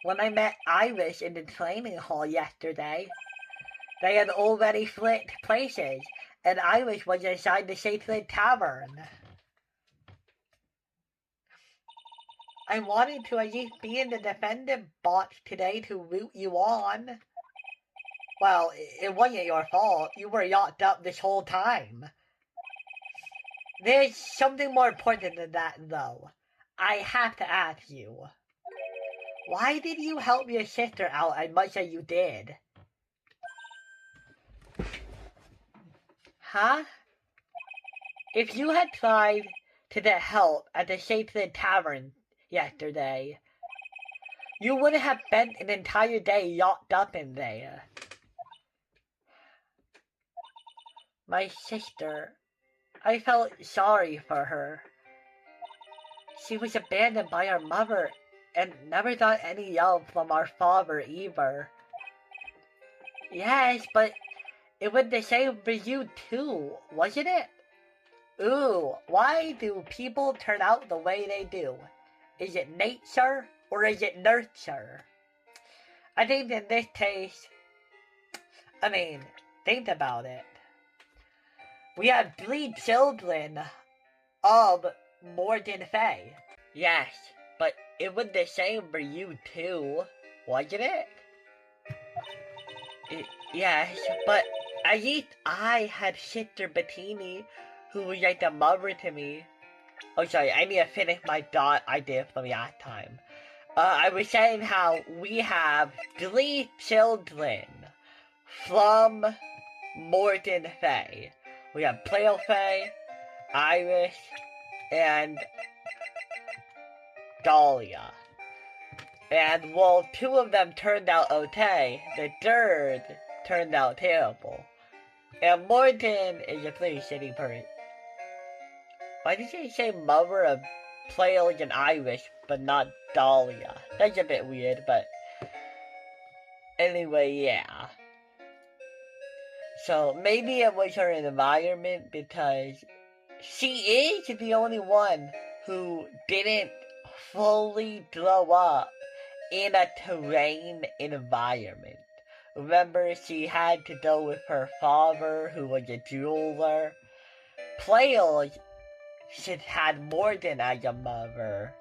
When I met Iris in the training hall yesterday, they had already flipped places, and Iris was inside the sacred tavern. I wanted to at least be in the defendant box today to root you on. Well, it wasn't your fault. You were locked up this whole time. There's something more important than that, though. I have to ask you. Why did you help your sister out as much as you did? Huh? If you had tried to get help at the Sacred Tavern yesterday, you would have spent an entire day locked up in there. My sister, I felt sorry for her. She was abandoned by her mother and never got any love from our father either. Yes, but it was the same for you too, wasn't it? Ooh, why do people turn out the way they do? Is it nature or is it nurture? I think in this case, think about it. We have 3 children of Morgan Fay. Yes, but it was the same for you too, wasn't it? Yes, but at least I had Sister Bettini, who was like a mother to me. Oh, sorry, I need to finish my thought I did from last time. I was saying how we have 3 children from Morgan Fay. We have Playo Fay, Iris, and Dahlia. And while 2 of them turned out okay, the 3rd turned out terrible. And Morgan is a pretty shitty person. Why did you say mother of Playo and Iris, but not Dahlia? That's a bit weird, but anyway, yeah. So maybe it was her environment, because she is the only one who didn't fully grow up in a terrain environment. Remember, she had to go with her father, who was a jeweler. Players should had more than a mother.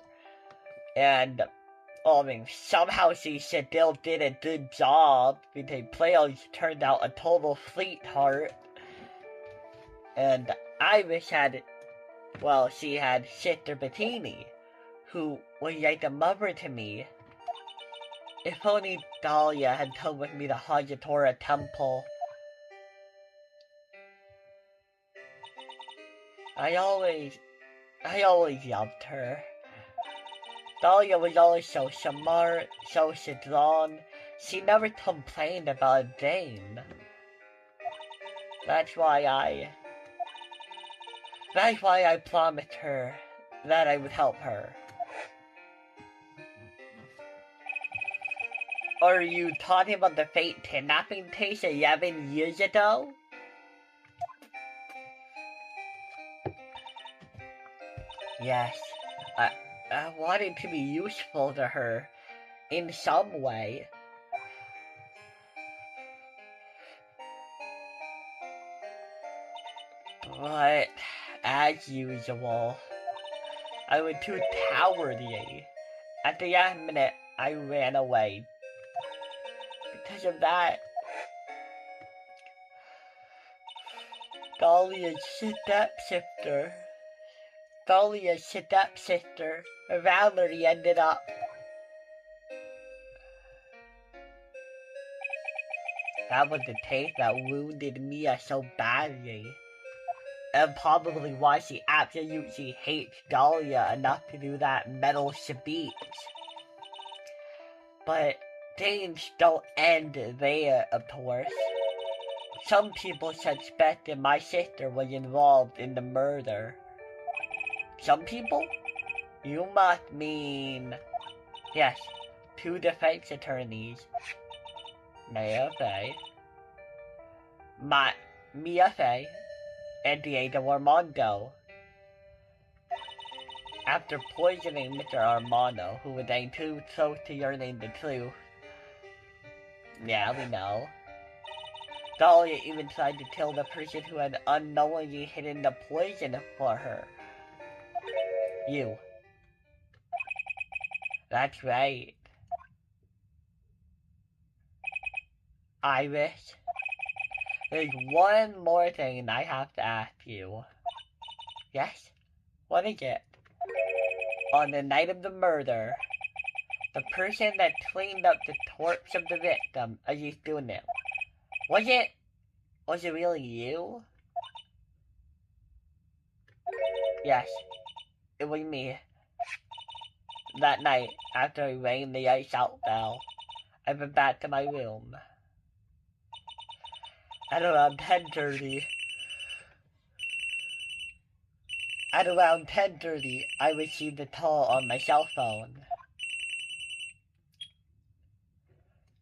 And, somehow she still did a good job, because Players turned out a total sweetheart. And Iris had, she had Sister Bettini, who was like a mother to me. If only Dahlia had come with me to Hajatora Temple. I always loved her. Dahlia was always so smart, so strong. She never complained about a thing. That's why I promised her that I would help her. Are you talking about the fake kidnapping case 11 years ago? Yes, I wanted to be useful to her in some way. But, as usual, I was too cowardly. At the last minute, I ran away. Because of that, Dahlia's stepsister, Valerie, ended up. That was the taste that wounded Mia so badly. And probably why she absolutely hates Dahlia enough to do that metal speech. But things don't end there, of course. Some people suspected my sister was involved in the murder. Some people? You must mean... Yes, 2 defense attorneys. Mia Fey, and Diego Armando. After poisoning Mr. Armando, who was then too close to learning the truth. Yeah, we know. Dahlia even tried to kill the person who had unknowingly hidden the poison for her. You. That's right. Iris, there's one more thing I have to ask you. Yes? What is it? On the night of the murder, the person that cleaned up the corpse of the victim as he's doing it, was it really you? Yes, it was me. That night, after I rang the ice out bell, I went back to my room. At around 10:30, I received a call on my cell phone.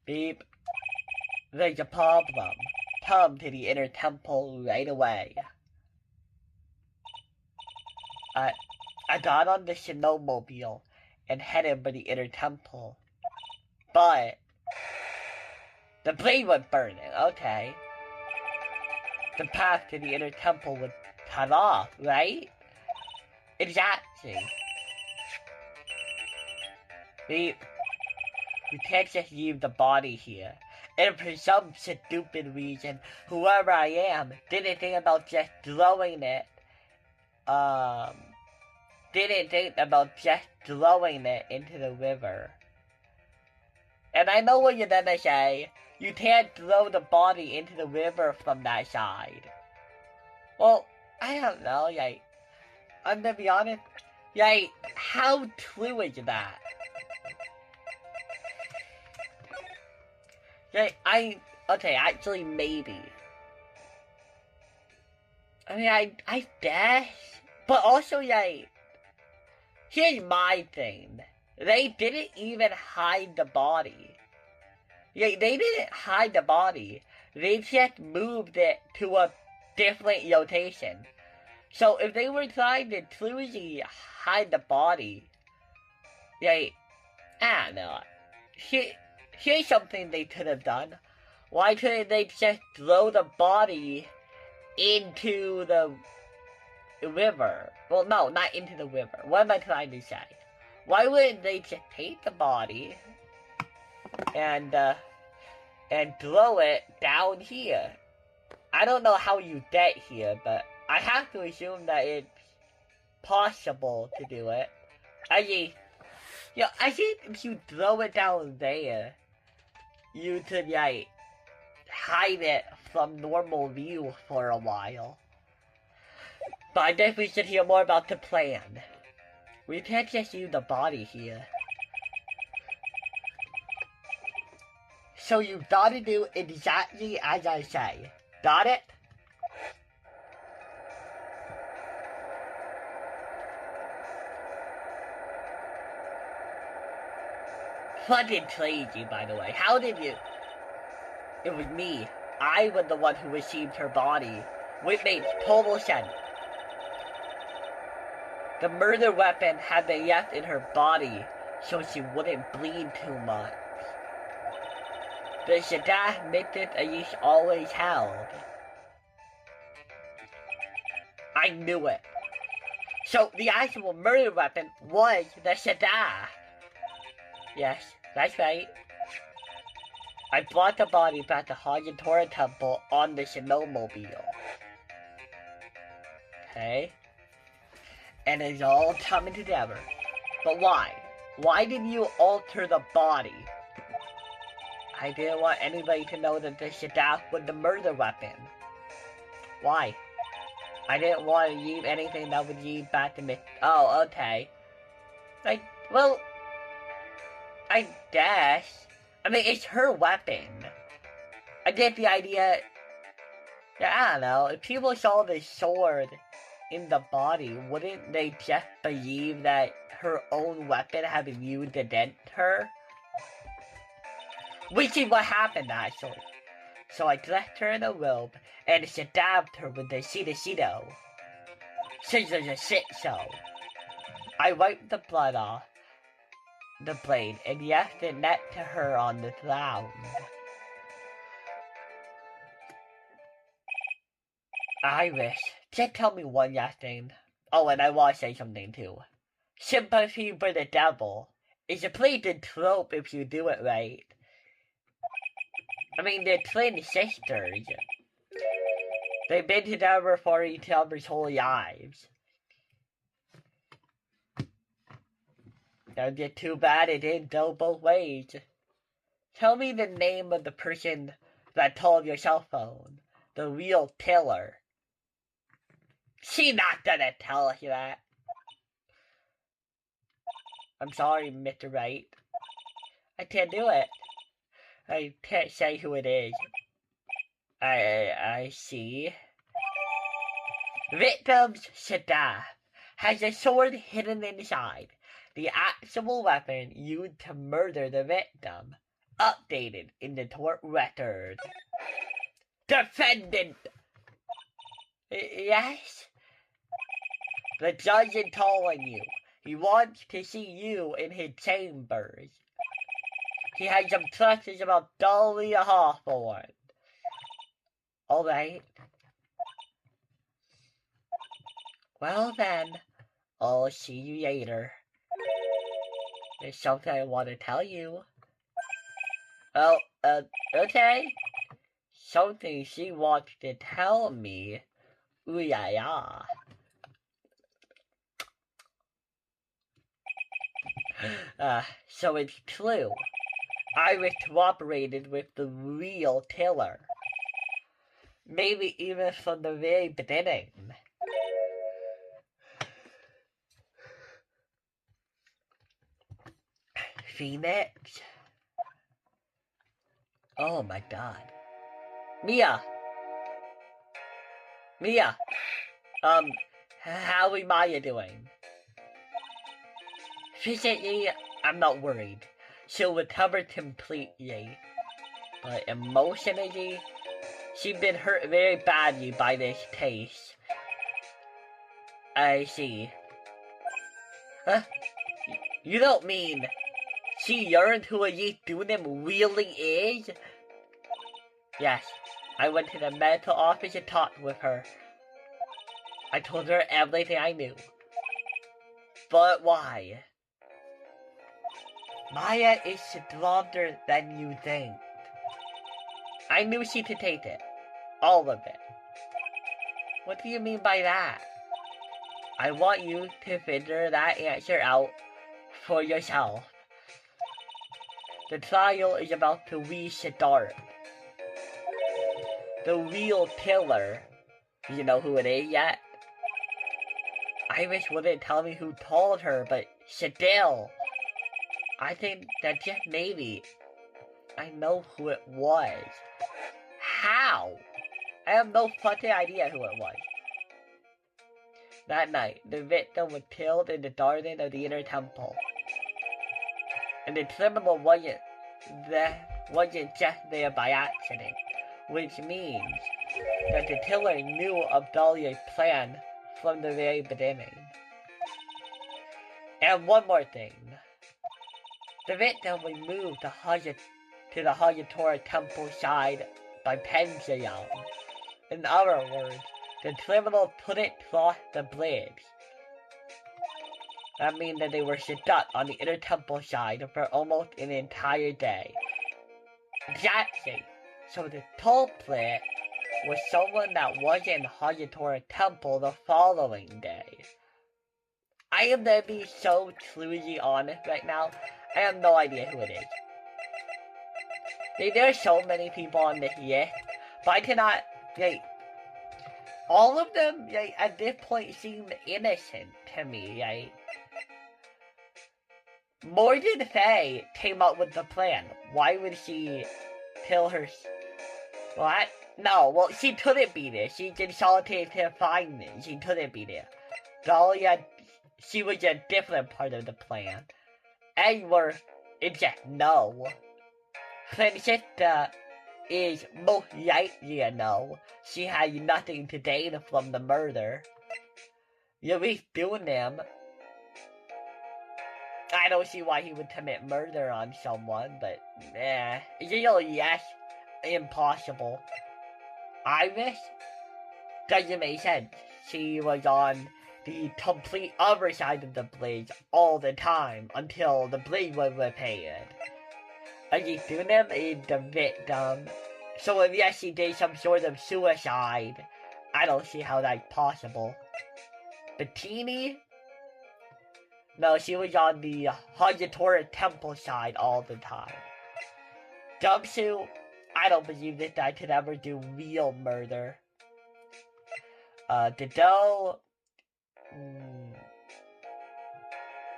Beep. There's a problem. Come to the inner temple right away. I got on the snowmobile and headed for the inner temple. But the blade was burning, okay. The path to the inner temple was cut off, right? Exactly. We can't just leave the body here. And for some stupid reason, whoever I am didn't think about just throwing it. Didn't think about just throwing it into the river. And I know what you're gonna say. You can't throw the body into the river from that side. Well, I don't know, I'm gonna be honest, how true is that? Okay, actually, maybe. I mean, I guess. But also, here's my thing. They didn't even hide the body. They didn't hide the body. They just moved it to a different location. So if they were trying to truly hide the body, I don't know. Here's something they could have done. Why couldn't they just throw the body into the river? Well, no, not into the river. What am I trying to say? Why wouldn't they just take the body and throw it down here? I don't know how you get here, but I have to assume that it's possible to do it. I mean, I think if you throw it down there, you could, like, hide it from normal view for a while. But I guess we should hear more about the plan. We can't just use the body here. So you gotta do exactly as I say. Got it? Fucking crazy, by the way. How did you... It was me. I was the one who received her body. Which makes total sense. The murder weapon had been left in her body so she wouldn't bleed too much. The Shadah method is always held. I knew it. So the actual murder weapon was the Shadah. Yes, that's right. I brought the body back to Hayatora Temple on the snowmobile. Okay? And it's all coming together. But why? Why did you alter the body? I didn't want anybody to know that the Shadah was the murder weapon. Why? I didn't want to leave anything that would lead back to me. Oh, okay. Well, I guess. I mean, it's her weapon. I get the idea. Yeah, I don't know. If people saw the sword in the body, wouldn't they just believe that her own weapon had been used against her? Which is what happened, actually. So I dressed her in a robe and stabbed her with the Shido. She's a shit show. I wiped the blood off the blade and left it next to her on the ground. Iris, just tell me one last thing. Oh, and I want to say something too. Sympathy for the devil is a pretty good trope if you do it right. I mean, they're twin sisters. They've been together for each other's whole lives. That'd be too bad it didn't go both ways. Tell me the name of the person that told your cell phone. The real killer. She's not gonna tell you that. I'm sorry, Mr. Wright. I can't do it. I can't say who it is. I see. Victim's Shadah has a sword hidden inside. The actual weapon used to murder the victim. Updated in the court record. Defendant! Yes? The judge is calling you. He wants to see you in his chambers. He has some questions about Dahlia Hawthorne. Alright. Well then, I'll see you later. There's something I want to tell you. Oh, okay. Something she wants to tell me. Ooh yeah yeah. So it's true. Iris cooperated with the real killer. Maybe even from the very beginning. Phoenix? Oh my god. Mia! Mia! How is Maya doing? Physically, I'm not worried. She'll recover completely. But emotionally, she's been hurt very badly by this case. I see. Huh? You don't mean she learned who a Yeet Dunim really is? Yes, I went to the medical office and talked with her. I told her everything I knew. But why? Maya is stronger than you think. I knew she could take it. All of it. What do you mean by that? I want you to figure that answer out for yourself. The trial is about to restart. The real killer. Do you know who it is yet? Iris wouldn't tell me who told her, but still. I think that just maybe I know who it was. How? I have no fucking idea who it was. That night, the victim was killed in the garden of the inner temple. And the criminal wasn't just there by accident, which means that the killer knew of Dahlia's plan from the very beginning. And one more thing. The victim was moved to the Hayatora temple side by Penzion. In other words, the criminal couldn't cross the bridge. That means that they were stuck on the inner temple side for almost an entire day. Exactly. So the culprit was someone that wasn't in Hayatora temple the following day. I am gonna be so truly honest right now. I have no idea who it is. There are so many people on this list, but I cannot, all of them, at this point seem innocent to me, Morgan Faye came up with the plan. Why would she kill her? What? No, well, she couldn't be there. She did solitary confinement. She couldn't be there. Dahlia, she was a different part of the plan. Edward, it's just no. Francesca is most likely a no. She had nothing to gain from the murder. You're at least doing them. I don't see why he would commit murder on someone, but yes, impossible. Iris doesn't make sense. She was on the complete other side of the bridge all the time until the bridge was repaired. Ajitunam is the victim, so unless she did some sort of suicide, I don't see how that's possible. Bettini? No, she was on the Hayatora temple side all the time. Jumpsuit? I don't believe this guy could ever do real murder. Dido?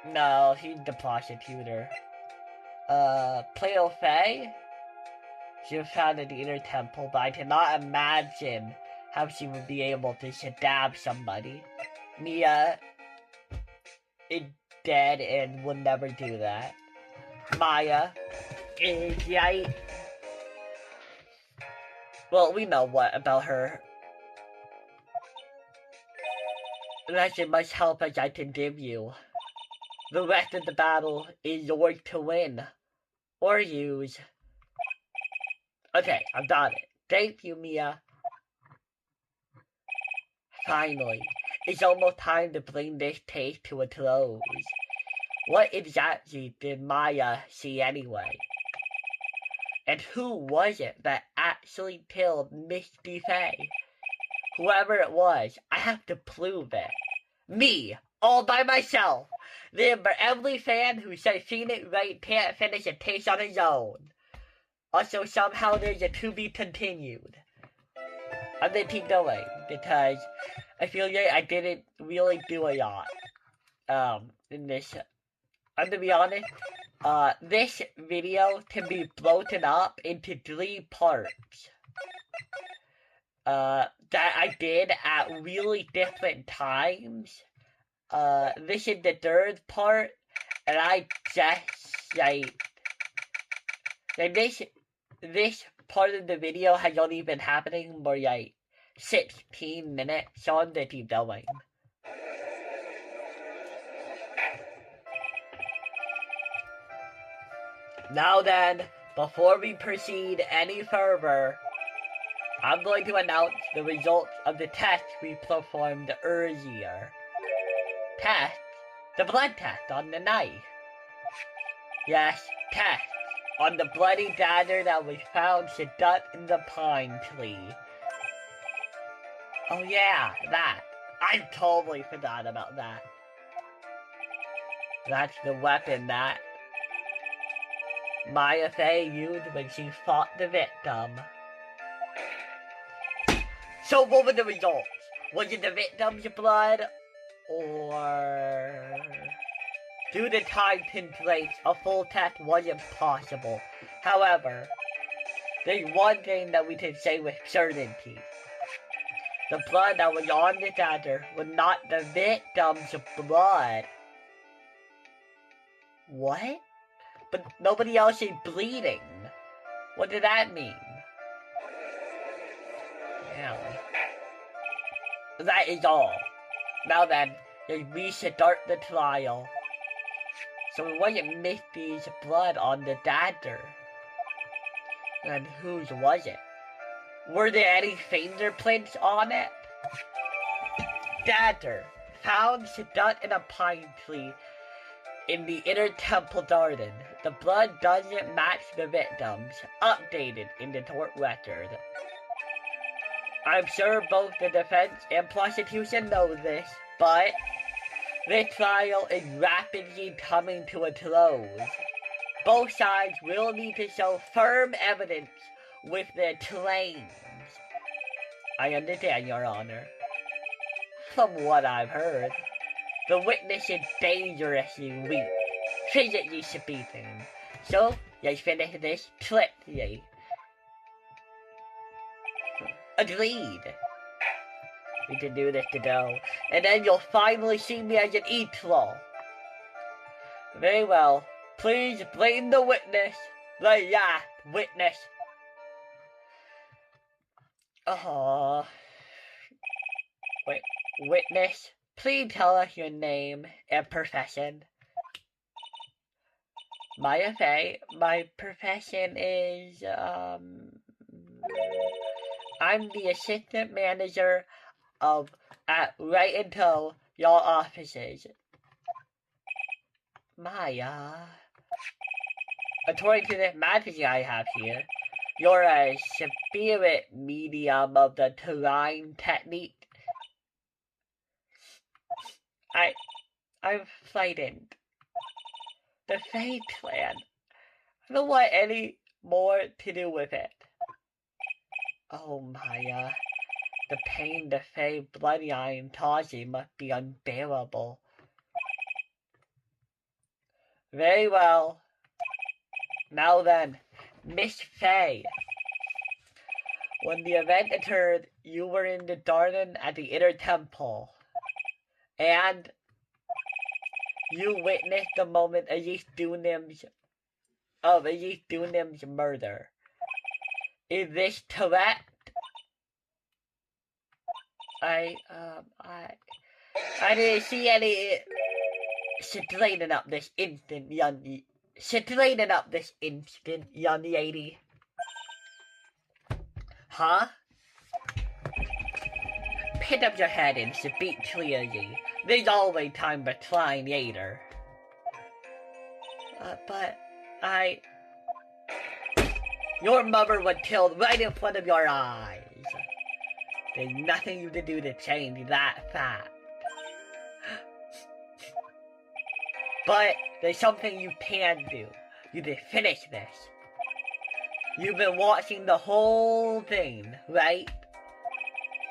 No, he's the prosecutor. Plato Faye? She was found in the inner temple, but I cannot imagine how she would be able to stab somebody. Mia is dead and would never do that. Maya is right. Well, we know what about her. That's as much help as I can give you. The rest of the battle is yours to win. Or use. Okay, I've got it. Thank you, Mia. Finally, it's almost time to bring this case to a close. What exactly did Maya see anyway? And who was it that actually killed Misty Faye? Whoever it was, I have to prove it. Me, all by myself. Remember, every fan who says Phoenix Wright can't finish a case on his own. Also, somehow there's a to be continued. I'm gonna keep going, because I feel like I didn't really do a lot, in this. I'm gonna be honest, this video can be broken up into 3 parts. That I did at really different times. This is the 3rd part, and I just, this part of the video has only been happening for, 16 minutes, so I'm gonna keep going. Now then, before we proceed any further, I'm going to announce the results of the test we performed earlier. Test? The blood test on the knife. Yes, test on the bloody dagger that was found stuck in the pine tree. Oh yeah, that. I totally forgot about that. That's the weapon that Maya Fey used when she fought the victim. So what were the results? Was it the victim's blood? Or... due to time constraints, a full test wasn't possible. However, there's one thing that we can say with certainty. The blood that was on the dagger was not the victim's blood. What? But nobody else is bleeding. What did that mean? Yeah. That is all. Now then, let's restart the trial. So it wasn't Misty's blood on the dagger. And whose was it? Were there any fingerprints on it? Dagger, found stuck in a pine tree in the inner temple garden. The blood doesn't match the victim's. Updated in the court record. I'm sure both the defense and prosecution know this, but the trial is rapidly coming to a close. Both sides will need to show firm evidence with their claims. I understand, Your Honor. From what I've heard, the witness is dangerously weak, physically speaking. So, let's finish this quickly. Agreed. We can do this to go, and then you'll finally see me as an equal. Very well. Please blame the witness. The last witness. Wait, witness, please tell us your name and profession. Maya Fey, my profession is, I'm the assistant manager at Wright until your offices. Maya, according to the magazine I have here, you're a spirit medium of the Terrain technique. I'm frightened. The Fae clan. I don't want any more to do with it. Oh, Maya. The pain the Fae bloodline causes must be unbearable. Very well. Now then, Miss Fae. When the event occurred, you were in the garden at the inner temple. And you witnessed the moment of Elise Dunham's murder. Is this correct? I didn't see any straightening up this instant, young lady. Huh? Pick up your head and speak clearly. There's always time for trying later. But your mother was killed right in front of your eyes. There's nothing you can do to change that fact. But there's something you can do. You can finish this. You've been watching the whole thing, right?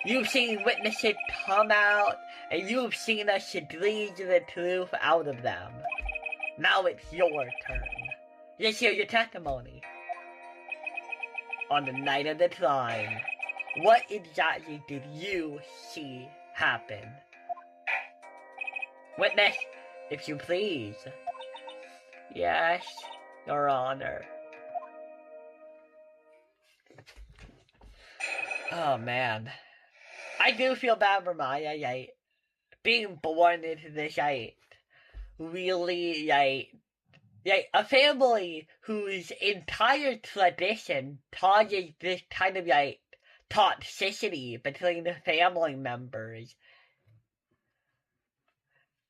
You've seen witnesses come out, and you've seen us squeeze the truth out of them. Now it's your turn. Let's hear your testimony. On the night of the crime, what exactly did you see happen? Witness, if you please. Yes, Your Honor. Oh man. I do feel bad for Maya, being born into this, really, a family whose entire tradition causes this kind of, toxicity between the family members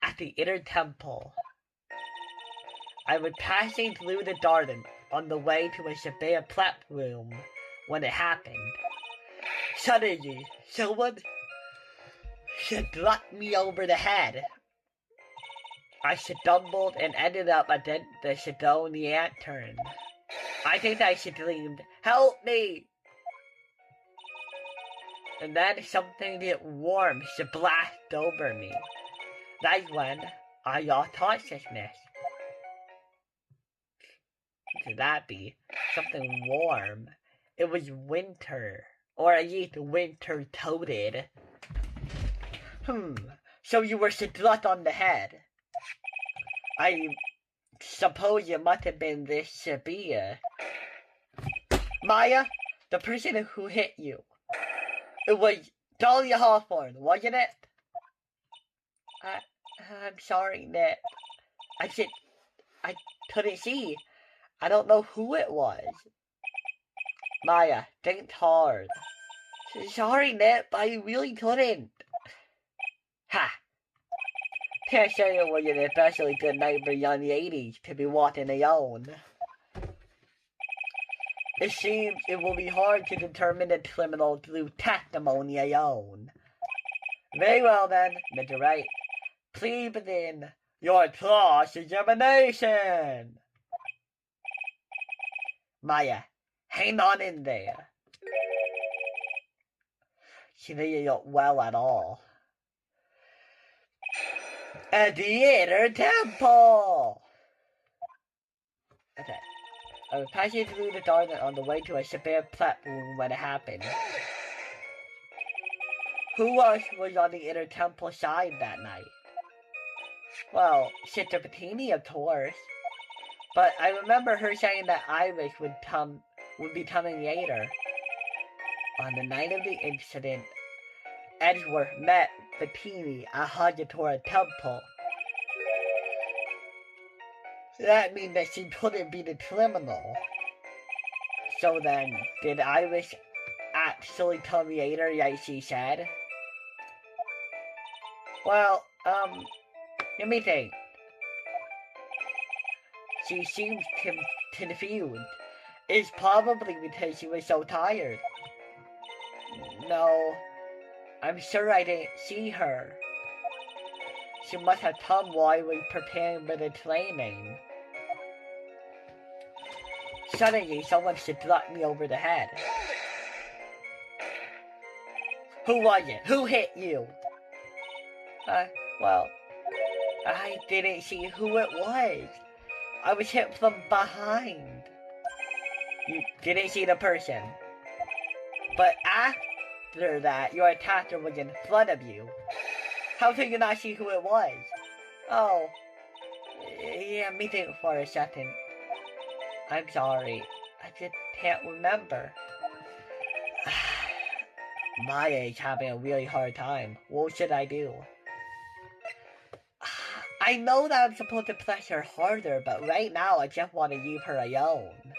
at the inner temple. I was passing through the garden on the way to a severe prep room when it happened. Suddenly, someone struck me over the head. I stumbled and ended up at the Shadow Lantern. I think I screamed, "Help me!" And then something warm splashed over me. That's when I lost consciousness. What could that be? Something warm. It was winter. Or at least winter-toted. So you were struck on the head. I suppose it must have been this severe. Maya, the person who hit you. It was Dahlia Hawthorne, wasn't it? I'm sorry, Nick. I couldn't see. I don't know who it was. Maya, think hard. Sorry, Nick, but I really couldn't. Ha! Can't say it was an especially good night for young ladies to be walking alone. It seems it will be hard to determine the criminal through testimony alone. Very well then, Mr. Wright. Please begin your cross-examination. Maya, hang on in there. She didn't look well at all. At the inner temple! Okay. I was passing through the garden on the way to a severe prep room when it happened. Who else was on the inner temple side that night? Well, Sister Bettini, of course. But I remember her saying that Iris would be coming later. On the night of the incident, Edgeworth met Bettini at Hagitora Temple. That means that she couldn't be the criminal. So then, did Iris actually come later like she said? Well, let me think. She seems confused. It's probably because she was so tired. No, I'm sure I didn't see her. She must have come while I was preparing for the training. Suddenly, someone struck me over the head. Who was it? Who hit you? Well, I didn't see who it was. I was hit from behind. You didn't see the person. But after that, your attacker was in front of you. How could you not see who it was? Oh, yeah, let me think for a second. I'm sorry, I just can't remember. Maya is having a really hard time. What should I do? I know that I'm supposed to press her harder, but right now I just want to leave her alone.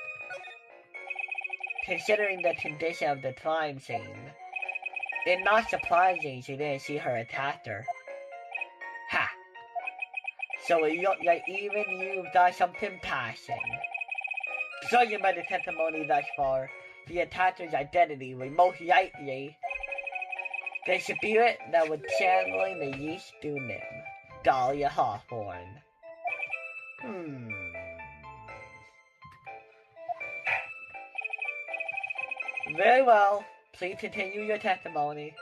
Considering the condition of the crime scene, it's not surprising she didn't see her attacker. Ha! So it looks like even you've got some compassion. Judging by the testimony thus far, the attacker's identity was most likely the spirit that was channeling the yeast student, Dahlia Hawthorne. Very well. Please continue your testimony.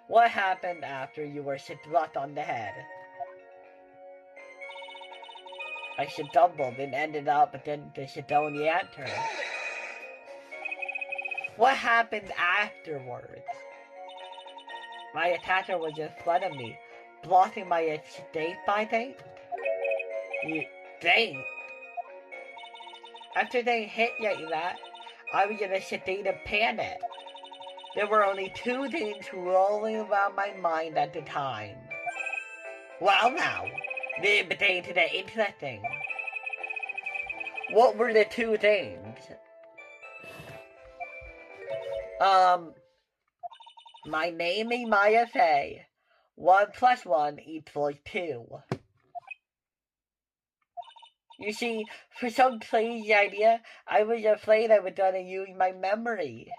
What happened after you were struck on the head? I stumbled and ended up in the Shadow Lantern. What happened afterwards? My attacker was in front of me, blocking my escape, I think? You think? After they hit like that, I was in a state of panic. There were only two things rolling around my mind at the time. Well now, they pertain to the interesting. What were the two things? My name is Maya Fey. 1 plus 1 equals 2. You see, for some crazy idea, I was afraid I was gonna use my memory.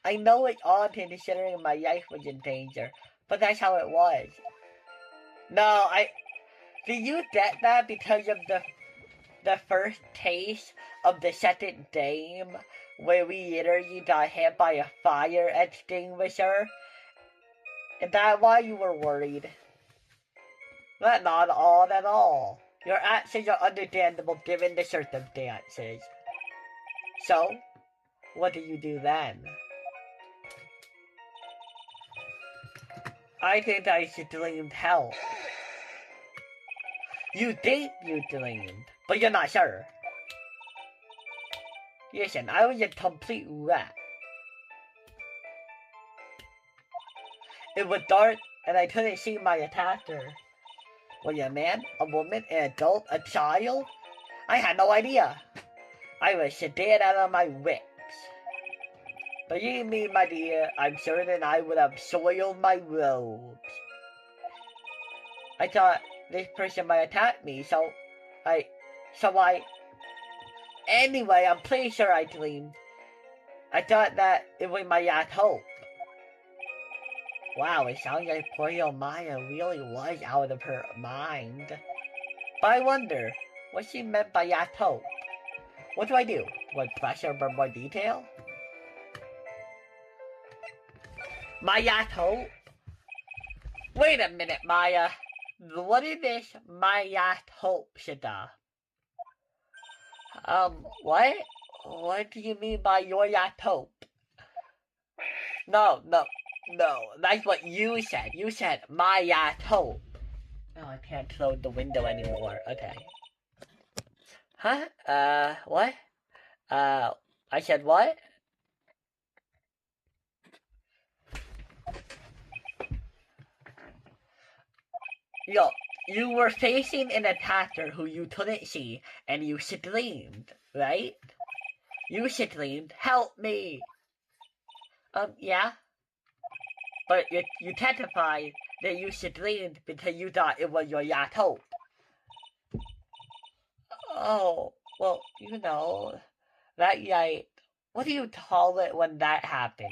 I know it's odd considering my life was in danger, but that's how it was. No, did you get that because of the first taste of the second game, where we literally got hit by a fire extinguisher? Is that why you were worried? That's not odd at all. Your actions are understandable given the circumstances. So, what do you do then? I think I should dream help. You think you dreamed, but you're not sure. Listen, I was a complete wreck. It was dark, and I couldn't see my attacker. Were you a man, a woman, an adult, a child? I had no idea. I was scared out of my wits. Believe me, my dear, I'm certain I would have soiled my robes. I thought this person might attack me, so I... Anyway, I'm pretty sure I dreamed. I thought that it was my last hope. Wow, it sounds like poor old Maya really was out of her mind. But I wonder, what she meant by last hope? What do? Do I press her for more detail? My last hope? Wait a minute, Maya. What is this my last hope, Shida? What? What do you mean by your last hope? No, that's what you said. You said my last hope. Oh, I can't close the window anymore. Okay. Huh? What? I said what? Yo, you were facing an attacker who you couldn't see, and you screamed, right? You screamed, "Help me!" Yeah? But you testified that you screamed because you thought it was your last hope. Oh, well, you know, that night, what do you call it when that happens?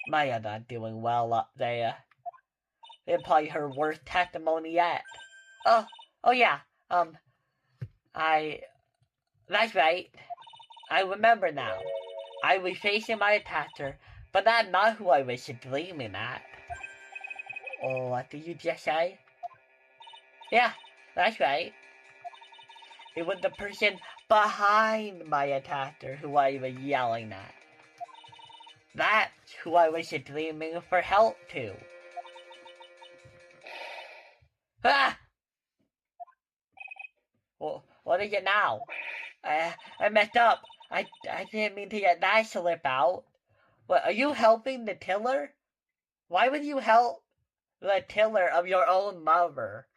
Maya not doing well up there. It's probably her worst testimony yet. Oh yeah, that's right. I remember now. I was facing my attacker, but that's not who I was dreaming at. Oh, what did you just say? Yeah, that's right. It was the person behind my attacker who I was yelling at. That's who I was dreaming for help to. Ah! Well, what is it now? I messed up. I didn't mean to let that slip out. What, are you helping the tiller? Why would you help the tiller of your own mother?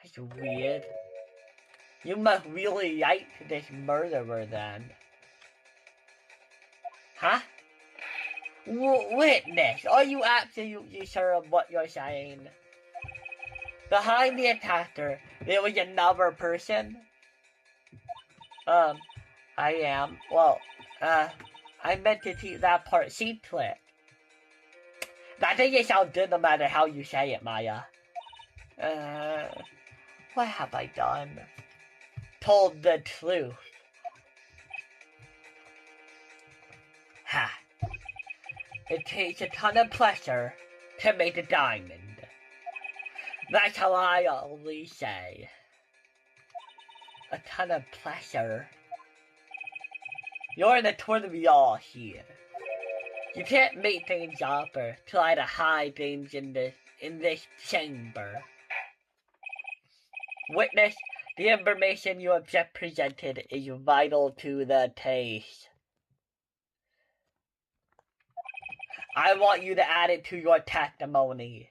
That's weird. You must really like this murderer then. Huh? Witness, are you absolutely sure of what you're saying? Behind the attacker, there was another person? I am. Well, I meant to keep that part secret. That doesn't sound good no matter how you say it, Maya. What have I done? Told the truth. Ha. It takes a ton of pressure to make a diamond. That's how I always say. A ton of pressure. You're the twin of y'all here. You can't make things up or try to hide things in this chamber. Witness, the information you have just presented is vital to the case. I want you to add it to your testimony.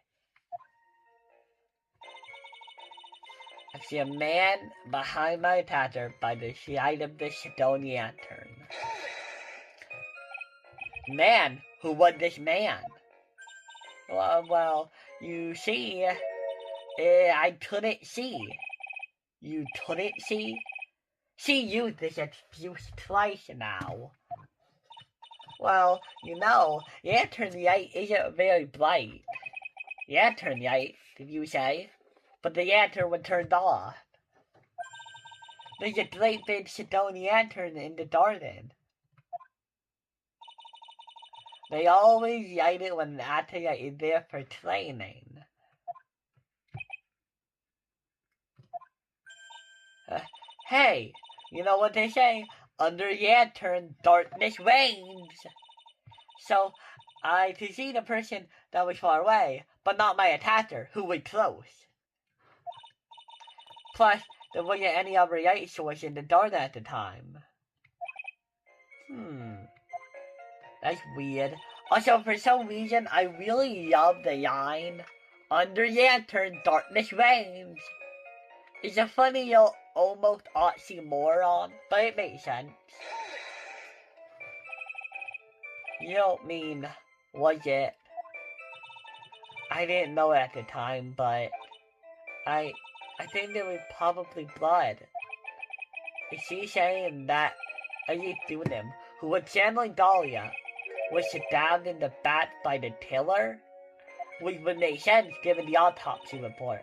I see a man behind my attacker by the side of the stone lantern. Man? Who was this man? Well, you see, I couldn't see. You couldn't see? She used this excuse twice now. Well, you know, lantern light isn't very bright. Lantern light, did you say? But the lantern was turned off. There's a great big stone lantern in the garden. They always light it when the atelier is there for training. Hey, you know what they say? Under lantern, darkness reigns. So, I could see the person that was far away, but not my attacker, who was close. Plus, there wasn't any other light source in the garden at the time. That's weird. Also, for some reason, I really love the line, under lantern, darkness reigns. It's a funny little almost oxymoron, but it makes sense. You don't mean, was it? I didn't know it at the time, but I think there was probably blood. Is she saying that Ellie Thunem, who was channeling Dahlia, was stabbed in the back by the killer? Which would make sense given the autopsy report.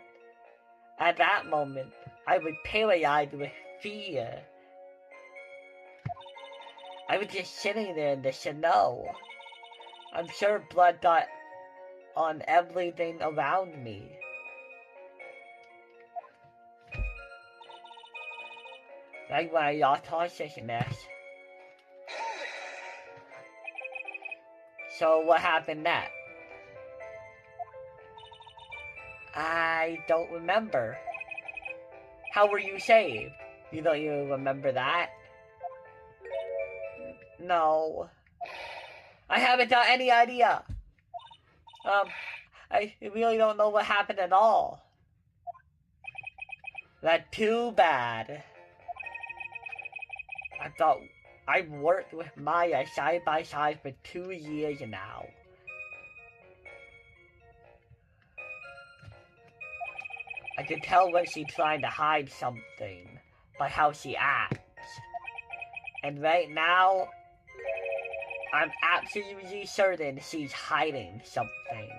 At that moment, I was paralyzed with fear. I was just sitting there in the snow. I'm sure blood got on everything around me. Like when I lost consciousness. So what happened next? I don't remember. How were you saved? You don't even remember that? No. I haven't got any idea. I really don't know what happened at all. That's too bad. I thought I've worked with Maya side by side for 2 years now. I can tell when she's trying to hide something by how she acts. And right now, I'm absolutely certain she's hiding something.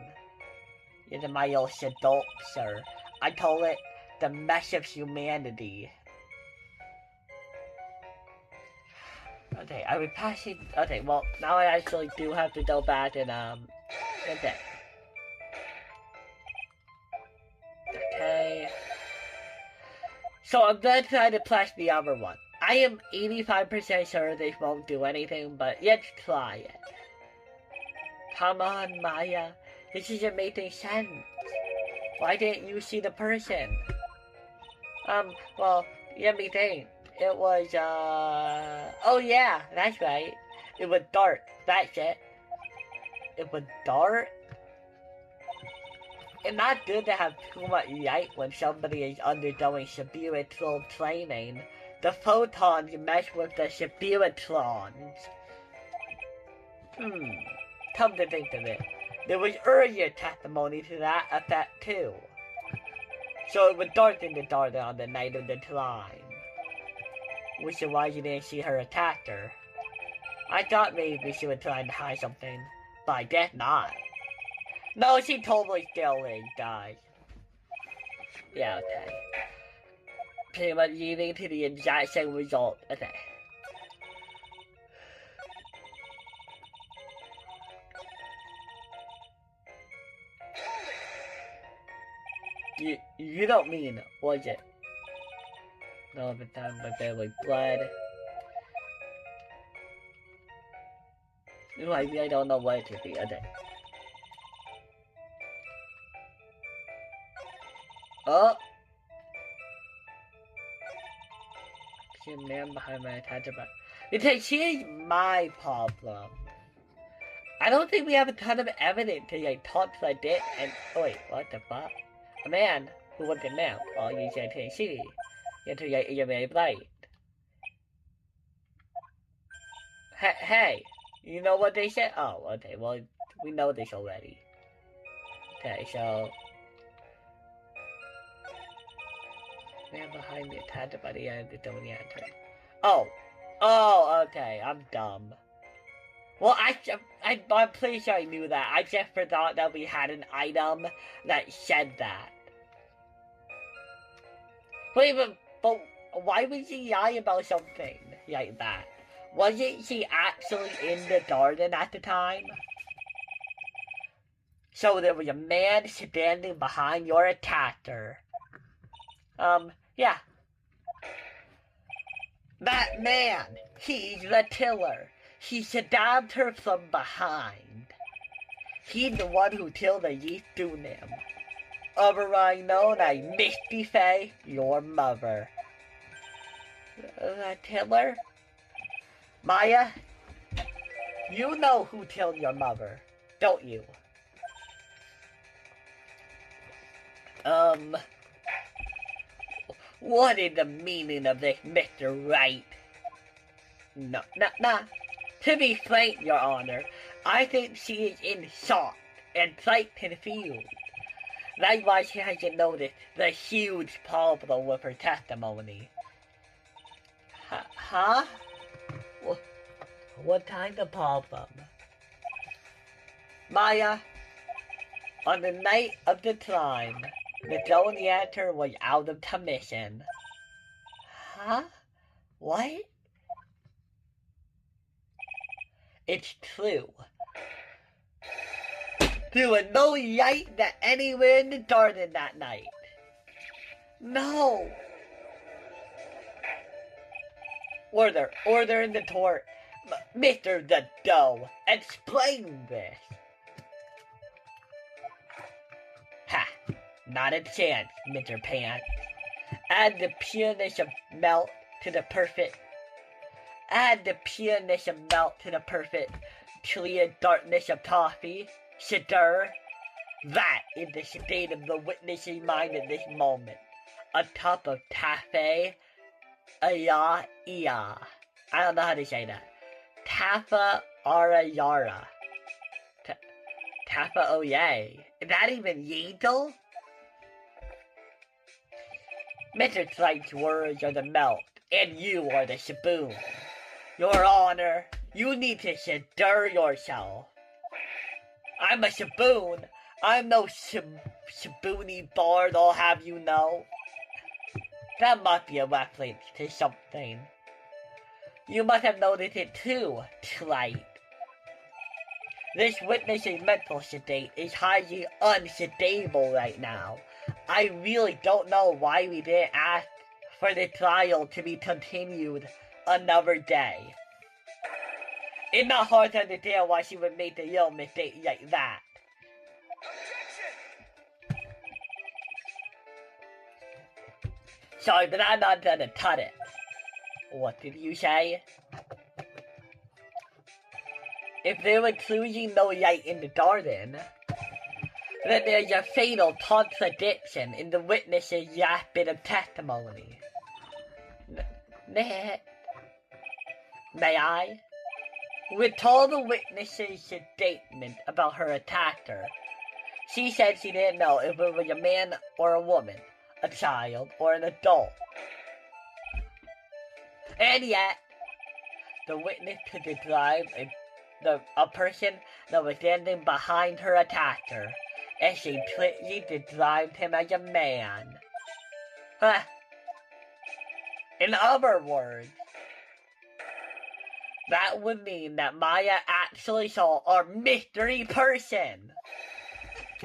It's my old adult, sir. I call it the mess of humanity. Okay, I was passing. Okay, well, now I actually do have to go back and, okay. Okay. So I'm gonna try to press the other one. I am 85% sure this won't do anything, but let's try it. Come on, Maya. This isn't making sense. Why didn't you see the person? Well, let me think. It was, oh yeah, that's right. It was dark. That's it. It was dark? It's not good to have too much light when somebody is undergoing spiritual training. The photons mess with the spiritrons. Come to think of it, there was earlier testimony to that effect too. So it was dark in the garden on the night of the climb. Which is why you didn't see her attack her. I thought maybe she was trying to hide something, but I guess not. No, she totally still is, guys. Yeah, okay. Pretty much leading to the exact same result. Okay. You don't mean, was it? No, but time by barely blood. I don't know what it could be. Okay. Oh! See a man behind my attacher back. Because here's my problem. I don't think we have a ton of evidence to like talk like this and oh wait, what the fuck? A man who was a man while using a see into your very bright. Hey, You know what they said? Oh, okay, well, we know this already. Okay, so... Man behind me attacked by the end of the Dominica. Oh! Oh, okay, I'm dumb. Well, I'm pretty sure I knew that. I just forgot that we had an item that said that. Wait, but why would she lie about something like that? Wasn't she actually in the garden at the time? So there was a man standing behind your attacker. Yeah. That man, he's the killer. He stabbed her from behind. He's the one who killed the youth Dunim. Otherwise known as Misty Faye, your mother. The killer? Maya, you know who killed your mother, don't you? What is the meaning of this, Mr. Wright? No. To be frank, Your Honor, I think she is in shock and quite confused. That's why she hasn't noticed the huge problem with her testimony. Huh? What kind of problem? Maya, on the night of the crime, the Zodiator was out of commission. Huh? What? It's true. There was no light that anywhere in the garden that night. No. Order in the court. Mr. the Doe, explain this. Ha, not a chance, Mr. Pants. Add the pureness of melt to the perfect. Clear darkness of toffee. Stir. That is the state of the witness's mind at this moment. A cup of cafe. I don't know how to say that. Tafa Arayara. Tafa Oye. Is that even Yeagle? Mr. Slide's words are the melt, and you are the shaboon. Your Honor, you need to stir yourself. I'm a shaboon. I'm no shaboony bard, I'll have you know. That must be a reference to something. You must have noticed it too, Slide. This witness's mental state is highly unstable right now. I really don't know why we didn't ask for the trial to be continued another day. It's not hard to understand why she would make the real mistake like that. Sorry, but I'm not gonna cut it. What did you say? If there was truly no light in the garden, then there's a fatal contradiction in the witness's last bit of testimony. May I? With all the witness's statement about her attacker, she said she didn't know if it was a man or a woman, a child or an adult. And yet, the witness could describe a person that was standing behind her attacker, and she clearly described him as a man. In other words, that would mean that Maya actually saw a mystery person.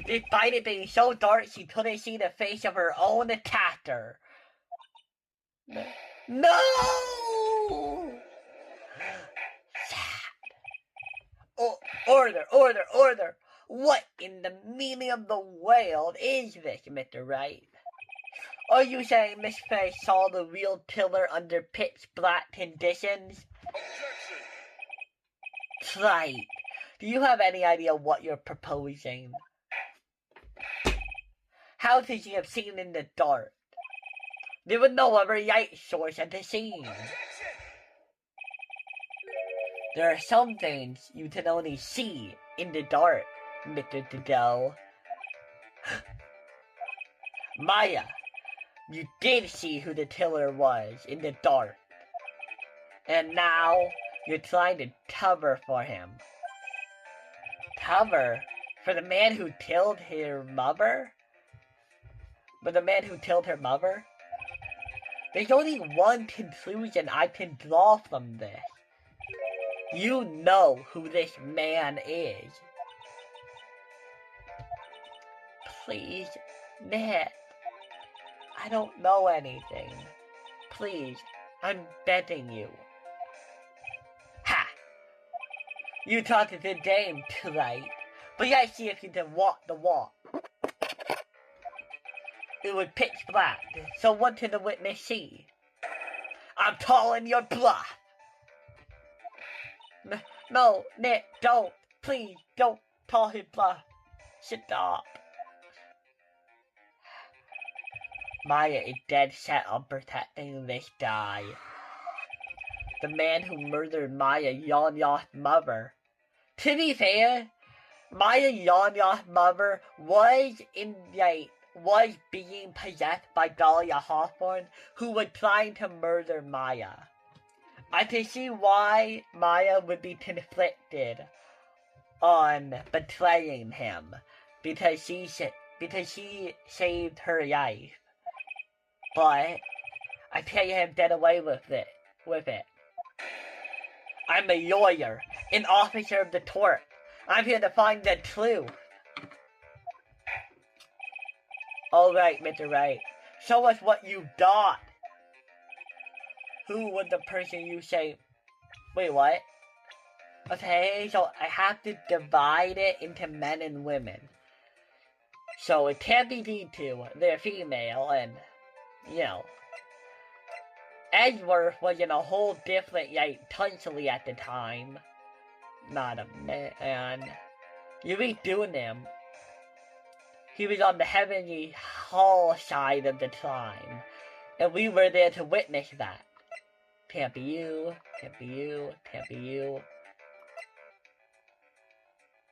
Despite it being so dark, she couldn't see the face of her own attacker. No! Sad. Order! What in the meaning of the world is this, Mr. Wright? Are you saying Miss Faye saw the real killer under pitch black conditions? Objection! Right. Do you have any idea what you're proposing? How could she have seen in the dark? There was no other light source at the scene. There are some things you can only see in the dark, Mr. Doe. Maya, you did see who the killer was in the dark. And now you're trying to cover for him. Cover? For the man who killed her mother? For the man who killed her mother? There's only one conclusion I can draw from this. You know who this man is. Please, Ned. I don't know anything. Please, I'm begging you. Ha! You talked to the dame tonight, but let's see if you can walk the walk. It was pitch black, so what did the witness see? I'm calling your bluff. No, Nick, don't. Please, don't call his bluff. Stop. Maya is dead set on protecting this guy. The man who murdered Maya Yon-Ya's mother. To be fair, Maya Yon-Ya's mother was being possessed by Dahlia Hawthorne, who was trying to murder Maya. I can see why Maya would be conflicted on betraying him, because she saved her life. But I can't let him get away with it. I'm a lawyer, an officer of the court. I'm here to find the truth. Alright, Mr. Wright. Show us what you got. Who was the person you say... Wait, what? Okay, so I have to divide it into men and women. So it can't be these two. They're female and... You know, Edward was in a whole different country at the time. Not a man. You read doing him. He was on the heavenly hall side of the time, and we were there to witness that. Can't be you. Can't be you. Can't be you.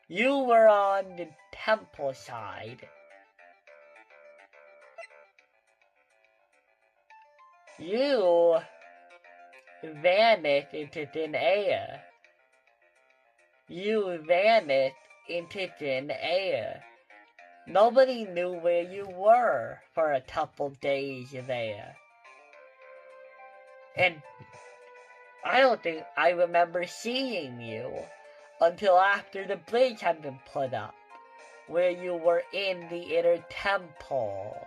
You were on the temple side. You vanished into thin air. You vanished into thin air. Nobody knew where you were for a couple days there. And I don't think I remember seeing you until after the bridge had been put up, where you were in the inner temple.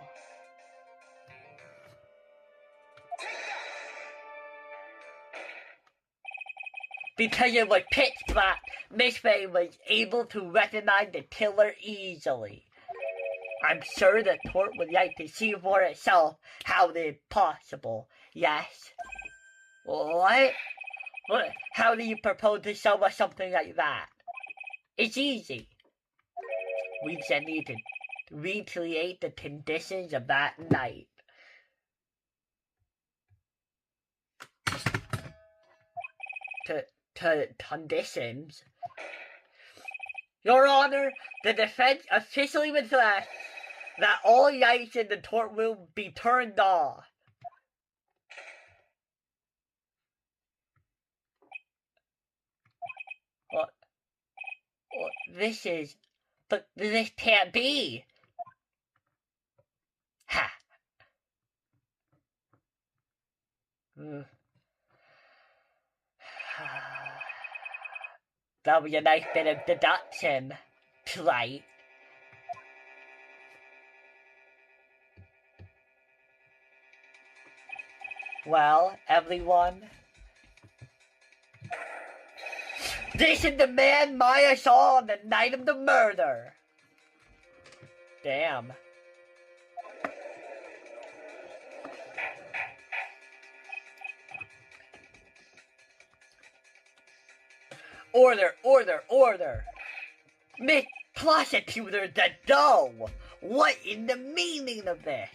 Because it was pitch black, Miss Faye was able to recognize the killer easily. I'm sure the court would like to see for itself how it is possible. Yes? What? How do you propose to show us something like that? It's easy. We just need to recreate the conditions of that night. To conditions. Your Honor, the defense officially reflects that all lights in the courtroom be turned off. But this can't be. Ha. That'll be a nice bit of deduction, right? Well, everyone, this is the man Maya saw on the night of the murder. Damn. Order, order, order! Miss Prosecutor Doe, what is the meaning of this?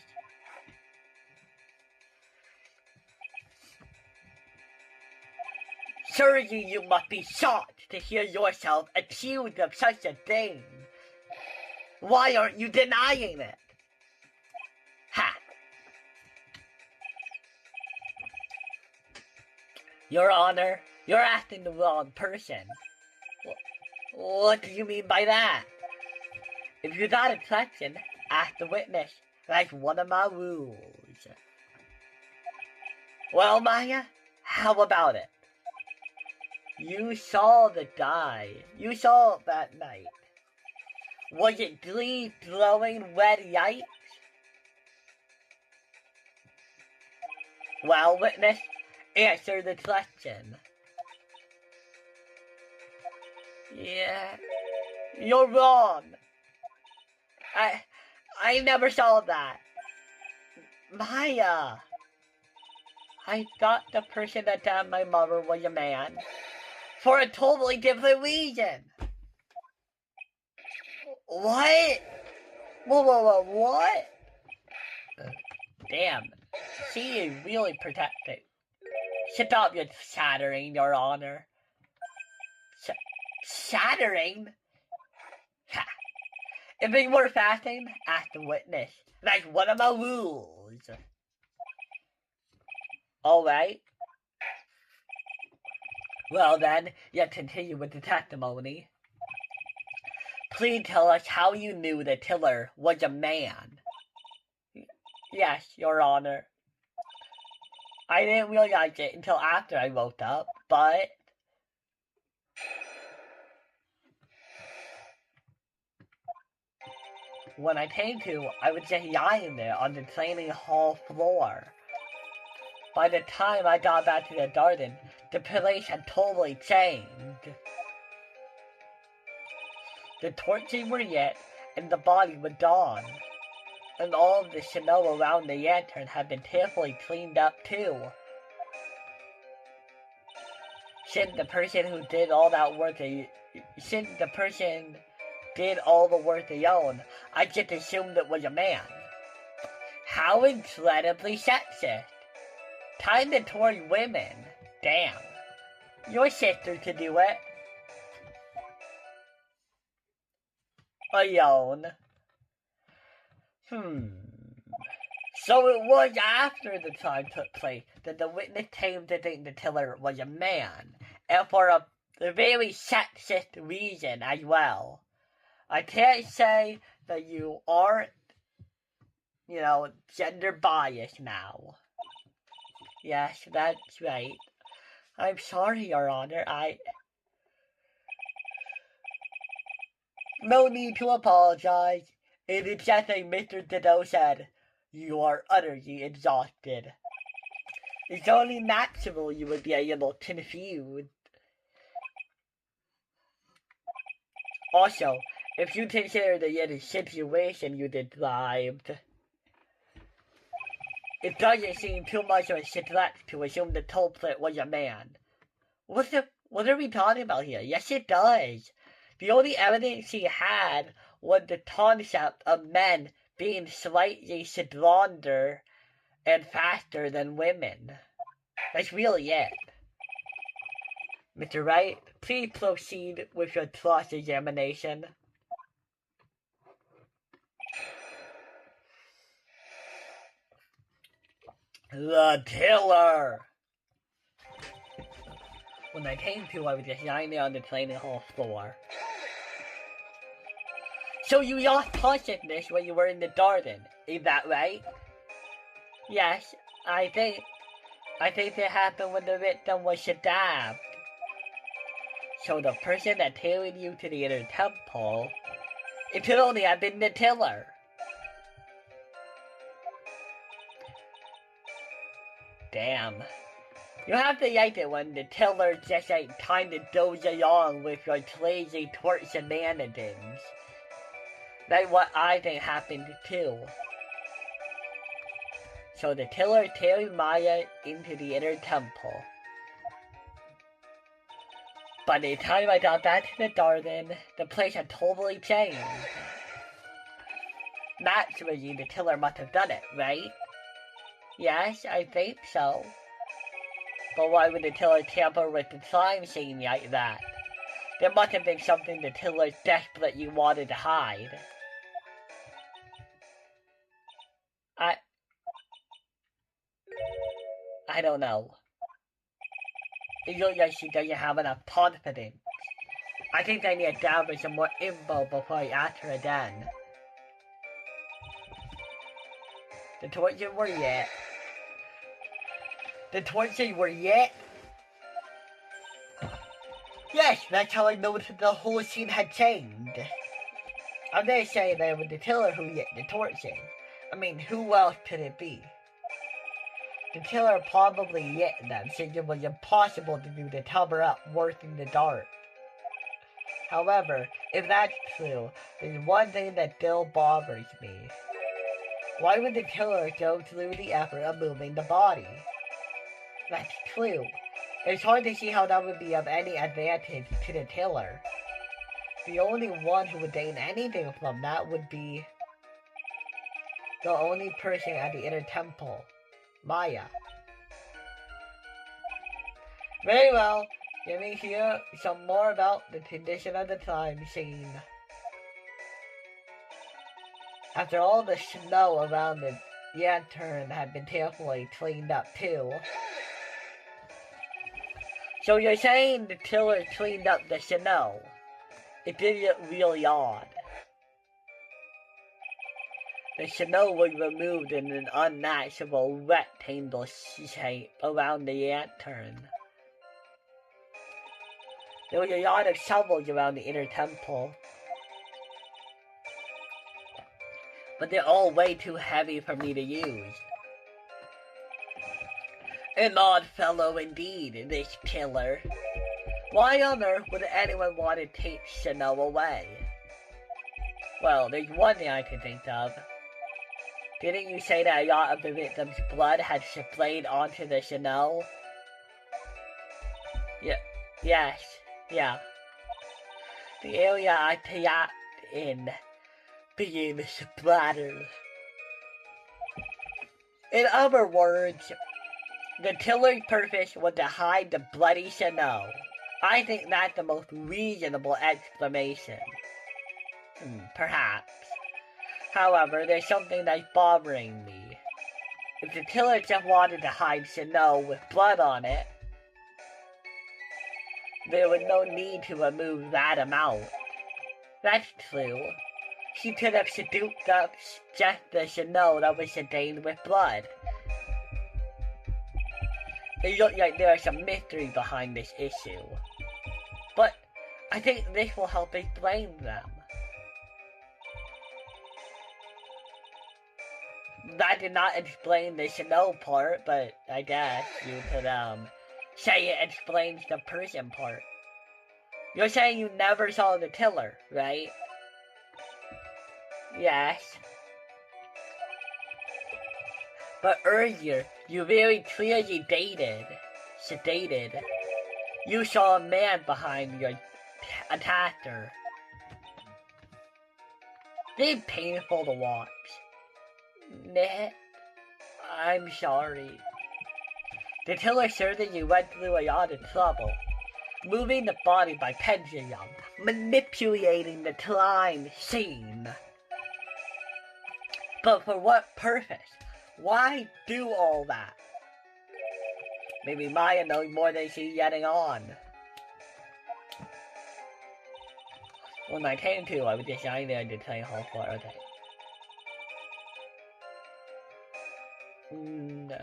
Surely you must be shocked to hear yourself accused of such a thing. Why aren't you denying it? Ha! Your Honor, you're asking the wrong person. What do you mean by that? If you got a question, ask the witness. That's one of my rules. Well, Maya, how about it? You saw the die. You saw it that night. Was it 3 glowing red lights? Well, witness, answer the question. Yeah, you're wrong. I never saw that. Maya, I thought the person that stabbed my mother was a man. For a totally different reason. What? Whoa, what? Damn, she is really protecting. Stop your shattering, Your Honor. Shattering? Ha. If it were fasting, ask the witness. That's one of my rules. Alright. Well then, let's continue with the testimony. Please tell us how you knew the killer was a man. Yes, Your Honor. I didn't realize it until after I woke up, but... when I came to, I was just lying there on the training hall floor. By the time I got back to the garden, the place had totally changed. The torches were lit, and the body was gone. And all of the snow around the lantern had been carefully cleaned up too. Since the person who did all that work, since the person did all the work alone, I just assumed it was a man. How incredibly sexist. Kinda toward women. Damn. Your sister could do it. Alone. So it was after the crime took place that the witness came to think the killer was a man. And for a very sexist reason as well. I can't say that you aren't, gender biased now. Yes, that's right. I'm sorry, Your Honor, No need to apologize. It is just like Mr. Dido said, you are utterly exhausted. It's only natural you would be a little confused. Also, if you consider the situation you described, it doesn't seem too much of a stretch to assume the culprit was a man. What are we talking about here? Yes, it does. The only evidence he had was the concept of men being slightly stronger and faster than women. That's really it. Mr. Wright, please proceed with your cross-examination. The killer! When I came to, I was just lying there on the training hall floor. So you lost consciousness when you were in the garden, is that right? Yes, I think it happened when the victim was stabbed. So the person that carried you to the inner temple, it could only have been the killer. Damn. You have to like it when the killer just kinda goes along with your crazy torch shenanigans. That's what I think happened too. So the killer carried Maya into the inner temple. By the time I got back to the garden, the place had totally changed. Naturally, the killer must have done it, right? Yes, I think so. But why would the Tiller tamper with the crime scene like that? There must have been something the Tiller desperately wanted to hide. I don't know. It looks like she doesn't have enough confidence. I think I need to gather some more info before I ask her again. The torches were yet. The torches were yet. Yes, that's how I noticed the whole scene had changed. I'm gonna say that it was the killer who lit the torches. I mean, who else could it be? The killer probably lit them since it was impossible to do the cover up work in the dark. However, if that's true, there's one thing that still bothers me. Why would the killer go through the effort of moving the body? That's true. It's hard to see how that would be of any advantage to the killer. The only one who would gain anything from that would be the only person at the inner temple, Maya. Very well, let me hear some more about the condition of the crime scene. After all the snow around the lantern had been carefully cleaned up too. So you're saying the killer cleaned up the snow? It did get really odd. The snow was removed in an unnatural rectangle shape around the lantern. There was a lot of shovels around the inner temple. But they're all way too heavy for me to use. An odd fellow indeed, this killer. Why on earth would anyone want to take snow away? Well, there's one thing I can think of. Didn't you say that a lot of the victim's blood had splayed onto the snow? Yes. The area I kayaked in being splattered. In other words, the killer's purpose was to hide the bloody snow. I think that's the most reasonable explanation. Perhaps. However, there's something that's bothering me. If the killer just wanted to hide snow with blood on it, there was no need to remove that amount. That's true. She could have scooped up just the snow that was stained with blood. It looks like there is some mystery behind this issue. But I think this will help explain them. That did not explain the snow part, but I guess you could say it explains the person part. You're saying you never saw the killer, right? Yes. But earlier, you very clearly stated, you saw a man behind your attacker. It's painful to watch. Nah, I'm sorry. The killer certainly went through a lot of trouble, moving the body by pendulum, manipulating the crime scene. But for what purpose? Why do all that? Maybe Maya knows more than she's letting on. When I came to, I was just lying there in the train hall for a day. No.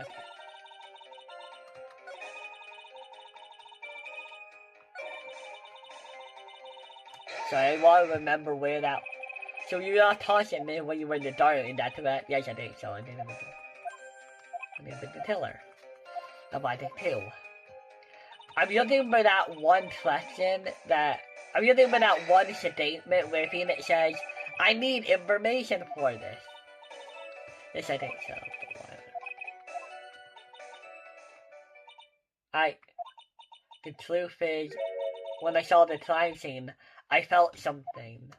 So I want to remember where that. So you are tossing me when you were in the dark in that correct? Yes, I think so. I didn't with the killer. About the two. I'm looking for that one question that. I'm looking for that one statement where Phoenix says, I need information for this. Yes, I think so. The truth is, when I saw the crime scene, I felt something.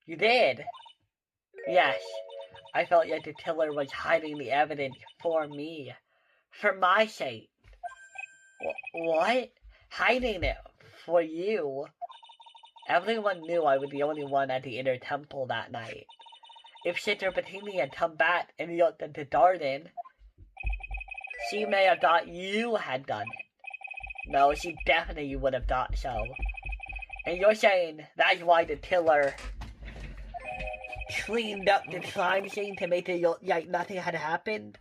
You did? Yes. I felt like the killer was hiding the evidence for me. For my sake. What? Hiding it for you? Everyone knew I was the only one at the inner temple that night. If Sister Bettini had come back and looked at the garden, she may have thought you had done it. No, she definitely would have thought so. And you're saying that's why the killer cleaned up the crime scene to make it look like nothing had happened?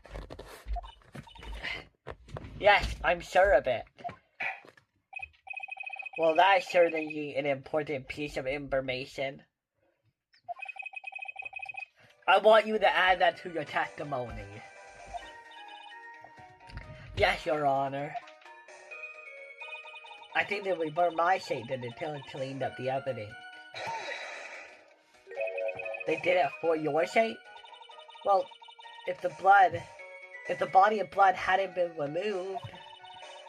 Yes, I'm sure of it. Well, that's certainly an important piece of information. I want you to add that to your testimony. Yes, Your Honor. I think it would be my shame that the killer cleaned up the evidence. They did it for your sake? Well, if the body of blood hadn't been removed,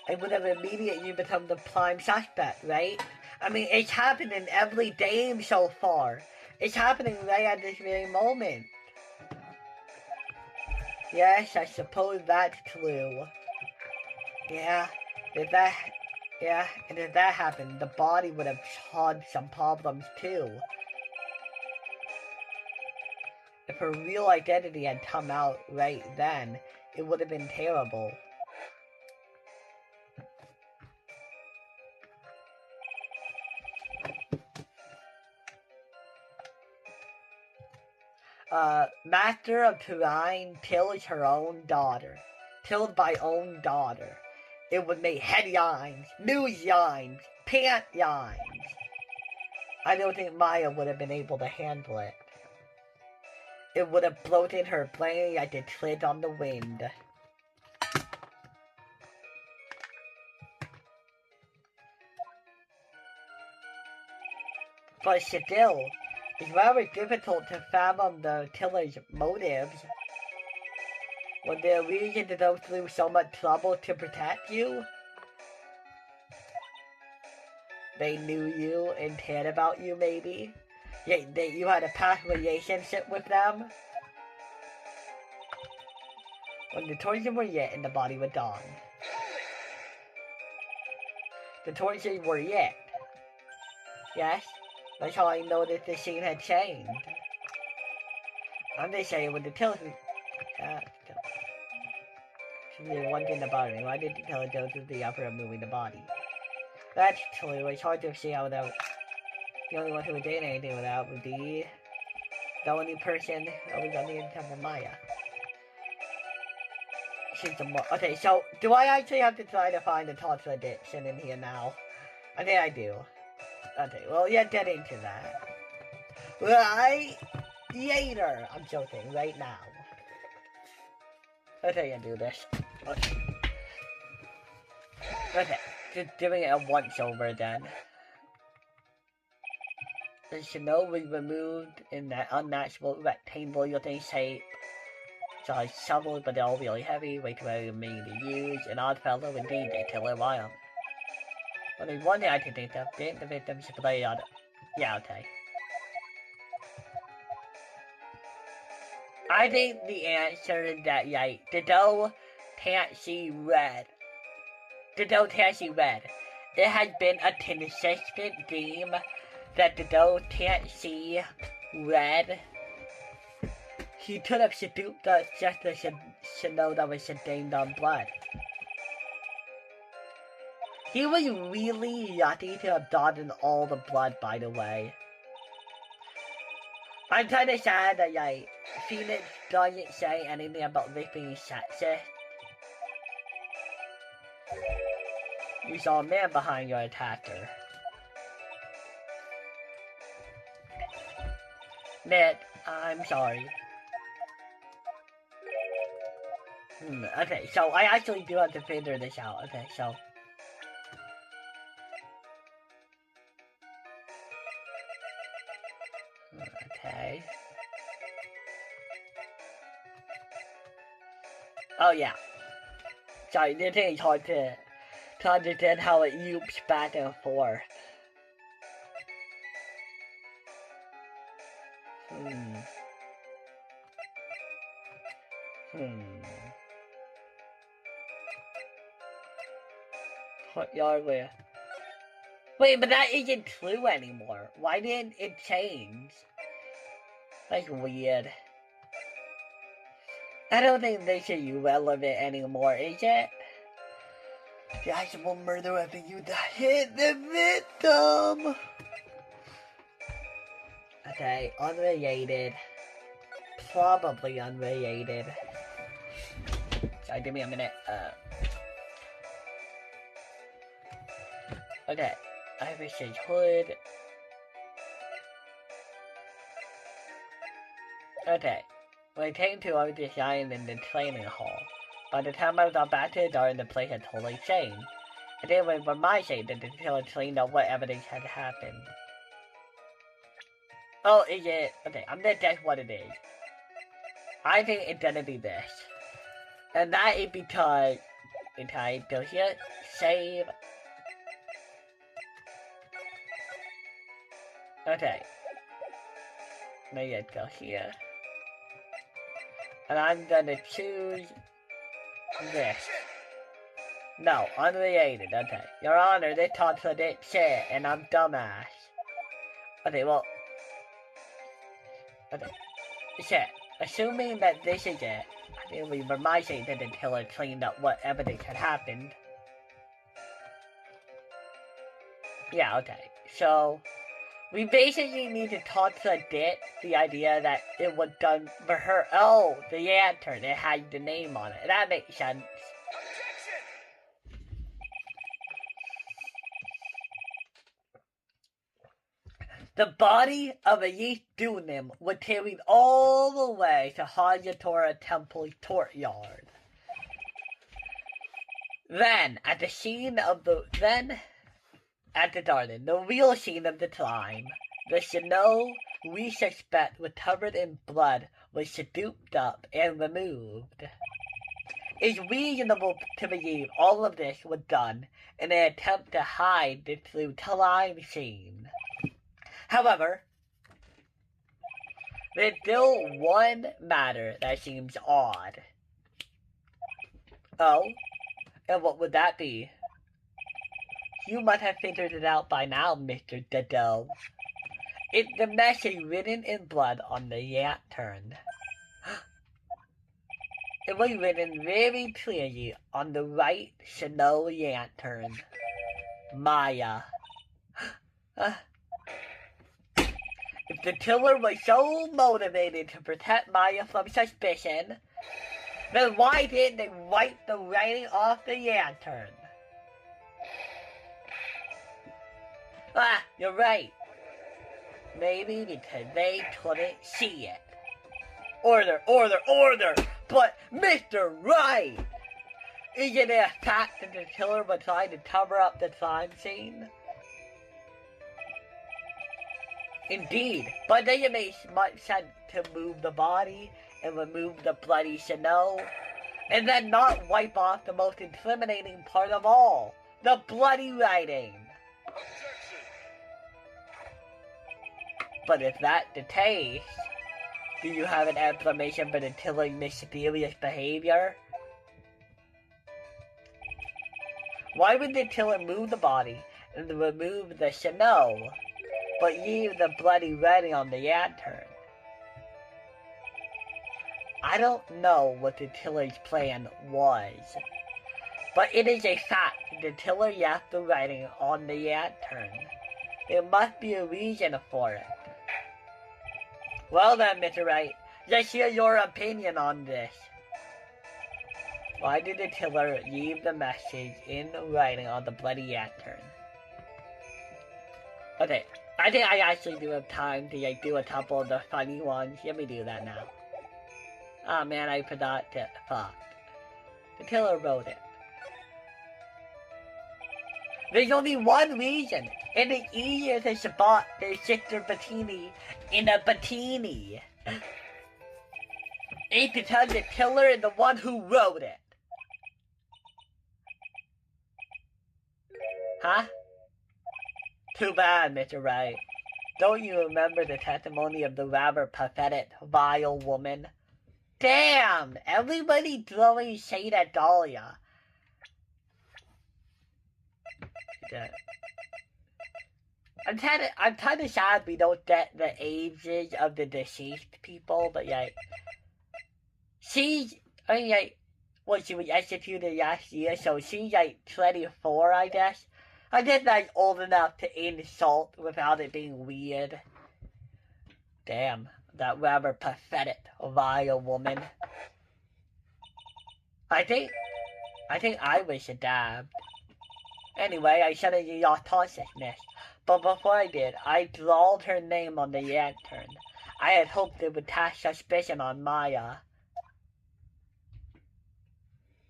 it would have immediately become the prime suspect, right? I mean, it's happening every game so far. It's happening right at this very moment. Yes, I suppose that's true. Yeah, and if that happened, the body would have caused some problems too. If her real identity had come out right then, it would have been terrible. Master of Terrain kills her own daughter. Killed by own daughter. It would make headlines, newslines, pantlines. I don't think Maya would have been able to handle it. It would have bloated her brain like a twig on the wind. But still, it's very difficult to fathom the killer's motives. Was there a reason to go through so much trouble to protect you? They knew you and cared about you, maybe? You had a past relationship with them? When the torches were lit and the body was gone. The torches were lit. Yes? That's how I noticed the scene had changed. I'm just saying, when the killer... one thing about me. Why did the killer go to the effort of moving the body? That's true. It's hard to see how that... The only one who would date anything without would be... the only person that was on the Temple Maya. Okay, so, do I actually have to try to find the total addiction in here now? I think I do. Okay, well, yeah, get into that. Right later! I'm joking, right now. Okay, I do this. Okay, just doing it once over then. The snow was removed in that unnatural rectangle looking shape. So I shoveled, but they're all really heavy, way too heavy for me to use. An odd fellow indeed, they kill a lion. But there's one thing I can think of. Didn't the victims play on it? Yeah, okay. I think the answer is that, yeah, the doe can't see red. The doe can't see red. It has been a consistent theme that the doe can't see red. He could have seduced us just to know that was stained on blood. He was really lucky to have gotten all the blood, by the way. I'm kinda sad that, like, Phoenix doesn't say anything about this being sexist. You saw a man behind your attacker. Nick, I'm sorry. Okay, so I actually do have to figure this out. Okay, so... Okay. Oh, yeah. Sorry, this thing is hard to understand how it loops back and forth. courtyard with. Wait, but that isn't true anymore. Why didn't it change? That's weird. I don't think this is relevant anymore, is it? The actual murder weapon used to hit the victim. Okay, unrelated. Probably unrelated. Sorry, give me a minute. Okay, Irish's hood. Okay, we came to our design in the training hall. By the time I was back to the door, the place had totally changed. I didn't wait for my sake that the killer cleaned up what evidence had happened. Oh, is it? Okay, I'm gonna guess what it is. I think it's gonna be this. And that is because I go here, save. Okay. Maybe I'd go here. And I'm gonna choose this. No, unrelated, okay. Your Honor, this talks a bit shit, and I'm dumbass. Okay, well. Okay. Shit. Assuming that this is it, I think we were my sake that the killer cleaned up what evidence had happened. Yeah, okay. So, we basically need to talk to Dit the idea that it was done for her. Oh, the lantern, it had the name on it. That makes sense. The body of Ayith Dunim was carried all the way to Hayatora Temple's courtyard. Then, at the garden, the real scene of the crime, the snow we suspect was covered in blood was scooped up and removed. It's reasonable to believe all of this was done in an attempt to hide the true crime scene. However, there's still one matter that seems odd. Oh, and what would that be? You must have figured it out by now, Mr. Dado. It's the message written in blood on the lantern. It was written very clearly on the Wright snow lantern. Maya. If the killer was so motivated to protect Maya from suspicion, then why didn't they wipe the writing off the lantern? Ah, you're right. Maybe because they couldn't see it. Order, order, order! But Mr. Wright! Isn't it a fact that the killer was trying to cover up the crime scene? Indeed, but does it make much sense to move the body and remove the bloody snow, and then not wipe off the most incriminating part of all, the bloody writing? But if that's the case, do you have an explanation for the killer's mysterious behavior? Why would the killer move the body and remove the snow, but leave the bloody writing on the lantern? I don't know what the killer's plan was, but it is a fact that the killer left the writing on the lantern. There must be a reason for it. Well then, Mr. Wright, let's hear your opinion on this. Why did the killer leave the message in writing on the bloody lantern? Okay, I think I actually do have time to do a couple of the funny ones. Let me do that now. Oh man, I forgot to fuck. The killer wrote it. There's only one reason, and it's easier to spot their sister Bettini in a bikini. It's because the killer is the one who wrote it. Huh? Too bad, Mr. Wright. Don't you remember the testimony of the rather pathetic, vile woman? Damn! Everybody throwing shade at Dahlia. it. I'm kind of sad we don't get the ages of the deceased people, but yeah. She's, I mean, like, well, she was executed last year, so she's like 24, I guess. I guess that's old enough to insult without it being weird. Damn, that rather pathetic, vile woman. I think I was stabbed. Anyway, I said it lost consciousness. But before I did, I drawled her name on the lantern. I had hoped it would cast suspicion on Maya.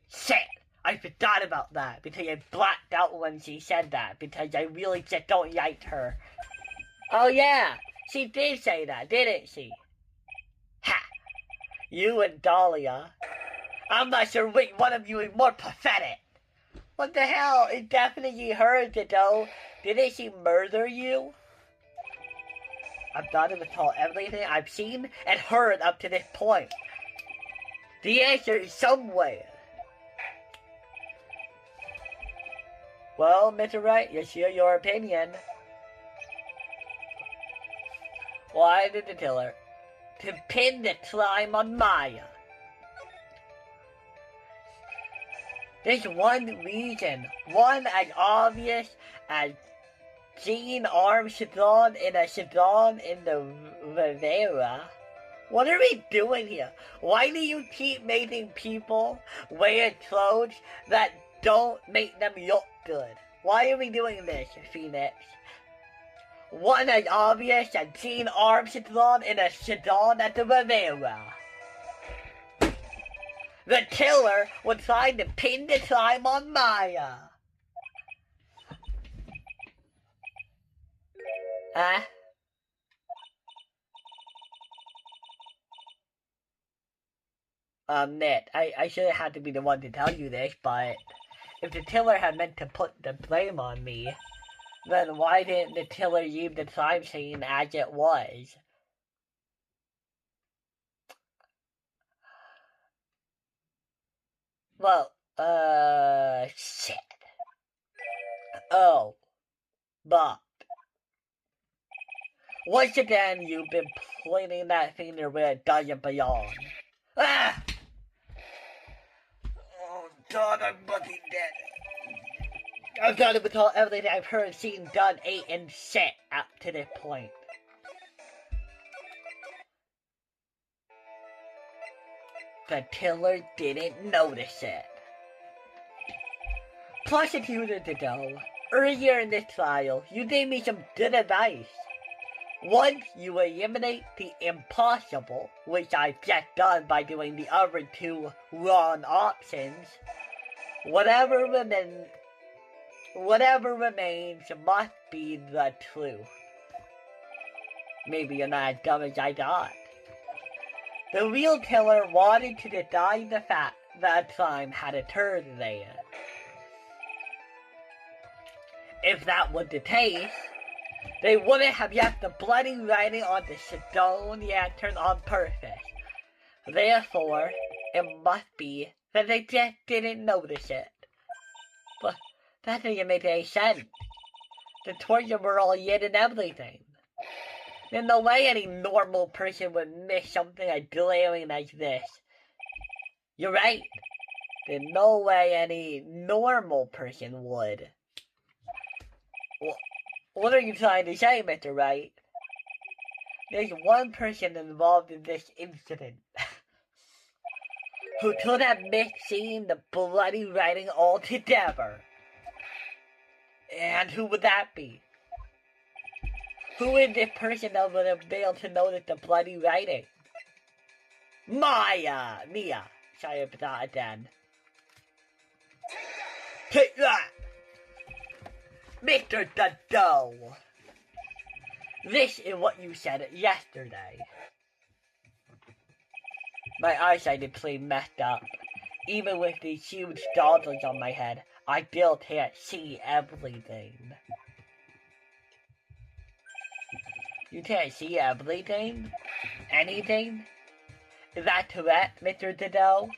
Shit! I forgot about that, because I blacked out when she said that, because I really just don't like her. Oh yeah, she did say that, didn't she? Ha! You and Dahlia. I'm not sure which one of you is more pathetic. What the hell? It's definitely her, though. Didn't she murder you? I've thought of all everything I've seen and heard up to this point. The answer is somewhere. Well, Mr. Wright, you share your opinion. Why did the killer? To pin the crime on Maya. There's one reason, one as obvious as Jean Armstrong in a sedan in the Rivera. What are we doing here? Why do you keep making people wear clothes that don't make them look good? Why are we doing this, Phoenix? One as obvious as Jean Armstrong in a sedan at the Rivera. The killer was trying to pin the crime on Maya. Nick, I should have had to be the one to tell you this, but if the killer had meant to put the blame on me, then why didn't the killer leave the crime scene as it was? Well, shit. Oh, but once again, you've been pointing that finger where it doesn't belong. Ah! Oh God, I'm fucking dead. I've got to recall everything I've heard, seen, done, ate, and said up to this point. The killer didn't notice it. Prosecutor Dido, earlier in this trial, you gave me some good advice. Once you eliminate the impossible, which I've just done by doing the other two wrong options, whatever remains must be the truth. Maybe you're not as dumb as I thought. The real killer wanted to deny the fact that a crime had occurred there. If that was the case, they wouldn't have left the bloody writing on the stone lantern on purpose. Therefore, it must be that they just didn't notice it. But that doesn't make any sense. The torches were all lit and everything. There's no way any normal person would miss something as glaring as this. You're right. There's no way any normal person would. What are you trying to say, Mr. Wright? There's one person involved in this incident who could have missed seeing the bloody writing altogether. And who would that be? Who is this person that would have been able to notice the bloody writing? Mia! Sorry about that again. Take that! Mr. Dado! This is what you said yesterday. My eyesight is pretty messed up. Even with these huge goggles on my head, I still can't see everything. You can't see everything? Anything? Is that correct, Mr. Dado?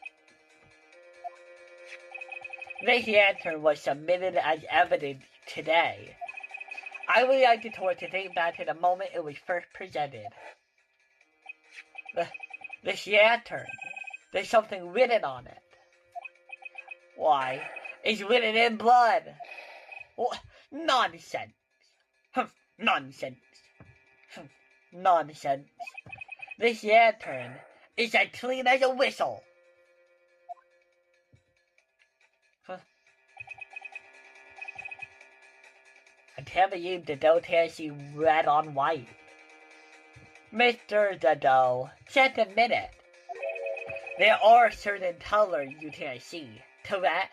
This answer was submitted as evidence today. I would like the tour to date back to the moment it was first presented. This lantern, there's something written on it. Why, it's written in blood. What? Nonsense. Nonsense. Nonsense. This lantern is as clean as a whistle. I can't believe the dough can't see red on white. Mr. Dodo, just a minute. There are certain colors you can't see, correct?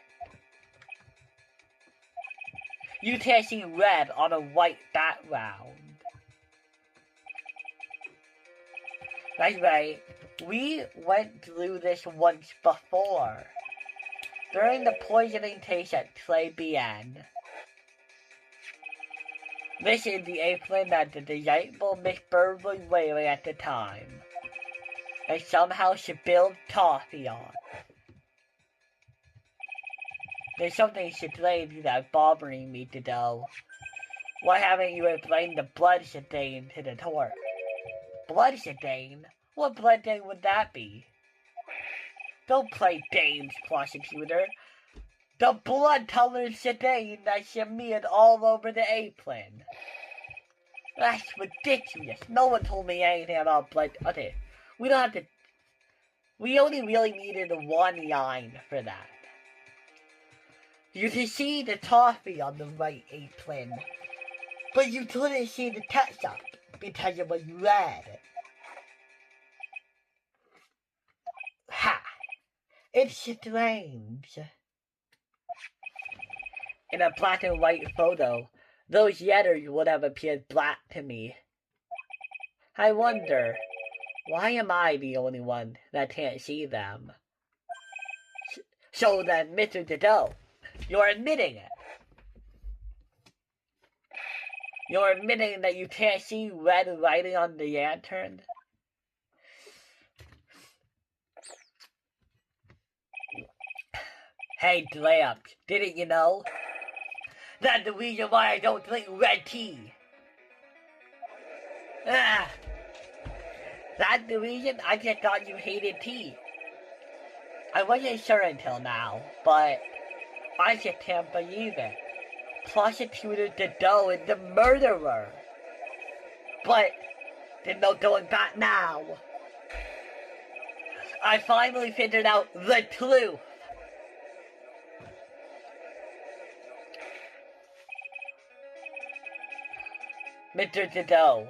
You can't see red on a white background. That's right, we went through this once before. During the poisoning taste at Clay BN. This is the apron that the delightful Miss Bird was wearing at the time. And somehow she spilled toffee on. There's something strange that's bothering me to do. Why haven't you explained the blood stain to the tour? Blood stain? What blood stain would that be? Don't play games, prosecutor. The blood-colored stain that smeared all over the apron. That's ridiculous. No one told me anything about blood. Okay, we don't have to. We only really needed one line for that. You can see the toffee on the right apron, but you couldn't see the ketchup because it was red. Ha! It's strange. In a black and white photo, those letters would have appeared black to me. I wonder, why am I the only one that can't see them? So then, Mr. Dodo, you're admitting it. You're admitting that you can't see red writing on the lantern? Hey, Lamp, didn't you know? That's the reason why I don't drink red tea. That's the reason? I just thought you hated tea. I wasn't sure until now, but I just can't believe it. Prosecutor Dodo is the murderer. But there's no going back now. I finally figured out the truth. Mr. Dodo,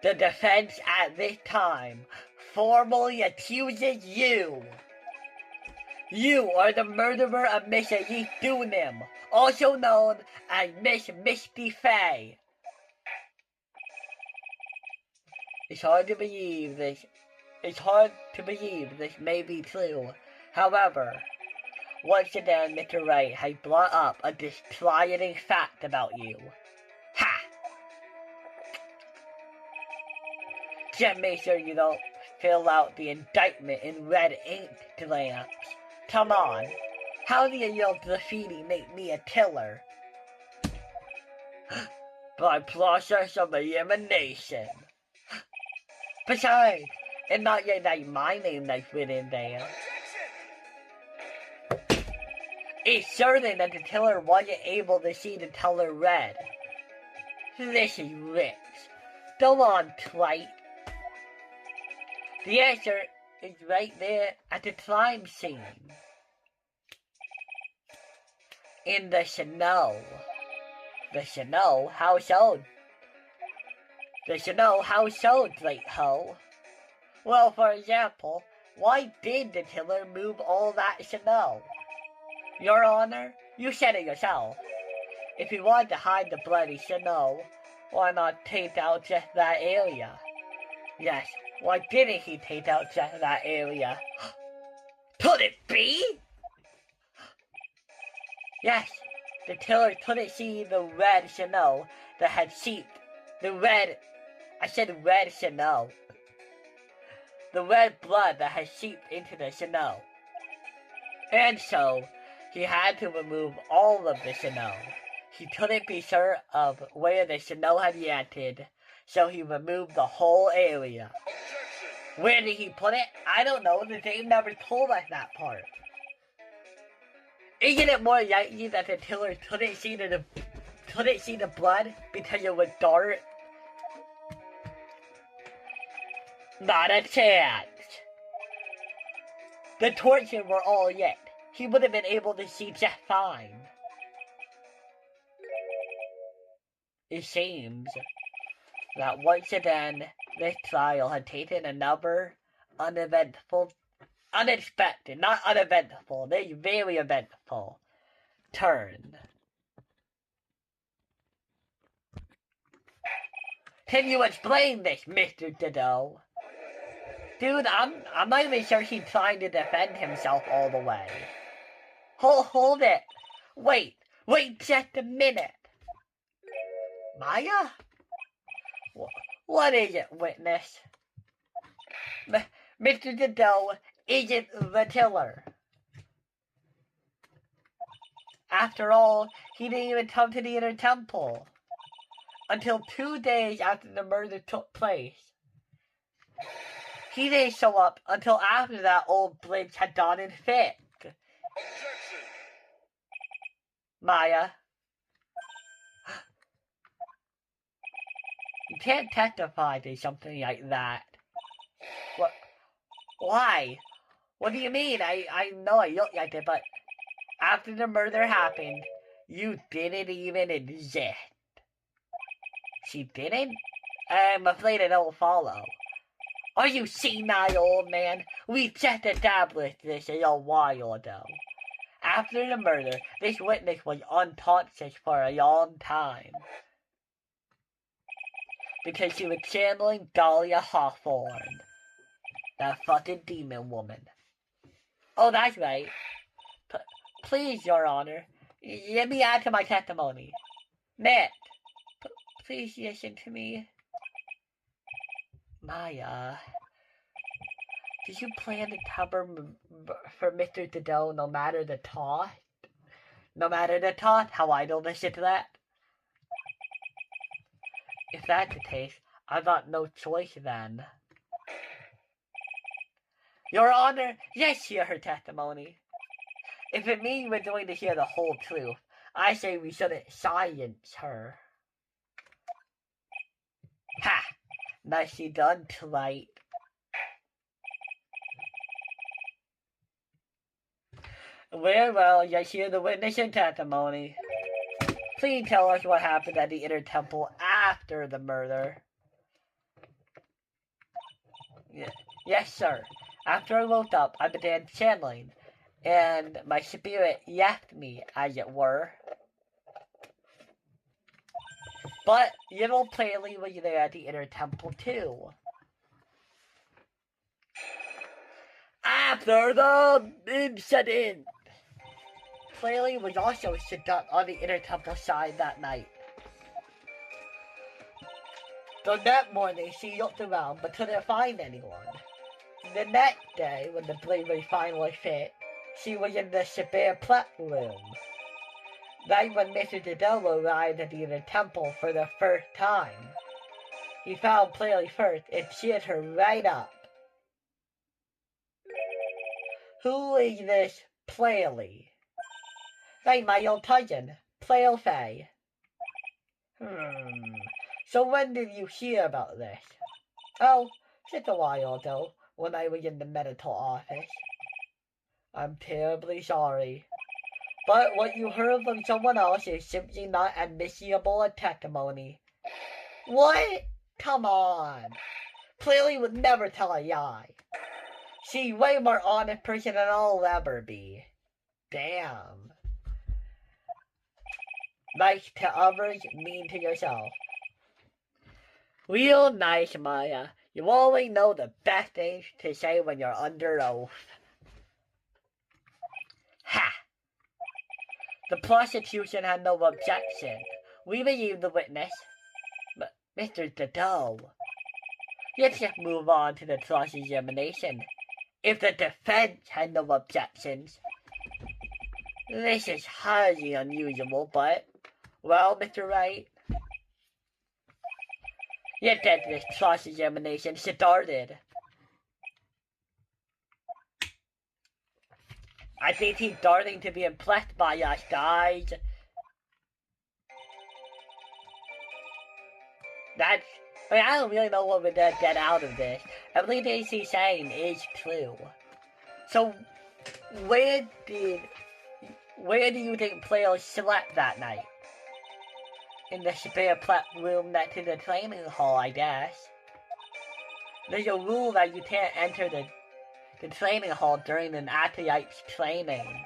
the defense at this time formally accuses you. You are the murderer of Miss Elise Dunim, also known as Miss Misty Fay. It's hard to believe this may be true. However, once again, Mr. Wright has brought up a disquieting fact about you. Ha! Just make sure you don't fill out the indictment in red ink, Lamps. Come on, how do your graffiti make me a killer? By process of elimination. Besides, it's not yet that my name that's written there. It's certain that the killer wasn't able to see the color red. This is rich. Go on, Wright. The answer is right there at the crime scene. In the snow. The snow? How so? The snow? How so, Great Ho? Well, for example, why did the killer move all that snow? Your Honor, you said it yourself. If he wanted to hide the bloody snow, why not take out just that area? Yes, why didn't he take out just that area? Could it be? Yes, the killer couldn't see the red snow that had seeped. I said red snow. The red blood that had seeped into the snow. And so, he had to remove all of the snow. He couldn't be sure of where the snow had reacted, so he removed the whole area. Where did he put it? I don't know. The game never told us that part. Isn't it more likely that the killer couldn't see the blood because it was dark? Not a chance. The torches were all lit. He would have been able to see just fine. It seems that once again, this trial had taken another unexpected, not uneventful, this very eventful turn. Can you explain this, Mr. Dido? Dude, I'm not even sure he's trying to defend himself all the way. Hold it! Wait just a minute! Maya? What is it, witness? Mr. Dido isn't the killer. After all, he didn't even come to the inner temple until 2 days after the murder took place. He didn't show up until after that old bridge had gotten fixed. Objection! Maya. You can't testify to something like that. What? Why? What do you mean? I know I look like it, but after the murder happened, you didn't even exist. She didn't? I'm afraid I don't follow. Are you senile, old man? We just established this a while ago. After the murder, this witness was unconscious for a long time. Because she was channeling Dahlia Hawthorne. That fucking demon woman. Oh, that's right. Please, Your Honor, let me add to my testimony. Nick, please listen to me. Maya, did you plan to cover for Mr. Dido no matter the cost? No matter the cost, how I don't listen to that? If that's the case, I've got no choice then. Your Honor, let's hear her testimony. If it means we're going to hear the whole truth, I say we shouldn't silence her. Ha! Nicely done, Wright. Well, let's hear the witness and testimony. Please tell us what happened at the inner temple after the murder. Yes, sir. After I woke up, I began channeling, and my spirit left me, as it were. But little Plainly was there at the inner temple, too. After the incident, Plainly was also set up on the inner temple side that night. The next morning, she looked around but couldn't find anyone. The next day, when the blade was finally fit, she was in the spare prep room. Right when Mr. Dido arrived at the inner temple for the first time. He found Plainly first and cheered her right up. Who is this Plainly? Right, my old cousin, Plainly. So when did you hear about this? Oh, just a while ago, when I was in the medical office. I'm terribly sorry. But what you heard from someone else is simply not admissible as testimony. What? Come on. Plainly would never tell a lie. She's way more honest person than I'll ever be. Damn. Nice to others, mean to yourself. Real nice, Maya. You only know the best things to say when you're under oath. Ha! The prosecution had no objection. We believe the witness. But Mr. Dido, let's just move on to the cross-examination. If the defense had no objections. This is highly unusual, but Well, Mr. Wright, your deadliest cross-examination started. I think he's starting to be impressed by us, guys. I don't really know what we're gonna get out of this. Everything he's saying is true. So, where do you think players slept that night? In the spare prep room next to the training hall, I guess. There's a rule that you can't enter the training hall during an athlete's training.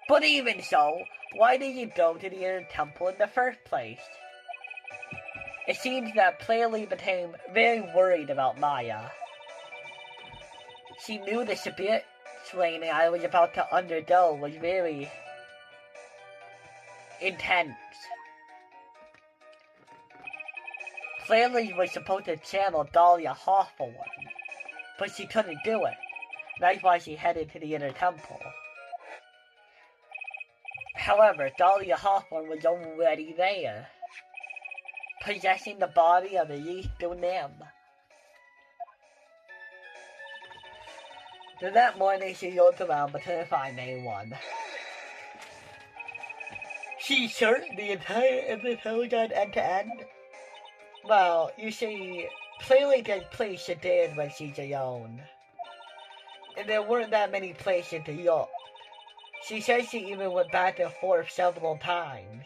But even so, why did you go to the inner temple in the first place? It seems that Playley became very worried about Maya. She knew the spirit training I was about to undergo was very intense. Playley was supposed to channel Dahlia Hawthorne, but she couldn't do it. That's why she headed to the inner temple. However, Dahlia Hawthorne was already there, possessing the body of Elise Dunim. So that morning she looked around but couldn't find anyone. She searched the entire episode end to end. Well, you see, clearly there's places she did when she's alone. And there weren't that many places to look. She said she even went back and forth several times.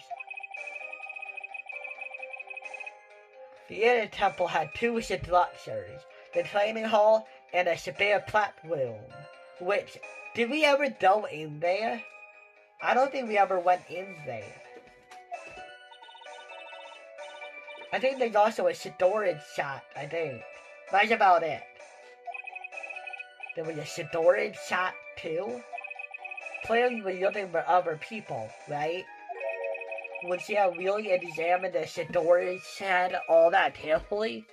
The inner temple had two structures, the training hall and a spare platform. Which, did we ever go in there? I don't think we ever went in there. I think there's also a storage shot, I think. That's about it. There was a storage shot too? Clearly we're looking for other people, right? Would she have really examined the storage shed all that carefully?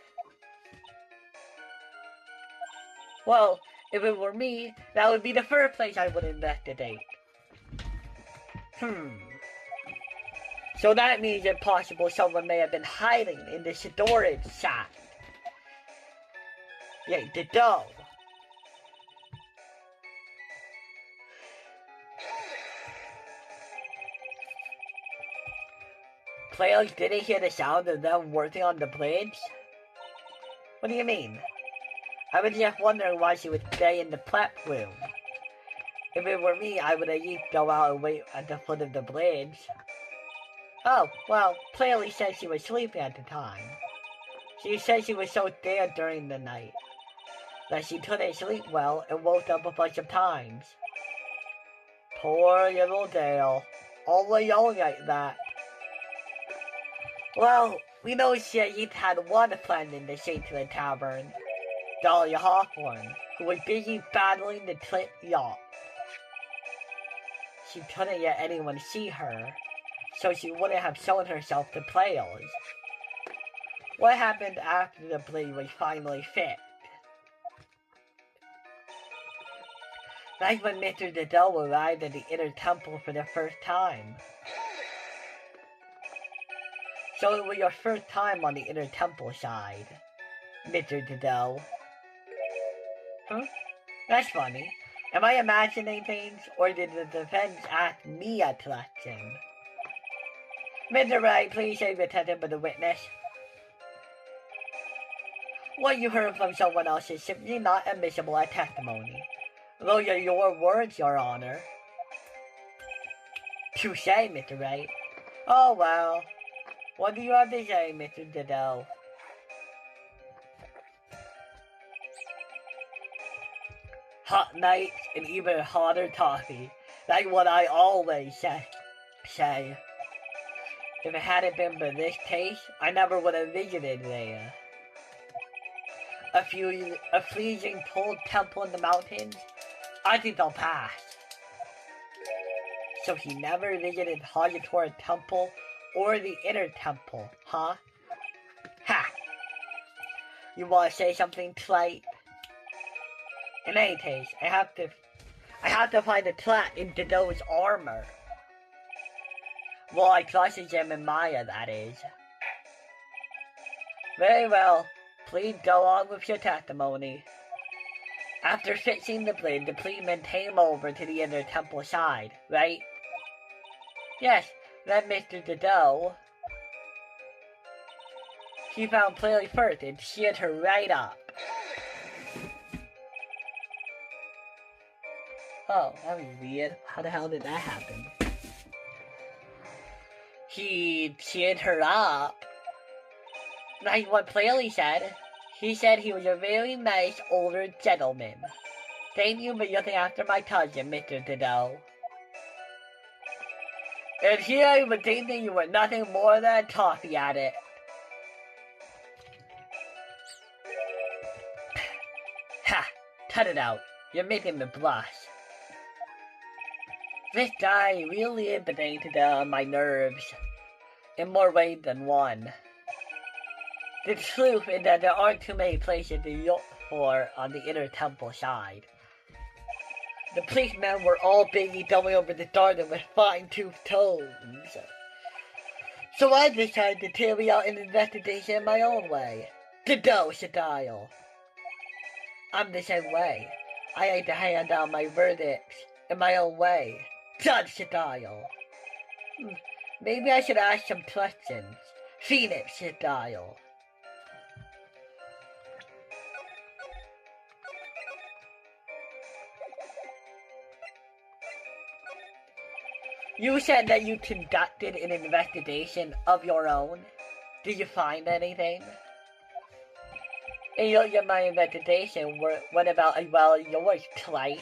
Well, if it were me, that would be the first place I would investigate. So that means it's possible someone may have been hiding in the storage shack. Yeah, the dough. Players didn't hear the sound of them working on the bridge? What do you mean? I was just wondering why she would stay in the prep room. If it were me, I would at least go out and wait at the foot of the bridge. Oh, well, clearly said she was sleeping at the time. She said she was so scared during the night that she couldn't sleep well and woke up a bunch of times. Poor little Dale, always yelling like that. Well, we know she at least had one friend in the Shakespeare Tavern, Dahlia Hawthorne, who was busy battling the Clint yacht. She couldn't let anyone see her, so she wouldn't have shown herself to players. What happened after the blade was finally fixed? That's when Mr. Diddle arrived at the inner temple for the first time. So it was your first time on the inner temple side, Mr. Diddle. Huh? That's funny. Am I imagining things, or did the defense ask me a question? Mr. Wright, please save your attention for the witness. What you heard from someone else is simply not admissible as testimony. Those are your words, Your Honor. Touche, Mr. Wright. Oh well. What do you have to say, Mr. Diddle? Hot nights and even hotter coffee. That's what I always say. If it hadn't been for this case, I never would have visited there. A freezing cold temple in the mountains? I think I'll pass. So he never visited Hayatora Temple or the Inner Temple, huh? Ha! You want to say something, Slate? In any case, I have to find a trap in Diddle's armor. Well, I trusted Jim and Maya, that is. Very well. Please go on with your testimony. After fixing the bridge, the policeman came over to the inner temple side, right? Yes, then Mr. Dodo. He found Clearly first and sheared her right up. Oh, that was weird. How the hell did that happen? He cheered her up. Like what Clearly said. He said he was a very nice older gentleman. Thank you for looking after my cousin, Mr. Dodo. And here I was thinking you were nothing more than a toffee addict. Ha! Cut it out. You're making me blush. This guy really is beginning to get on my nerves. In more ways than one. The truth is that there aren't too many places to look for on the inner temple side. The policemen were all busy going over the garden with fine-toothed tones. So I decided to carry out an investigation in my own way. Dodo style. I'm the same way. I like to hand down my verdicts in my own way. Judge style. Maybe I should ask some questions. Phoenix style. You said that you conducted an investigation of your own. Did you find anything? And look at my investigation. What about yours, Wright?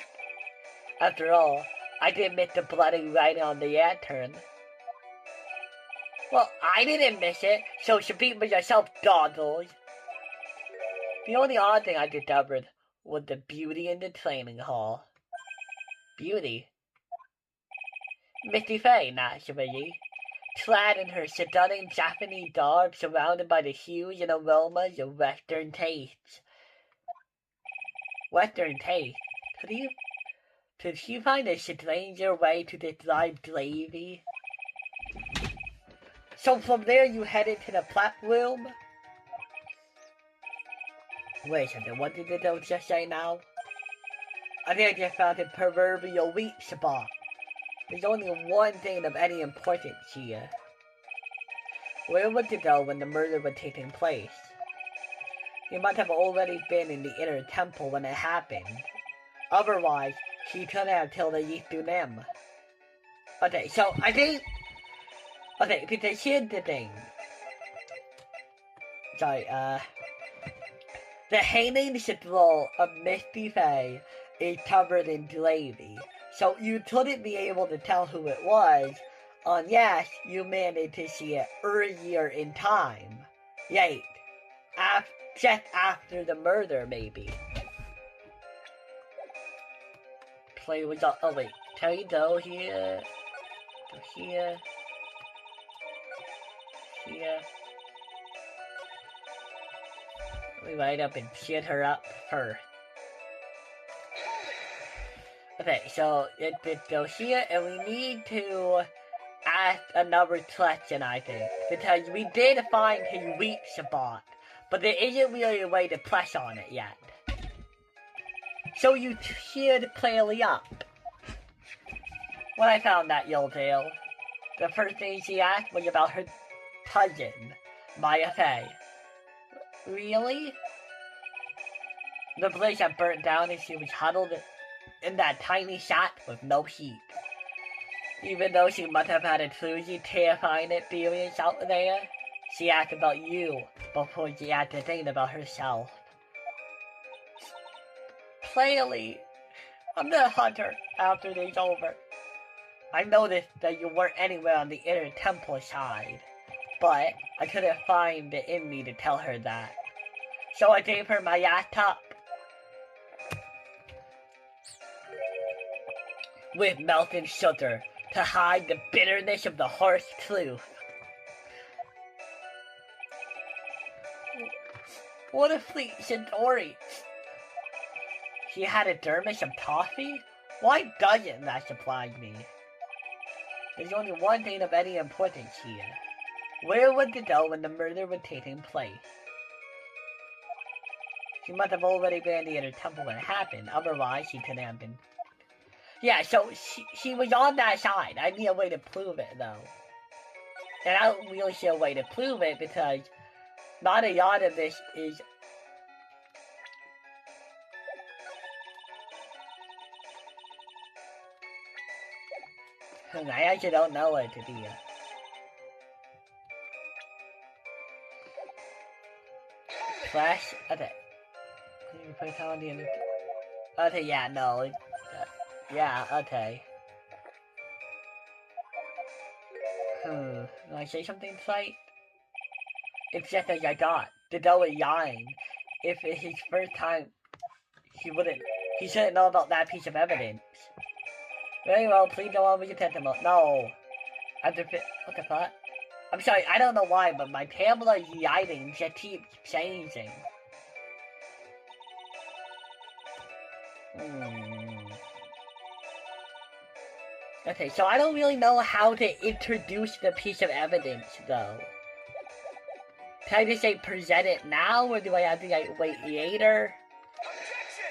After all, I did miss the bloody writing on the lantern. Well, I didn't miss it, so speak for yourself, Doddles. The only odd thing I discovered was the beauty in the training hall. Beauty? Misty Faye, naturally. Clad in her stunning Japanese garb, surrounded by the hues and aromas of Western tastes. Western taste? Could she find a stranger way to describe gravy? So from there you headed to the platform? Wait a second, what did the just say now? I think I just found a proverbial weak spot. There's only one thing of any importance here. Where would you go when the murder was taking place? He must have already been in the inner temple when it happened. Otherwise, he couldn't have killed the Yitsunem. Okay, so I think... Okay, because here's the thing. Sorry, the hanging scroll of Misty Faye is covered in gravy. So you couldn't be able to tell who it was, unless you managed to see it earlier in time. Right. Just after the murder, maybe. Play with the... Oh wait, can we go here? Go here. Here. We light up and shit her up first. Okay, so it goes here, and we need to ask another question, I think. Because we did find his weak spot, but there isn't really a way to press on it yet. So you should clearly up. When I found that Yellowtail, the first thing she asked was about her cousin, Maya Faye. Really? The place had burnt down and she was huddled in that tiny shack with no heat. Even though she must have had a truly terrifying experience out there, she asked about you before she had to think about herself. Clearly, I'm the hunter after this over. I noticed that you weren't anywhere on the inner temple side, but I couldn't find it in me to tell her that. So I gave her my laptop with melted sugar to hide the bitterness of the harsh truth. What a fleet story. She had a dermish of toffee? Why doesn't that surprise me? There's only one thing of any importance here. Where was the doll when the murder was taking place? She must have already been in her temple when it happened, otherwise she couldn't have been. Yeah, so she was on that side. I need a way to prove it, though. And I don't really see a way to prove it because not a lot of this is... I actually don't know what to do. Flash? Okay. Okay, yeah, no. Yeah, okay. Can I say something slight? It's just as I thought. The doll is lying. If it's his first time, he shouldn't know about that piece of evidence. Very well, please don't want me to testimony. No. What the fuck? I'm sorry, I don't know why, but my Pamela's lighting just keeps changing. Okay, so I don't really know how to introduce the piece of evidence, though. Can I just say present it now, or do I have to like wait later? Objection!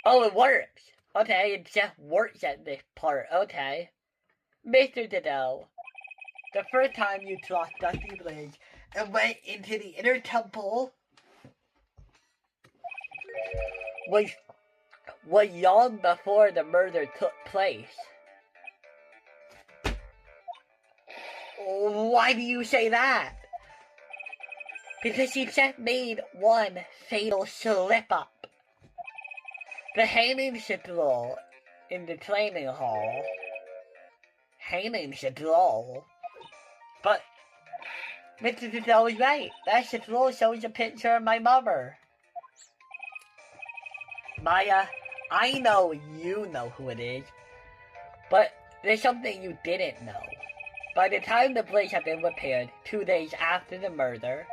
Oh, it works! Okay, it just works at this part, okay. Mr. Dido, the first time you crossed Dusty Bridge and went into the inner temple was long before the murder took place. Why do you say that? Because you just made one fatal slip-up. The hanging scroll in the training hall. Hanging scroll? But Mr. Dido is right. That scroll shows a picture of my mother. Maya, I know you know who it is, but there's something you didn't know. By the time the bridge had been repaired, 2 days after the murder,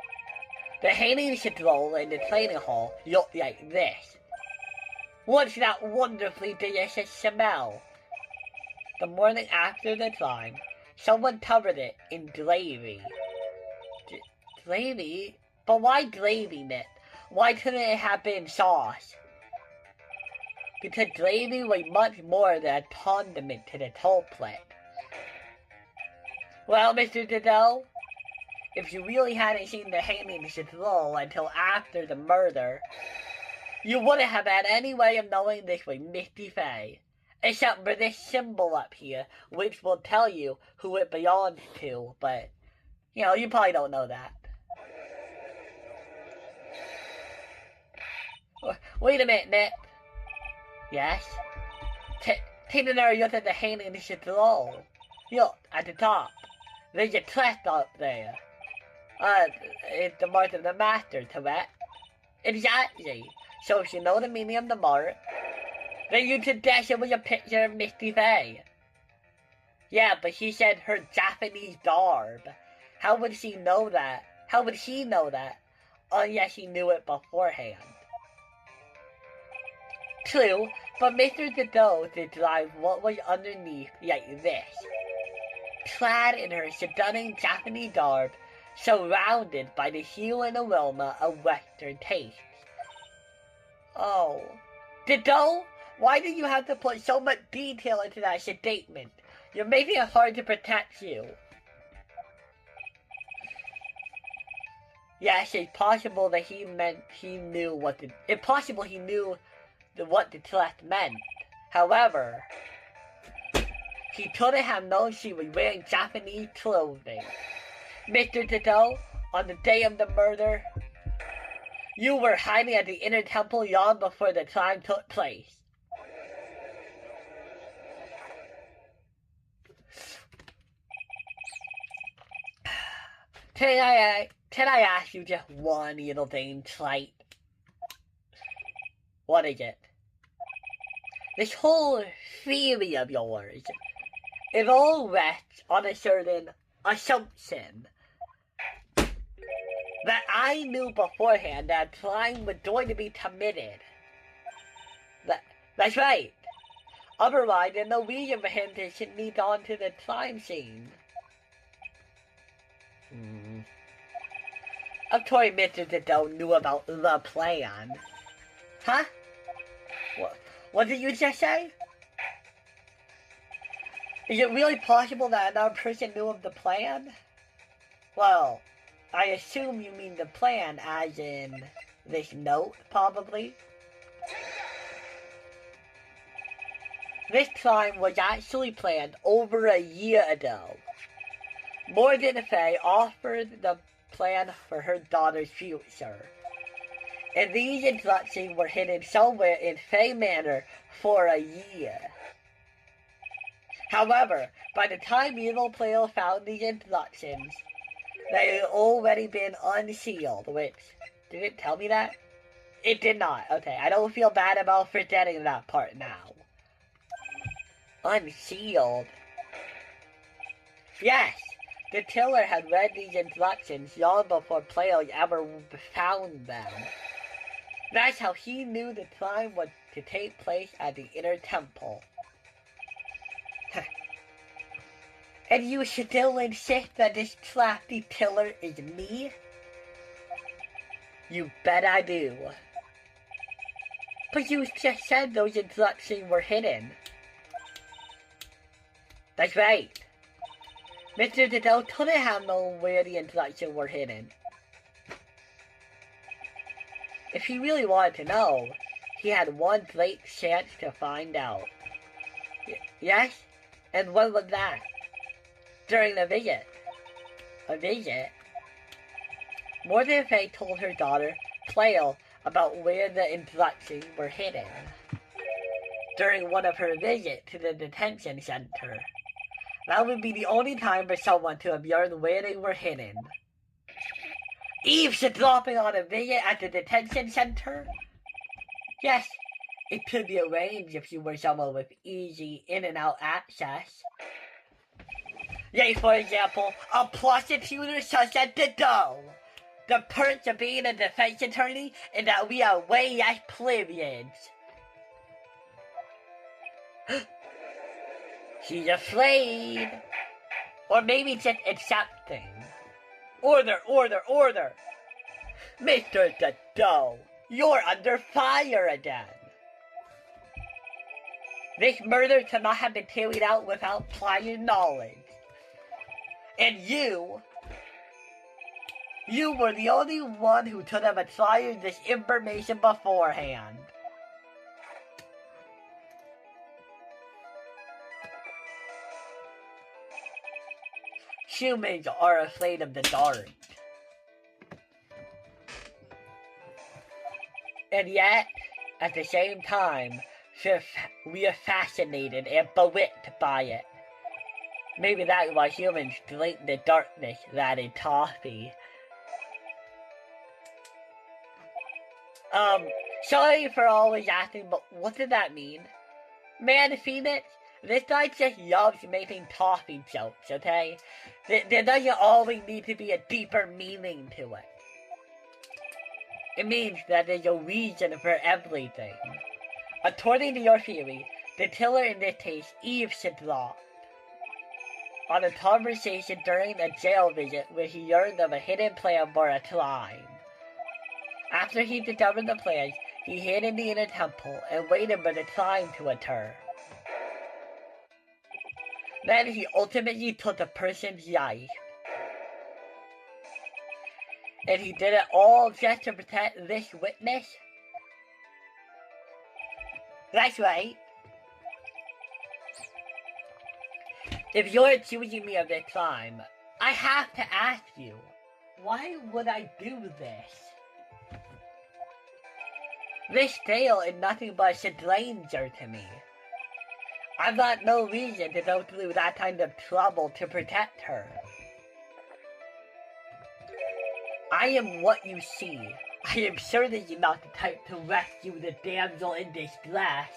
the hanging scroll in the training hall looked like this. What's that wonderfully delicious smell? The morning after the crime, someone covered it in gravy. Gravy? But why gravy, Nick? Why couldn't it have been sauce? Because gravy was much more than a condiment to the culprit. Well, Mr. Dido, if you really hadn't seen the hanging scroll until after the murder, you wouldn't have had any way of knowing this was Misty Faye, except for this symbol up here, which will tell you who it belongs to, but, you know, you probably don't know that. Wait a minute, Nick. Yes? Take another look at the hanging scroll. Look, at the top. There's a crest up there. It's the mark of the master, correct? Exactly. So if you know the meaning of the mark, then you could guess it was a picture of Misty Faye. Yeah, but she said her Japanese garb. How would she know that? How would he know that? Unless he knew it beforehand. True, but Mr. Dido described what was underneath like this. Clad in her stunning Japanese garb, surrounded by the hue and aroma of Western tastes. Oh. Dido? Why do you have to put so much detail into that statement? You're making it hard to protect you. Yes, it's possible that he knew what the threat meant. However, he couldn't have known she was wearing Japanese clothing. Mr. Dido, on the day of the murder, you were hiding at the inner temple long before the crime took place. Can I ask you just one little thing, Wright? What is it? This whole theory of yours, it all rests on a certain assumption that I knew beforehand that a crime was going to be committed. That's right. Otherwise, there's no reason for him to sneak onto the crime scene. Of course, Mr. Ditto knew about the plan. Huh? What did you just say? Is it really possible that another person knew of the plan? Well, I assume you mean the plan as in this note, probably? This crime was actually planned over a year ago. Morgan Fay offered the plan for her daughter's future, and these instructions were hidden somewhere in Fay Manor for a year. However, by the time Evil Player found these instructions, they had already been unsealed, which, did it tell me that? It did not. Okay, I don't feel bad about forgetting that part now. Unsealed? Yes, the killer had read these instructions long before players ever found them. That's how he knew the crime was to take place at the Inner Temple. And you still insist that this crafty killer is me? You bet I do. But you just said those instructions were hidden. That's right. Mr. Ditto couldn't have known where the instructions were hidden. If he really wanted to know, he had one great chance to find out. Yes? And what was that? During the visit. A visit? Morgan Fay told her daughter, Cleo, about where the instructions were hidden. During one of her visits to the detention center. That would be the only time for someone to have learned where they were hidden. Eve's dropping on a visit at the detention center? Yes, it could be arranged if you were someone with easy in and out access. Yay, for example, a prosecutor such as Ditto. The perks of being a defense attorney is that we are way less privileged. She's afraid. Or maybe just accepting. Order, order, order! Mr. Ditto, you're under fire again. This murder cannot have been carried out without prior knowledge. And you were the only one who could have acquired this information beforehand. Humans are afraid of the dark. And yet, at the same time, we are fascinated and bewitched by it. Maybe that's why humans drink the darkness that is toffee. Sorry for always asking, but what did that mean? Man, Phoenix, this guy just loves making toffee jokes, okay? There doesn't always need to be a deeper meaning to it. It means that there's a reason for everything. According to your theory, the killer in this case, Eve, should drop on a conversation during a jail visit where he learned of a hidden plan for a crime. After he discovered the plans, he hid in the Inner Temple and waited for the crime to occur. Then he ultimately took the person's life. And he did it all just to protect this witness? That's right. If you're accusing me of this crime, I have to ask you, why would I do this? This tale is nothing but a stranger to me. I've got no reason to go through that kind of trouble to protect her. I am what you see. I am certainly not the type to rescue the damsel in distress.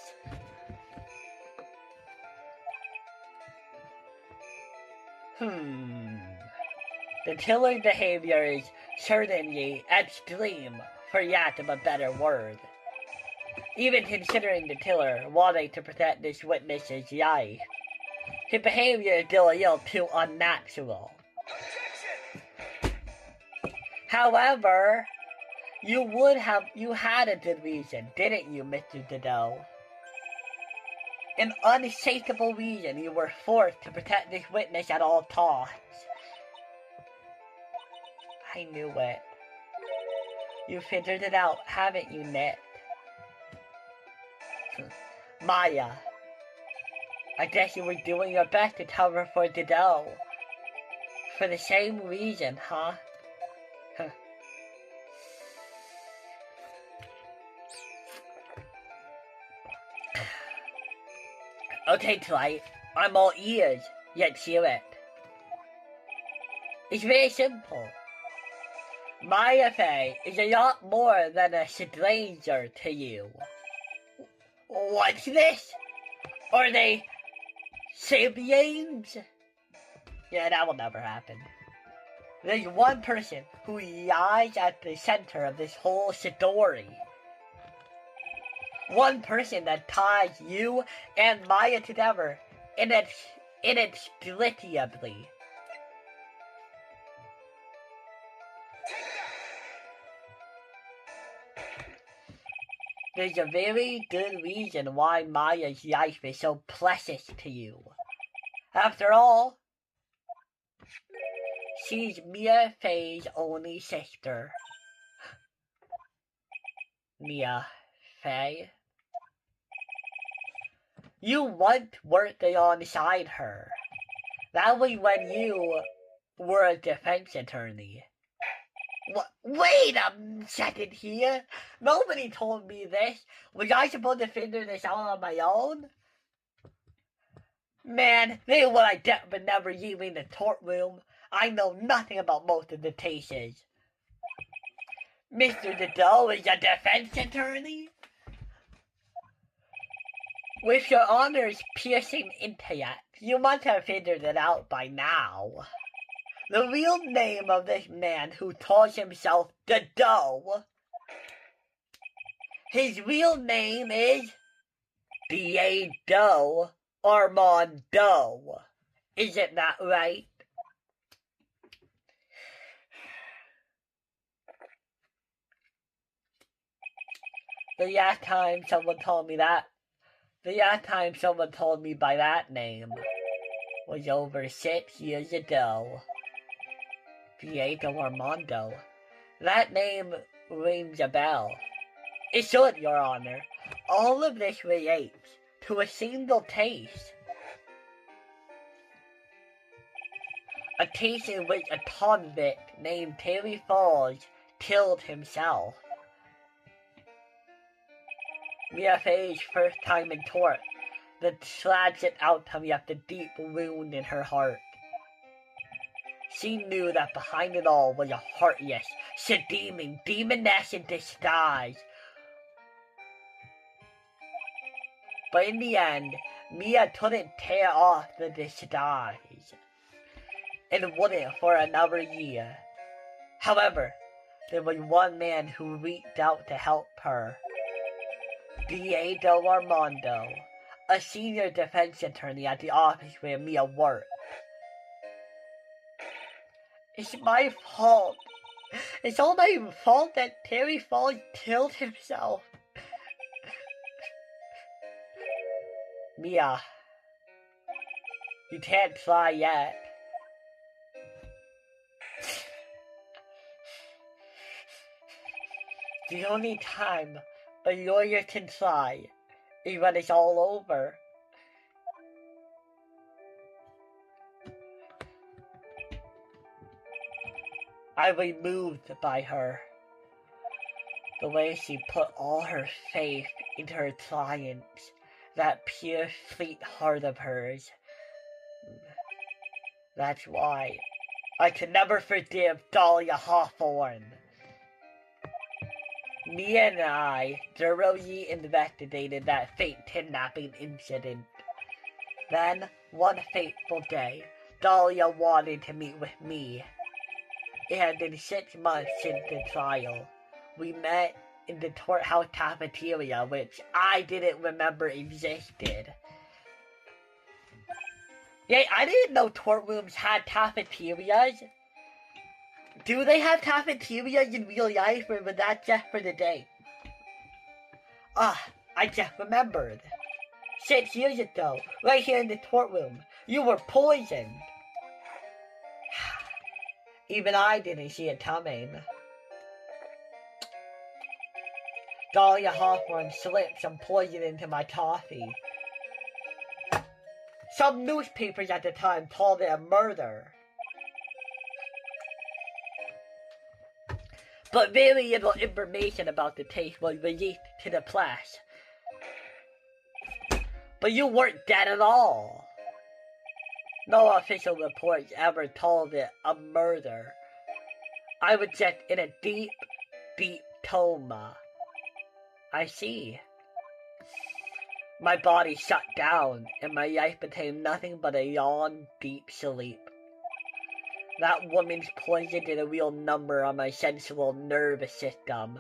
The killer's behavior is certainly extreme, for yet of a better word. even considering the killer wanting to protect this witness's life. His behavior is still a little too unnatural. However, you had a good reason, didn't you, Mr. Dado? An unshakable reason you were forced to protect this witness at all costs. I knew it. You figured it out, haven't you, Nick? Maya, I guess you were doing your best to cover for Dado. For the same reason, huh? Okay, Twilight, I'm all ears. Let's hear it. It's very simple. Maya Fey is a lot more than a stranger to you. What's this? Are they siblings? Yeah, that will never happen. There's one person who lies at the center of this whole story. One person that ties you and Maya together inextricably. There's a very good reason why Maya's life is so precious to you. After all, she's Mia Fey's only sister. Mia Fey. You once worked alongside her. That was when you were a defense attorney. Wait a second here. Nobody told me this. Was I supposed to figure this out on my own? Man, they would I get but never leaving the courtroom. I know nothing about most of the cases. Mr. Dado is a defense attorney? With your honor's piercing intellect, you must have figured it out by now. The real name of this man who calls himself Dado, his real name is Diego Armando. Isn't that right? The last time someone told me by that name was over 6 years ago. Diego Armando. That name rings a bell. It should, Your Honor. All of this relates to a single case. A case in which a convict named Terry Falls killed himself. Mia Fey's first time in court, the tragic outcome left a deep wound in her heart. She knew that behind it all was a heartless, seducing demoness in disguise. But in the end, Mia couldn't tear off the disguise, and wouldn't for another year. However, there was one man who reached out to help her. Diego Armando, a senior defense attorney at the office where Mia worked. It's my fault. It's all my fault that Terry Falls killed himself. Mia, you can't try yet. The only time a lawyer can try is when it's all over. I was moved by her. The way she put all her faith into her clients, that pure, sweet heart of hers. That's why I could never forgive Dahlia Hawthorne. Mia and I thoroughly investigated that fake kidnapping incident. Then, one fateful day, Dahlia wanted to meet with me. It had been 6 months since the trial. We met in the courthouse cafeteria, which I didn't remember existed. Yeah, I didn't know courtrooms had cafeterias. Do they have cafeterias in real life, or was that just for the day? I just remembered. 6 years ago, right here in the courtroom, you were poisoned. Even I didn't see it coming. Dahlia Hawthorne slipped some poison into my coffee. Some newspapers at the time called it a murder. But very little information about the case was released to the press. But you weren't dead at all. No official reports ever called it a murder. I was just in a deep, deep coma. I see. My body shut down, and my life became nothing but a long, deep sleep. That woman's poison did a real number on my central nervous system.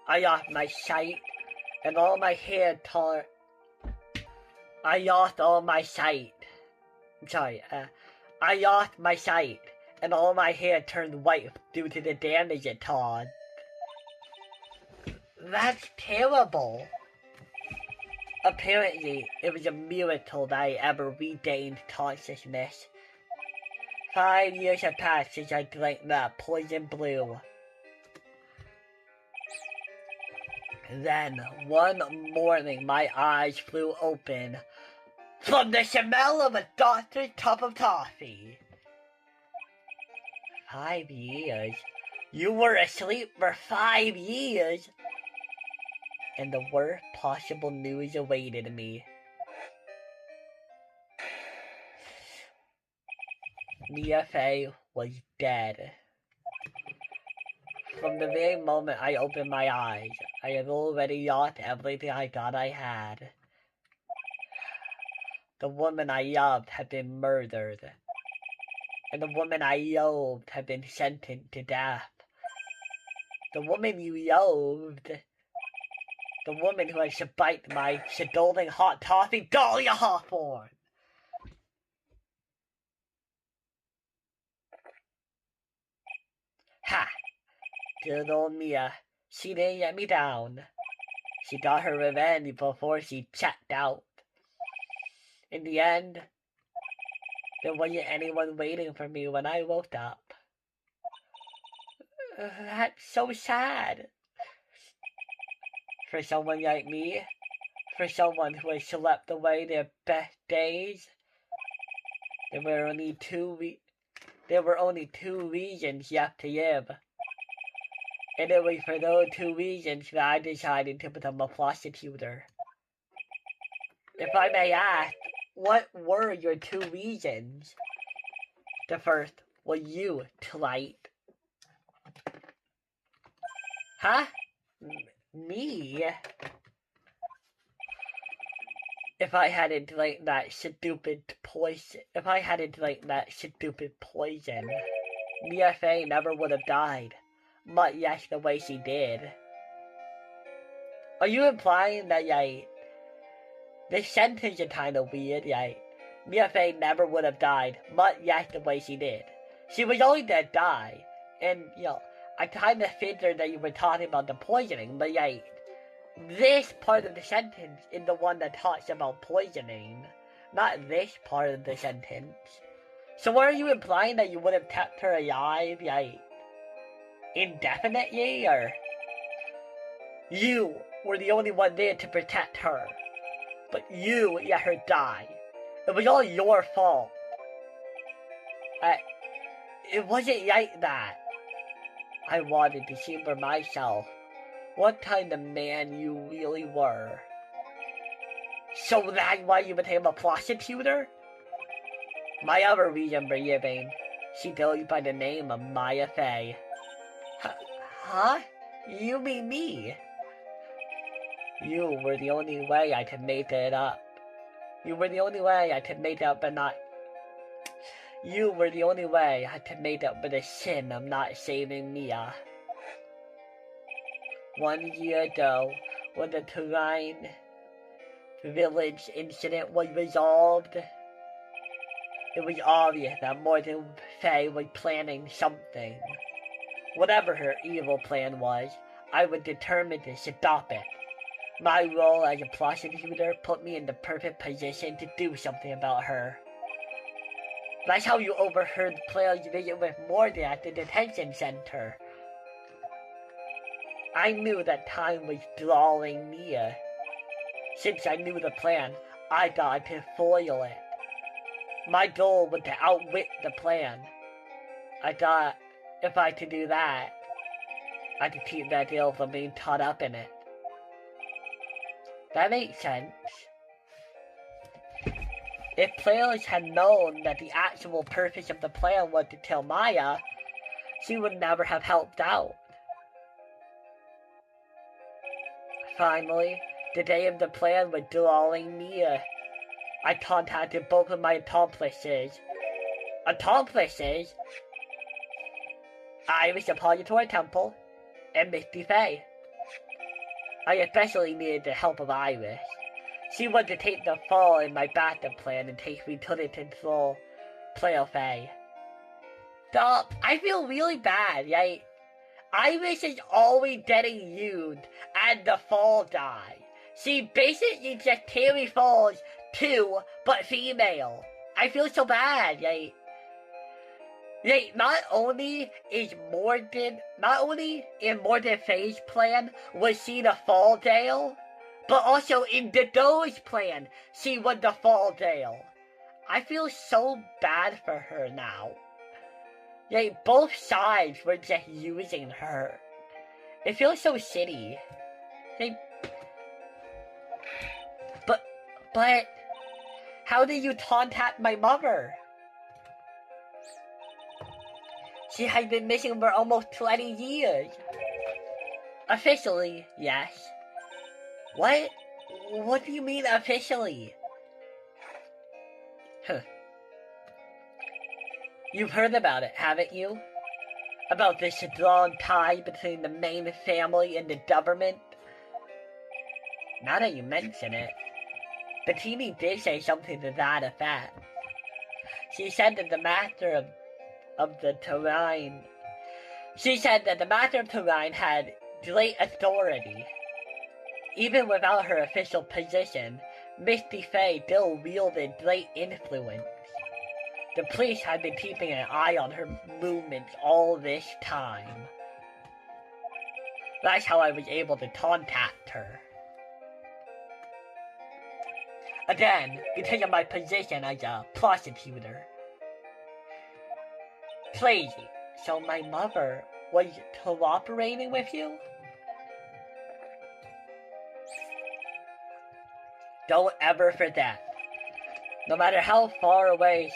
I lost my sight, and all my hair I lost my sight, and all my hair turned white due to the damage it caused. That's terrible. Apparently, it was a miracle that I ever regained consciousness. 5 years have passed since I drank that poison blue. Then, one morning, my eyes flew open from the smell of a doctor's cup of coffee. 5 years? You were asleep for 5 years? And the worst possible news awaited me. Mia Fey was dead. From the very moment I opened my eyes, I had already lost everything I thought I had. The woman I loved had been murdered, and the woman I loathed had been sentenced to death. The woman you loathed, the woman who had spiked my scalding hot coffee, Dahlia Hawthorne! Ha! Good old Mia. She didn't let me down. She got her revenge before she checked out. In the end, there wasn't anyone waiting for me when I woke up. That's so sad. For someone like me, for someone who has slept away their best days, there were only two reasons left to live. And it was for those 2 reasons that I decided to become a prostituter. If I may ask, what were your 2 reasons? The first was you, Wright. Huh? Me? If I hadn't drank that stupid poison, Mia Fey never would have died. Much less the way she did. Are you implying that, this sentence is kind of weird, Mia Fey never would have died, much less the way she did. She was only to die, and, I kind of figured that you were talking about the poisoning, but, this part of the sentence is the one that talks about poisoning, not this part of the sentence. So what are you implying, that you would have kept her alive, indefinitely, or? You were the only one there to protect her, but you let her die. It was all your fault. It wasn't like that. I wanted to see for myself what kind of man you really were. So that's why you became a prostituter? My other reason for living, she goes by the name of Mia Fey. Huh? You mean me? You were the only way I could make it up. You were the only way I could make up, but not... You were the only way I could make up for the sin of not saving Mia. 1 year ago, when the Terrain Village incident was resolved, it was obvious that Morgan Fay was planning something. Whatever her evil plan was, I was determined to stop it. My role as a prosecutor put me in the perfect position to do something about her. That's how you overheard Player's visit with Morgan at the detention center. I knew that time was drawing near. Since I knew the plan, I thought I could foil it. My goal was to outwit the plan. I thought if I could do that, I could keep that deal from being caught up in it. That makes sense. If players had known that the actual purpose of the plan was to kill Maya, she would never have helped out. Finally, the day of the plan was drawing near. I contacted both of my accomplices. Accomplices? Iris of Purgatory Temple and Misty Faye. I especially needed the help of Iris. She wanted to take the fall in my backup plan in case we couldn't control Player Faye. Stop! I feel really bad, right? Iris is always getting used and the fall die. She basically just Terry Falls too, but female. I feel so bad, right? Not only in Morgan Faye's plan was she the Fall Dale, but also in Dodo's plan, she was the Fall Dale. I feel so bad for her now. Both sides were just using her. It feels so shitty. But, how did you contact my mother? She has been missing for almost 20 years. Officially, yes. What? What do you mean officially? You've heard about it, haven't you? About the strong tie between the main family and the government? Now that you mention it, Bettini did say something to that effect. She said that the master of the Terrain had great authority. Even without her official position, Misty Faye still wielded great influence. The police had been keeping an eye on her movements all this time. That's how I was able to contact her. Again, because of my position as a prosecutor. Crazy. So my mother was cooperating with you? Don't ever forget. No matter how far away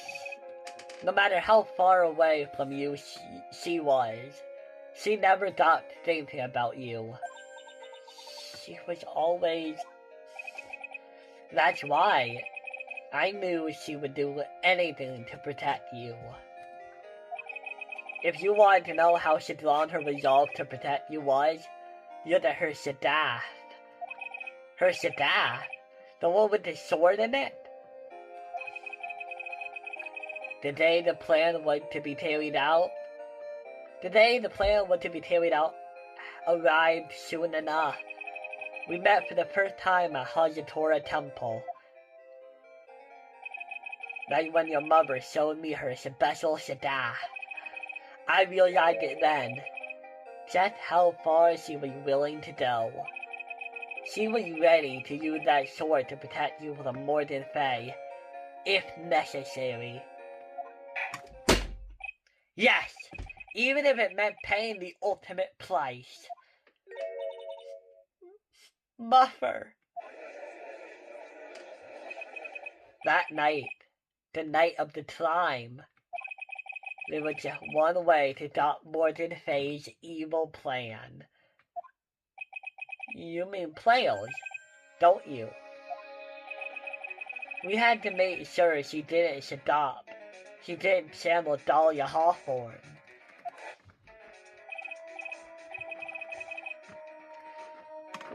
from you she was, she never stopped thinking about you. She was always... That's why I knew she would do anything to protect you. If you wanted to know how strong her resolve to protect you was, look at her staff. Her staff? The one with the sword in it? The day the plan was to be carried out arrived soon enough. We met for the first time at Hajatora Temple. Right when your mother showed me her special staff. I realized it then, just how far she was willing to go. She was ready to use that sword to protect you from Morgan Fay, if necessary. Yes, even if it meant paying the ultimate price. Muffer. That night, the night of the climb, there was just one way to stop Morgan Fay's evil plan. You mean players, don't you? We had to make sure she didn't stop. She didn't sample Dahlia Hawthorne.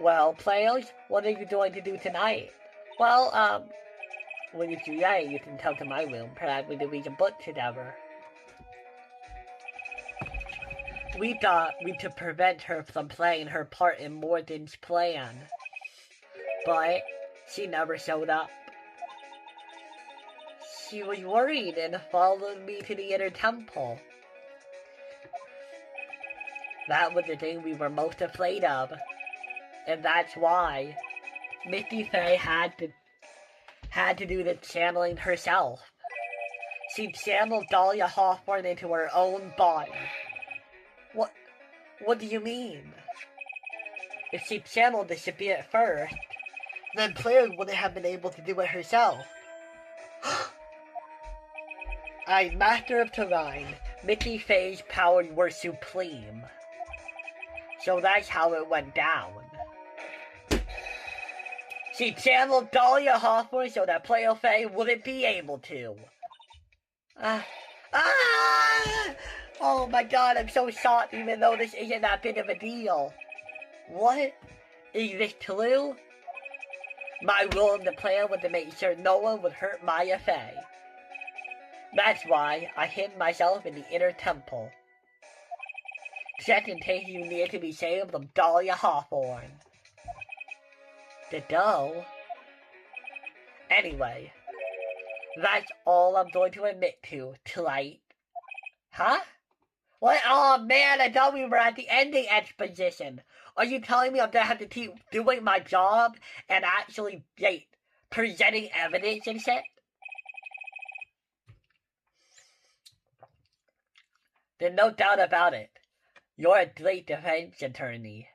Well, players, what are you going to do tonight? Well, when it's late, you can come to my room. Perhaps we can read a book together. We thought we could prevent her from playing her part in Morden's plan. But she never showed up. She was worried and followed me to the inner temple. That was the thing we were most afraid of. And that's why Misty Faye had to do the channeling herself. She channeled Dahlia Hawthorne into her own body. What do you mean? If she channeled the Shabi at first, then Claire wouldn't have been able to do it herself. As Master of Terrain, Misty Faye's powers were supreme. So that's how it went down. She channeled Dahlia Hawthorne so that Player Faye wouldn't be able to. Oh my god, I'm so shocked even though this isn't that big of a deal. What? Is this true? My role in the plan was to make sure no one would hurt Maya Faye. That's why I hid myself in the inner temple. Just in case you needed to be saved from Dahlia Hawthorne. The dough? Anyway, that's all I'm going to admit to tonight. Huh? What? Oh man, I thought we were at the ending exposition. Are you telling me I'm gonna have to keep doing my job and actually, presenting evidence and shit? There's no doubt about it. You're a great defense attorney.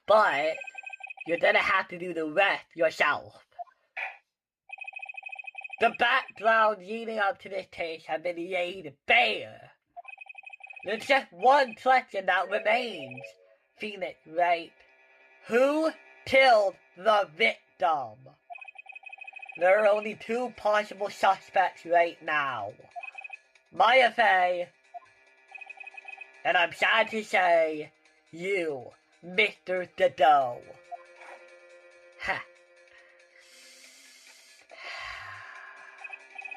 But you're gonna have to do the rest yourself. The background leading up to this case has been laid bare. There's just one question that remains. Phoenix, right? Who killed the victim? There are only two possible suspects right now. Maya Faye, and I'm sad to say, you, Mr. Dodo. Ha.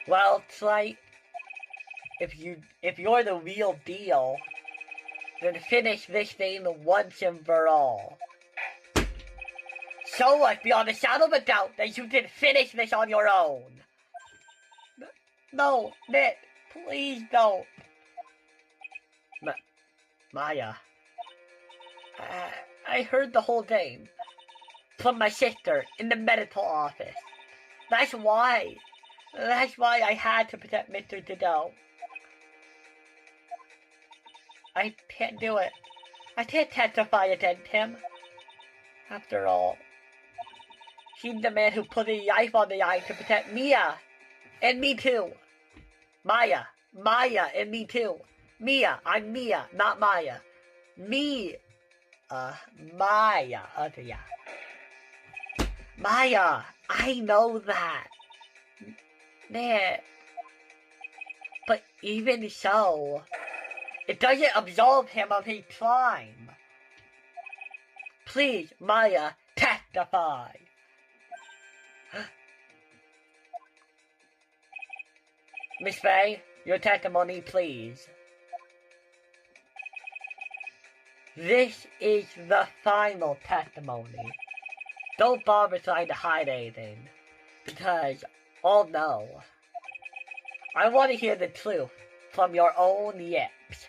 Well, it's like, if you're the real deal, then finish this thing once and for all. Show us beyond a shadow of a doubt that you can finish this on your own. No, Nick, please don't. Maya. I heard the whole thing from my sister in the medical office. That's why I had to protect Mr. Dodo. I can't do it. I can't testify against him. After all, he's the man who put a knife on the eye to protect Mia. And me too. Maya and me too. Mia, I'm Mia, not Maya. Maya, yeah. Maya, I know that. Man. But even so, it doesn't absolve him of his crime. Please, Maya, testify. Miss Faye, your testimony, please. This is the final testimony. Don't bother trying to hide anything, because I'll know. I want to hear the truth from your own lips.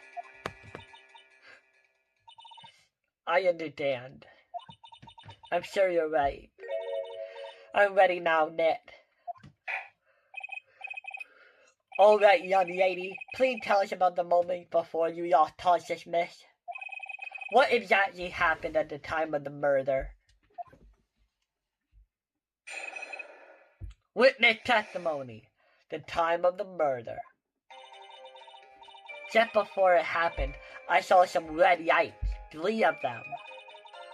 I understand. I'm sure you're right. I'm ready now, Ned. Alright, young lady, please tell us about the moment before you lost consciousness. What exactly happened at the time of the murder? Witness testimony. The time of the murder. Just before it happened, I saw some red lights, 3 of them.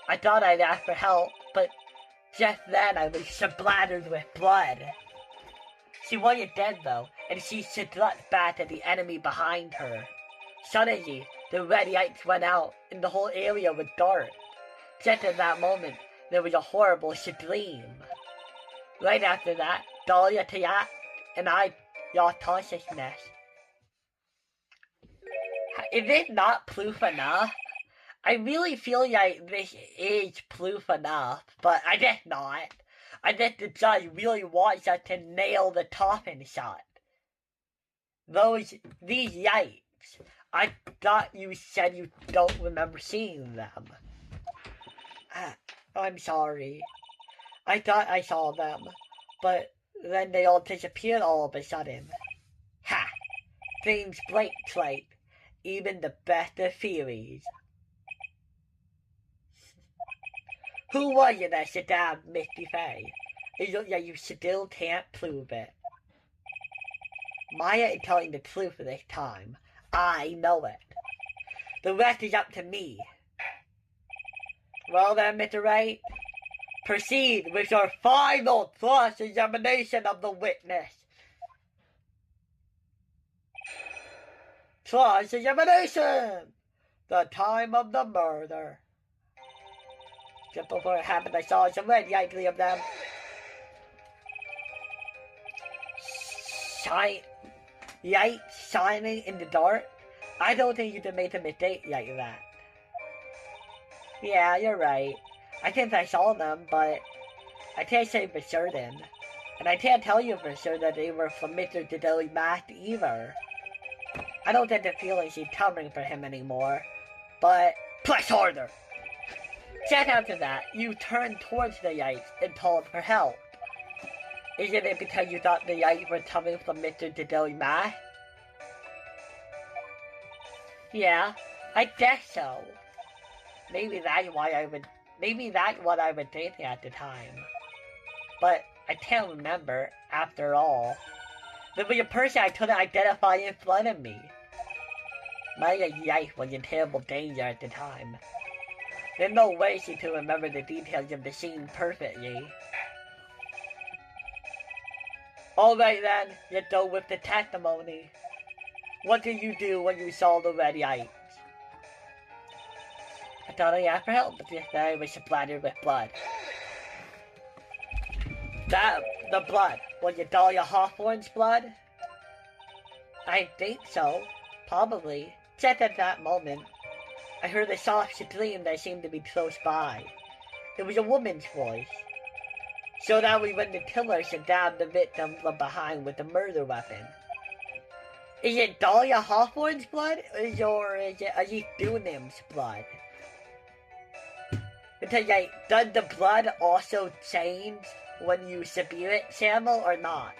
I thought I'd ask for help, but just then I was splattered with blood. She wasn't dead though, and she struck back at the enemy behind her. Suddenly, the red lights went out, and the whole area was dark. Just at that moment, there was a horrible dream. Right after that, Dahlia Tayat and I lost consciousness. Is this not proof enough? I really feel like this is proof enough, but I guess not. I guess the judge really wants us to nail the coffin shut. These yikes. I thought you said you don't remember seeing them. I'm sorry. I thought I saw them, but then they all disappeared all of a sudden. Ha! Things break, Wright. Even the best of theories. Who was it that stabbed Misty Faye? It looks like you still can't prove it. Maya is telling the truth this time. I know it. The rest is up to me. Well then, Mr. Wright, proceed with your final cross-examination of the witness. Cross-examination! The time of the murder. Just before it happened, I saw some red likely of them. Light shining in the dark? I don't think you could make a mistake like that. Yeah, you're right. I think I saw them, but I can't say for certain. And I can't tell you for sure that they were from Mr. Diddley's mask either. I don't get the feeling she's covering for him anymore. But press harder! Just after that, you turned towards the Yites and called for help. Isn't it because you thought the Yites were coming from Mr. Diddley's mask? Yeah, I guess so. Maybe that's what I was thinking at the time. But I can't remember, after all. There was a person I couldn't identify in front of me. Maya Yites was in terrible danger at the time. There's no way she could remember the details of the scene perfectly. Alright then, let's go with the testimony. What did you do when you saw the red Yites? I thought I asked for help, but this guy was splattered with blood. The blood, was it Dahlia Hawthorne's blood? I think so. Probably. Just at that moment, I heard a soft scream that seemed to be close by. It was a woman's voice. So that we went to killers and stabbed the victim from behind with a murder weapon. Is it Dahlia Hawthorne's blood, or is it Ajit Dunham's blood? Because, like, does the blood also change when you spirit channel or not?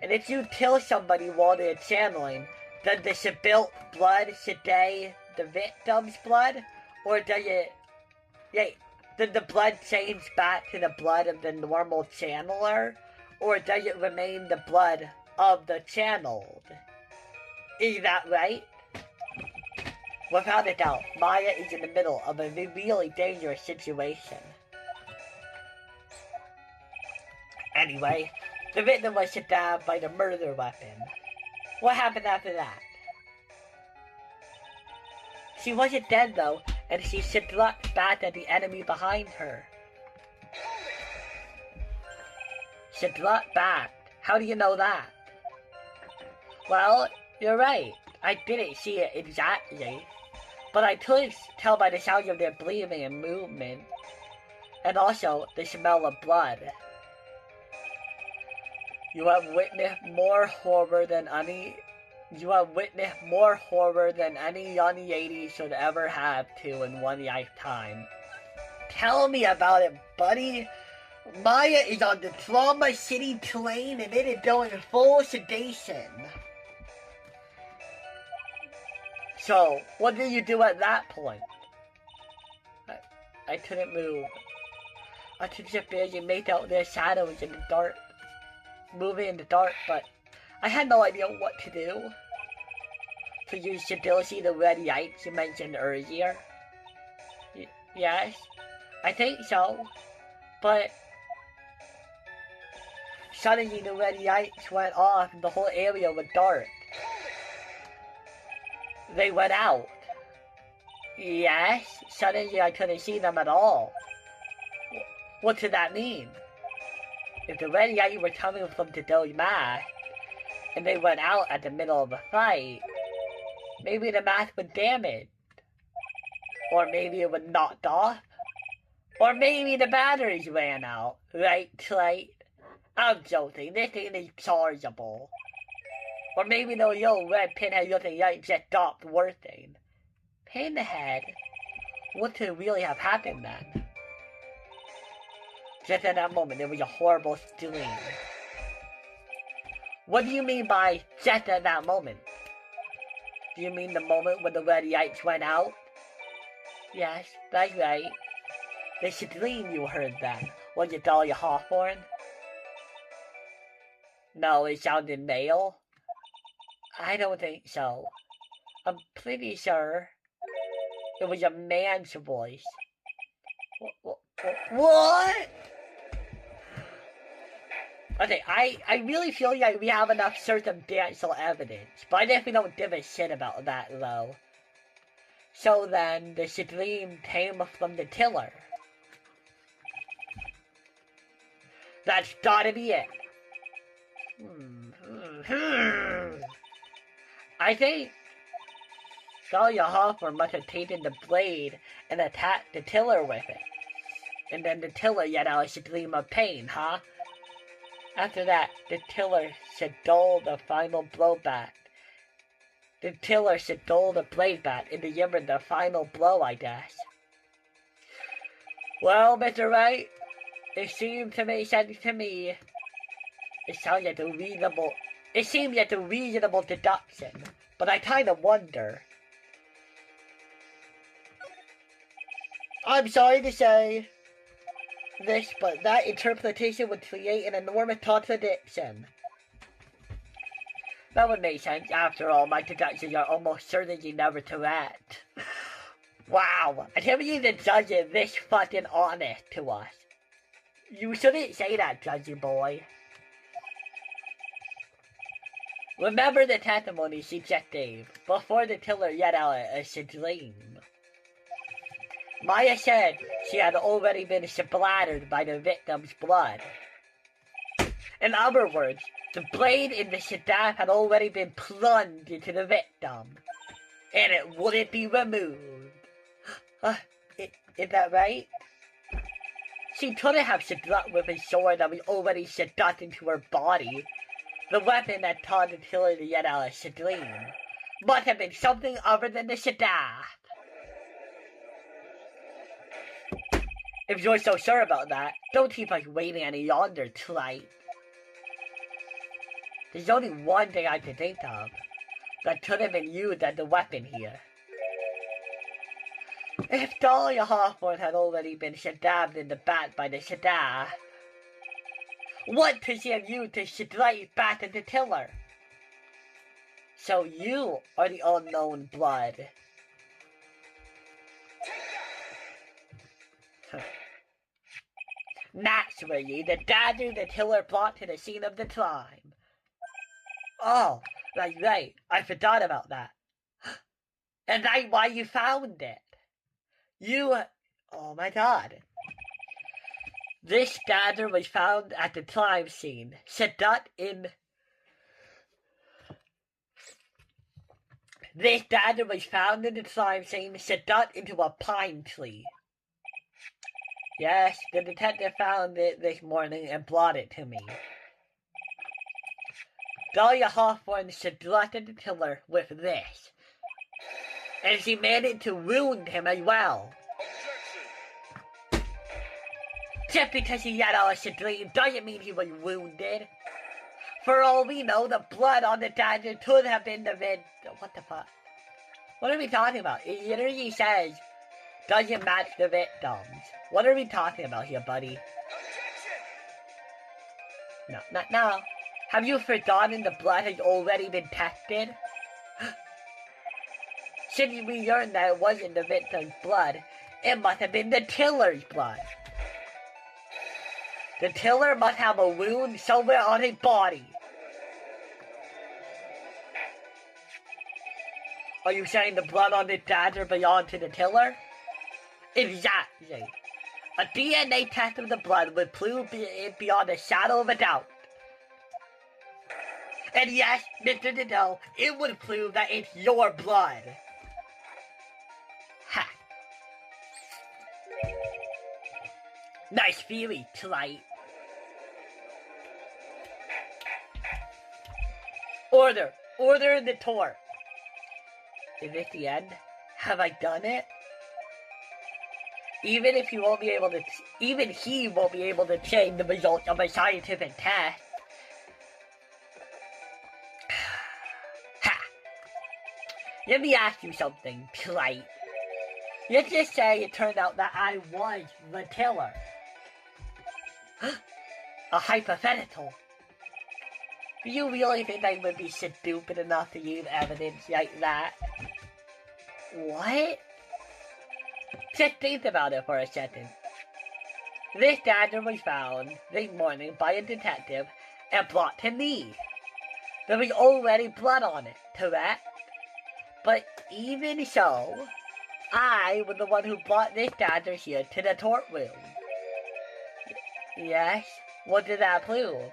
And if you kill somebody while they're channeling, does the spilt blood stay the victim's blood? Or does it... does the blood change back to the blood of the normal channeler? Or does it remain the blood of the channeled? Is that right? Without a doubt, Maya is in the middle of a really dangerous situation. Anyway, the victim was stabbed by the murder weapon. What happened after that? She wasn't dead though, and she struck back at the enemy behind her. Struck back? How do you know that? Well, you're right. I didn't see it exactly. But I could tell by the sound of their breathing and movement. And also, the smell of blood. You have witnessed more horror than any young lady should ever have to in one lifetime. Tell me about it, buddy. Maya is on the Trauma City train and it is going full sedation. So, what did you do at that point? I couldn't move. I could just barely make out their shadows in the dark. Moving in the dark, but I had no idea what to do. Could you still see the red lights you mentioned earlier? Yes, I think so. But suddenly the red lights went off and the whole area was dark. They went out. Yes, suddenly I couldn't see them at all. What does that mean? If the red yeti were coming from the Doge mask, and they went out at the middle of the fight, maybe the mask was damaged. Or maybe it was knocked off. Or maybe the batteries ran out. Right? I'm joking, this thing is chargeable. Or maybe the old red pinhead looking yeti just stopped working. Pinhead? What could really have happened then? Just at that moment, there was a horrible scream. What do you mean by just at that moment? Do you mean the moment when the red lights went out? Yes, that's right. The scream you heard then. Was it Dahlia Hawthorne? No, it sounded male? I don't think so. I'm pretty sure it was a man's voice. What? Okay, I really feel like we have enough circumstantial evidence, but I definitely don't give a shit about that though. So then, the scream came from the tiller. That's gotta be it. I think Dahlia Hawthorne must have taken the blade and attacked the tiller with it. And then the tiller let out a scream of pain, huh? After that, the tiller should dull the final blow back. The tiller should dull the blade back and deliver the final blow, I guess. Well, Mr. Wright, it seemed to make sense to me. It sounds like a reasonable... It seems like a reasonable deduction, but I kind of wonder. I'm sorry to say this, but that interpretation would create an enormous contradiction. That would make sense. After all, my deductions are almost certainly never correct. Wow, I can't believe the judge is this fucking honest to us. You shouldn't say that, judgy boy. Remember the testimony she just gave before the tiller let out a scream. Maya said she had already been splattered by the victim's blood. In other words, the blade in the staff had already been plunged into the victim, and it wouldn't be removed. Is that right? She couldn't have struck with a sword that was already stuck into her body. The weapon that taught the tiller to let out a scream must have been something other than the staff. If you're so sure about that, don't keep us waiting any longer, Wright. There's only one thing I can think of that could have been used as the weapon here. If Dahlia Hawthorne had already been stabbed in the back by the staff, what could she have used to strike back at the tiller? So you are the unknown blood. Naturally, the dagger the tiller brought to the scene of the crime. Oh, right, I forgot about that. And that's why you found it. Oh my god. This dagger was found at the crime scene, stuck in... This dagger was found in the crime scene, stuck into a pine tree. Yes, the detective found it this morning and brought it to me. Dahlia Hawthorne struck the tiller with this, and she managed to wound him as well. Just because he let out a scream doesn't mean he was wounded. For all we know, the blood on the dagger could have been the What the fuck? What are we talking about? It literally says, doesn't match the victims. What are we talking about here, buddy? No, not now. Have you forgotten the blood has already been tested? Since we learned that it wasn't the victim's blood, it must have been the tiller's blood. The tiller must have a wound somewhere on his body. Are you saying the blood on the dagger belonged to the tiller? Exactly. A DNA test of the blood would prove it beyond a shadow of a doubt. And yes, Mr. Diddle, it would prove that it's your blood. Ha. Nice feeling, Wright. Order in the torch. Is this the end? Have I done it? Even he won't be able to change the results of a scientific test. Ha! Let me ask you something, Wright. Let's just say it turned out that I was the killer. A hypothetical. Do you really think I would be stupid enough to use evidence like that? What? Just think about it for a second. This dagger was found this morning by a detective and brought to me. There was already blood on it, correct? But even so, I was the one who brought this dagger here to the torch room. Yes? What did that prove?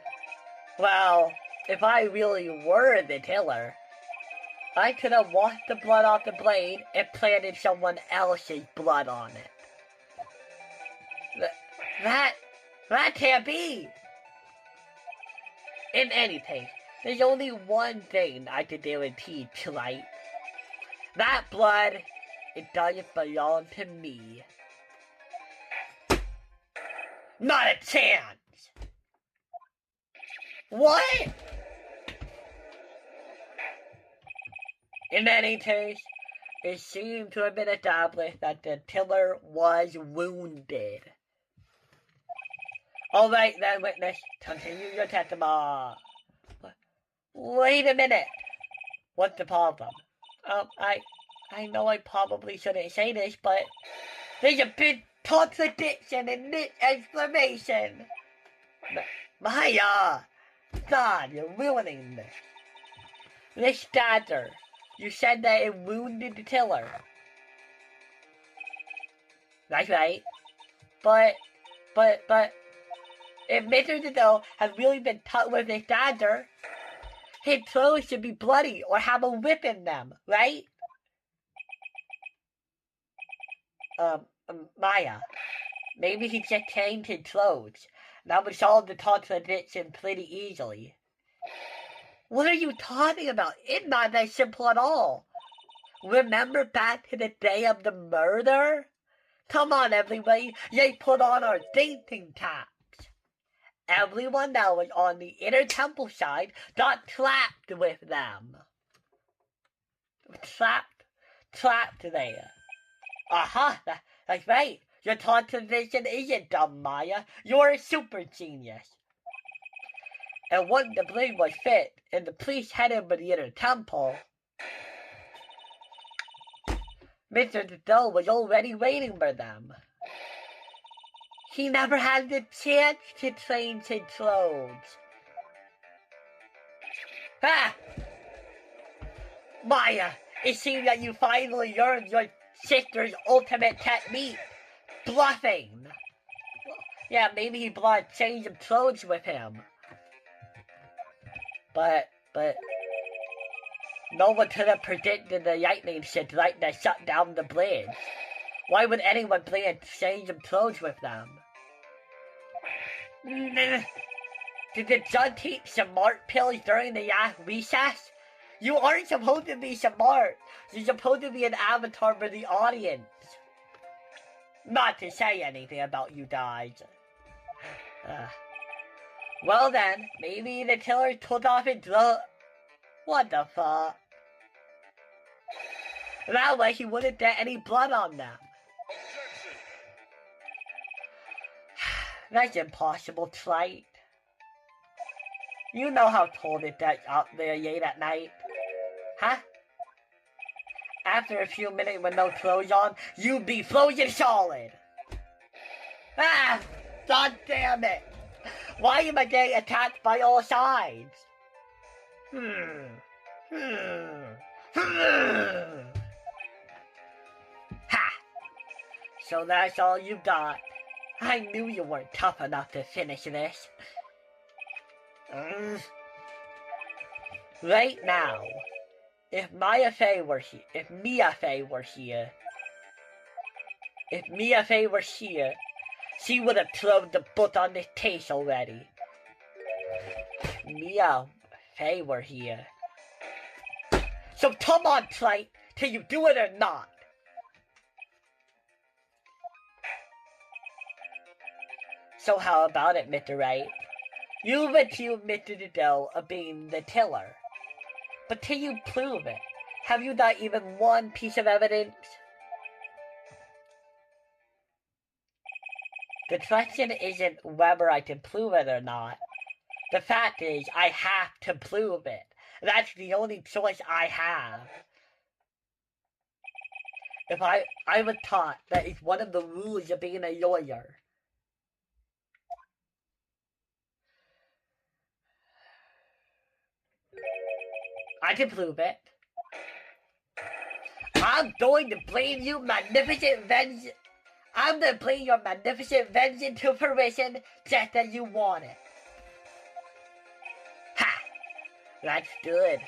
Well, if I really were the killer, I could have washed the blood off the blade and planted someone else's blood on it. That can't be! In any case, there's only one thing I can guarantee tonight. That blood, it doesn't belong to me. Not a chance! What? In any case, it seemed to have been established that the killer was wounded. Alright then, witness, continue your testimony. Wait a minute. What's the problem? I know I probably shouldn't say this, but there's a big contradiction in this explanation. Maya! God, you're ruining this. This dagger, you said that it wounded the killer. That's right. But, if Mr. Diddle has really been cut with this dagger, his clothes should be bloody or have a whip in them, right? Maya, maybe he just changed his clothes. That would solve the contradiction pretty easily. What are you talking about? It's not that simple at all. Remember back to the day of the murder? Come on, everybody. They put on our thinking caps. Everyone that was on the inner temple side got trapped with them. Trapped there. Aha, that's right. Your contradiction isn't dumb, Maya. You're a super genius. And once the blade was fit, and the priest headed for the inner temple, Mr. Diddle was already waiting for them. He never had the chance to change his clothes. Ah! Maya, it seems that you finally learned your sister's ultimate technique. Bluffing. Yeah, maybe he brought a change of clothes with him. But no one could have predicted the lightning strike that shut down the bridge. Why would anyone bring a change of clothes with them? Did the judge take smart pills during the recess? You aren't supposed to be smart. You're supposed to be an avatar for the audience. Not to say anything about you guys. Well then, maybe the killer took off his glove. What the fuck? That way he wouldn't get any blood on them. That's impossible, Wright. You know how cold it gets out there late at night. Huh? After a few minutes with no clothes on, you'd be frozen solid. Ah! God damn it! Why am I getting attacked by all sides? Ha! So that's all you got. I knew you weren't tough enough to finish this. Right now, if Mia Fey were here, she would have thrown the book on this case already. Mia Fey were here. So come on, Wright, till you do it or not. So how about it, Mr. Wright? You've accused Mr. Diddell of being the killer. But till you prove it, have you not even one piece of evidence? The question isn't whether I can prove it or not. The fact is, I have to prove it. That's the only choice I have. If I was taught that it's one of the rules of being a lawyer. I can prove it. I'm going to bring your magnificent vengeance to fruition just as you want it. Ha! That's good.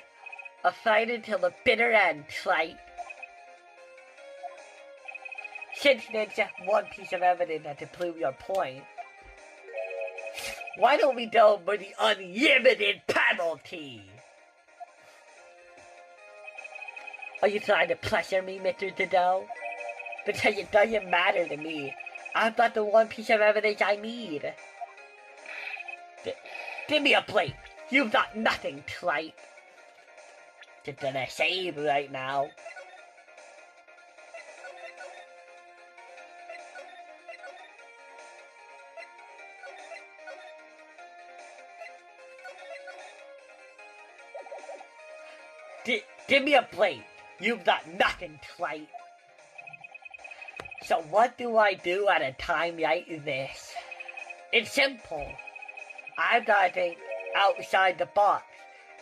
A fight until the bitter end, Wright. Since there's just one piece of evidence to prove your point, why don't we go for the unlimited penalty? Are you trying to pressure me, Mr. Diddell? Because it doesn't matter to me. I've got the one piece of evidence I need. Give me a plate. You've got nothing, Wright. Just gonna save right now. Give me a plate. You've got nothing, Wright. So what do I do at a time like this? It's simple. I've got to think outside the box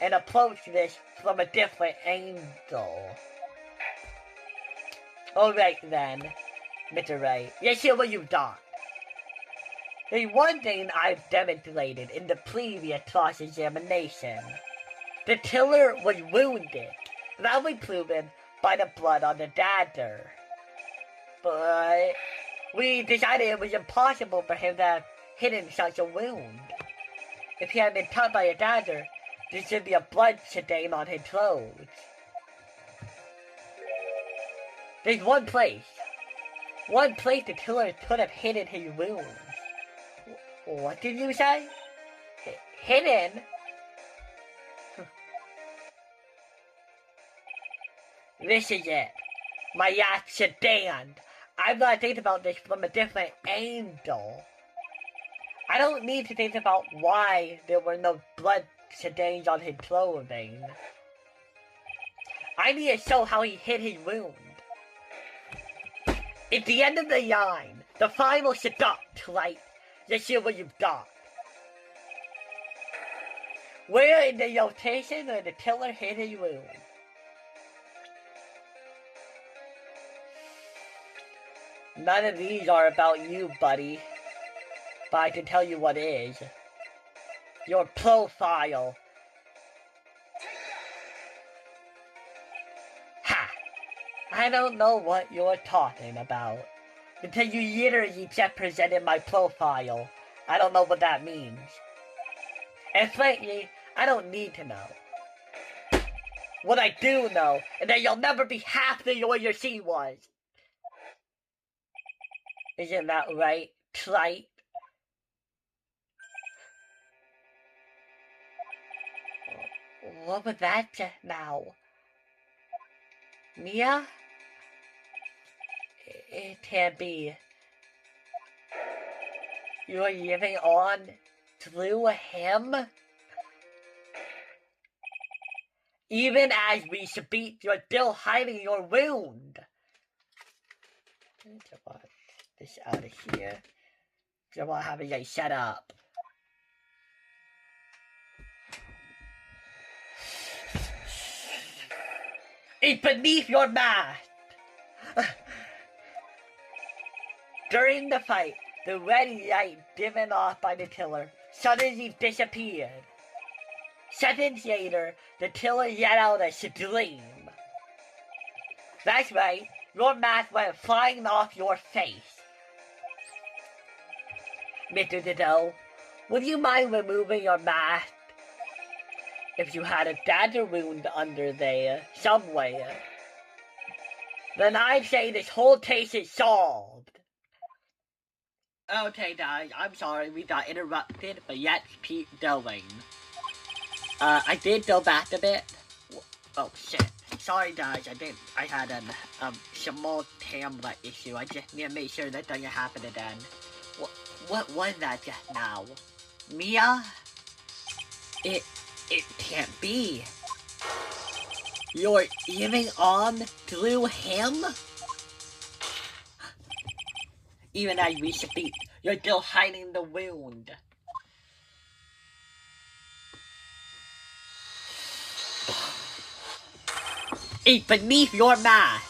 and approach this from a different angle. Alright then, Mr. Wright. Let's see what you've done. There's one thing I've demonstrated in the previous cross-examination. The killer was wounded. That was proven by the blood on the dagger. But we decided it was impossible for him to have hidden such a wound. If he had been cut by a dagger, there should be a blood stain on his clothes. There's one place the killer could have hidden his wounds. What did you say? Hidden? This is it. My last stand. I've got to think about this from a different angle. I don't need to think about why there were no blood stains on his clothing. I need to show how he hid his wound. At the end of the line, the final stop, Wright. Let's see what you've got. Where in the location where the killer hid his wound? None of these are about you, buddy. But I can tell you what is. Your profile. Ha! I don't know what you're talking about. Until you literally just presented my profile. I don't know what that means. And frankly, I don't need to know. What I do know is that you'll never be half the lawyer she was. Isn't that right, Wright? What was that just now? Mia? It can't be. You're living on through him? Even as we speak, you're still hiding your wound. Let's get this out of here. I want to have it set up. It's beneath your mask. During the fight, the red light given off by the tiller suddenly disappeared. Seconds later, the tiller let out a scream. That's right, your mask went flying off your face. Mr. Dido, would you mind removing your mask? If you had a dagger wound under there, somewhere, then I'd say this whole case is solved. Okay, guys, I'm sorry we got interrupted, but let's keep going. I did go back a bit. Oh, shit. Sorry, guys, I had a small camera issue. I just need to make sure that doesn't happen again. What was that just now? Mia? It can't be. You're living on through him? Even as we speak, you're still hiding the wound. It's beneath your mask.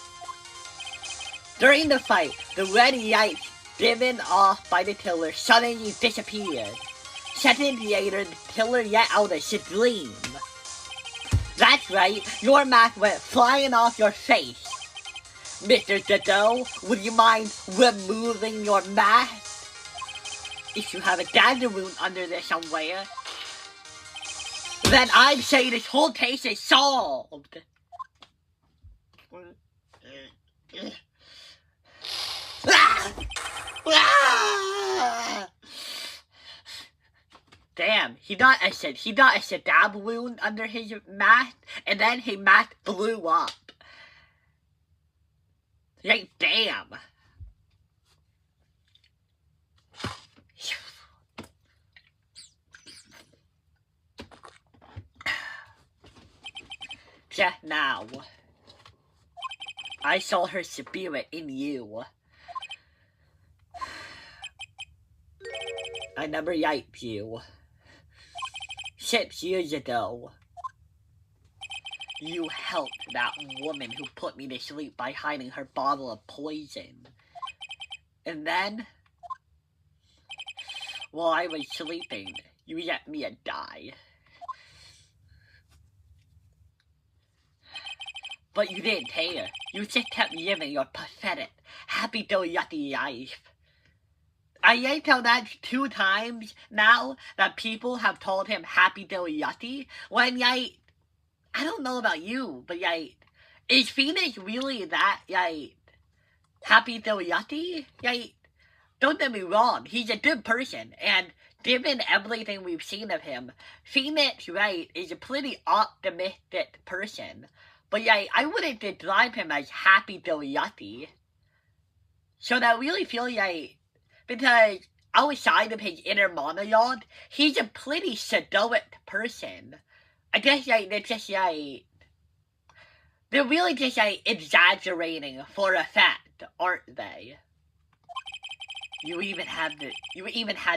During the fight, the red light given off by the tiller suddenly disappeared. Seconds later, the tiller let out a scream. That's right, your mask went flying off your face. Mr. Dido, would you mind removing your mask? If you have a dagger wound under there somewhere, then I'd say this whole case is solved. Damn, he got a stab wound under his mask, and then his mask blew up. Like, damn. Just now, I saw her spirit in you. I never liked you. 6 years ago, you helped that woman who put me to sleep by hiding her bottle of poison. And then, while I was sleeping, you let me die. But you didn't care. You just kept living your pathetic, happy-go-lucky life. I like how that's 2 times now that people have called him happy-go-lucky, when, like, I don't know about you, but, like, is Phoenix really that, like, happy-go-lucky? Like, don't get me wrong, he's a good person, and given everything we've seen of him, Phoenix Wright is a pretty optimistic person. But yeah, I wouldn't describe him as happy-go-lucky. So that really feels like, because outside of his inner monologue, he's a pretty stoic person. I guess like they're really just like exaggerating for effect, aren't they? You even had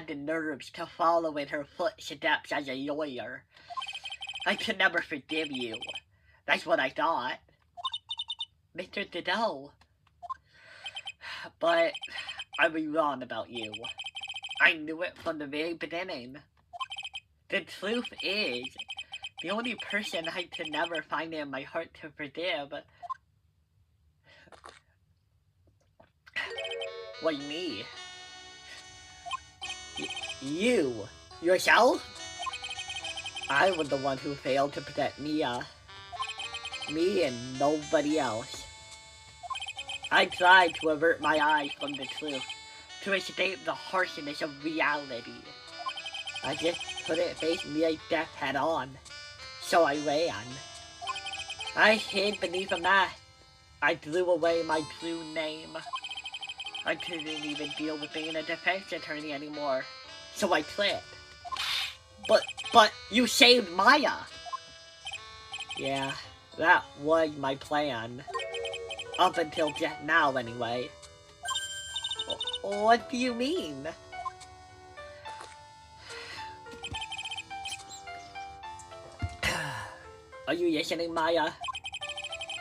the nerves to follow in her footsteps as a lawyer. I could never forgive you. That's what I thought. Mr. Dido. But I was wrong about you. I knew it from the very beginning. The truth is, the only person I could never find in my heart to forgive was me. You. Yourself? I was the one who failed to protect Mia. Me and nobody else. I tried to avert my eyes from the truth, to escape the harshness of reality. I just couldn't face Mia's death head on, so I ran. I hid beneath a mask. I threw away my true name. I couldn't even deal with being a defense attorney anymore, so I quit. But you saved Maya! Yeah. That was my plan. Up until just now, anyway. What do you mean? Are you listening, Maya?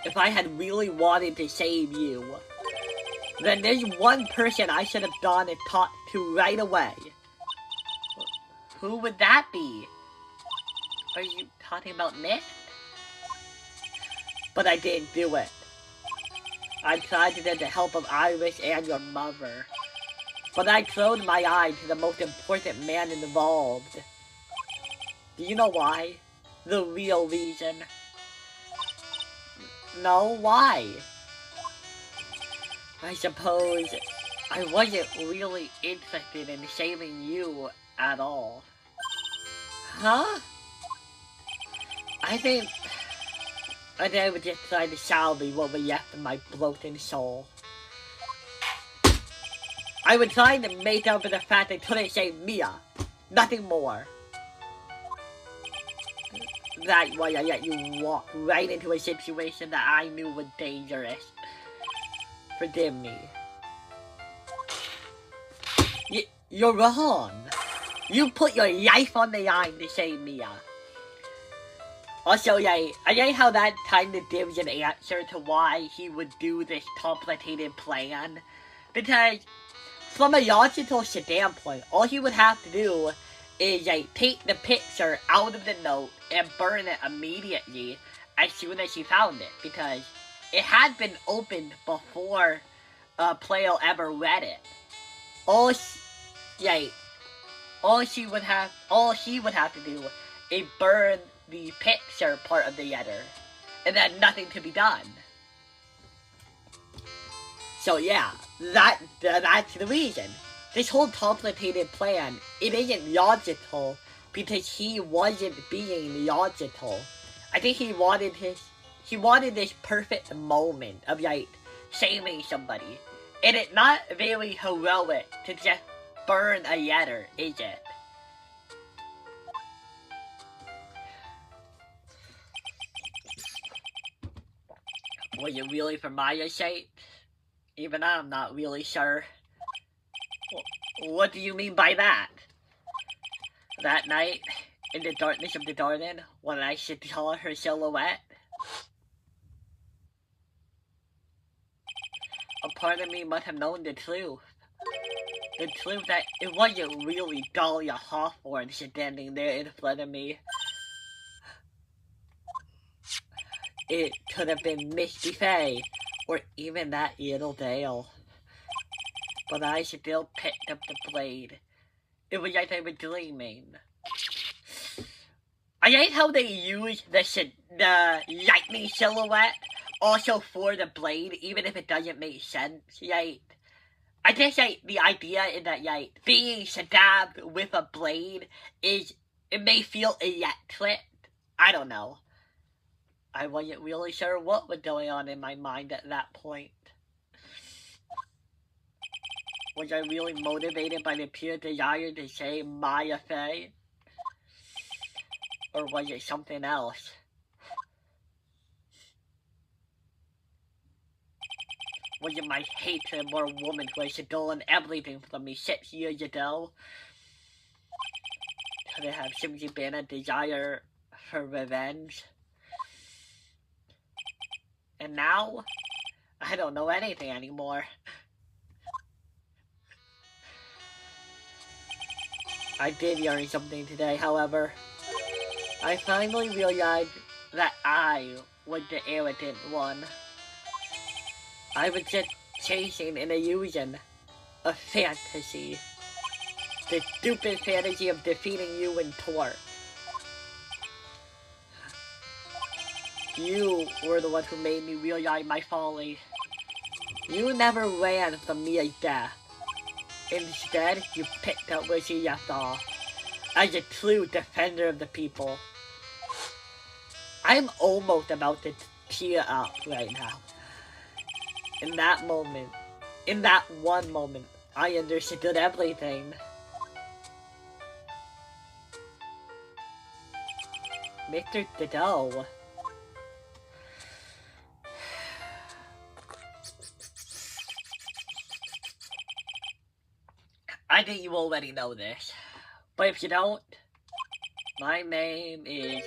If I had really wanted to save you, then there's one person I should have gone and talked to right away. Who would that be? Are you talking about Nick? But I didn't do it. I tried to get the help of Iris and your mother. But I closed my eye to the most important man involved. Do you know why? The real reason. No, why? I suppose I wasn't really interested in saving you at all. Huh? I think I was just trying to salvage what was left of my broken soul. I was trying to make up for the fact I couldn't save Mia. Nothing more. That's why I let you walk right into a situation that I knew was dangerous. Forgive me. You're wrong. You put your life on the line to save Mia. Also, I like how that kind of gives an answer to why he would do this complicated plan. Because, from a logical standpoint, all he would have to do is take the picture out of the note and burn it immediately as soon as he found it. Because it had been opened before a player ever read it. All he would have to do is burn the picture part of the letter, and then nothing to be done. So yeah, that's the reason. This whole complicated plan, it isn't logical because he wasn't being logical. I think he wanted this perfect moment of saving somebody. And it's not very heroic to just burn a letter, is it? Was it really for Maya's sake? Even I'm not really sure. What do you mean by that? That night, in the darkness of the garden, when I saw her silhouette? A part of me must have known the truth. The truth that it wasn't really Dahlia Hawthorne standing there in front of me. It could have been Misty Faye, or even that little Dale. But I still picked up the blade. It was like I was dreaming. I hate how they use the lightning silhouette also for the blade, even if it doesn't make sense. I guess the idea is that being stabbed with a blade it may feel electric. I don't know. I wasn't really sure what was going on in my mind at that point. Was I really motivated by the pure desire to save Maya Fey? Or was it something else? Was it my hatred for a woman who had stolen everything from me 6 years ago? Could it have simply been a desire for revenge? And now, I don't know anything anymore. I did learn something today, however. I finally realized that I was the arrogant one. I was just chasing an illusion, a fantasy. The stupid fantasy of defeating you in Torque. You were the one who made me realize my folly. You never ran from Mia's death. Instead, you picked up where she left off, as a true defender of the people. I'm almost about to tear up right now. In that moment, in that one moment, I understood everything. Mr. Dido. I think you already know this, but if you don't, my name is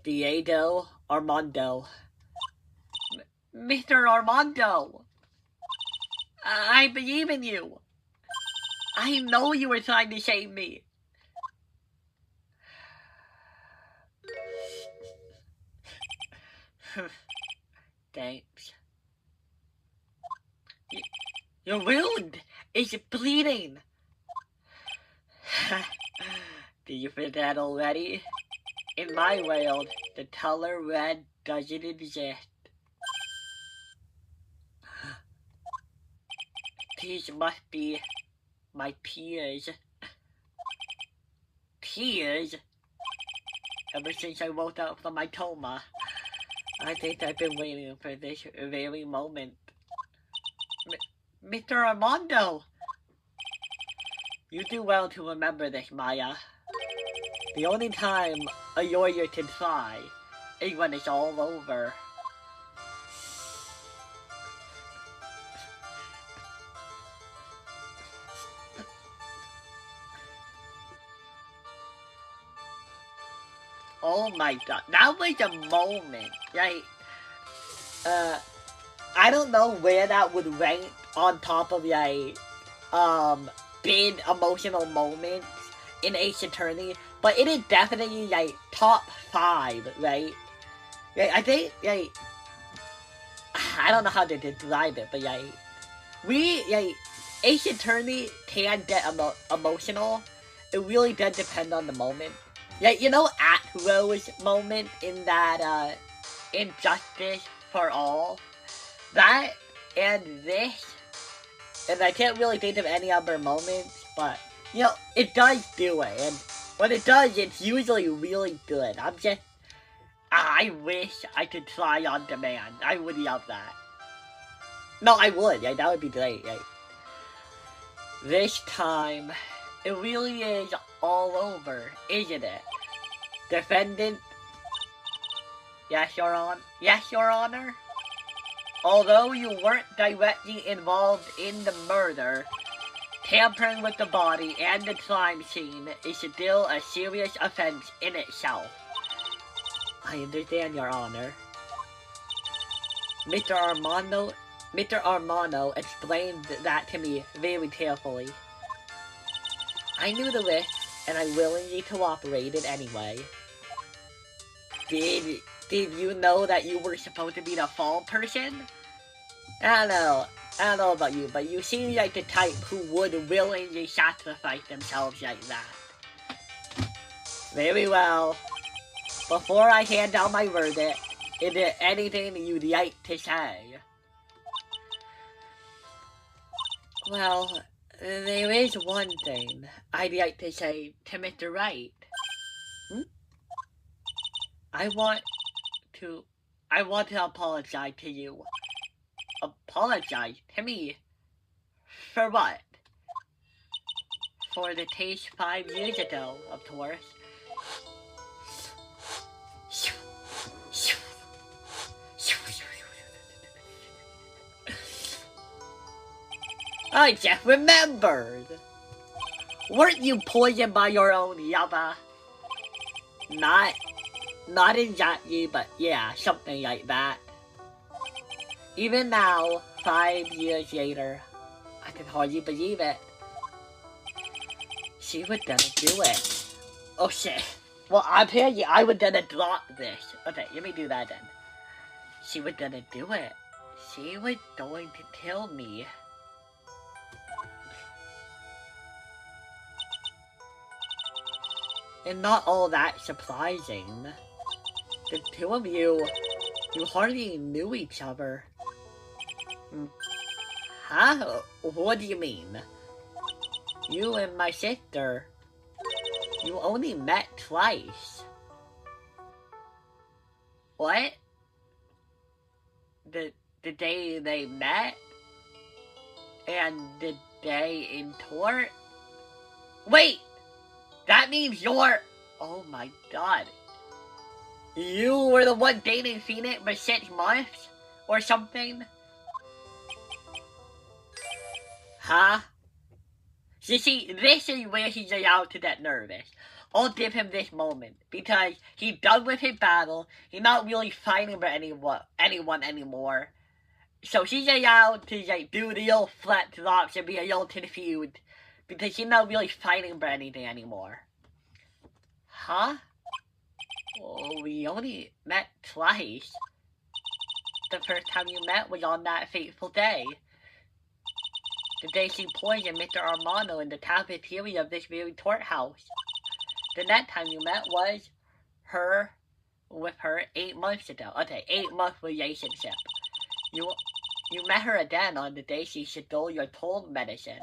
Diego Armando. Mr. Armando! I believe in you! I know you were trying to save me. Thanks. Your wound is bleeding. Do you feel that already? In my world, the color red doesn't exist. These must be my tears. Tears? Ever since I woke up from my coma, I think I've been waiting for this very moment. Mr. Armando! You do well to remember this, Maya. The only time a warrior can fly is when it's all over. Oh my god, that was a moment, right? I don't know where that would rank on top of like, big emotional moments in Ace Attorney, but it is definitely like top 5, right? Like, I think, like, I don't know how to describe it, but like, Ace Attorney can get emotional. It really does depend on the moment. Like, you know Atro's moment in that, Injustice for All? That and this, and I can't really think of any other moments, but, you know, it does do it, and when it does, it's usually really good. I wish I could try on demand. I would love that. No, I would, yeah, that would be great, right? This time, it really is all over, isn't it? Defendant? Yes, Your Honor? Although you weren't directly involved in the murder, tampering with the body and the crime scene is still a serious offense in itself. I understand, Your Honor. Mr. Armano explained that to me very carefully. I knew the risk, and I willingly cooperated anyway. Did you know that you were supposed to be the fall person? I don't know about you, but you seem like the type who would willingly sacrifice themselves like that. Very well. Before I hand down my verdict, is there anything you'd like to say? Well, there is one thing I'd like to say to Mr. Wright. I want to apologize to you. Apologize to me? For what? For the case 5 years ago, of course. I just remembered! Weren't you poisoned by your own yaba? Not exactly, but yeah, something like that. Even now, 5 years later, I can hardly believe it. She would gonna do it. Oh shit. Well, apparently I would gonna drop this. Okay, let me do that then. She was gonna do it. She was going to kill me. And not all that surprising. The two of you hardly knew each other. Huh? What do you mean? You and my sister, you only met twice. What? The day they met? And the day in court? Wait! That means you're... Oh my god. You were the one dating Phoenix for 6 months? Or something? Huh? You see, this is where he's allowed to get nervous. I'll give him this moment, because he's done with his battle, he's not really fighting for anyone anymore. So he's allowed to like do the old flat drops and be a little confused, Because she's not really fighting for anything anymore. Huh? Well, we only met twice. The first time you met was on that fateful day. The day she poisoned Mr. Armando in the cafeteria of this very courthouse. The next time you met was with her 8 months ago. Okay, 8-month relationship. You met her again on the day she stole your cold medicine.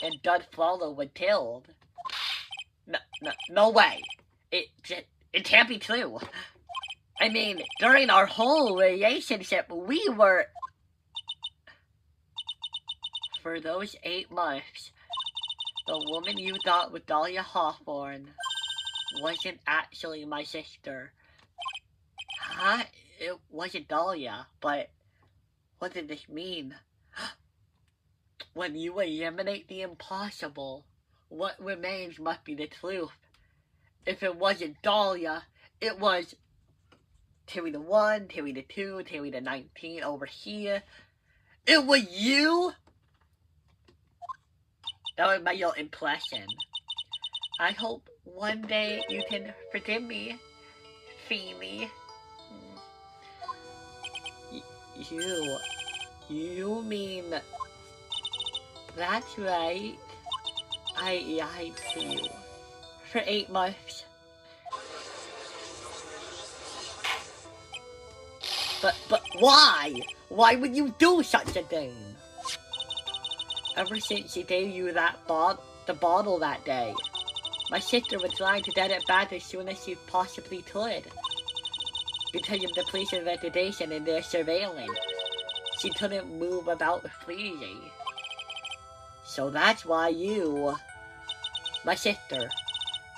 And Dud Flolo was killed. No way. It can't be true. I mean, during our whole relationship, we were... For those 8 months, the woman you thought was Dahlia Hawthorne wasn't actually my sister. Huh? It wasn't Dahlia, but what did this mean? When you eliminate the impossible, what remains must be the truth. If it wasn't Dahlia, it was Terry the 1, Terry the 2, Terry the 19 over here. It was you? That was my little impression. I hope one day you can forgive me, Phoebe. You mean... That's right. I lied to you. For 8 months. But why? Why would you do such a thing? Ever since she gave you the bottle that day, my sister was trying to get it back as soon as she possibly could. Because of the police investigation and their surveillance, she couldn't move about freely. So that's why my sister,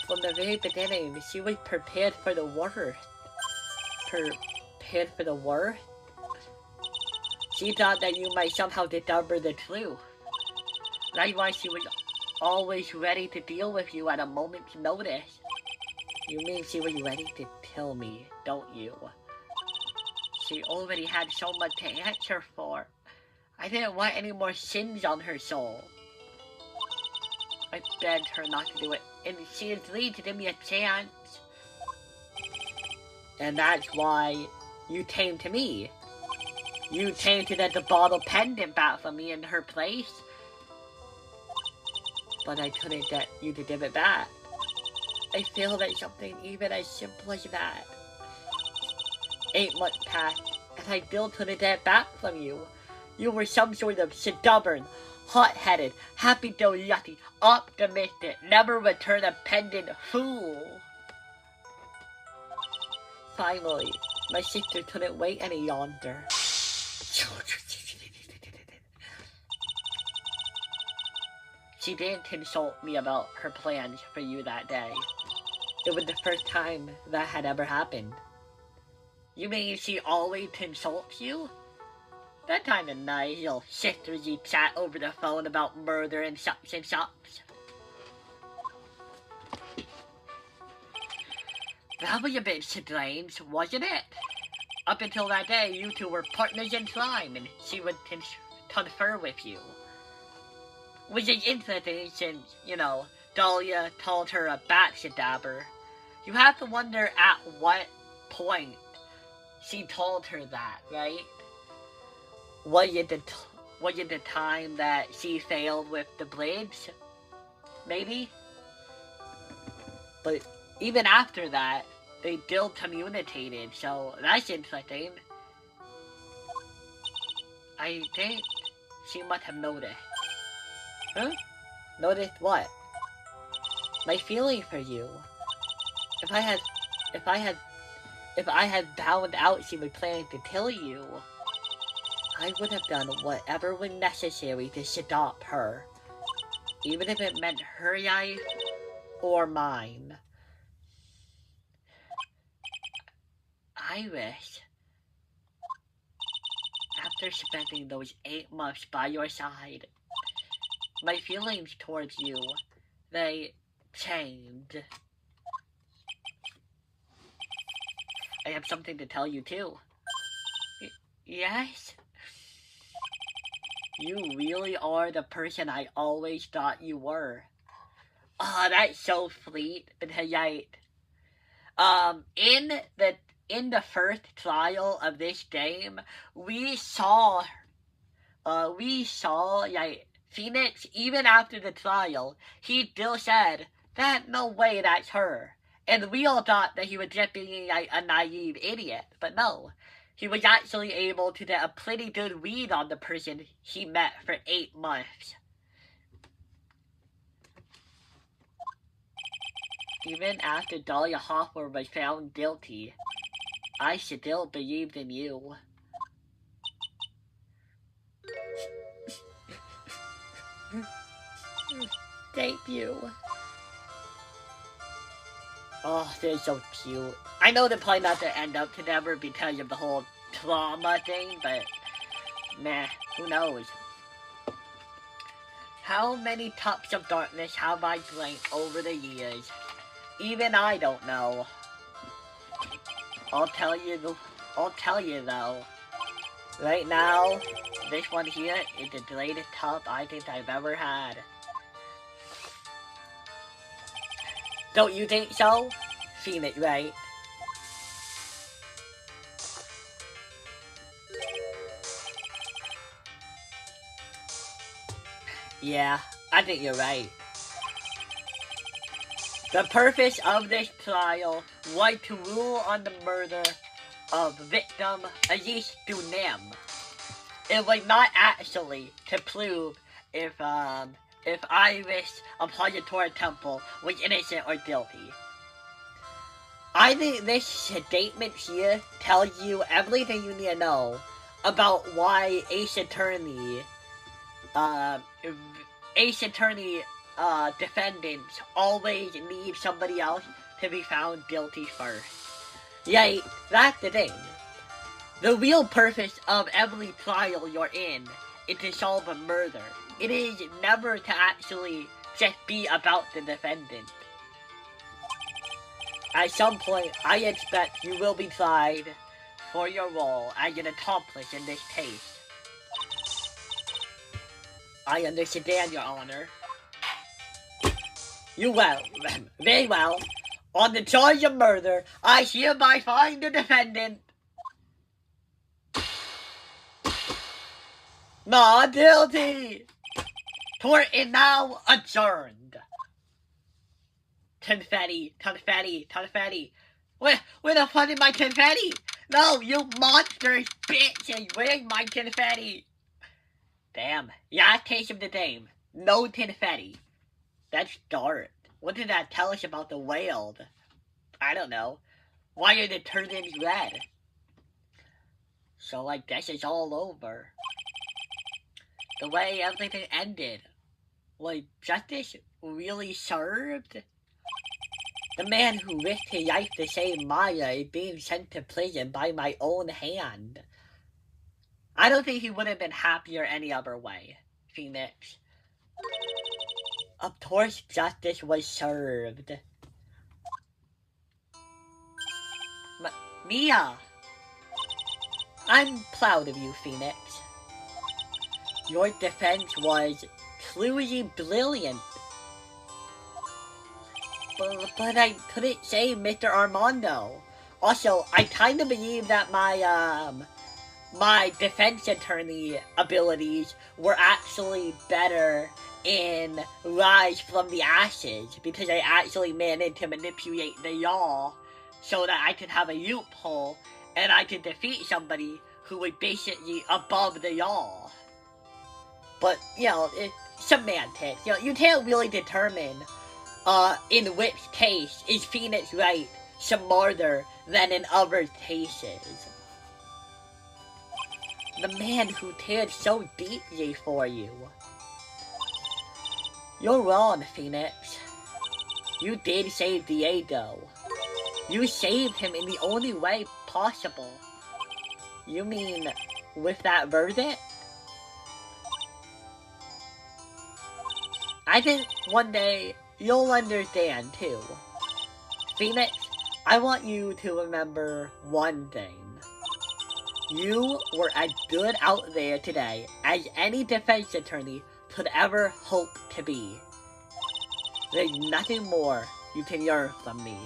from the very beginning, she was prepared for the worst. Prepared for the worst? She thought that you might somehow discover the truth. That's why she was always ready to deal with you at a moment's notice. You mean she was ready to kill me, don't you? She already had so much to answer for. I didn't want any more sins on her soul. I begged her not to do it, and she agreed to give me a chance. And that's why you came to me. You came to get the bottle pendant back from me in her place. But I couldn't get you to give it back. I failed at something even as simple as that. 8 months passed, and I still couldn't get it back from you. You were some sort of stubborn, hot-headed, happy-go-lucky, optimistic, never return a pendant fool. Finally, my sister couldn't wait any longer. She didn't consult me about her plans for you that day. It was the first time that had ever happened. You mean she always consults you? That kind of nice, little sisters you chat over the phone about murder and such and such. That was a bit strange, wasn't it? Up until that day, you two were partners in crime, and she would confer with you. Which is interesting since, Dahlia told her a backstabber. You have to wonder at what point she told her that, right? Was it the time that she failed with the blades? Maybe? But even after that, they still communicated, so that's interesting. I think she must have noticed. Huh? Noticed what? My feeling for you. If I had found out she was planning to kill you, I would have done whatever was necessary to stop her. Even if it meant her life or mine. Iris, after spending those 8 months by your side, my feelings towards you, they changed. I have something to tell you too. Yes? You really are the person I always thought you were. Oh, that's so sweet. Because in the first trial of this game, we saw Phoenix, even after the trial, he still said that no way that's her. And we all thought that he was just being a naive idiot, but no. He was actually able to get a pretty good read on the person he met for 8 months. Even after Dahlia Hopper was found guilty, I still believed in you. Thank you. Oh, they're so cute. I know they're probably not to end up together because of the whole trauma thing, but meh, who knows? How many cups of darkness have I drank over the years? Even I don't know. I'll tell you though. Right now, this one here is the greatest cup I think I've ever had. Don't you think so? Phoenix, right? Yeah, I think you're right. The purpose of this trial was to rule on the murder of victim Elise Dunem. It was not actually to prove if Iris of Purgatory Temple was innocent or guilty. I think this statement here tells you everything you need to know about why Ace Attorney defendants always need somebody else to be found guilty first. Yet, that's the thing. The real purpose of every trial you're in is to solve a murder. It is never to actually just be about the defendant. At some point, I expect you will be tried for your role as an accomplice in this case. I understand, Your Honor. Very well. On the charge of murder, I hereby find the defendant not guilty. Court is now adjourned. Confetti. Where the fuck is my confetti? No, you monsters, bitches, where's my confetti? Damn, last case of the game. No confetti. That's dark. What did that tell us about the whale? I don't know. Why are the turbines red? So I guess it's all over. The way everything ended. Was justice really served? The man who risked his life to save Maya is being sent to prison by my own hand. I don't think he would have been happier any other way, Phoenix. Of course justice was served. Mia! I'm proud of you, Phoenix. Your defense was truly brilliant. But I couldn't save Mr. Armando. Also, I kind of believe that my defense attorney abilities were actually better in Rise from the Ashes, because I actually managed to manipulate the law so that I could have a loophole and I could defeat somebody who was basically above the law. But, you know, it's semantics. You know, you can't really determine in which case is Phoenix Wright smarter than in other cases. The man who cared so deeply for you. You're wrong, Phoenix. You did save Diego. You saved him in the only way possible. You mean with that verdict? I think one day you'll understand too. Phoenix, I want you to remember one thing. You were as good out there today as any defense attorney could ever hope to be. There's nothing more you can learn from me.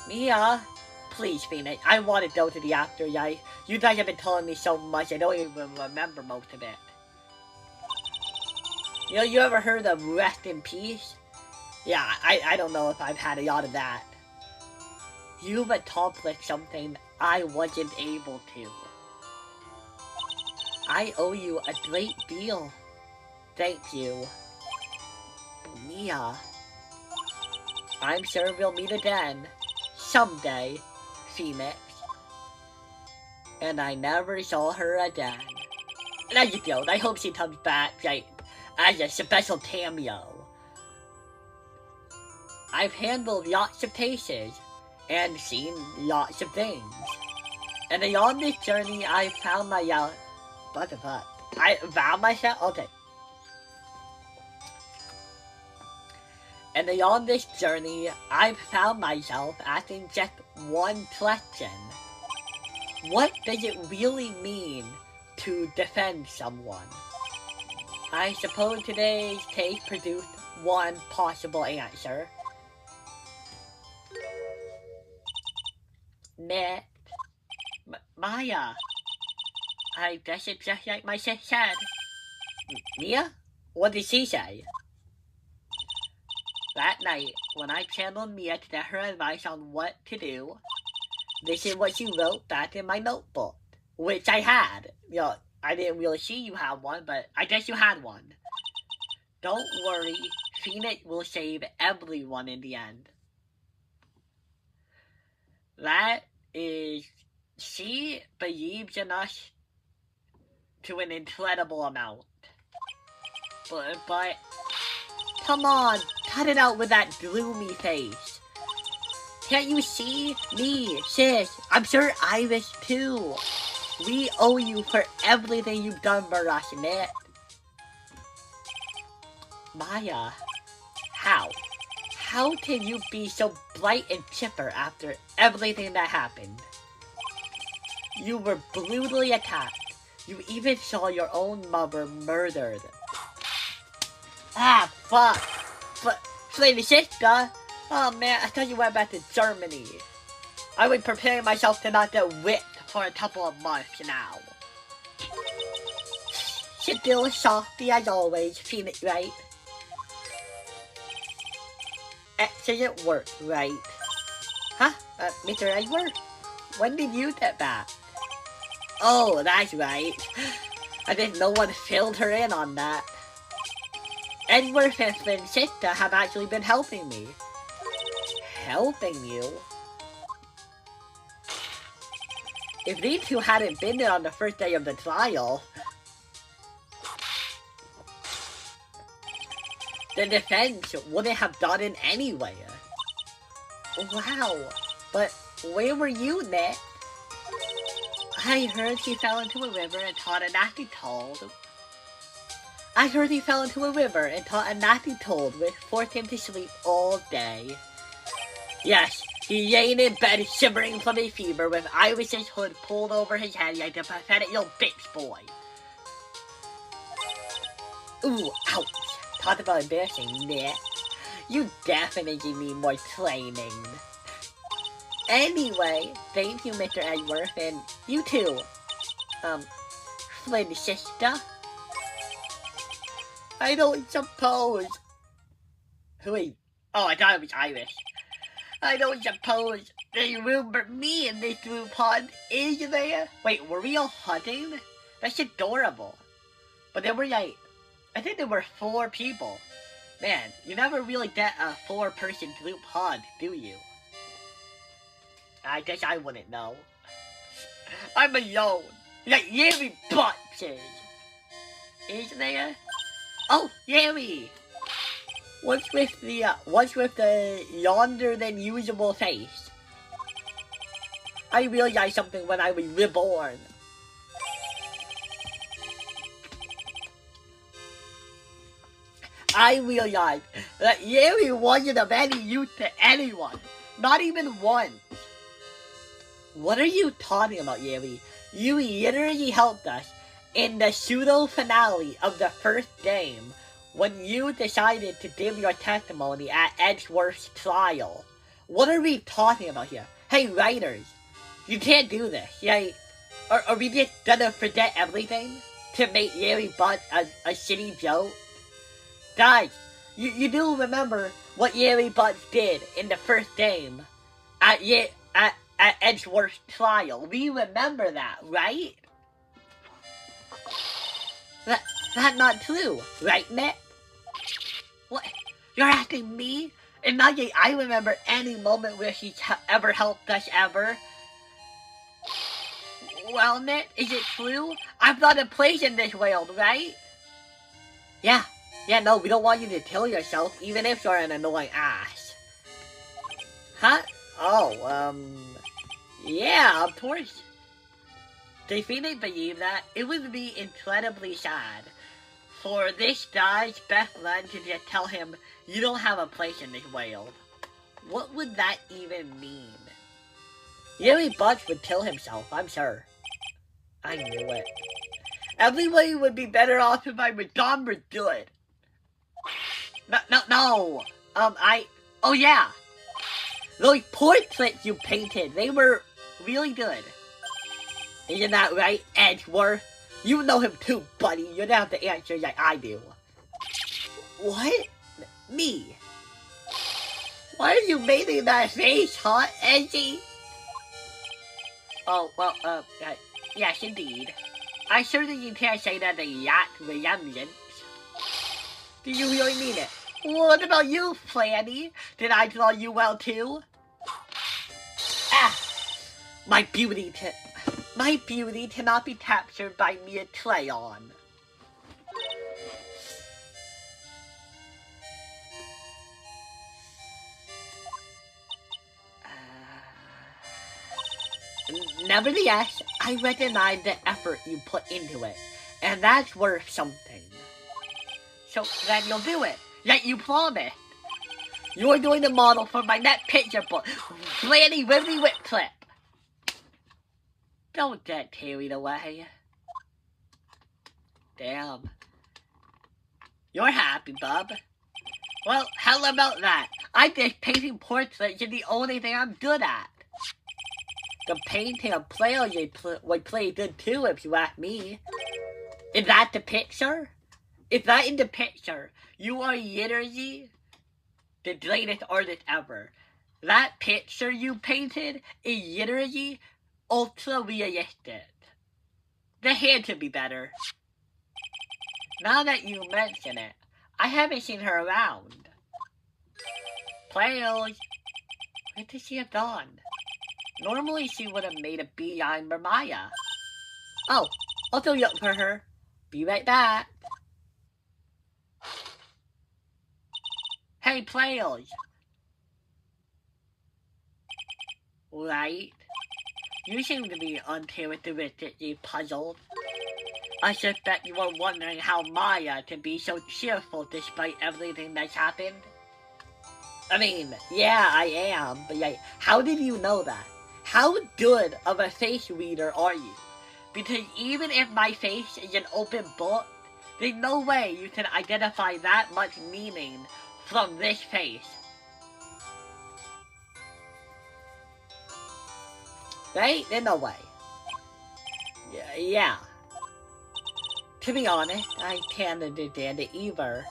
Mia, please, Phoenix, I want to go to the afterlife. You guys have been telling me so much, I don't even remember most of it. You know, you ever heard of rest in peace? Yeah, I don't know if I've had a lot of that. You've accomplished something I wasn't able to. I owe you a great deal. Thank you. Mia. I'm sure we'll meet again. Someday, Phoenix. And I never saw her again. There you go. I hope she comes back, like, as a special cameo. I've handled lots of cases and seen lots of things. And on this journey, I found myself. What the fuck? I found myself? Okay. And on this journey, I've found myself asking just one question. What does it really mean to defend someone? I suppose today's case produced one possible answer. Next. Maya. I guess it's just like my sis said. Mia? What did she say? That night, when I channeled Mia to get her advice on what to do, this is what she wrote back in my notebook. Which I had. You know, I didn't really see you had one, but I guess you had one. Don't worry, Phoenix will save everyone in the end. That is, she believes in us to an incredible amount. But, come on, cut it out with that gloomy face. Can't you see? Me, sis, I'm sure Iris too. We owe you for everything you've done for us, Nick. Maya, how? How can you be so bright and chipper after everything that happened? You were brutally attacked. You even saw your own mother murdered. Ah, fuck. Lady sister. Oh man, I thought you went back to Germany. I was preparing myself to not get whipped for a couple of months now. Still softy as always, Phoenix, right? Excellent work, right? Huh? Mr. Edward? When did you get back? Oh, that's right. I think no one filled her in on that. Edward and Sister have actually been helping me. Helping you? If these two hadn't been there on the first day of the trial, the defense wouldn't have done it anyway. Wow, but where were you, Nick? I heard he fell into a river and taught a nasty told. Which forced him to sleep all day. Yes, he lay in bed shivering from a fever with Iris's hood pulled over his head like a pathetic little bitch boy. Ooh, ouch. Talk about embarrassing, Nick. You definitely need more training. Anyway, thank you, Mr. Edworth, and you too. Flynn sister. I don't suppose. Wait. Oh, I thought it was Irish. I don't suppose there's room for me in this blue pond, is there? Wait, were we all hunting? That's adorable. But there were like, I think there were 4 people. Man, you never really get a 4-person group hug, do you? I guess I wouldn't know. I'm alone. Like Yeri Butches. Is there? Oh, Yeri! What's with the yonder than usual face? I realized something when I was reborn. I realized that Yeri wasn't of any use to anyone. Not even one. What are you talking about, Yuri? You literally helped us in the pseudo finale of the first game when you decided to give your testimony at Edgeworth's trial. What are we talking about here? Hey, writers, you can't do this, right? Are we just gonna forget everything to make Yuri Butch a shitty joke? Guys, you do remember what Yuri Butch did in the first game at Edgeworth's trial. We remember that, right? That's not true, right, Nick? What? You're asking me? And not yet I remember any moment where he's ever helped us ever. Well, Nick, is it true? I'm not a place in this world, right? Yeah, no, we don't want you to kill yourself, even if you're an annoying ass. Huh? Oh, yeah, of course. They really believe that it would be incredibly sad for this guy's best friend to just tell him, you don't have a place in this world. What would that even mean? Yuri Butch would kill himself, I'm sure. I knew it. Everybody would be better off if I was gone for good. No. Oh yeah. Those portraits you painted, they were really good. Isn't that right, Edgeworth? You know him too, buddy. You don't have to answer like I do. What? Me? Why are you making that face, huh, Edgy? Oh, well, yes, indeed. I certainly can't say that the yacht resemblance. Do you really mean it? What about you, Flanny? Did I draw you well, too? Ah! My beauty cannot be captured by mere crayon. Nevertheless, I recognize the effort you put into it, and that's worth something. So then you'll do it, like you promised. You're doing the model for my next picture book, Flanny Wibbly Whip Clip. Don't get carried away. Damn. You're happy, bub. Well, how about that? I think painting portraits is the only thing I'm good at. The painting of players would play good too, if you ask me. Is that the picture? Is that in the picture? You are literally the greatest artist ever. That picture you painted is literally ultra realistic. The hair could be better. Now that you mention it, I haven't seen her around. Players, where did she have gone? Normally she would have made a beeline for Maya. Oh, I'll throw you up for her. Be right back. Hey, players. Right? You seem to be uncharacteristically puzzled. I suspect you are wondering how Maya can be so cheerful despite everything that's happened. I mean, yeah, I am, but like, how did you know that? How good of a face reader are you? Because even if my face is an open book, there's no way you can identify that much meaning from this face. Right? There's no way. Yeah. To be honest, I can't understand it either.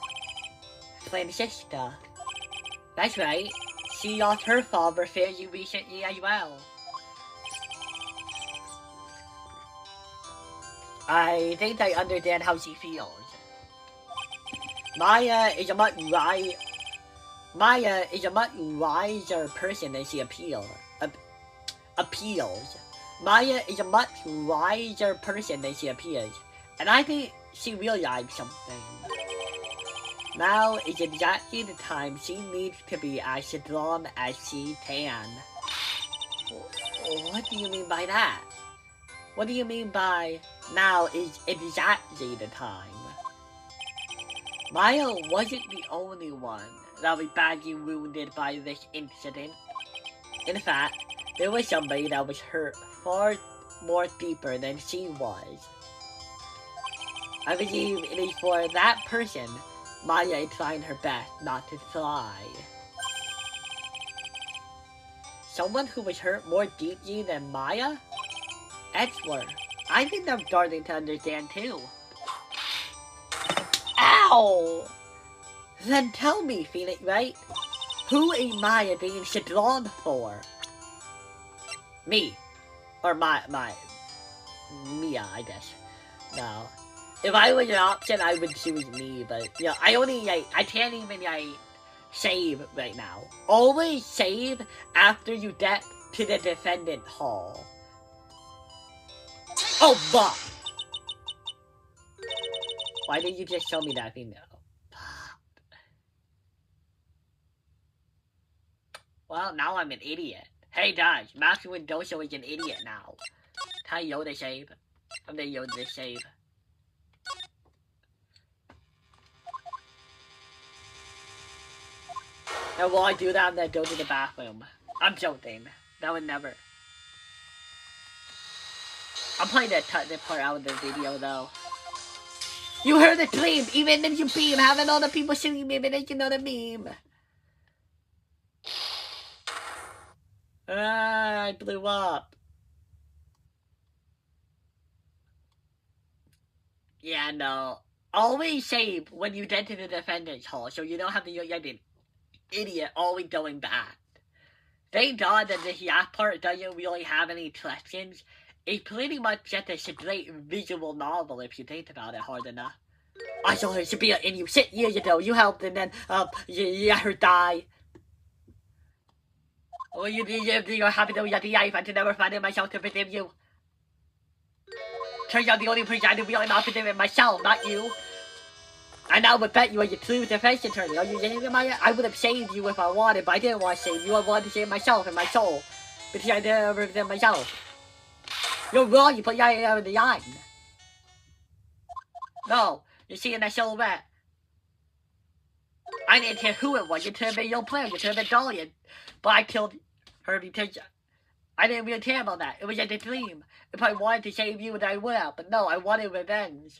Francisca. That's right. She lost her father fairly recently as well. I think I understand how she feels. Maya is a much wiser person than she appeals. Maya is a much wiser person than she appears. And I think she realized something. Now is exactly the time she needs to be as strong as she can. What do you mean by that? What do you mean by now is exactly the time? Maya wasn't the only one that was badly wounded by this incident. In fact, There was somebody that was hurt far more deeper than she was. I believe it is for that person Maya is trying her best not to fly. Someone who was hurt more deeply than Maya? Edgeworth. I think I'm starting to understand too. Ow! Then tell me, Phoenix Wright, who is Maya being strong for? Me. Or Mia, I guess. No. If I was an option, I would choose me, but, you know, I can't even, save right now. Always save after you get to the defendant hall. Oh, fuck! Why did you just show me that thing now? Well, now I'm an idiot. Hey, guys, Master Windoso is an idiot now. Can I Yoda save? I'm gonna Yoda save. And while I do that, I'm gonna go to the bathroom. I'm joking. That would never. I'm playing that cut this part out of the video, though. You heard the dream, even if you beam, having all the people shooting me, but you know the meme. Ah, I blew up. Yeah, no. Always save when you get to the defendant's hall, so you don't have to look like an idiot always going back. Thank God that this last part doesn't really have any questions. It's pretty much just a straight visual novel if you think about it hard enough. I saw her Sabia and you 6 years ago, you helped and then, you let her die. Oh, you're happy to be at the life and to never find myself to forgive you. Turns out the only person I do really not forgive is myself, not you. And I would bet you are your true defense attorney. Are you getting Maya? I would have saved you if I wanted, but I didn't want to save you. I wanted to save myself and my soul. Because I didn't represent myself. You're wrong, you put your eye over the line. No, you see in that silhouette. I didn't care who it was. You could have been your player. You could have been Dahlia. But I killed her because I didn't really care about that. It was just a dream. If I wanted to save you, then I would have. But no, I wanted revenge.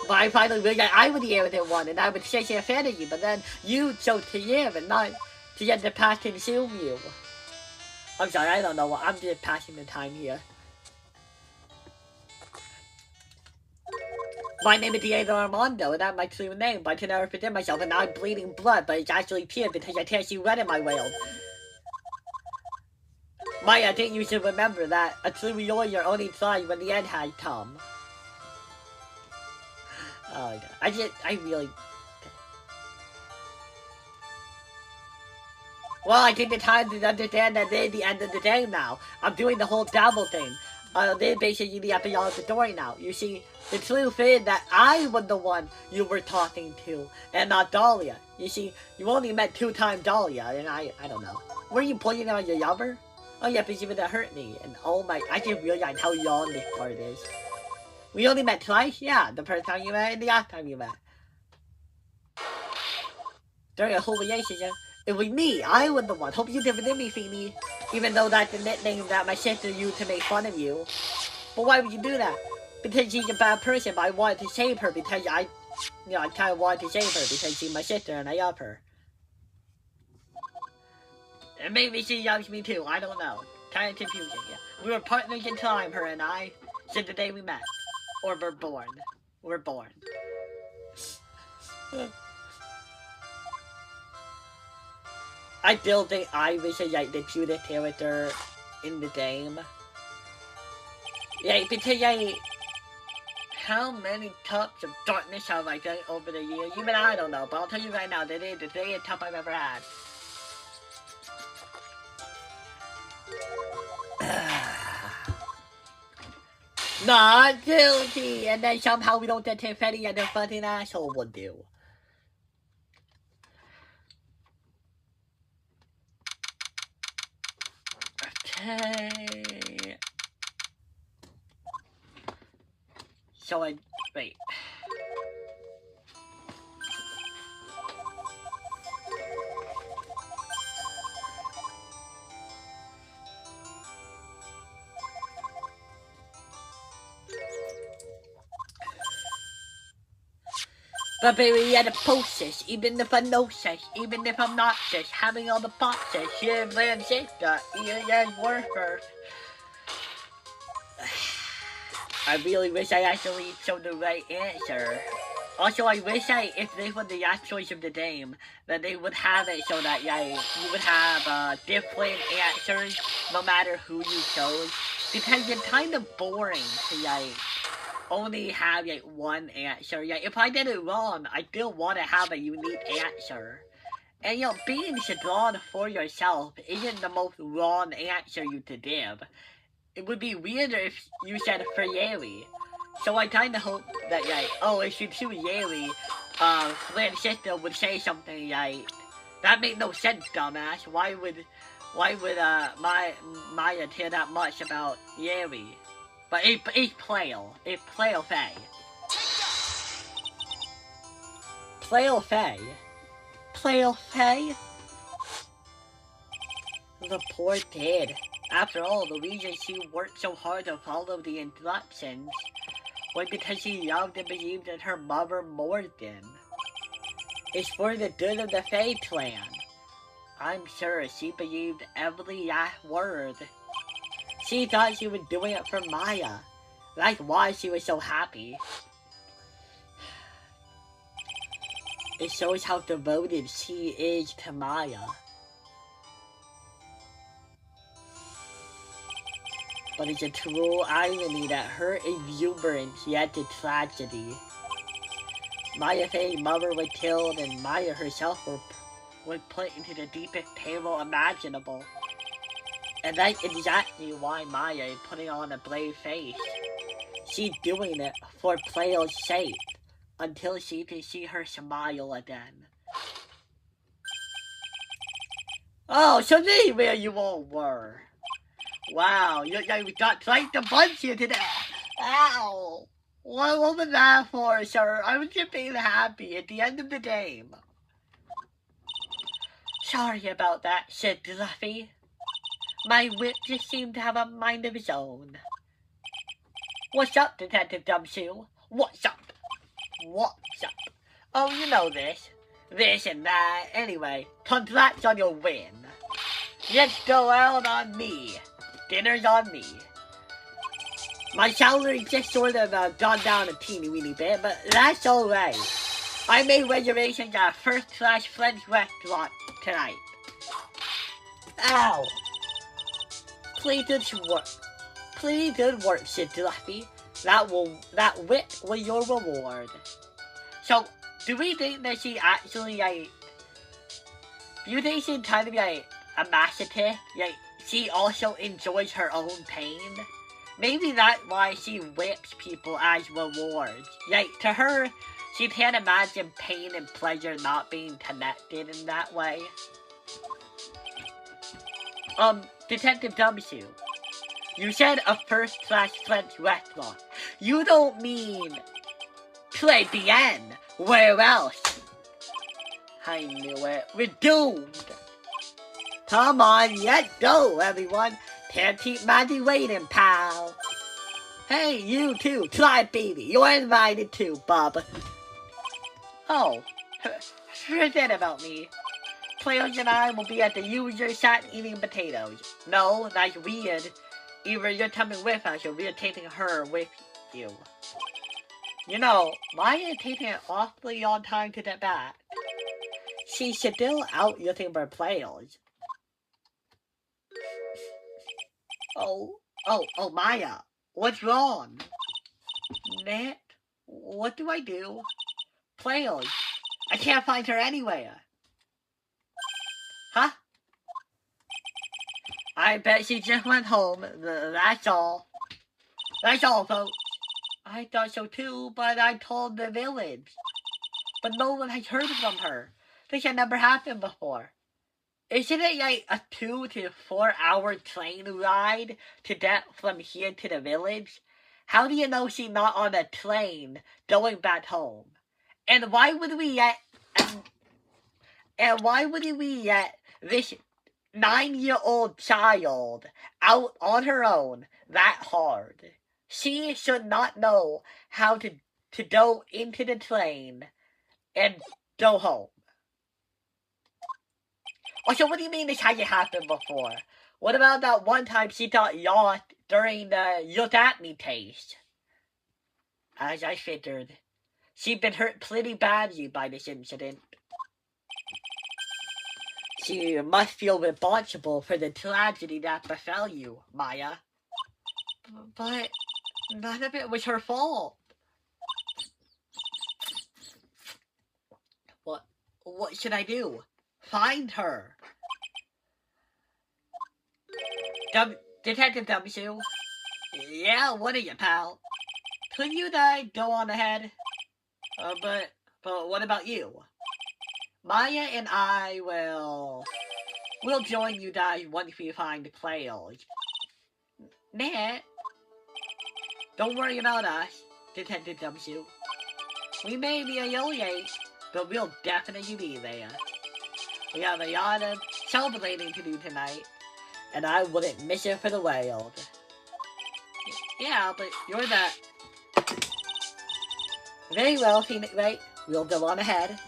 But I finally realized I was the arrogant one, and I would say a fan of you. But then you chose to live and not to get the past consume you. I'm sorry, I don't know what. I'm just passing the time here. My name is Diego Armando, and that's my true name, but I can never forget myself, and now I'm bleeding blood, but it's actually tears because I can't see red in my world. Maya, I think you should remember that a true lawyer only tries when the end has come. Oh my God. I really... Well, I think the time to understand that they're the end of the day now. I'm doing the whole dabble thing. They're basically the episode of the story now. You see, the truth is that I was the one you were talking to, and not Dahlia. You see, you only met 2 times Dahlia, and I don't know. Were you pointing on your lover? Oh yeah, because that hurt me, and oh my, I didn't realize how long this part is. We only met twice? Yeah, the first time you met and the last time you met. During a whole relationship, it was me. I was the one. Hope you didn't forgive me, Phoebe. Even though that's the nickname that my sister used to make fun of you. But why would you do that? Because she's a bad person, but I wanted to save her because I kind of wanted to save her because she's my sister and I love her. And maybe she loves me too, I don't know. Kind of confusing, yeah. We were partners in time, her and I, since the day we met. Or were born. We're born. I still think I was like the cutest character in the game. Yeah, because how many cups of darkness have I done over the years? Even I don't know, but I'll tell you right now, that is the biggest cup I've ever had. Not guilty! And then somehow we don't get Tiffany and the fucking asshole would do. Okay. So wait. But baby, yeah, the process, even if I know sex, even if I'm not sex, having all the boxes, you're land sister, you're worker. I really wish I actually showed the right answer. Also, I wish if they were the last choice of the game, that they would have it so that you would have different answers no matter who you chose. Because it's kind of boring to only have one answer. If I did it wrong, I still want to have a unique answer. And being drawn for yourself isn't the most wrong answer you could give. It would be weirder if you said for Yeri. So I kinda hope that if you choose Yeri, Francisco would say something that made no sense, dumbass. Why would Maya care that much about Yeri? But it's Playle. It's Playle Faye. Playle Faye? Playle Faye? The poor kid. After all, the reason she worked so hard to follow the instructions was because she loved and believed in her mother more than. It's for the good of the Fae clan. I'm sure she believed every last word. She thought she was doing it for Maya. That's why she was so happy. It shows how devoted she is to Maya. But it's a true irony that her exuberance led to tragedy. Maya Faye's mother was killed and Maya herself was put into the deepest peril imaginable. And that's exactly why Maya is putting on a brave face. She's doing it for Playle's sake, until she can see her smile again. Oh, so this is where you all were. Wow, you got quite the bunch here today. Ow! What was that for, sir? I was just being happy at the end of the game. Sorry about that, said Fluffy. My wit just seemed to have a mind of its own. What's up, Detective Dumbshoe? What's up? What's up? Oh, you know this. This and that. Anyway, congrats on your win. Let's go out on me. Dinner's on me. My salary just sort of gone down a teeny weeny bit, but that's alright. I made reservations at a first-class French restaurant tonight. Ow! Pretty good work. Pretty good work, said Fluffy. That wit was your reward. So, do we think that she actually, do you think she's trying to be, a masochist? She also enjoys her own pain? Maybe that's why she whips people as rewards. To her, she can't imagine pain and pleasure not being connected in that way. Detective Dumbshoe, you said a first-class French restaurant. You don't mean Très bien. Where else? I knew it. We're doomed. Come on, let's go, everyone. Can't keep Maddie waiting, pal. Hey, you too. Try baby. You're invited too, Bob. Oh, forget about me. Players and I will be at the user sat eating potatoes. No, that's weird. Either you're coming with us or we're taking her with you. You know, Maya is taking an awfully long time to get back. She's still out looking for players. Oh, Maya, what's wrong? Nat, what do I do? Players, I can't find her anywhere. Huh? I bet she just went home, that's all. That's all, folks. I thought so too, but I told the village. But no one has heard from her. This had never happened before. Isn't it a 2 to 4 hour train ride to get from here to the village? How do you know she's not on a train going back home? And why would we let this 9-year-old child out on her own that hard? She should not know how to go into the train and go home. Oh, so what do you mean this hasn't happened before? What about that one time she got lost during the look at me taste? As I figured, she'd been hurt pretty badly by this incident. She must feel responsible for the tragedy that befell you, Maya. But none of it was her fault. What should I do? Find her. Detective W. Yeah, what are you, pal? Could you go on ahead? But what about you? Maya and I we'll join you guys once we find the players. Nah. Don't worry about us, Detective W. We may be a little late, but we'll definitely be there. We have a lot of celebrating to do tonight, and I wouldn't miss it for the world. Yeah, but you're the... Very well, Phoenix Wright. We'll go on ahead.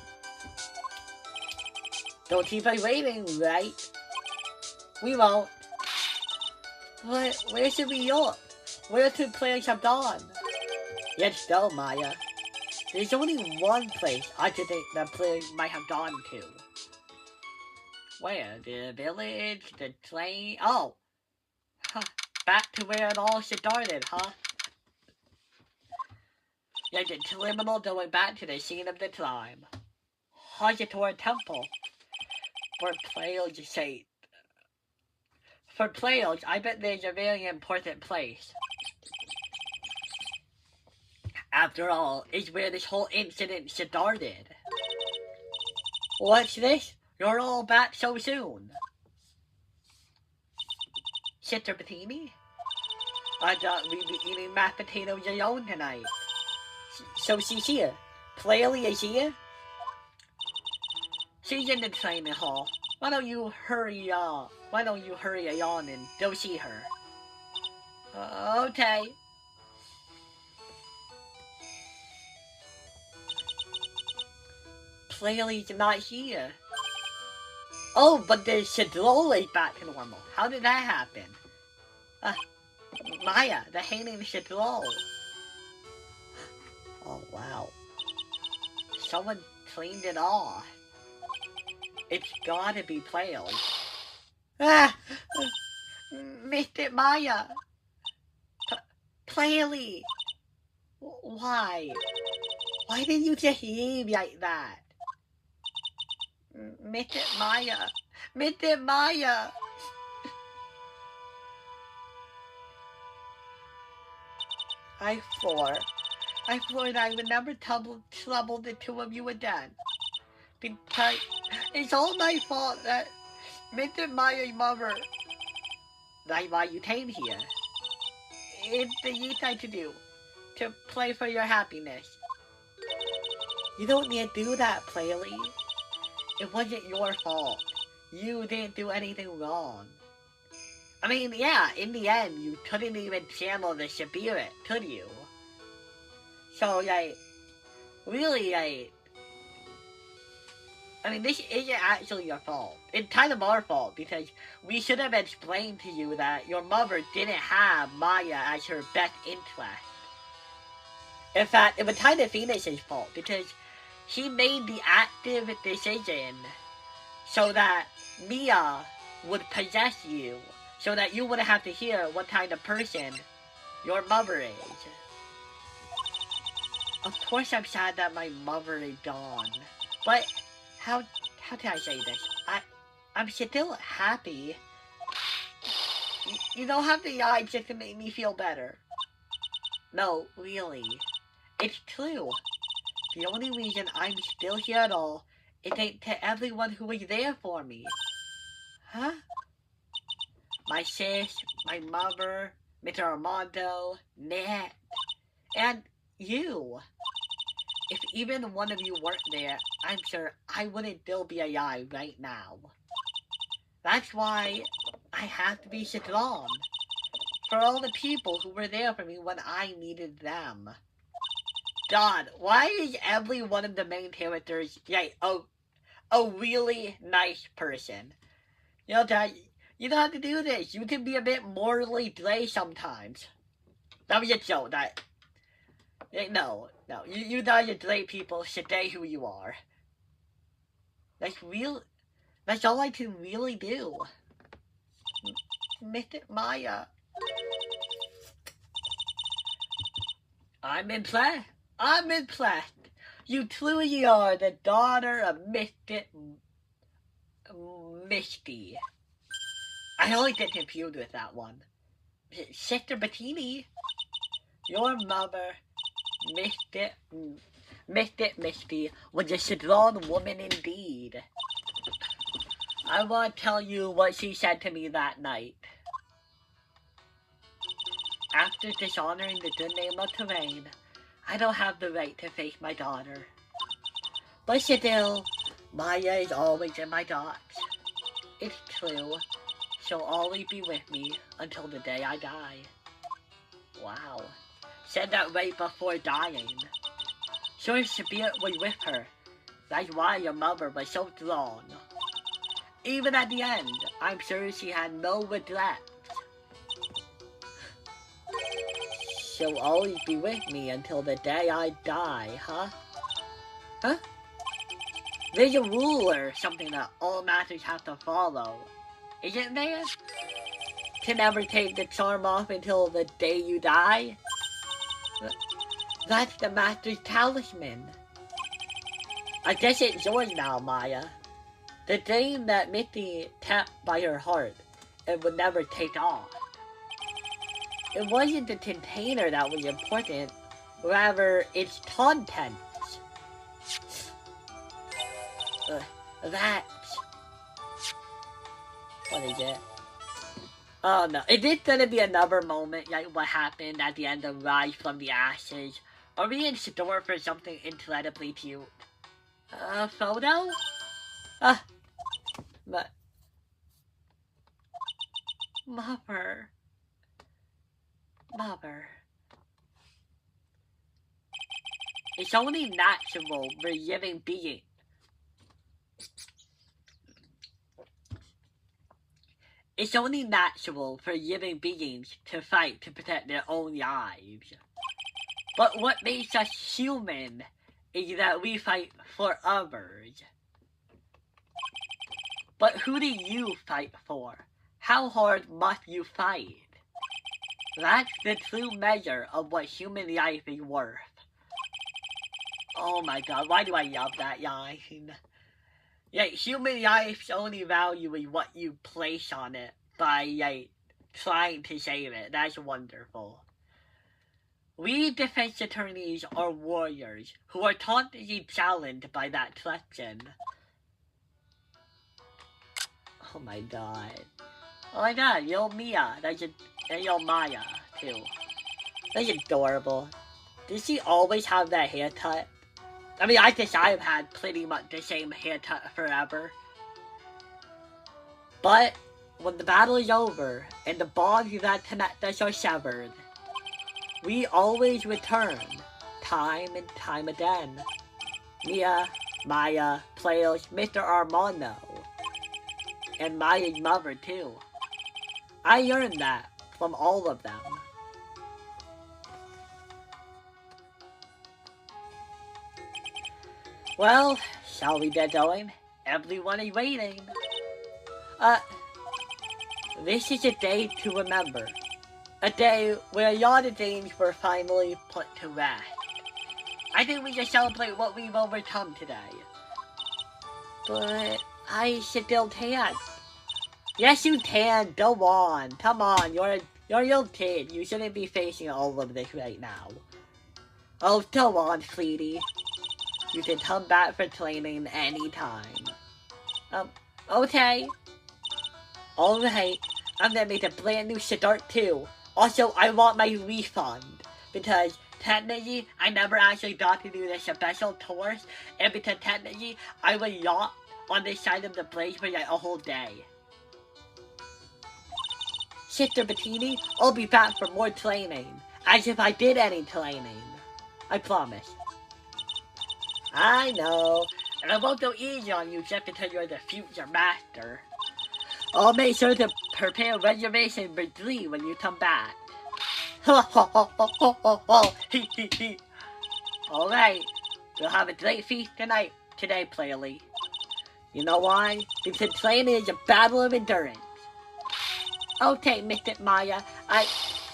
Don't keep us waiting, right? We won't. But where should we look? Where should players have gone? Let's go, Maya. There's only one place I could think that players might have gone to. Where? The village? The train? Oh! Huh. Back to where it all started, huh? Like the terminal going back to the scene of the crime. Hajator Temple. For players' sake. For players, I bet there's a very important place. After all, it's where this whole incident started. What's this? You're all back so soon. Sister Bettini? I thought we'd be eating mashed potatoes alone tonight. So she's here. Clearly is here? She's in the training hall. Why don't you hurry on and go see her? Okay. Clearly not here. Oh, but the Shadrol is back to normal. How did that happen? Maya, the hanging Shadrol. Oh, wow. Someone cleaned it off. It's gotta be players. Ah! Mr. Maya! Clearly! Why? Why did you just leave like that? Mr. Maya! Mr. Maya! I swore that I would never trouble the two of you again. Because it's all my fault that Mr. Maya's mother... That's why you came here. It's the least I could do. To play for your happiness. You don't need to do that, Playley. It wasn't your fault. You didn't do anything wrong. I mean, yeah, in the end, you couldn't even channel the spirit, could you? So, like, really, like... I mean, this isn't actually your fault. It's kind of our fault, because we should have explained to you that your mother didn't have Maya as her best interest. In fact, it was kind of Phoenix's fault, because she made the active decision so that Mia would possess you, so that you wouldn't have to hear what kind of person your mother is. Of course I'm sad that my mother is gone, but how can I say this? I'm still happy. You don't have to lie just to make me feel better. No, really. It's true. The only reason I'm still here at all is thanks to everyone who was there for me. Huh? My sis, my mother, Mr. Armando, Nat, and you. If even one of you weren't there, I'm sure I wouldn't still be alive right now. That's why I have to be strong. For all the people who were there for me when I needed them. god, why is every one of the main characters a really nice person? You know, Dad, you don't have to do this. You can be a bit morally gray sometimes. That was a joke. No. You not your gray people should stay who you are. That's all I can really do. Mystic Maya. I'm impressed. You truly are the daughter of Mystic Misty. I always get confused with that one. Sister Bettini, your mother, Mystic Misty, was a strong woman indeed. I want to tell you what she said to me that night. After dishonoring the good name of Terrain, I don't have the right to face my daughter. But still, Maya is always in my thoughts. It's true. She'll always be with me until the day I die. Wow. Said that right before dying. So her spirit was with her. That's why your mother was so strong. Even at the end, I'm sure she had no regrets. She'll always be with me until the day I die, huh? Huh? There's a rule or something that all masters have to follow. Isn't there? To never take the charm off until the day you die? That's the master's talisman. I guess it's yours now, Maya. The dream that Misty tapped by her heart and would never take off. It wasn't the container that was important, rather its contents. What is it? Oh no, is this gonna be another moment like what happened at the end of Rise from the Ashes? Are we in store for something incredibly cute? A photo? But... Mother. It's only natural for living beings. It's only natural for living beings to fight to protect their own lives. But what makes us human is that we fight for others. But who do you fight for? How hard must you fight? That's the true measure of what human life is worth. Oh my god, why do I love that line? Yeah, human life's only value is what you place on it by, trying to save it. That's wonderful. We defense attorneys are warriors who are constantly challenged by that question. Oh my god. Oh my god, yo Mia, and yo Maya, too. That's adorable. Does she always have that haircut? I mean, I guess I've had pretty much the same haircut forever. But, when the battle is over, and the bonds that connect us are severed, we always return, time and time again. Mia, Maya, Playos, Mr. Armando, and Maya's mother too. I learned that from all of them. Well, shall we get going? Everyone is waiting. This is a day to remember. A day where a lot of things were finally put to rest. I think we should celebrate what we've overcome today. But I still can't. Yes, you can. Go on. Come on. You're a little kid. You shouldn't be facing all of this right now. Oh, go on, sweetie. You can come back for training anytime. Okay. Alright. I'm gonna make a brand new start too. Also, I want my refund. Because technically, I never actually got to do the special tours. And because technically, I was locked on this side of the place for like a whole day. Sister Bettini, I'll be back for more training. As if I did any training. I promise. I know. And I won't go easy on you just because you're the future master. I'll make sure to prepare a reservation for 3 when you come back. Alright, we'll have a great feast today, Playley. You know why? Because training is a battle of endurance. Okay, Mr. Maya,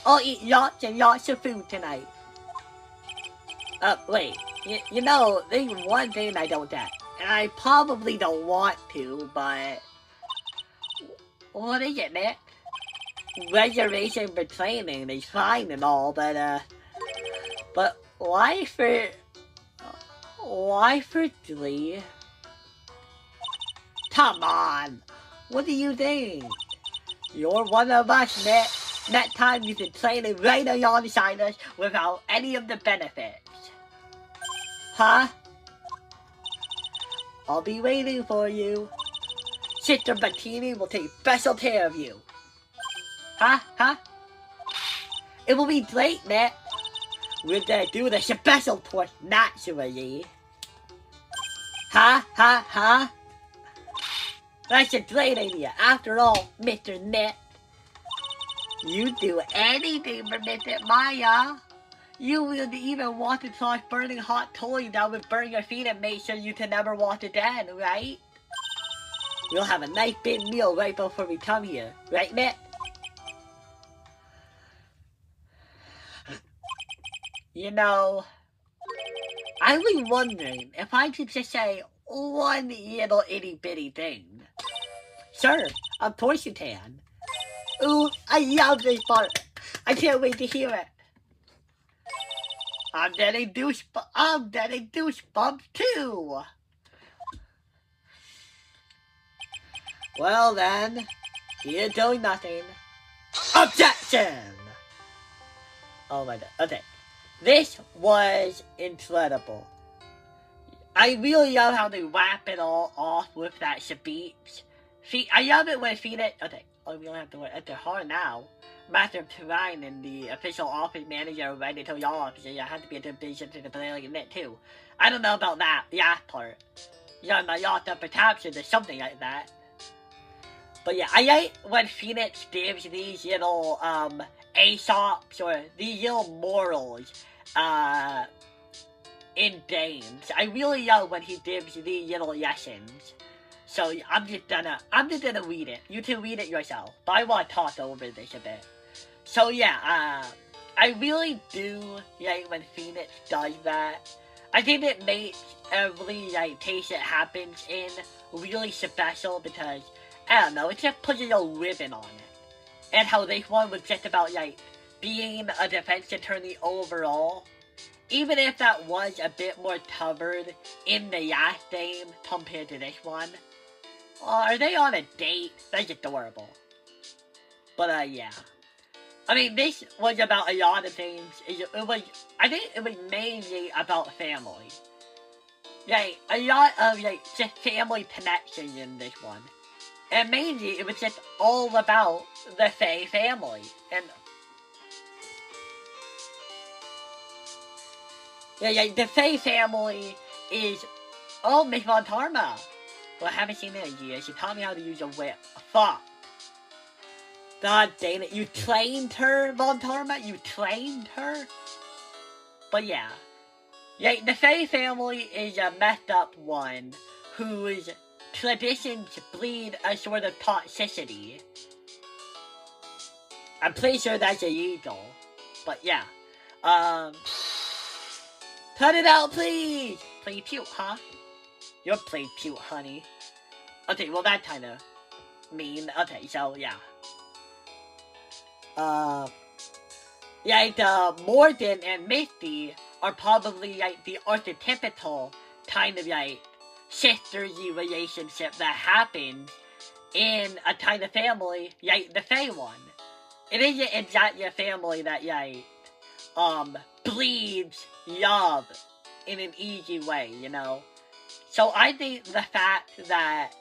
I'll eat lots and lots of food tonight. Wait, you know, there's one thing I don't get, and I probably don't want to, but... What is it, Nick? Reservation for training is fine and all, but why for 3? Come on, what do you think? You're one of us, Nick. Next time you can train it right alongside us without any of the benefits. Huh? I'll be waiting for you. Sister Bettini will take special care of you. Huh? It will be great, Nick. We're gonna do the special course naturally. Huh? That's a great idea. After all, Mr. Nick, you'd do anything for Mr. Maya. You would even want to try burning hot toys that would burn your feet and make sure you can never walk again, right? We'll have a nice big meal right before we come here, right, Nick? You know, I was wondering if I could just say one little itty-bitty thing. Sure, of course you can. Ooh, I love this part. I can't wait to hear it. I'm getting goosebumps too. Well then, you're doing nothing. Objection! Oh my god. Okay. This was incredible. I really love how they wrap it all off with that speech. I love it when Phoenix... Okay. Oh, we don't have to wait. It's hard now. Master of Terrain and the official office manager ready to y'all because you have to be a good business to play like it too. I don't know about that last part. You're my yacht up for captions or something like that. But yeah, I like when Phoenix gives these little Aesops or these little morals in games. I really love when he gives these little lessons. So I'm just gonna read it. You can read it yourself. But I want to talk over this a bit. So yeah, I really do like when Phoenix does that. I think it makes every case that happens in really special because I don't know, it just puts a little ribbon on it. And how this one was just about being a defense attorney overall. Even if that was a bit more covered in the last game compared to this one. Are they on a date? That's adorable. But yeah. I mean, this was about a lot of things. I think it was mainly about family. A lot of just family connections in this one. And mainly, it was just all about the Faye family. And the Faye family is... Oh, Miss Montarma! Well, I haven't seen her in years. She taught me how to use a whip. Fuck. God dang it. You trained her, Montarma? You trained her? But yeah. The Faye family is a messed up one whose traditions bleed a sort of toxicity. I'm pretty sure that's illegal. But yeah. Cut it out, please! Play cute, huh? You're play cute, honey. Okay, well that kinda mean. Okay, so yeah. Morgan and Misty are probably the archetypical kind of sisterly relationship that happens in a kind of family, the Fae one. It isn't exactly a family that bleeds love in an easy way, you know? So I think the fact that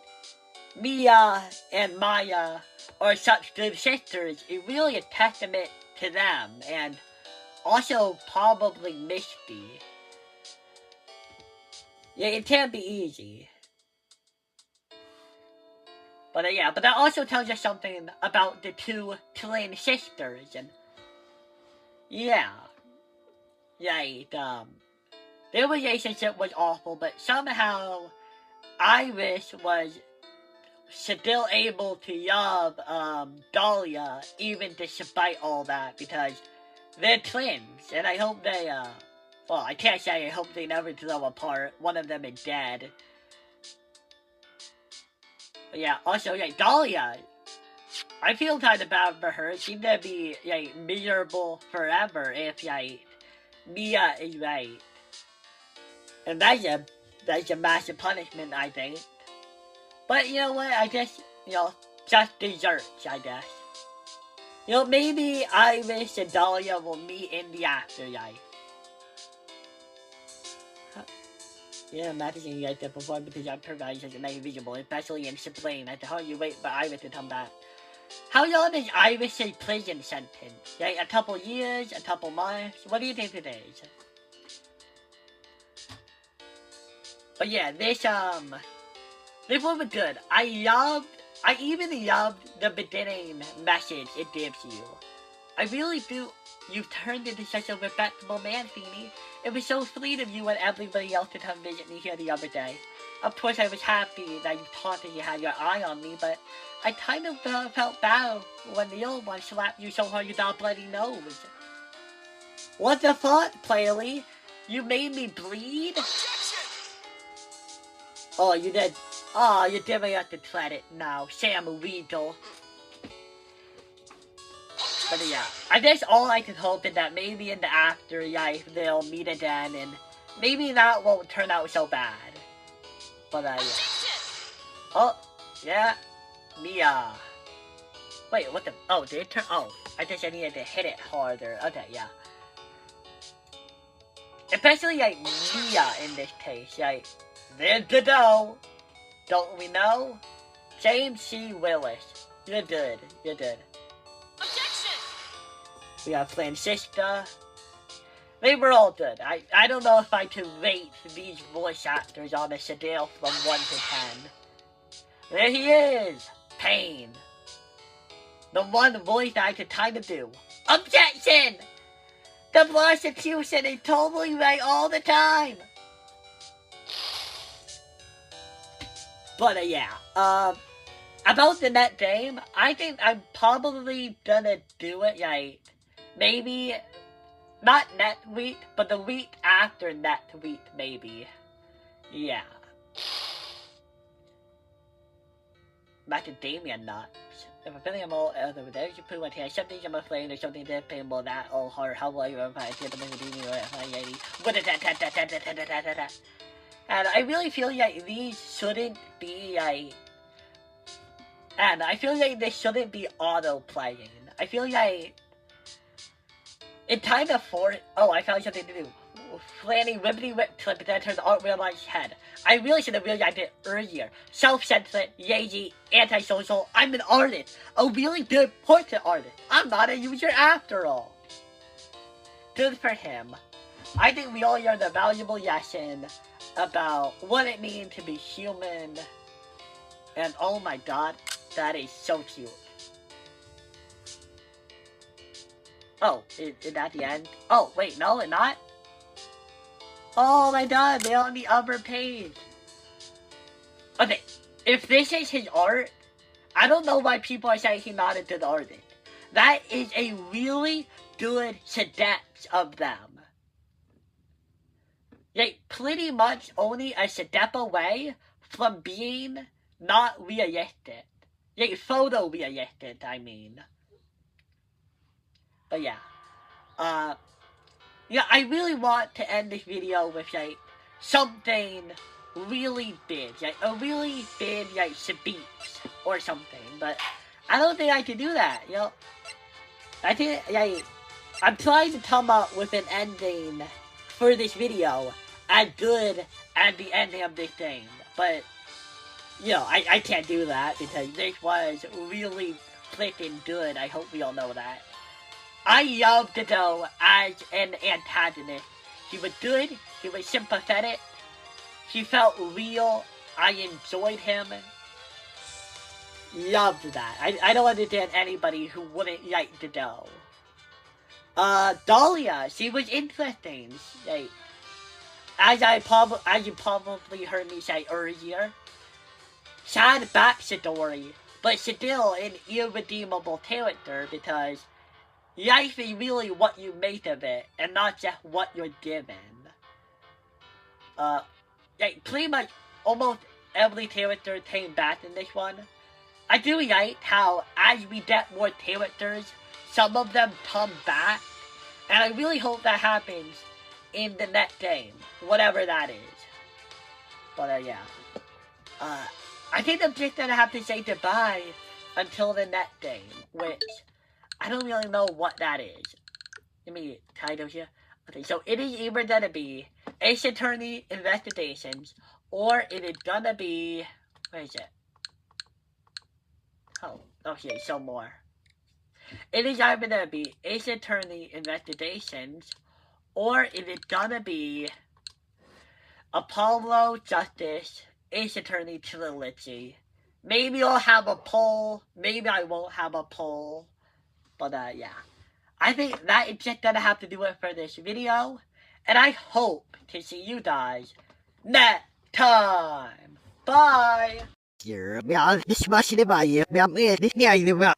Mia and Maya are such good sisters is really a testament to them, and also probably Misty. Yeah, it can't be easy. But yeah, but that also tells us something about the two twin sisters, and yeah, right, their relationship was awful, but somehow Iris was still able to love, Dahlia, even despite all that, because they're twins, and I hope they, well, I can't say I hope they never grow apart. One of them is dead. But yeah, also, yeah, Dahlia, I feel kind of bad for her. She's gonna be, like, miserable forever if, like, Mia is right. And that's a massive punishment, I think. But you know what, I guess, just desserts, I guess. Maybe Iris and Dahlia will meet in the afterlife. Yeah, imagine you guys did before because I'm providing such a nice visible, especially in Supreme. At the how you wait for Iris to come back. How long is Iris' prison sentence? Like a couple years, a couple months? What do you think it is? But yeah, this one was good. I even loved the beginning message it gives you. I really do. You've turned into such a respectable man, Feeny. It was so sweet of you and everybody else to come visit me here the other day. Of course, I was happy that you thought that you had your eye on me, but I kind of felt bad when the old one slapped you so hard you got a bloody nose. What the fuck, Playley? You made me bleed? Oh, you did. Oh, you're giving us the credit now, Sam Weedle. But yeah, I guess all I can hope is that maybe in the afterlife they'll meet again, and maybe that won't turn out so bad. But yeah. Oh, yeah, Mia. Wait, what the? Oh, did it turn? Oh, I guess I needed to hit it harder. Okay, yeah. Especially like Mia in this case, like they're good though. Don't we know? James C. Willis, you're good. You're good. We have Francisca. They were all good. I don't know if I could rate these voice actors on a scale from 1 to 10. There he is! Pain. The one voice I could kind of do. Objection! The prosecution is totally right all the time! But yeah, about the net game, I think I'm probably gonna do it, like, maybe, not net week, but the week after net week, maybe. Yeah. Macadamia nuts. If I'm feeling more over there, you pretty much have something I'm afraid or something that pay more that or hard. How will you if I get the macadamia or and I really feel like these shouldn't be like. And I feel like they shouldn't be auto-playing. I feel like it kind of oh, I found something to do. Flanny whippity whip clip that turns art realized head. I really should have realized it earlier. Self-centered, lazy, antisocial. I'm an artist. A really good portrait artist. I'm not a user after all. Good for him. I think we all learned a valuable lesson about what it means to be human. And oh my god, that is so cute. Oh, is that the end? Oh, wait, no, it's not? Oh my god, they're on the upper page. Okay, if this is his art, I don't know why people are saying he's not a good artist. That is a really good sketch of them. Like, pretty much only a step away from being not realistic. Like, photo-realistic, I mean. But yeah. Yeah, I really want to end this video with, like, something really big. Like, a really big, like, speech or something. But I don't think I can do that, I think, like, I'm trying to come up with an ending for this video as good as the ending of this thing. But, I can't do that because this was really freaking good. I hope we all know that. I loved Dodo as an antagonist. He was good, he was sympathetic, He felt real. I enjoyed him. Loved that. I don't understand anybody who wouldn't like the dough. Dahlia, she was interesting. Like, as you probably heard me say earlier, sad backstory, but still an irredeemable character because life is really what you make of it, and not just what you're given. Like, pretty much almost every character came back in this one. I do like how, as we get more characters, some of them come back, and I really hope that happens in the next game, whatever that is. But, yeah. I think I'm just gonna have to say goodbye until the next game, which I don't really know what that is. Let me title here. Okay, so it is either gonna be Ace Attorney Investigations, or it is gonna be, where is it? Oh, okay, some more. It is either gonna be Ace Attorney Investigations, or it is gonna be Apollo Justice Ace Attorney Trilogy. Maybe I'll have a poll, maybe I won't have a poll, but yeah. I think that is just gonna have to do it for this video, and I hope to see you guys next time. Bye! Yeah, this much in the